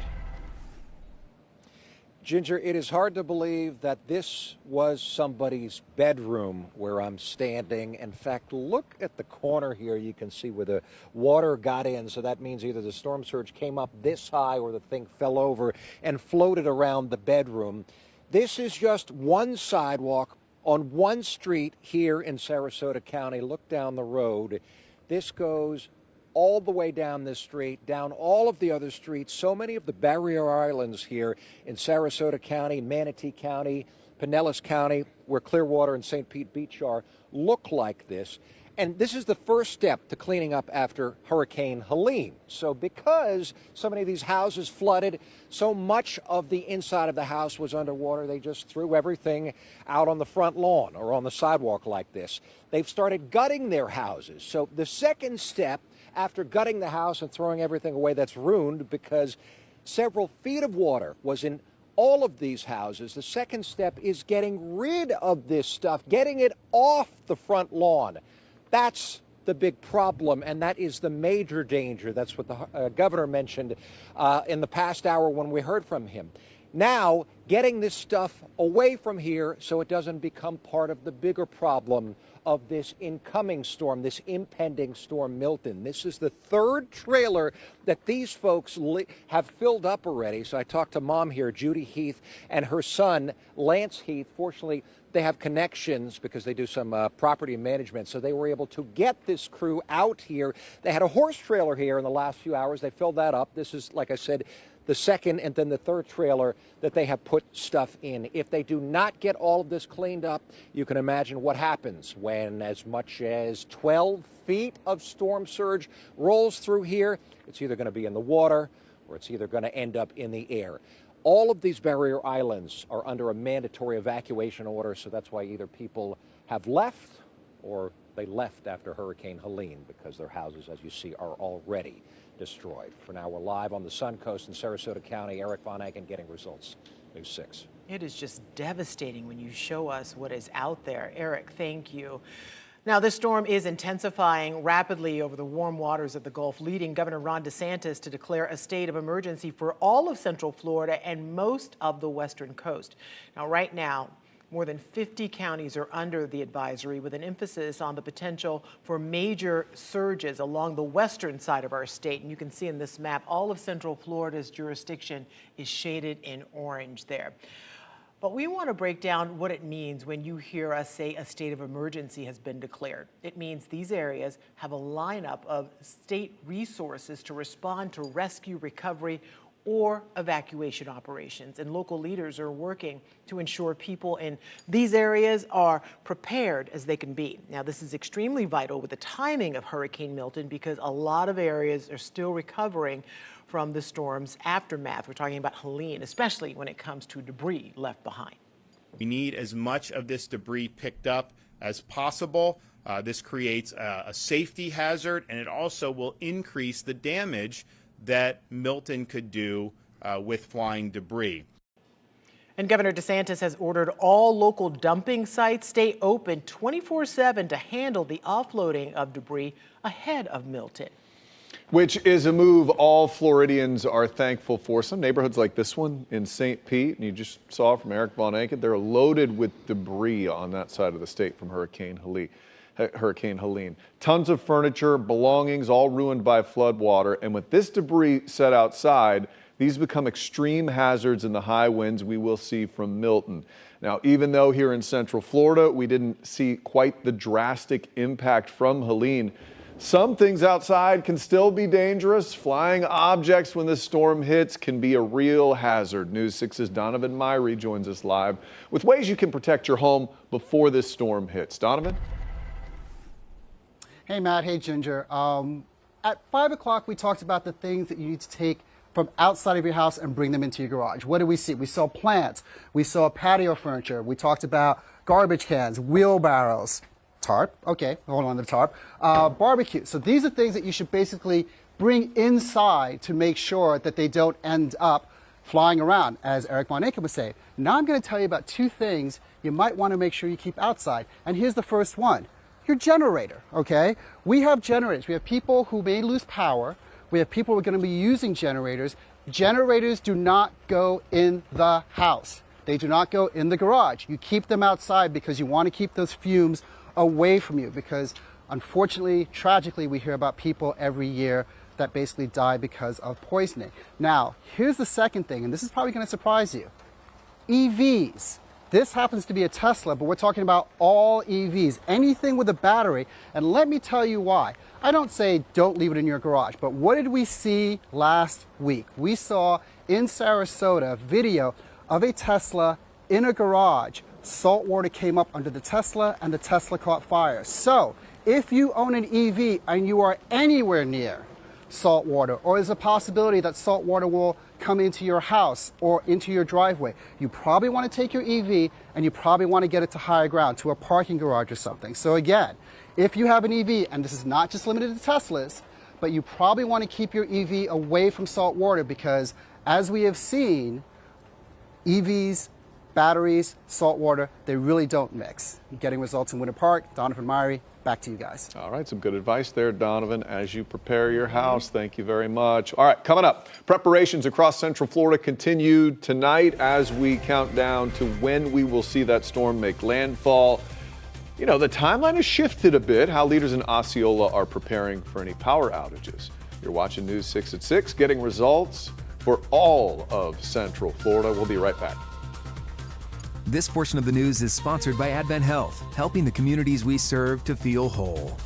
Ginger, it is hard to believe that this was somebody's bedroom where I'm standing. In fact, look at the corner here. You can see where the water got in. So that means either the storm surge came up this high or the thing fell over and floated around the bedroom. This is just one sidewalk on one street here in Sarasota County. Look down the road. This goes all the way down this street, down all of the other streets. So many of the barrier islands here in Sarasota County, Manatee County, Pinellas County, where Clearwater and St. Pete Beach are, look like this. And this is the first step to cleaning up after Hurricane Helene. So because so many of these houses flooded, so much of the inside of the house was underwater, they just threw everything out on the front lawn or on the sidewalk like this. They've started gutting their houses. So the second step, after gutting the house and throwing everything away that's ruined because several feet of water was in all of these houses, the second step is getting rid of this stuff, getting it off the front lawn. That's the big problem, and that is the major danger. That's what the governor mentioned in the past hour when we heard from him. Now, getting this stuff away from here so it doesn't become part of the bigger problem of this incoming storm, this impending storm Milton. This is the third trailer that these folks have filled up already. So I talked to mom here, Judy Heath, and her son, Lance Heath. Fortunately, they have connections because they do some property management, so they were able to get this crew out here. They had a horse trailer here in the last few hours. They filled that up. This is, like I said, the second and then the third trailer that they have put stuff in. If they do not get all of this cleaned up, you can imagine what happens when as much as 12 feet of storm surge rolls through here. It's either going to be in the water or it's either going to end up in the air. All of these barrier islands are under a mandatory evacuation order, so that's why either people have left or they left after Hurricane Helene because their houses, as you see, are already destroyed. For now, we're live on the Sun Coast in Sarasota County. Eric Von Aken getting results. News 6. It is just devastating when you show us what is out there. Eric, thank you. Now, this storm is intensifying rapidly over the warm waters of the Gulf, leading Governor Ron DeSantis to declare a state of emergency for all of Central Florida and most of the western coast. Now, right now, more than 50 counties are under the advisory, with an emphasis on the potential for major surges along the western side of our state. And you can see in this map, all of Central Florida's jurisdiction is shaded in orange there. But we want to break down what it means when you hear us say a state of emergency has been declared. It means these areas have a lineup of state resources to respond to rescue, recovery, or evacuation operations. And local leaders are working to ensure people in these areas are prepared as they can be. Now, this is extremely vital with the timing of Hurricane Milton because a lot of areas are still recovering from the storm's aftermath. We're talking about Helene, especially when it comes to debris left behind. We need as much of this debris picked up as possible. This creates a safety hazard, and it also will increase the damage that Milton could do with flying debris. And Governor DeSantis has ordered all local dumping sites stay open 24/7 to handle the offloading of debris ahead of Milton. Which is a move all Floridians are thankful for. Some neighborhoods like this one in St. Pete, and you just saw from Eric Von Aken, they're loaded with debris on that side of the state from Hurricane Helene. Tons of furniture, belongings, all ruined by flood water. And with this debris set outside, these become extreme hazards in the high winds we will see from Milton. Now, even though here in Central Florida, we didn't see quite the drastic impact from Helene, some things outside can still be dangerous. Flying objects when the storm hits can be a real hazard. News 6's Donovan Myrie joins us live with ways you can protect your home before this storm hits. Donovan? Hey, Matt. Hey, Ginger. At 5 o'clock, we talked about the things that you need to take from outside of your house and bring them into your garage. What did we see? We saw plants. We saw patio furniture. We talked about garbage cans, wheelbarrows, tarp. Okay, hold on to the tarp. Barbecue. So these are things that you should basically bring inside to make sure that they don't end up flying around, as Eric Von Aken was saying. Now I'm going to tell you about two things you might want to make sure you keep outside. And here's the first one. Your generator, okay? We have generators. We have people who may lose power. We have people who are going to be using generators. Generators do not go in the house. They do not go in the garage. You keep them outside because you want to keep those fumes away from you, because unfortunately, tragically, we hear about people every year that basically die because of poisoning. Now, here's the second thing, and this is probably going to surprise you. EVs. This happens to be a Tesla, but we're talking about all EVs, anything with a battery. And let me tell you why. I don't say don't leave it in your garage, but what did we see last week? We saw in Sarasota a video of a Tesla in a garage. Salt water came up under the Tesla and the Tesla caught fire. So if you own an EV and you are anywhere near salt water, or there's a possibility that salt water will come into your house or into your driveway, you probably want to take your EV and you probably want to get it to higher ground, to a parking garage or something. So again, if you have an EV, and this is not just limited to Teslas, but you probably want to keep your EV away from salt water, because as we have seen, EVs, batteries, salt water, they really don't mix. Getting results in Winter Park. Donovan Myrie, back to you guys. All right, some good advice there, Donovan, as you prepare your house. Thank you very much. All right, coming up, preparations across Central Florida continue tonight as we count down to when we will see that storm make landfall. You know, the timeline has shifted a bit, how leaders in Osceola are preparing for any power outages. You're watching News 6 at 6, getting results for all of Central Florida. We'll be right back. This portion of the news is sponsored by Advent Health, helping the communities we serve to feel whole.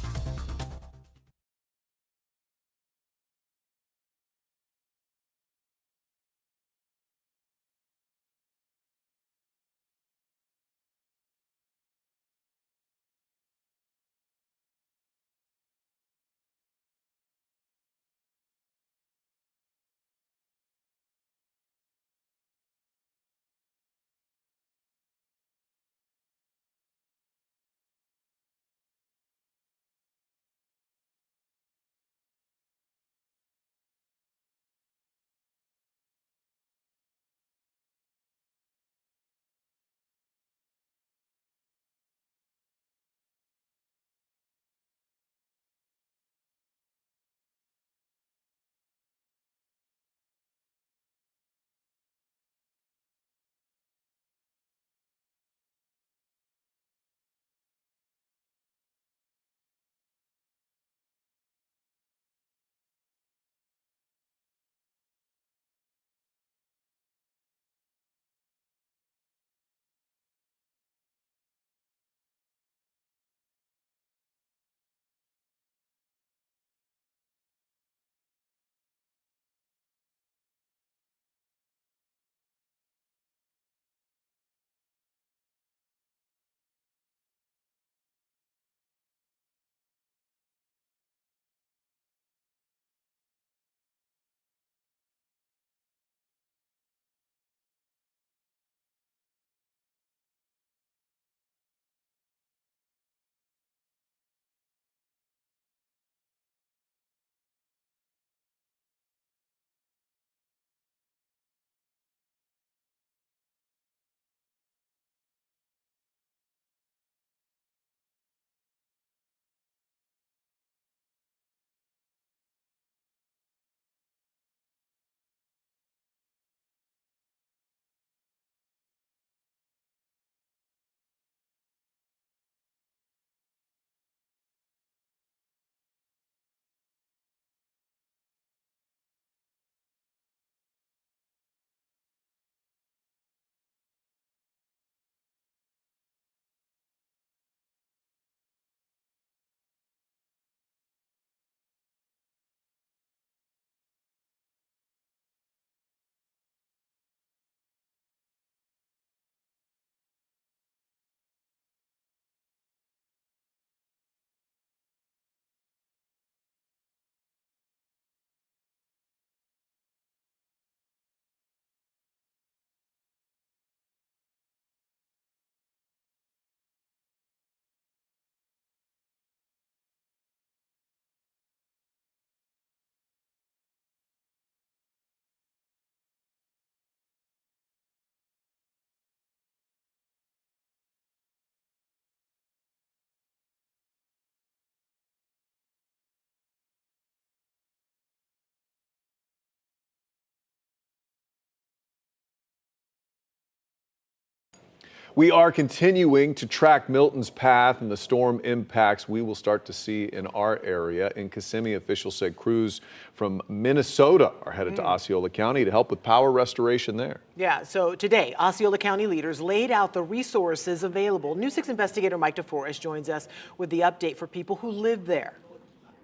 We are continuing to track Milton's path and the storm impacts we will start to see in our area. In Kissimmee, officials said crews from Minnesota are headed to Osceola County to help with power restoration there. Yeah, so today, Osceola County leaders laid out the resources available. News 6 investigator Mike DeForest joins us with the update for people who live there.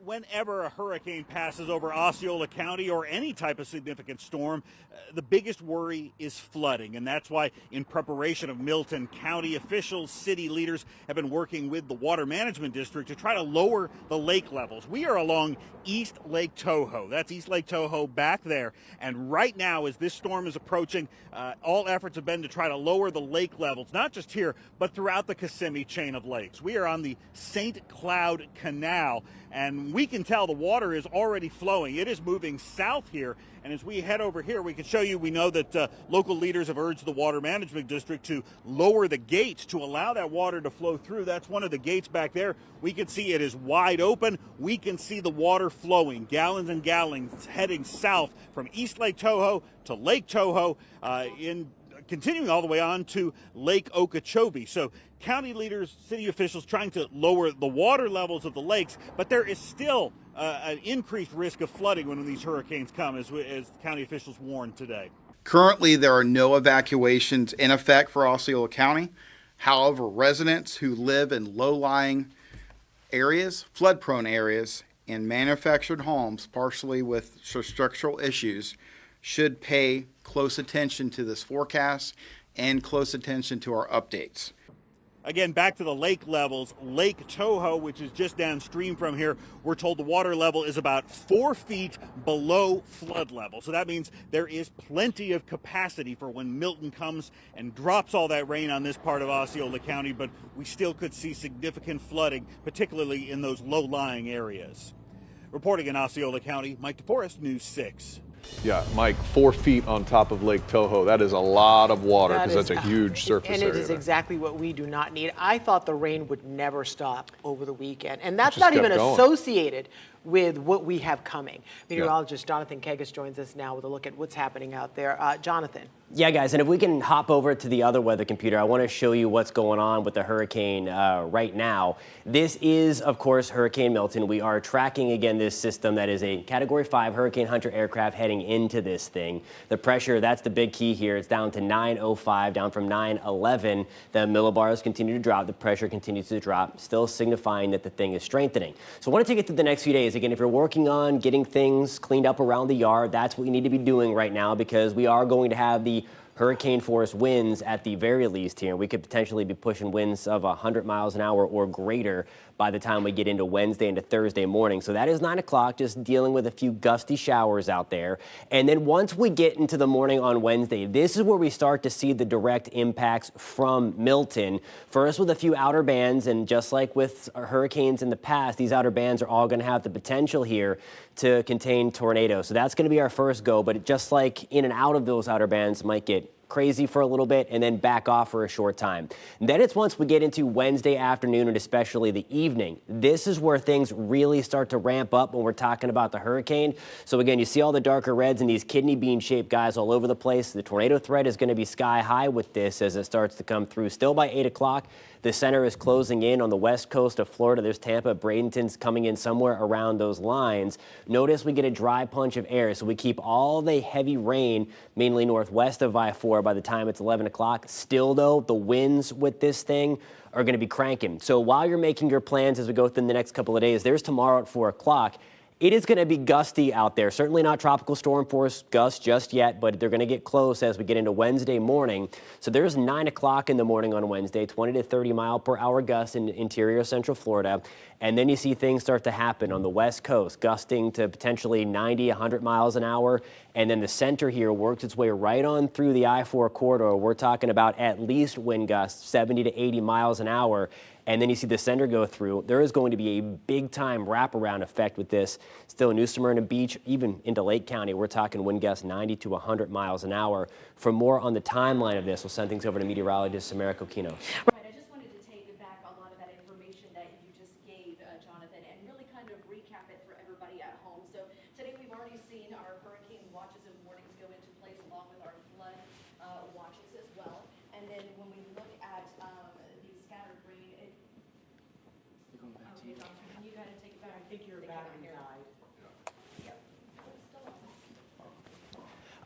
Whenever a hurricane passes over Osceola County or any type of significant storm, the biggest worry is flooding. And that's why, in preparation of Milton, county officials, city leaders have been working with the Water Management District to try to lower the lake levels. We are along East Lake Toho. That's East Lake Toho back there. And right now, as this storm is approaching, all efforts have been to try to lower the lake levels, not just here, but throughout the Kissimmee chain of lakes. We are on the St. Cloud Canal, and we can tell the water is already flowing. It is moving south here. And as we head over here, we can show you, we know that local leaders have urged the Water Management District to lower the gates to allow that water to flow through. That's one of the gates back there. We can see it is wide open. We can see the water flowing, gallons and gallons heading south from East Lake Toho to Lake Toho in continuing all the way on to Lake Okeechobee. So county leaders, city officials trying to lower the water levels of the lakes, but there is still an increased risk of flooding when these hurricanes come, as county officials warned today. Currently, there are no evacuations in effect for Osceola County. However, residents who live in low-lying areas, flood-prone areas, and manufactured homes, partially with structural issues, should pay close attention to this forecast and close attention to our updates. Again, back to the lake levels. Lake Toho, which is just downstream from here, we're told the water level is about 4 feet below flood level. So that means there is plenty of capacity for when Milton comes and drops all that rain on this part of Osceola County, but we still could see significant flooding, particularly in those low-lying areas. Reporting in Osceola County, Mike DeForest, News 6. Yeah, Mike, 4 feet on top of Lake Toho. That is a lot of water because that's a huge surface area. And it is there. exactly what we do not need. I thought the rain would never stop over the weekend. And that's just not even kept going. associated with what we have coming. Meteorologist Jonathan Kegas joins us now with a look at what's happening out there. Jonathan. Yeah, guys, and if we can hop over to the other weather computer, I want to show you what's going on with the hurricane right now. This is, of course, Hurricane Milton. We are tracking, again, this system that is a Category 5 Hurricane Hunter aircraft heading into this thing. The pressure, that's the big key here. It's down to 905, down from 911. The millibars continue to drop. The pressure continues to drop, still signifying that the thing is strengthening. So I want to take it through the next few days. Again, if you're working on getting things cleaned up around the yard, that's what you need to be doing right now, because we are going to have the hurricane force winds at the very least here. We could potentially be pushing winds of 100 miles an hour or greater by the time we get into Wednesday into Thursday morning. So that is 9 o'clock, just dealing with a few gusty showers out there. And then once we get into the morning on Wednesday, this is where we start to see the direct impacts from Milton. First with a few outer bands, and just like with hurricanes in the past, these outer bands are all going to have the potential here to contain tornadoes. So that's going to be our first go, but just like in and out of those outer bands might get crazy for a little bit and then back off for a short time. And then it's once we get into Wednesday afternoon and especially the evening. This is where things really start to ramp up when we're talking about the hurricane. So again, you see all the darker reds and these kidney bean shaped guys all over the place. The tornado threat is going to be sky high with this as it starts to come through. Still by 8 o'clock. The center is closing in on the west coast of Florida. There's Tampa, Bradenton's coming in somewhere around those lines. Notice we get a dry punch of air, so we keep all the heavy rain mainly northwest of I-4 by the time it's 11 o'clock. Still, though, the winds with this thing are going to be cranking. So while you're making your plans as we go through the next couple of days, there's tomorrow at 4 o'clock. It is going to be gusty out there. Certainly not tropical storm force gusts just yet, but they're going to get close as we get into Wednesday morning. So there's 9 o'clock in the morning on Wednesday, 20 to 30 mile per hour gusts in interior central Florida. And then you see things start to happen on the west coast, gusting to potentially 90, 100 miles an hour. And then the center here works its way right on through the I-4 corridor. We're talking about at least wind gusts, 70 to 80 miles an hour. And then you see the center go through. There is going to be a big-time wraparound effect with this. Still, New Smyrna Beach, even into Lake County, we're talking wind gusts 90 to 100 miles an hour. For more on the timeline of this, we'll send things over to meteorologist Samara Coquino. Right, I just wanted to take back a lot of that information that you just gave, Jonathan, and really kind of recap it for everybody at home. So today we've already seen our hurricane watches and warnings go into place along with our flood watches as well. And then when we look at the scattered rain, you got to take it back. I think your battery died.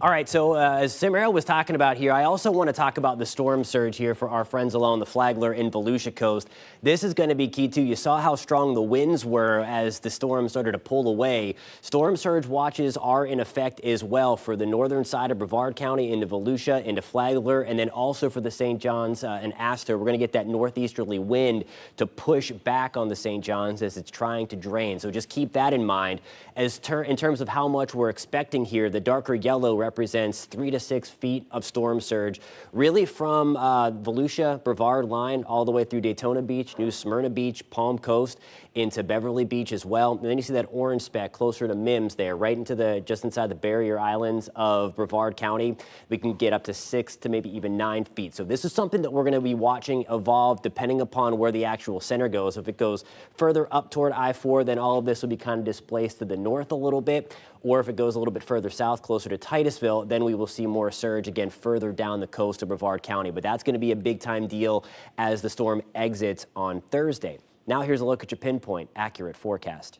All right, so as Samara was talking about here, I also want to talk about the storm surge here for our friends along the Flagler and Volusia coast. This is going to be key, too. You saw how strong the winds were as the storm started to pull away. Storm surge watches are in effect as well for the northern side of Brevard County into Volusia, into Flagler, and then also for the St. Johns and Astor. We're going to get that northeasterly wind to push back on the St. Johns as it's trying to drain. So just keep that in mind. In terms of how much we're expecting here, the darker yellow represents 3 to 6 feet of storm surge, really from Volusia, Brevard line, all the way through Daytona Beach, New Smyrna Beach, Palm Coast, into Beverly Beach as well. And then you see that orange speck closer to Mims there, right into just inside the barrier islands of Brevard County. We can get up to 6 to maybe even 9 feet. So this is something that we're going to be watching evolve depending upon where the actual center goes. If it goes further up toward I-4, then all of this will be kind of displaced to the north a little bit. or if it goes a little bit further south, closer to Titusville, then we will see more surge again further down the coast of Brevard County. But that's going to be a big time deal as the storm exits on Thursday. Now here's a look at your pinpoint accurate forecast.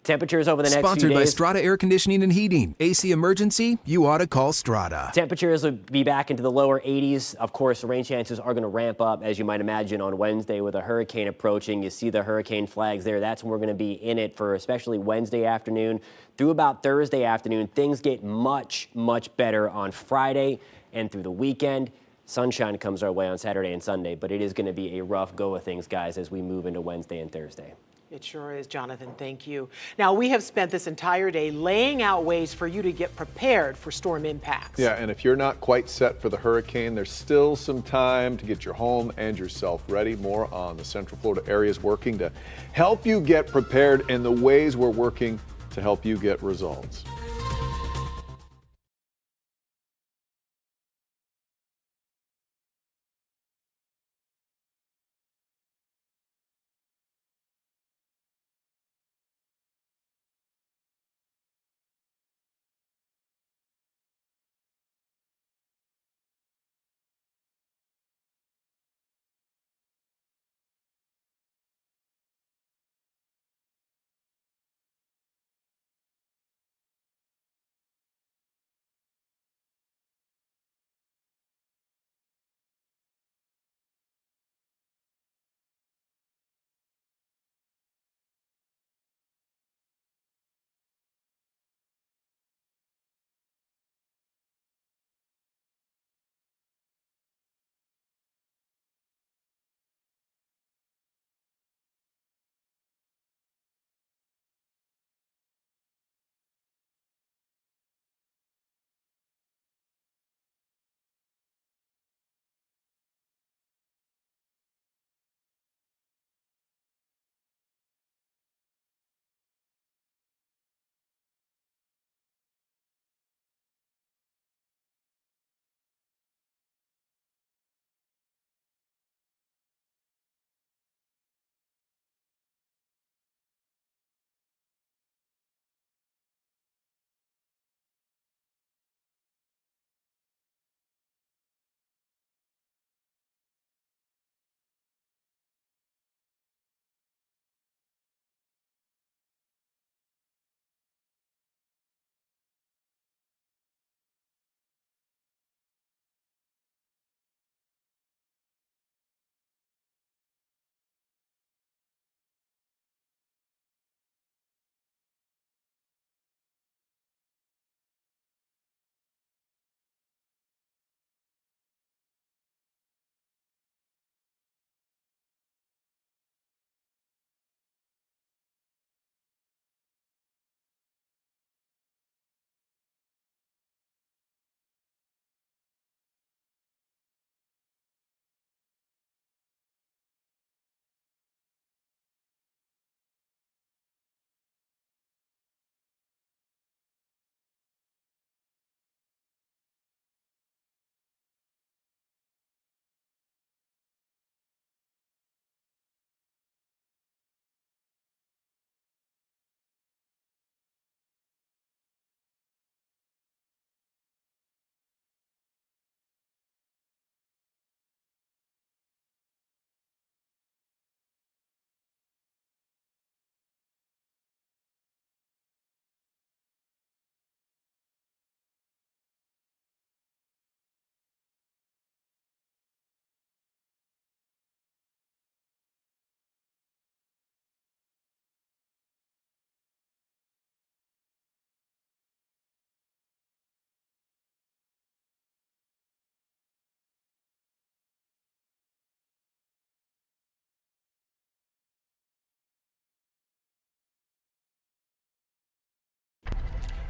Temperatures over the next few days. Sponsored by Strata Air Conditioning and Heating. AC emergency? You ought to call Strata. Temperatures will be back into the lower 80s. Of course, the rain chances are going to ramp up, as you might imagine, on Wednesday with a hurricane approaching. You see the hurricane flags there. That's when we're going to be in it for especially Wednesday afternoon through about Thursday afternoon. Things get much, much better on Friday and through the weekend. Sunshine comes our way on Saturday and Sunday, but it is going to be a rough go of things, guys, as we move into Wednesday and Thursday. It sure is, Jonathan. Thank you. Now, we have spent this entire day laying out ways for you to get prepared for storm impacts. Yeah, and if you're not quite set for the hurricane, there's still some time to get your home and yourself ready. More on the Central Florida areas working to help you get prepared and the ways we're working to help you get results.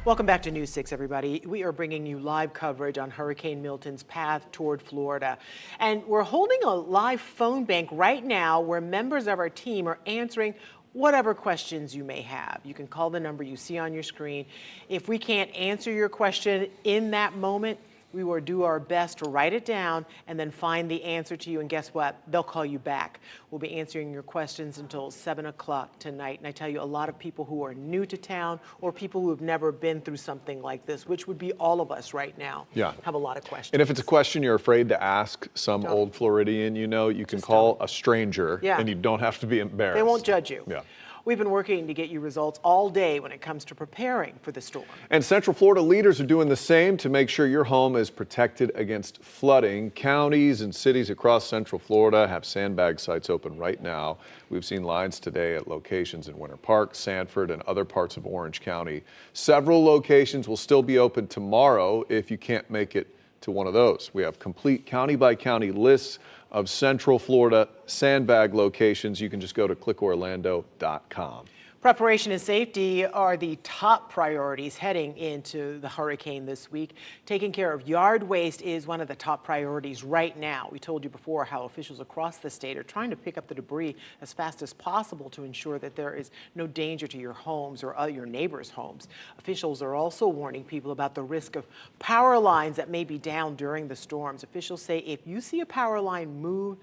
Welcome back to News 6, everybody. We are bringing you live coverage on Hurricane Milton's path toward Florida. And we're holding a live phone bank right now where members of our team are answering whatever questions you may have. You can call the number you see on your screen. If we can't answer your question in that moment, We will do our best to write it down and then find the answer to you. And guess what? They'll call you back. We'll be answering your questions until 7 o'clock tonight. And I tell you, a lot of people who are new to town or people who have never been through something like this, which would be all of us right now, have a lot of questions. And if it's a question you're afraid to ask some old Floridian, you can call a stranger and you don't have to be embarrassed. They won't judge you. Yeah. We've been working to get you results all day when it comes to preparing for the storm. And Central Florida leaders are doing the same to make sure your home is protected against flooding. Counties and cities across Central Florida have sandbag sites open right now. We've seen lines today at locations in Winter Park, Sanford, and other parts of Orange County. Several locations will still be open tomorrow if you can't make it to one of those. We have complete county-by-county lists of Central Florida sandbag locations. You can just go to clickorlando.com. Preparation and safety are the top priorities heading into the hurricane this week. Taking care of yard waste is one of the top priorities right now. We told you before how officials across the state are trying to pick up the debris as fast as possible to ensure that there is no danger to your homes or your neighbors' homes. Officials are also warning people about the risk of power lines that may be down during the storms. Officials say if you see a power line move,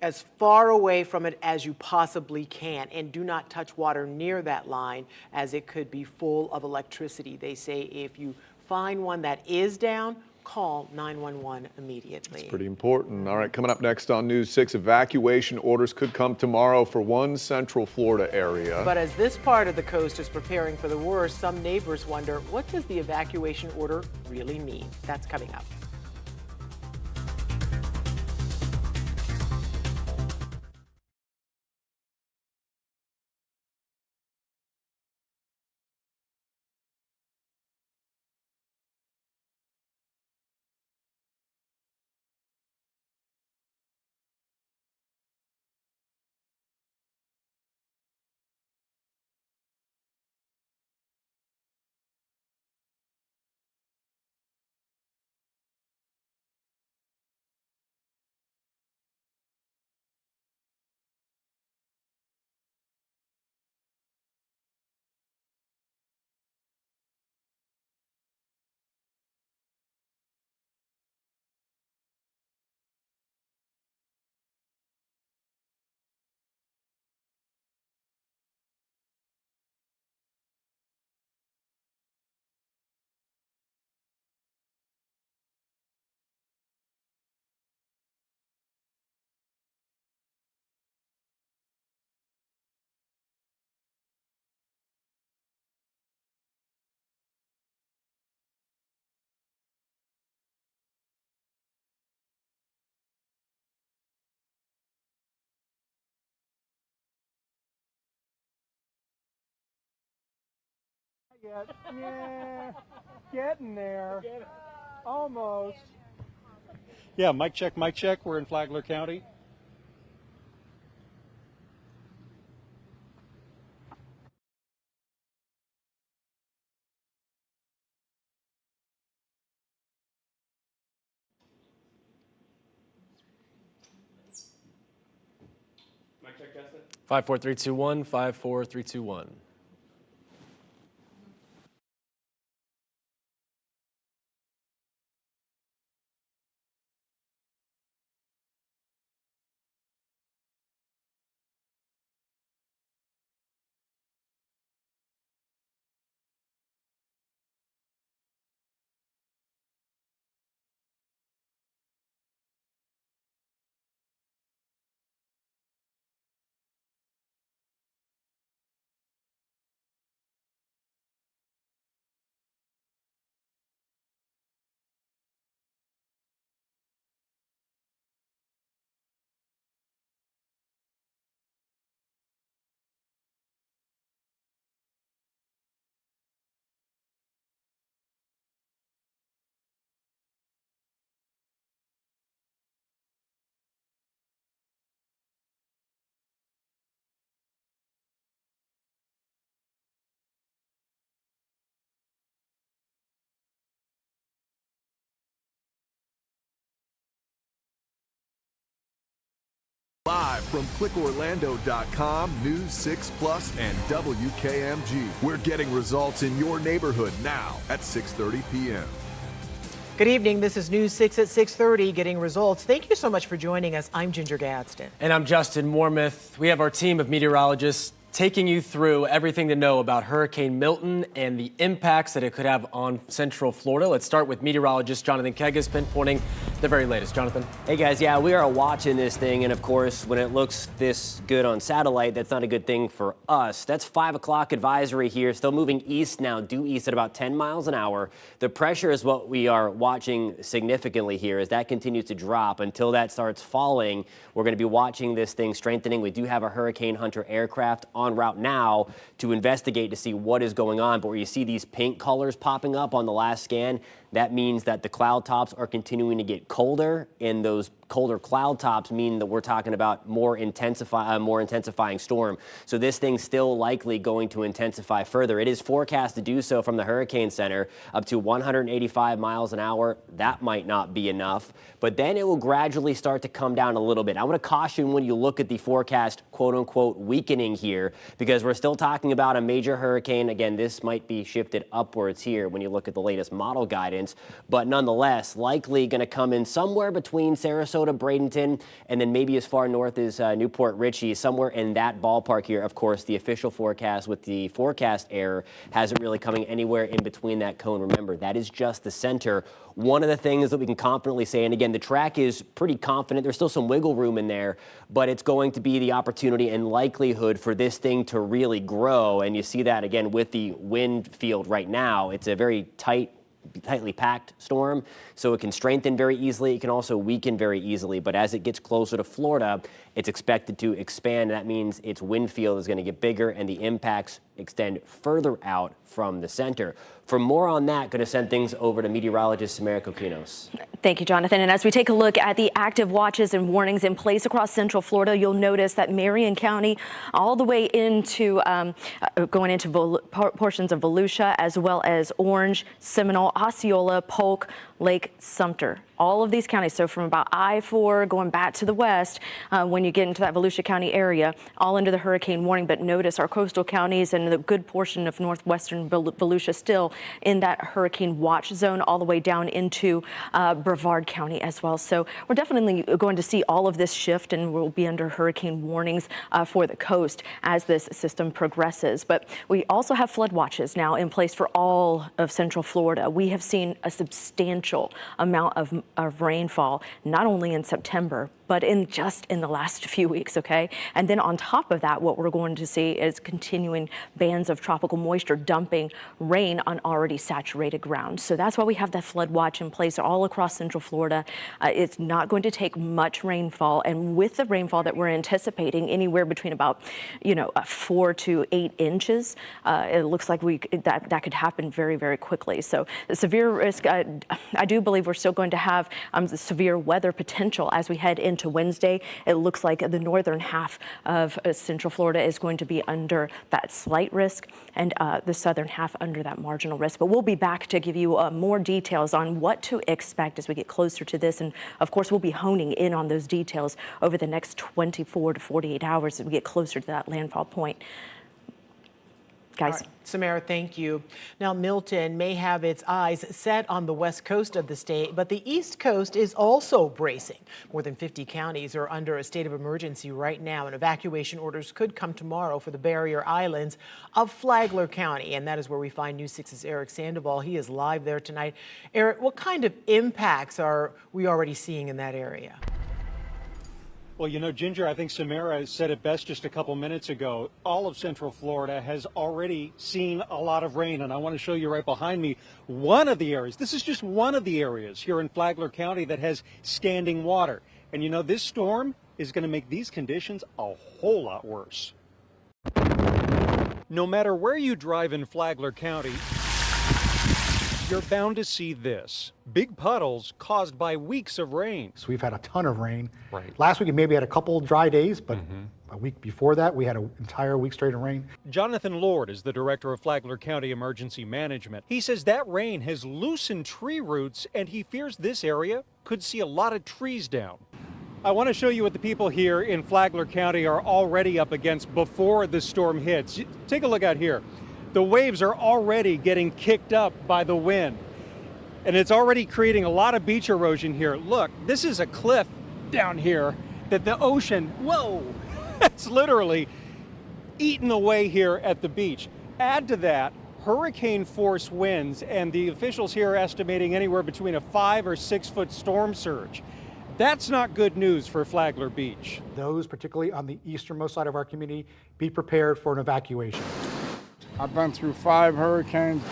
as far away from it as you possibly can, and do not touch water near that line as it could be full of electricity. They say if you find one that is down, call 911 immediately. It's pretty important. All right, coming up next on News 6, evacuation orders could come tomorrow for one Central Florida area. But as this part of the coast is preparing for the worst, some neighbors wonder, what does the evacuation order really mean? That's coming up. Yeah, getting there. Almost. Yeah, mic check, mic check. We're in Flagler County. Mic check, Justin. 54321, 54321. Live from clickorlando.com, News 6 Plus, and WKMG. We're getting results in your neighborhood now at 6:30 p.m. Good evening. This is News 6 at 6:30, getting results. Thank you so much for joining us. I'm Ginger Gadsden. And I'm Justin Mormouth. We have our team of meteorologists taking you through everything to know about Hurricane Milton and the impacts that it could have on Central Florida. Let's start with meteorologist Jonathan Kegas pinpointing the very latest. Jonathan. Hey guys, yeah, we are watching this thing, and of course, when it looks this good on satellite, that's not a good thing for us. That's 5 o'clock advisory here, still moving east now, due east at about 10 miles an hour. The pressure is what we are watching significantly here as that continues to drop. Until that starts falling, we're going to be watching this thing strengthening. We do have a Hurricane Hunter aircraft on route now to investigate to see what is going on. But where you see these pink colors popping up on the last scan, that means that the cloud tops are continuing to get colder, and those colder cloud tops mean that we're talking about more intensifying storm. So this thing's still likely going to intensify further. It is forecast to do so from the Hurricane Center up to 185 miles an hour. That might not be enough, but then it will gradually start to come down a little bit. I want to caution when you look at the forecast, quote unquote, weakening here, because we're still talking about a major hurricane. Again, this might be shifted upwards here when you look at the latest model guidance, but nonetheless, likely going to come in somewhere between Sarasota, Bradenton, and then maybe as far north as Newport Richey, somewhere in that ballpark here. Of course, the official forecast with the forecast error has it really coming anywhere in between that cone. Remember, that is just the center. One of the things that we can confidently say, and again, the track is pretty confident, there's still some wiggle room in there, but it's going to be the opportunity and likelihood for this thing to really grow. And you see that again with the wind field right now. It's a very tightly packed storm, so it can strengthen very easily. It can also weaken very easily, but as it gets closer to Florida, it's expected to expand. That means its wind field is going to get bigger and the impacts extend further out from the center. For more on that, going to send things over to meteorologist Samara Kokinos. Thank you, Jonathan. And as we take a look at the active watches and warnings in place across Central Florida, you'll notice that Marion County, all the way into going into portions of Volusia, as well as Orange, Seminole, Osceola, Polk, Lake Sumter. All of these counties, so from about I-4 going back to the west, when you get into that Volusia County area, all under the hurricane warning. But notice our coastal counties and the good portion of northwestern Volusia still in that hurricane watch zone, all the way down into Brevard County as well. So we're definitely going to see all of this shift, and we'll be under hurricane warnings for the coast as this system progresses. But we also have flood watches now in place for all of Central Florida. We have seen a substantial amount of rainfall, not only in September, but just in the last few weeks, okay? And then on top of that, what we're going to see is continuing bands of tropical moisture dumping rain on already saturated ground. So that's why we have that flood watch in place all across Central Florida. It's not going to take much rainfall, and with the rainfall that we're anticipating, anywhere between about 4 to 8 inches, it looks like that could happen very, very quickly. So the severe risk, I do believe we're still going to have the severe weather potential as we head into Wednesday. It looks like the northern half of Central Florida is going to be under that slight risk, and the southern half under that marginal risk. But we'll be back to give you more details on what to expect as we get closer to this. And of course, we'll be honing in on those details over the next 24 to 48 hours as we get closer to that landfall point. Guys. Right. Samara, thank you. Now, Milton may have its eyes set on the west coast of the state, but the east coast is also bracing. More than 50 counties are under a state of emergency right now, and evacuation orders could come tomorrow for the barrier islands of Flagler County, and that is where we find News 6's Eric Sandoval. He is live there tonight. Eric, what kind of impacts are we already seeing in that area? Well, Ginger, I think Samara said it best just a couple minutes ago. All of Central Florida has already seen a lot of rain, and I want to show you right behind me one of the areas. This is just one of the areas here in Flagler County that has standing water. And this storm is going to make these conditions a whole lot worse. No matter where you drive in Flagler County, you're bound to see this. Big puddles caused by weeks of rain. So we've had a ton of rain. Right. Last week we maybe had a couple dry days, but a week before that we had an entire week straight of rain. Jonathan Lord is the director of Flagler County Emergency Management. He says that rain has loosened tree roots, and he fears this area could see a lot of trees down. I want to show you what the people here in Flagler County are already up against before the storm hits. Take a look out here. The waves are already getting kicked up by the wind. and it's already creating a lot of beach erosion here. Look, this is a cliff down here that the ocean, whoa, it's literally eaten away here at the beach. Add to that hurricane force winds, and the officials here are estimating anywhere between a 5 or 6 foot storm surge. That's not good news for Flagler Beach. Those, particularly on the easternmost side of our community, be prepared for an evacuation. I've been through 5 hurricanes.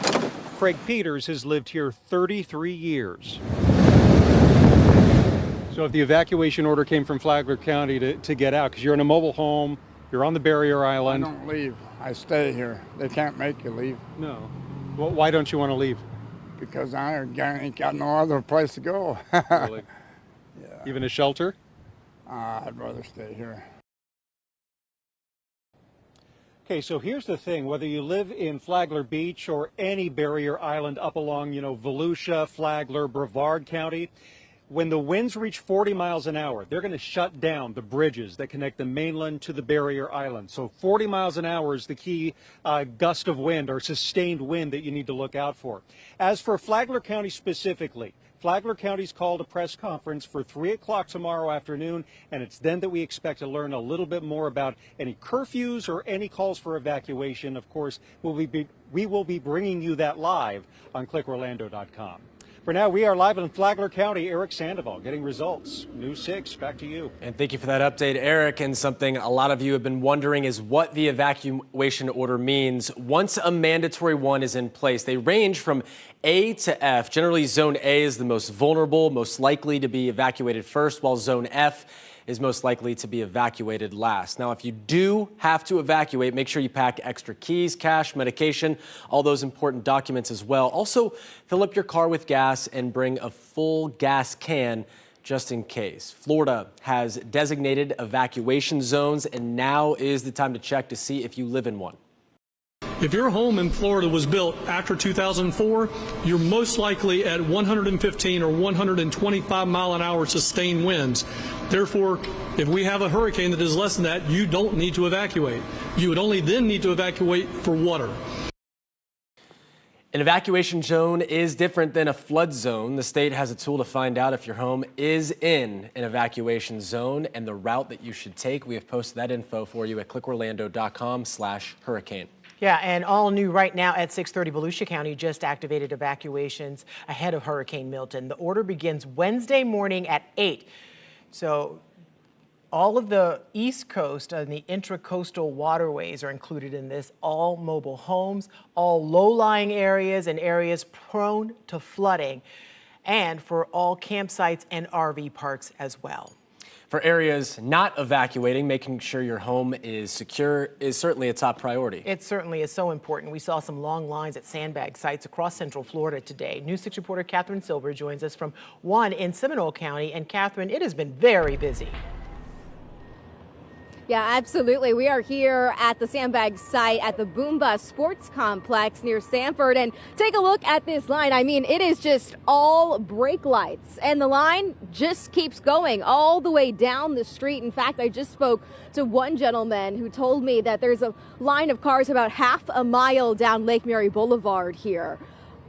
Craig Peters has lived here 33 years. So if the evacuation order came from Flagler County to get out, because you're in a mobile home, you're on the barrier island. I don't leave. I stay here. They can't make you leave. No. Well, why don't you want to leave? Because I ain't got no other place to go. Really? Yeah. Even a shelter? I'd rather stay here. Okay, so here's the thing. Whether you live in Flagler Beach or any barrier island up along, Volusia, Flagler, Brevard County, when the winds reach 40 miles an hour, they're going to shut down the bridges that connect the mainland to the barrier island. So 40 miles an hour is the key gust of wind or sustained wind that you need to look out for. As for Flagler County specifically, Flagler County's called a press conference for 3 o'clock tomorrow afternoon, and it's then that we expect to learn a little bit more about any curfews or any calls for evacuation. Of course, we will be bringing you that live on clickorlando.com. For now, we are live in Flagler County. Eric Sandoval getting results. News 6, back to you. And thank you for that update, Eric. And something a lot of you have been wondering is what the evacuation order means. Once a mandatory one is in place, they range from A to F. Generally, Zone A is the most vulnerable, most likely to be evacuated first, while Zone F is most likely to be evacuated last. Now, if you do have to evacuate, make sure you pack extra keys, cash, medication, all those important documents as well. Also, fill up your car with gas and bring a full gas can just in case. Florida has designated evacuation zones, and now is the time to check to see if you live in one. If your home in Florida was built after 2004, you're most likely at 115 or 125 mile an hour sustained winds. Therefore, if we have a hurricane that is less than that, you don't need to evacuate. You would only then need to evacuate for water. An evacuation zone is different than a flood zone. The state has a tool to find out if your home is in an evacuation zone and the route that you should take. We have posted that info for you at clickorlando.com/hurricane. Yeah, and all new right now at 6:30, Volusia County just activated evacuations ahead of Hurricane Milton. The order begins Wednesday morning at 8. So all of the East Coast and the intracoastal waterways are included in this, all mobile homes, all low-lying areas and areas prone to flooding, and for all campsites and RV parks as well. For areas not evacuating, making sure your home is secure is certainly a top priority. It certainly is so important. We saw some long lines at Sandbag sites across Central Florida today. News 6 reporter Catherine Silver joins us from one in Seminole County. And Catherine, it has been very busy. Yeah, absolutely. We are here at the Sandbag site at the Boomba Sports Complex near Sanford. And take a look at this line. I mean, it is just all brake lights. And the line just keeps going all the way down the street. In fact, I just spoke to one gentleman who told me that there's a line of cars about half a mile down Lake Mary Boulevard here.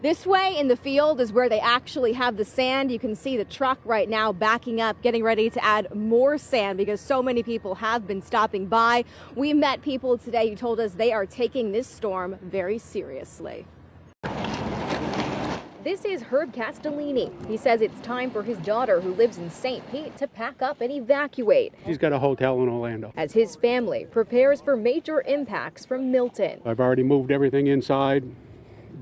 This way in the field is where they actually have the sand. You can see the truck right now backing up, getting ready to add more sand because so many people have been stopping by. We met people today who told us they are taking this storm very seriously. This is Herb Castellini. He says it's time for his daughter, who lives in St. Pete, to pack up and evacuate. She's got a hotel in Orlando. As his family prepares for major impacts from Milton. I've already moved everything inside,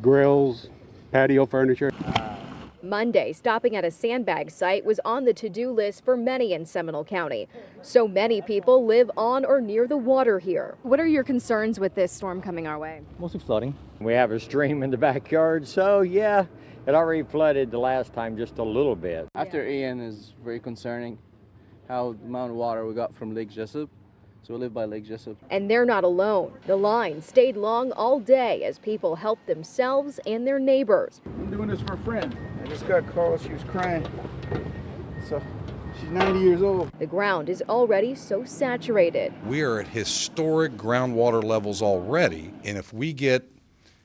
grills, patio furniture. Monday, stopping at a Sandbag site was on the to-do list for many in Seminole County. So many people live on or near the water here. What are your concerns with this storm coming our way? Mostly flooding. We have a stream in the backyard, so yeah, it already flooded the last time just a little bit. After Ian is very concerning, how the amount of water we got from Lake Jessup. So we live by Lake Jessup. And they're not alone. The line stayed long all day as people helped themselves and their neighbors. I'm doing this for a friend. I just got called, she was crying. So she's 90 years old. The ground is already so saturated. We are at historic groundwater levels already, and if we get,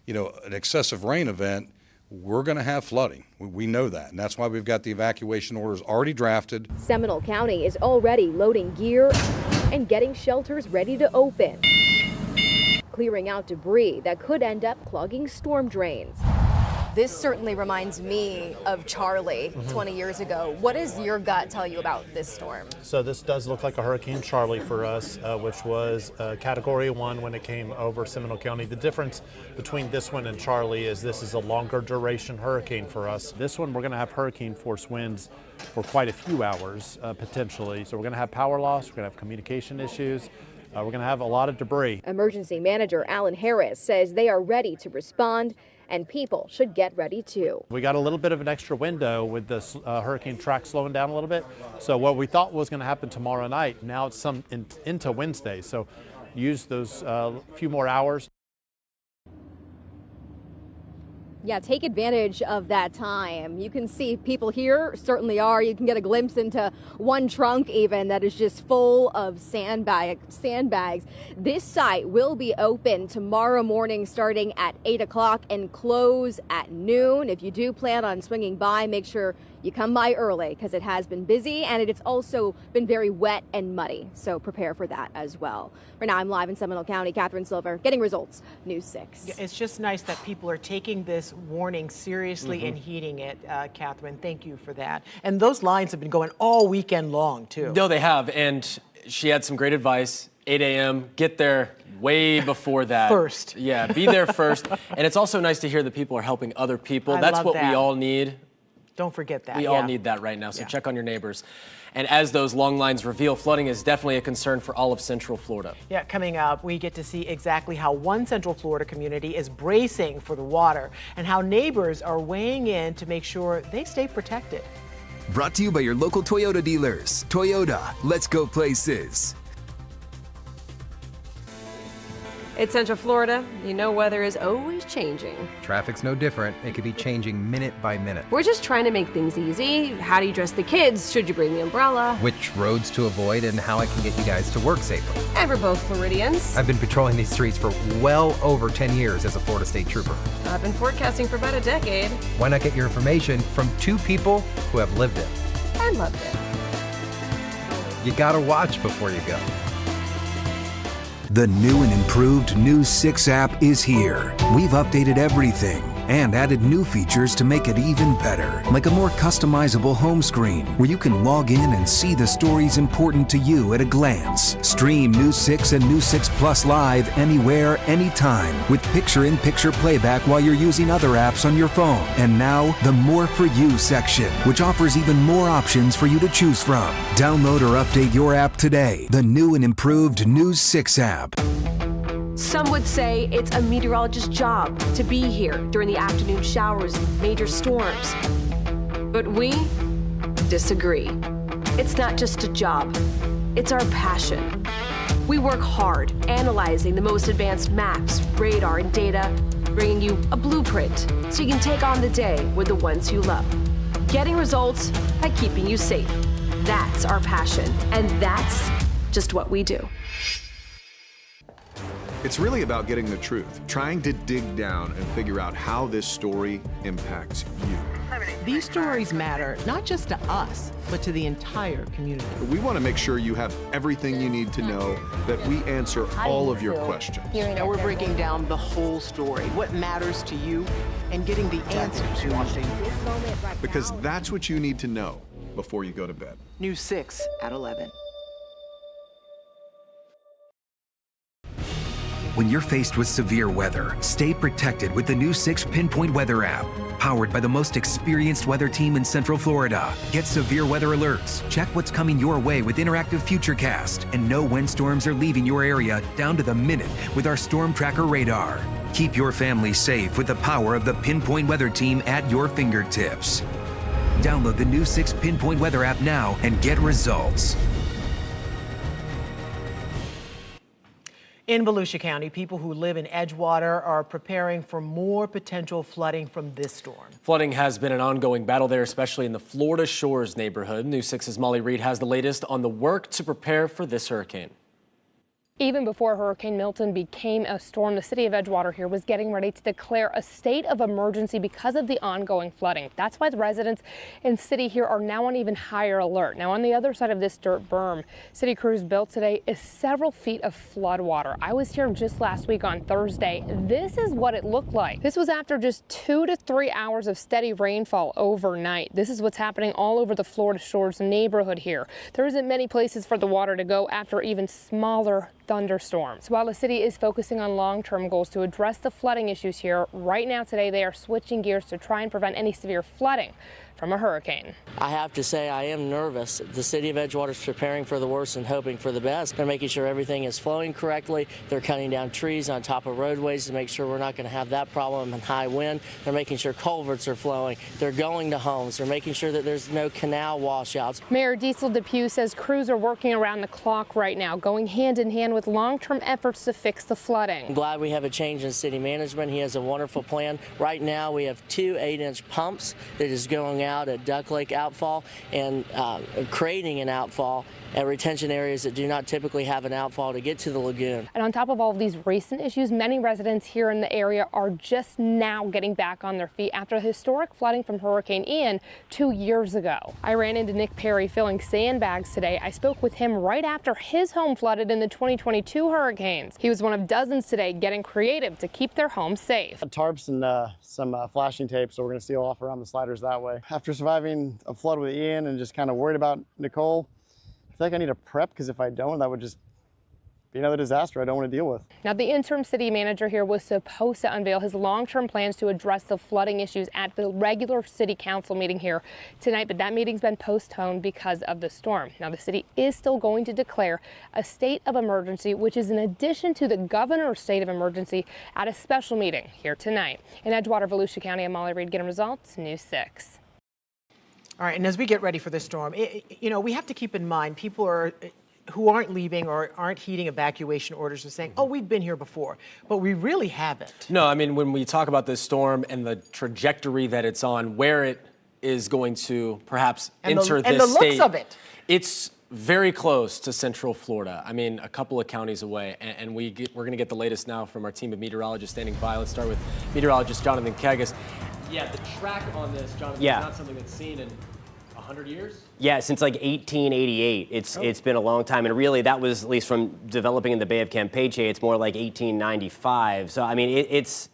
an excessive rain event, we're going to have flooding. We know that, and that's why we've got the evacuation orders already drafted. Seminole County is already loading gear and getting shelters ready to open, clearing out debris that could end up clogging storm drains. This certainly reminds me of Charlie 20 years ago. What does your gut tell you about this storm? So this does look like a Hurricane Charlie for us, which was Category 1 when it came over Seminole County. The difference between this one and Charlie is this is a longer duration hurricane for us. This one we're going to have hurricane force winds for quite a few hours potentially. So we're going to have power loss, we're going to have communication issues. We're going to have a lot of debris. Emergency Manager Alan Harris says they are ready to respond, and people should get ready too. We got a little bit of an extra window with this hurricane track slowing down a little bit. So what we thought was going to happen tomorrow night, now it's into Wednesday. So use those few more hours. Yeah, take advantage of that time. You can see people here certainly are. You can get a glimpse into one trunk even that is just full of sandbags. This site will be open tomorrow morning starting at 8 o'clock and close at noon. If you do plan on swinging by, make sure you come by early because it has been busy and it's also been very wet and muddy. So prepare for that as well. Right now I'm live in Seminole County. Catherine Silver, Getting Results, News 6. Yeah, it's just nice that people are taking this warning seriously and heeding it, Catherine. Thank you for that. And those lines have been going all weekend long too. No, they have. And she had some great advice. 8 a.m. Get there way before that. First. Yeah, be there first. And it's also nice to hear that people are helping other people. That's what we all need. Don't forget that. We all need that right now, so check on your neighbors. And as those long lines reveal, flooding is definitely a concern for all of Central Florida. Yeah, coming up, we get to see exactly how one Central Florida community is bracing for the water and how neighbors are weighing in to make sure they stay protected. Brought to you by your local Toyota dealers. Toyota, let's go places. It's Central Florida. You know weather is always changing. Traffic's no different. It could be changing minute by minute. We're just trying to make things easy. How do you dress the kids? Should you bring the umbrella? Which roads to avoid and how I can get you guys to work safely. And we're both Floridians. I've been patrolling these streets for well over 10 years as a Florida State Trooper. I've been forecasting for about a decade. Why not get your information from two people who have lived it? And loved it. You gotta watch before you go. The new and improved News 6 app is here. We've updated everything and added new features to make it even better, like a more customizable home screen where you can log in and see the stories important to you at a glance. Stream News 6 and News 6 Plus live anywhere, anytime with picture-in-picture playback while you're using other apps on your phone. And now, the More For You section, which offers even more options for you to choose from. Download or update your app today. The new and improved News 6 app. Some would say it's a meteorologist's job to be here during the afternoon showers and major storms. But we disagree. It's not just a job, it's our passion. We work hard analyzing the most advanced maps, radar, and data, bringing you a blueprint so you can take on the day with the ones you love. Getting results by keeping you safe. That's our passion, and that's just what we do. It's really about getting the truth, trying to dig down and figure out how this story impacts you. These stories matter not just to us, but to the entire community. We want to make sure you have everything you need to know, that we answer all of your questions. Now we're breaking down the whole story, what matters to you, and getting the answers you want. Because that's what you need to know before you go to bed. News 6 at 11. When you're faced with severe weather, stay protected with the new 6 Pinpoint Weather app. Powered by the most experienced weather team in Central Florida. Get severe weather alerts, check what's coming your way with interactive Futurecast, and know when storms are leaving your area down to the minute with our Storm Tracker radar. Keep your family safe with the power of the Pinpoint Weather team at your fingertips. Download the new 6 Pinpoint Weather app now and get results. In Volusia County, people who live in Edgewater are preparing for more potential flooding from this storm. Flooding has been an ongoing battle there, especially in the Florida Shores neighborhood. News 6's Molly Reed has the latest on the work to prepare for this hurricane. Even before Hurricane Milton became a storm, the city of Edgewater here was getting ready to declare a state of emergency because of the ongoing flooding. That's why the residents in city here are now on even higher alert. Now, on the other side of this dirt berm city crews built today is several feet of flood water. I was here just last week on Thursday. This is what it looked like. This was after just 2 to 3 hours of steady rainfall overnight. This is what's happening all over the Florida Shores neighborhood here. There isn't many places for the water to go after even smaller thunderstorms. While the city is focusing on long-term goals to address the flooding issues here, right now today they are switching gears to try and prevent any severe flooding from a hurricane. I have to say I am nervous. The city of Edgewater is preparing for the worst and hoping for the best. They're making sure everything is flowing correctly. They're cutting down trees on top of roadways to make sure we're not going to have that problem in high wind. They're making sure culverts are flowing. They're going to homes. They're making sure that there's no canal washouts. Mayor Diesel Depew says crews are working around the clock right now, going hand in hand with long-term efforts to fix the flooding. I'm glad we have a change in city management. He has a wonderful plan. Right now we have 2 8-inch pumps that is going out at Duck Lake outfall and creating an outfall at retention areas that do not typically have an outfall to get to the lagoon. And on top of all of these recent issues, many residents here in the area are just now getting back on their feet after the historic flooding from Hurricane Ian 2 years ago. I ran into Nick Perry filling sandbags today. I spoke with him right after his home flooded in the 2022 hurricanes. He was one of dozens today getting creative to keep their homes safe. Tarps and some flashing tape, so we're going to seal off around the sliders that way. After surviving a flood with Ian and just kind of worried about Nicole, I feel like I need a prep, because if I don't, that would just be another disaster I don't want to deal with. Now, the interim city manager here was supposed to unveil his long-term plans to address the flooding issues at the regular city council meeting here tonight, but that meeting's been postponed because of the storm. Now, the city is still going to declare a state of emergency, which is in addition to the governor's state of emergency at a special meeting here tonight. In Edgewater, Volusia County, I'm Molly Reed, getting results, News 6. All right, and as we get ready for this storm, we have to keep in mind people who aren't leaving or aren't heeding evacuation orders are saying, oh, we've been here before, but we really haven't. No, I mean, when we talk about this storm and the trajectory that it's on, where it is going to perhaps enter this state. And the looks of it. It's very close to Central Florida. I mean, a couple of counties away, and we're going to get the latest now from our team of meteorologists standing by. Let's start with meteorologist Jonathan Kegas. Yeah, the track on this, Jonathan, is not something that's seen in 100 years? Yeah, since like 1888. It's been a long time, and really that was, at least from developing in the Bay of Campeche, it's more like 1895. So I mean, it's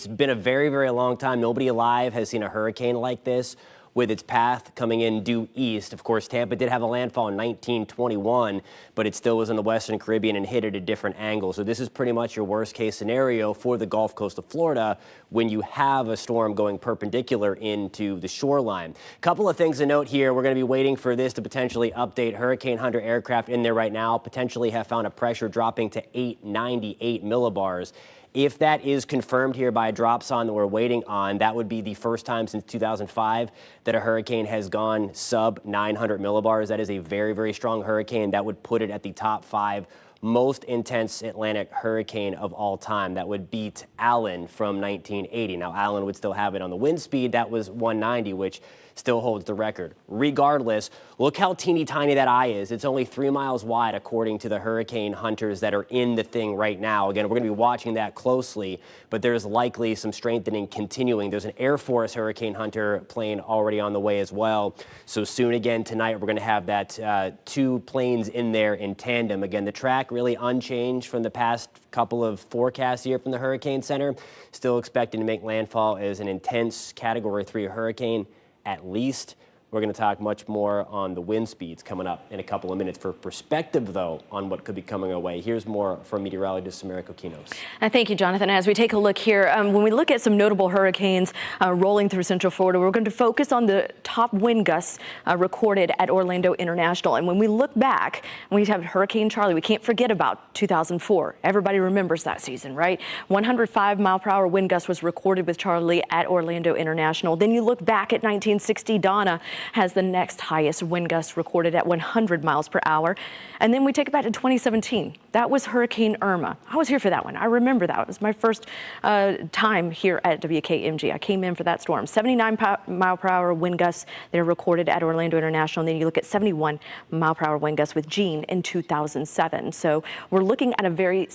been a very, very long time. Nobody alive has seen a hurricane like this, with its path coming in due east. Of course, Tampa did have a landfall in 1921, but it still was in the Western Caribbean and hit at a different angle. So this is pretty much your worst case scenario for the Gulf Coast of Florida when you have a storm going perpendicular into the shoreline. A couple of things to note here. We're going to be waiting for this to potentially update. Hurricane Hunter aircraft in there right now potentially have found a pressure dropping to 898 millibars. If that is confirmed here by a dropsonde that we're waiting on, that would be the first time since 2005 that a hurricane has gone sub 900 millibars. That is a very, very strong hurricane. That would put it at the top 5 most intense Atlantic hurricane of all time. That would beat Allen from 1980. Now, Allen would still have it on the wind speed. That was 190, which still holds the record. Regardless, look how teeny tiny that eye is. It's only 3 miles wide, according to the hurricane hunters that are in the thing right now. Again, we're going to be watching that closely, but there's likely some strengthening continuing. There's an Air Force hurricane hunter plane already on the way as well. So soon again tonight, we're going to have that 2 planes in there in tandem. Again, the track really unchanged from the past couple of forecasts here from the Hurricane Center. Still expecting to make landfall as an intense Category 3 hurricane at least. We're going to talk much more on the wind speeds coming up in a couple of minutes. For perspective, though, on what could be coming our way, here's more from meteorologist Samara Kokinos. Thank you, Jonathan. As we take a look here, when we look at some notable hurricanes rolling through Central Florida, we're going to focus on the top wind gusts recorded at Orlando International. And when we look back, we have Hurricane Charlie. We can't forget about 2004. Everybody remembers that season, right? 105-mile-per-hour wind gust was recorded with Charlie at Orlando International. Then you look back at 1960 Donna, has the next highest wind gusts recorded at 100 miles per hour. And then we take it back to 2017. That was Hurricane Irma. I was here for that one. I remember that. It was my first time here at WKMG. I came in for that storm. 79 mile per hour wind gusts they're recorded at Orlando International. And then you look at 71 mile per hour wind gusts with Gene in 2007. So we're looking at a very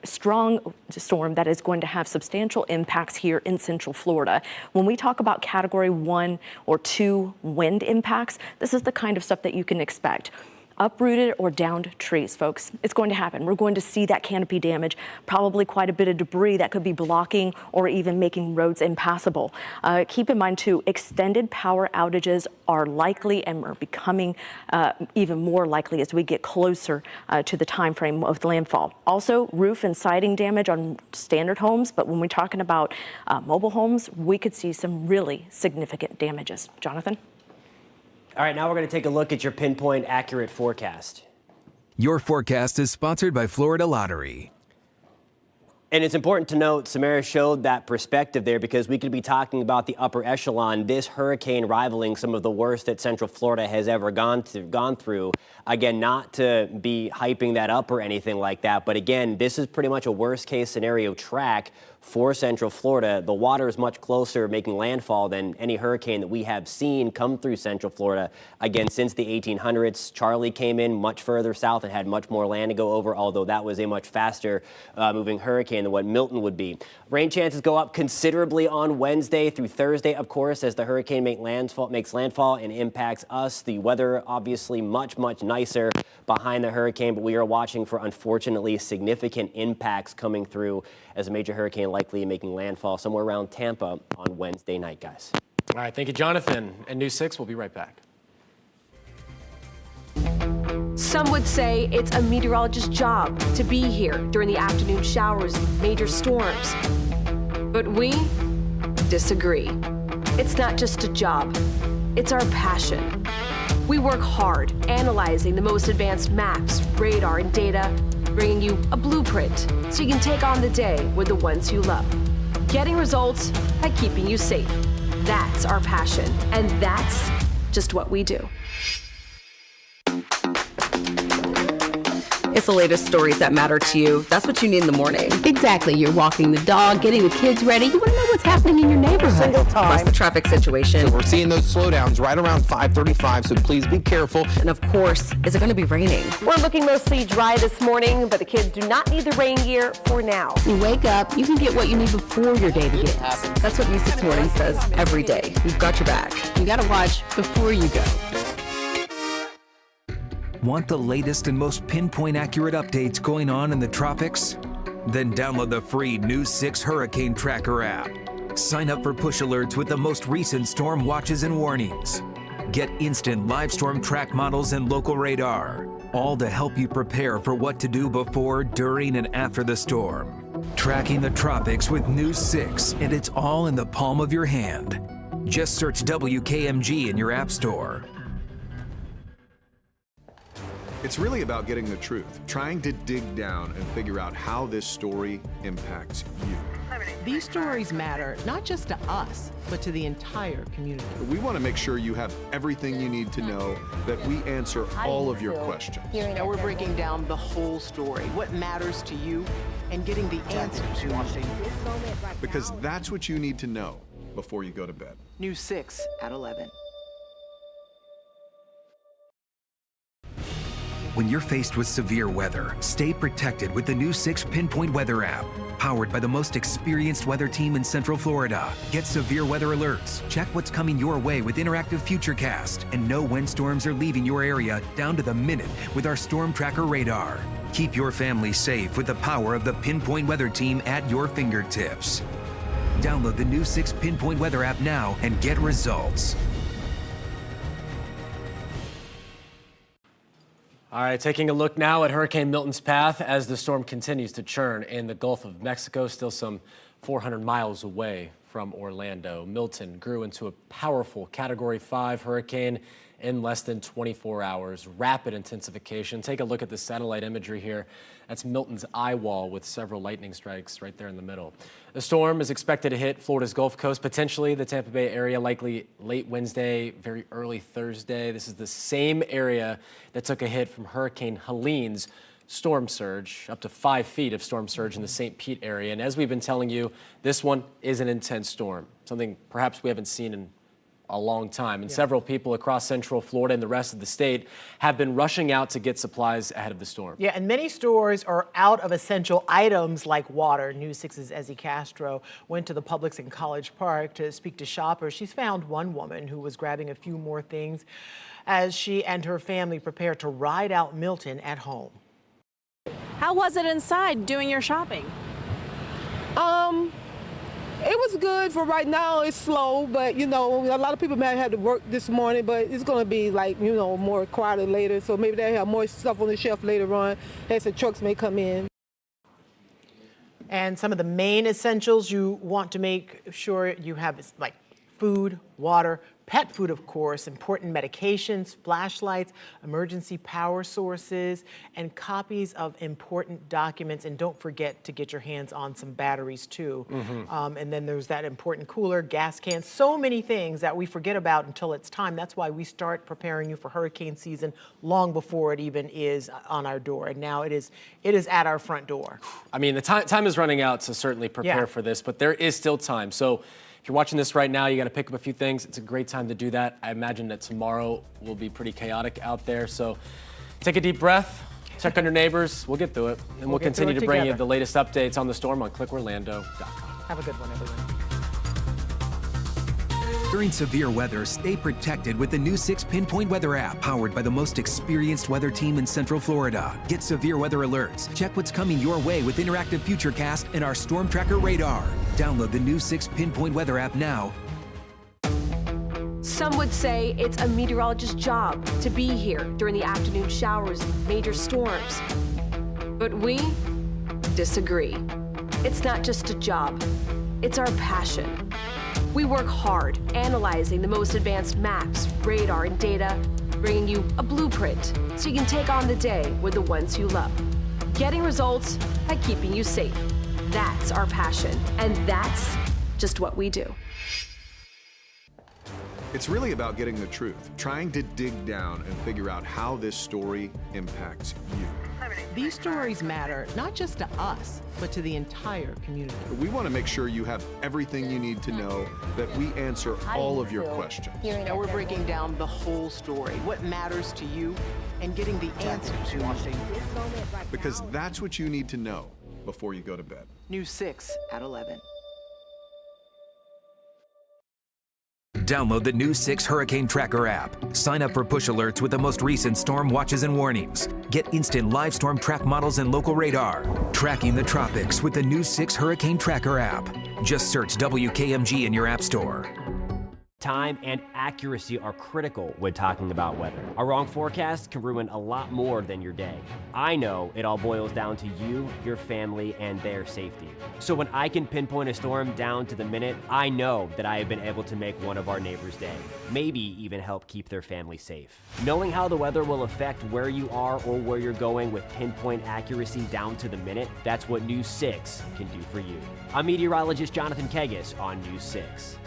strong storm that is going to have substantial impacts here in Central Florida. When we talk about Category 1 or 2 wind impacts, this is the kind of stuff that you can expect. Uprooted or downed trees, folks. It's going to happen. We're going to see that canopy damage, probably quite a bit of debris that could be blocking or even making roads impassable. Keep in mind, too, extended power outages are likely and are becoming even more likely as we get closer to the time frame of landfall. Also, roof and siding damage on standard homes, but when we're talking about mobile homes, we could see some really significant damages. Jonathan? All right, now we're going to take a look at your pinpoint accurate forecast. Your forecast is sponsored by Florida Lottery. And it's important to note, Samara showed that perspective there because we could be talking about the upper echelon, this hurricane rivaling some of the worst that Central Florida has ever gone through. Again, not to be hyping that up or anything like that, but again, this is pretty much a worst case scenario track for Central Florida. The water is much closer making landfall than any hurricane that we have seen come through Central Florida. Again, since the 1800s, Charlie came in much further south and had much more land to go over, although that was a much faster moving hurricane than what Milton would be. Rain chances go up considerably on Wednesday through Thursday, of course, as the hurricane makes landfall and impacts us. The weather obviously much nicer behind the hurricane, but we are watching for, unfortunately, significant impacts coming through as a major hurricane likely making landfall somewhere around Tampa on Wednesday night, guys. All right, thank you, Jonathan. And News 6, we'll be right back. Some would say it's a meteorologist's job to be here during the afternoon showers and major storms. But we disagree. It's not just a job, it's our passion. We work hard analyzing the most advanced maps, radar, and data, bringing you a blueprint so you can take on the day with the ones you love. Getting results by keeping you safe. That's our passion, and that's just what we do. It's the latest stories that matter to you. That's what you need in the morning. Exactly. You're walking the dog, getting the kids ready. You want to know what's happening in your neighborhood. Plus the traffic situation. So we're seeing those slowdowns right around 5:35, so please be careful. And of course, is it going to be raining? We're looking mostly dry this morning, but the kids do not need the rain gear for now. You wake up, you can get what you need before your day begins. That's what News 6 Morning says every day. We've got your back. You got to watch before you go. Want the latest and most pinpoint accurate updates going on in the tropics? Then download the free News 6 Hurricane Tracker app. Sign up for push alerts with the most recent storm watches and warnings. Get instant live storm track models and local radar, all to help you prepare for what to do before, during, and after the storm. Tracking the tropics with News 6, and it's all in the palm of your hand. Just search WKMG in your app store. It's really about getting the truth, trying to dig down and figure out how this story impacts you. These stories matter not just to us, but to the entire community. We want to make sure you have everything you need to know, that we answer all of your questions. Now we're breaking down the whole story, what matters to you, and getting the answers you need. Because that's what you need to know before you go to bed. News 6 at 11. When you're faced with severe weather, stay protected with the News 6 Pinpoint Weather app. Powered by the most experienced weather team in Central Florida. Get severe weather alerts, check what's coming your way with interactive Futurecast, and know when storms are leaving your area down to the minute with our Storm Tracker radar. Keep your family safe with the power of the Pinpoint Weather team at your fingertips. Download the News 6 Pinpoint Weather app now and get results. All right, taking a look now at Hurricane Milton's path as the storm continues to churn in the Gulf of Mexico, still some 400 miles away from Orlando. Milton grew into a powerful Category 5 hurricane in less than 24 hours. Rapid intensification. Take a look at the satellite imagery here. That's Milton's eye wall with several lightning strikes right there in the middle. The storm is expected to hit Florida's Gulf Coast, potentially the Tampa Bay area, likely late Wednesday, very early Thursday. This is the same area that took a hit from Hurricane Helene's storm surge, up to 5 feet of storm surge in the St. Pete area. And as we've been telling you, this one is an intense storm, something perhaps we haven't seen in a long time. And several people across Central Florida and the rest of the state have been rushing out to get supplies ahead of the storm. Yeah, and many stores are out of essential items like water. News 6's Ezzy Castro went to the Publix in College Park to speak to shoppers. She's found one woman who was grabbing a few more things as she and her family prepare to ride out Milton at home. How was it inside doing your shopping? It was good for right now. It's slow, but you know, a lot of people may have to work this morning, but it's going to be like, you know, more quieter later. So maybe they'll have more stuff on the shelf later on as the trucks may come in. And some of the main essentials you want to make sure you have is like food, water, pet food, of course, important medications, flashlights, emergency power sources, and copies of important documents. And don't forget to get your hands on some batteries too. And then there's that important cooler, gas cans, so many things that we forget about until it's time. That's why we start preparing you for hurricane season long before it even is on our door. And now it is at our front door. I mean, the time is running out to certainly prepare for this, but there is still time. So if you're watching this right now, you got to pick up a few things. It's a great time to do that. I imagine that tomorrow will be pretty chaotic out there. So take a deep breath, check on your neighbors. We'll get through it. And we'll continue to bring you the latest updates on the storm on clickorlando.com. Have a good one, everyone. During severe weather, stay protected with the new 6 Pinpoint Weather app, powered by the most experienced weather team in Central Florida. Get severe weather alerts, check what's coming your way with interactive Futurecast and our Storm Tracker radar. Download the new 6 Pinpoint Weather app now. Some would say it's a meteorologist's job to be here during the afternoon showers and major storms. But we disagree. It's not just a job, it's our passion. We work hard analyzing the most advanced maps, radar, and data, bringing you a blueprint so you can take on the day with the ones you love. Getting results by keeping you safe. That's our passion, and that's just what we do. It's really about getting the truth, trying to dig down and figure out how this story impacts you. These stories matter not just to us, but to the entire community. We want to make sure you have everything you need to know, that we answer all of your questions. Now we're breaking down the whole story, what matters to you, and getting the answers you need. Because that's what you need to know before you go to bed. News 6 at 11. Download the new 6 Hurricane Tracker app. Sign up for push alerts with the most recent storm watches and warnings. Get instant live storm track models and local radar. Tracking the tropics with the new 6 Hurricane Tracker app. Just search WKMG in your app store. Time and accuracy are critical when talking about weather. A wrong forecast can ruin a lot more than your day. I know it all boils down to you, your family, and their safety. So when I can pinpoint a storm down to the minute, I know that I have been able to make one of our neighbors' day. Maybe even help keep their family safe. Knowing how the weather will affect where you are or where you're going with pinpoint accuracy down to the minute, that's what News 6 can do for you. I'm meteorologist Jonathan Kegas on News 6.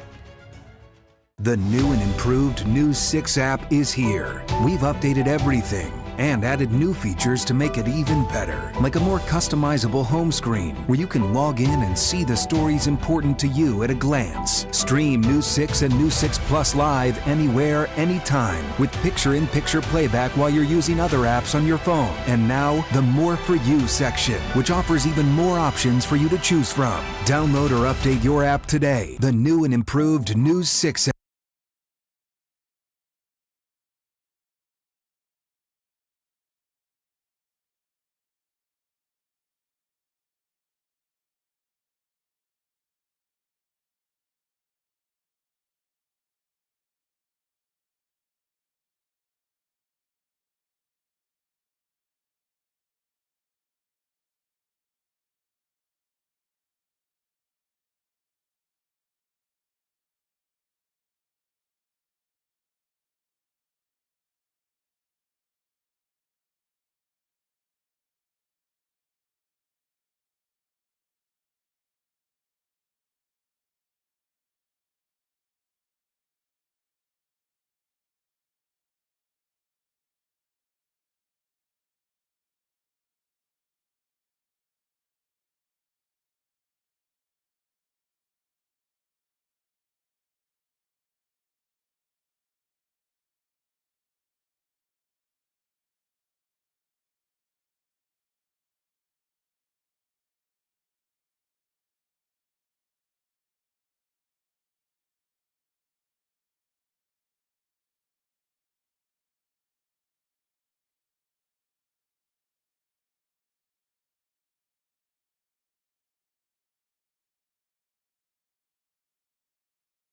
The new and improved News 6 app is here. We've updated everything and added new features to make it even better, like a more customizable home screen where you can log in and see the stories important to you at a glance. Stream News 6 and News 6 Plus live anywhere, anytime with picture-in-picture playback while you're using other apps on your phone. And now, the More For You section, which offers even more options for you to choose from. Download or update your app today. The new and improved News 6 app.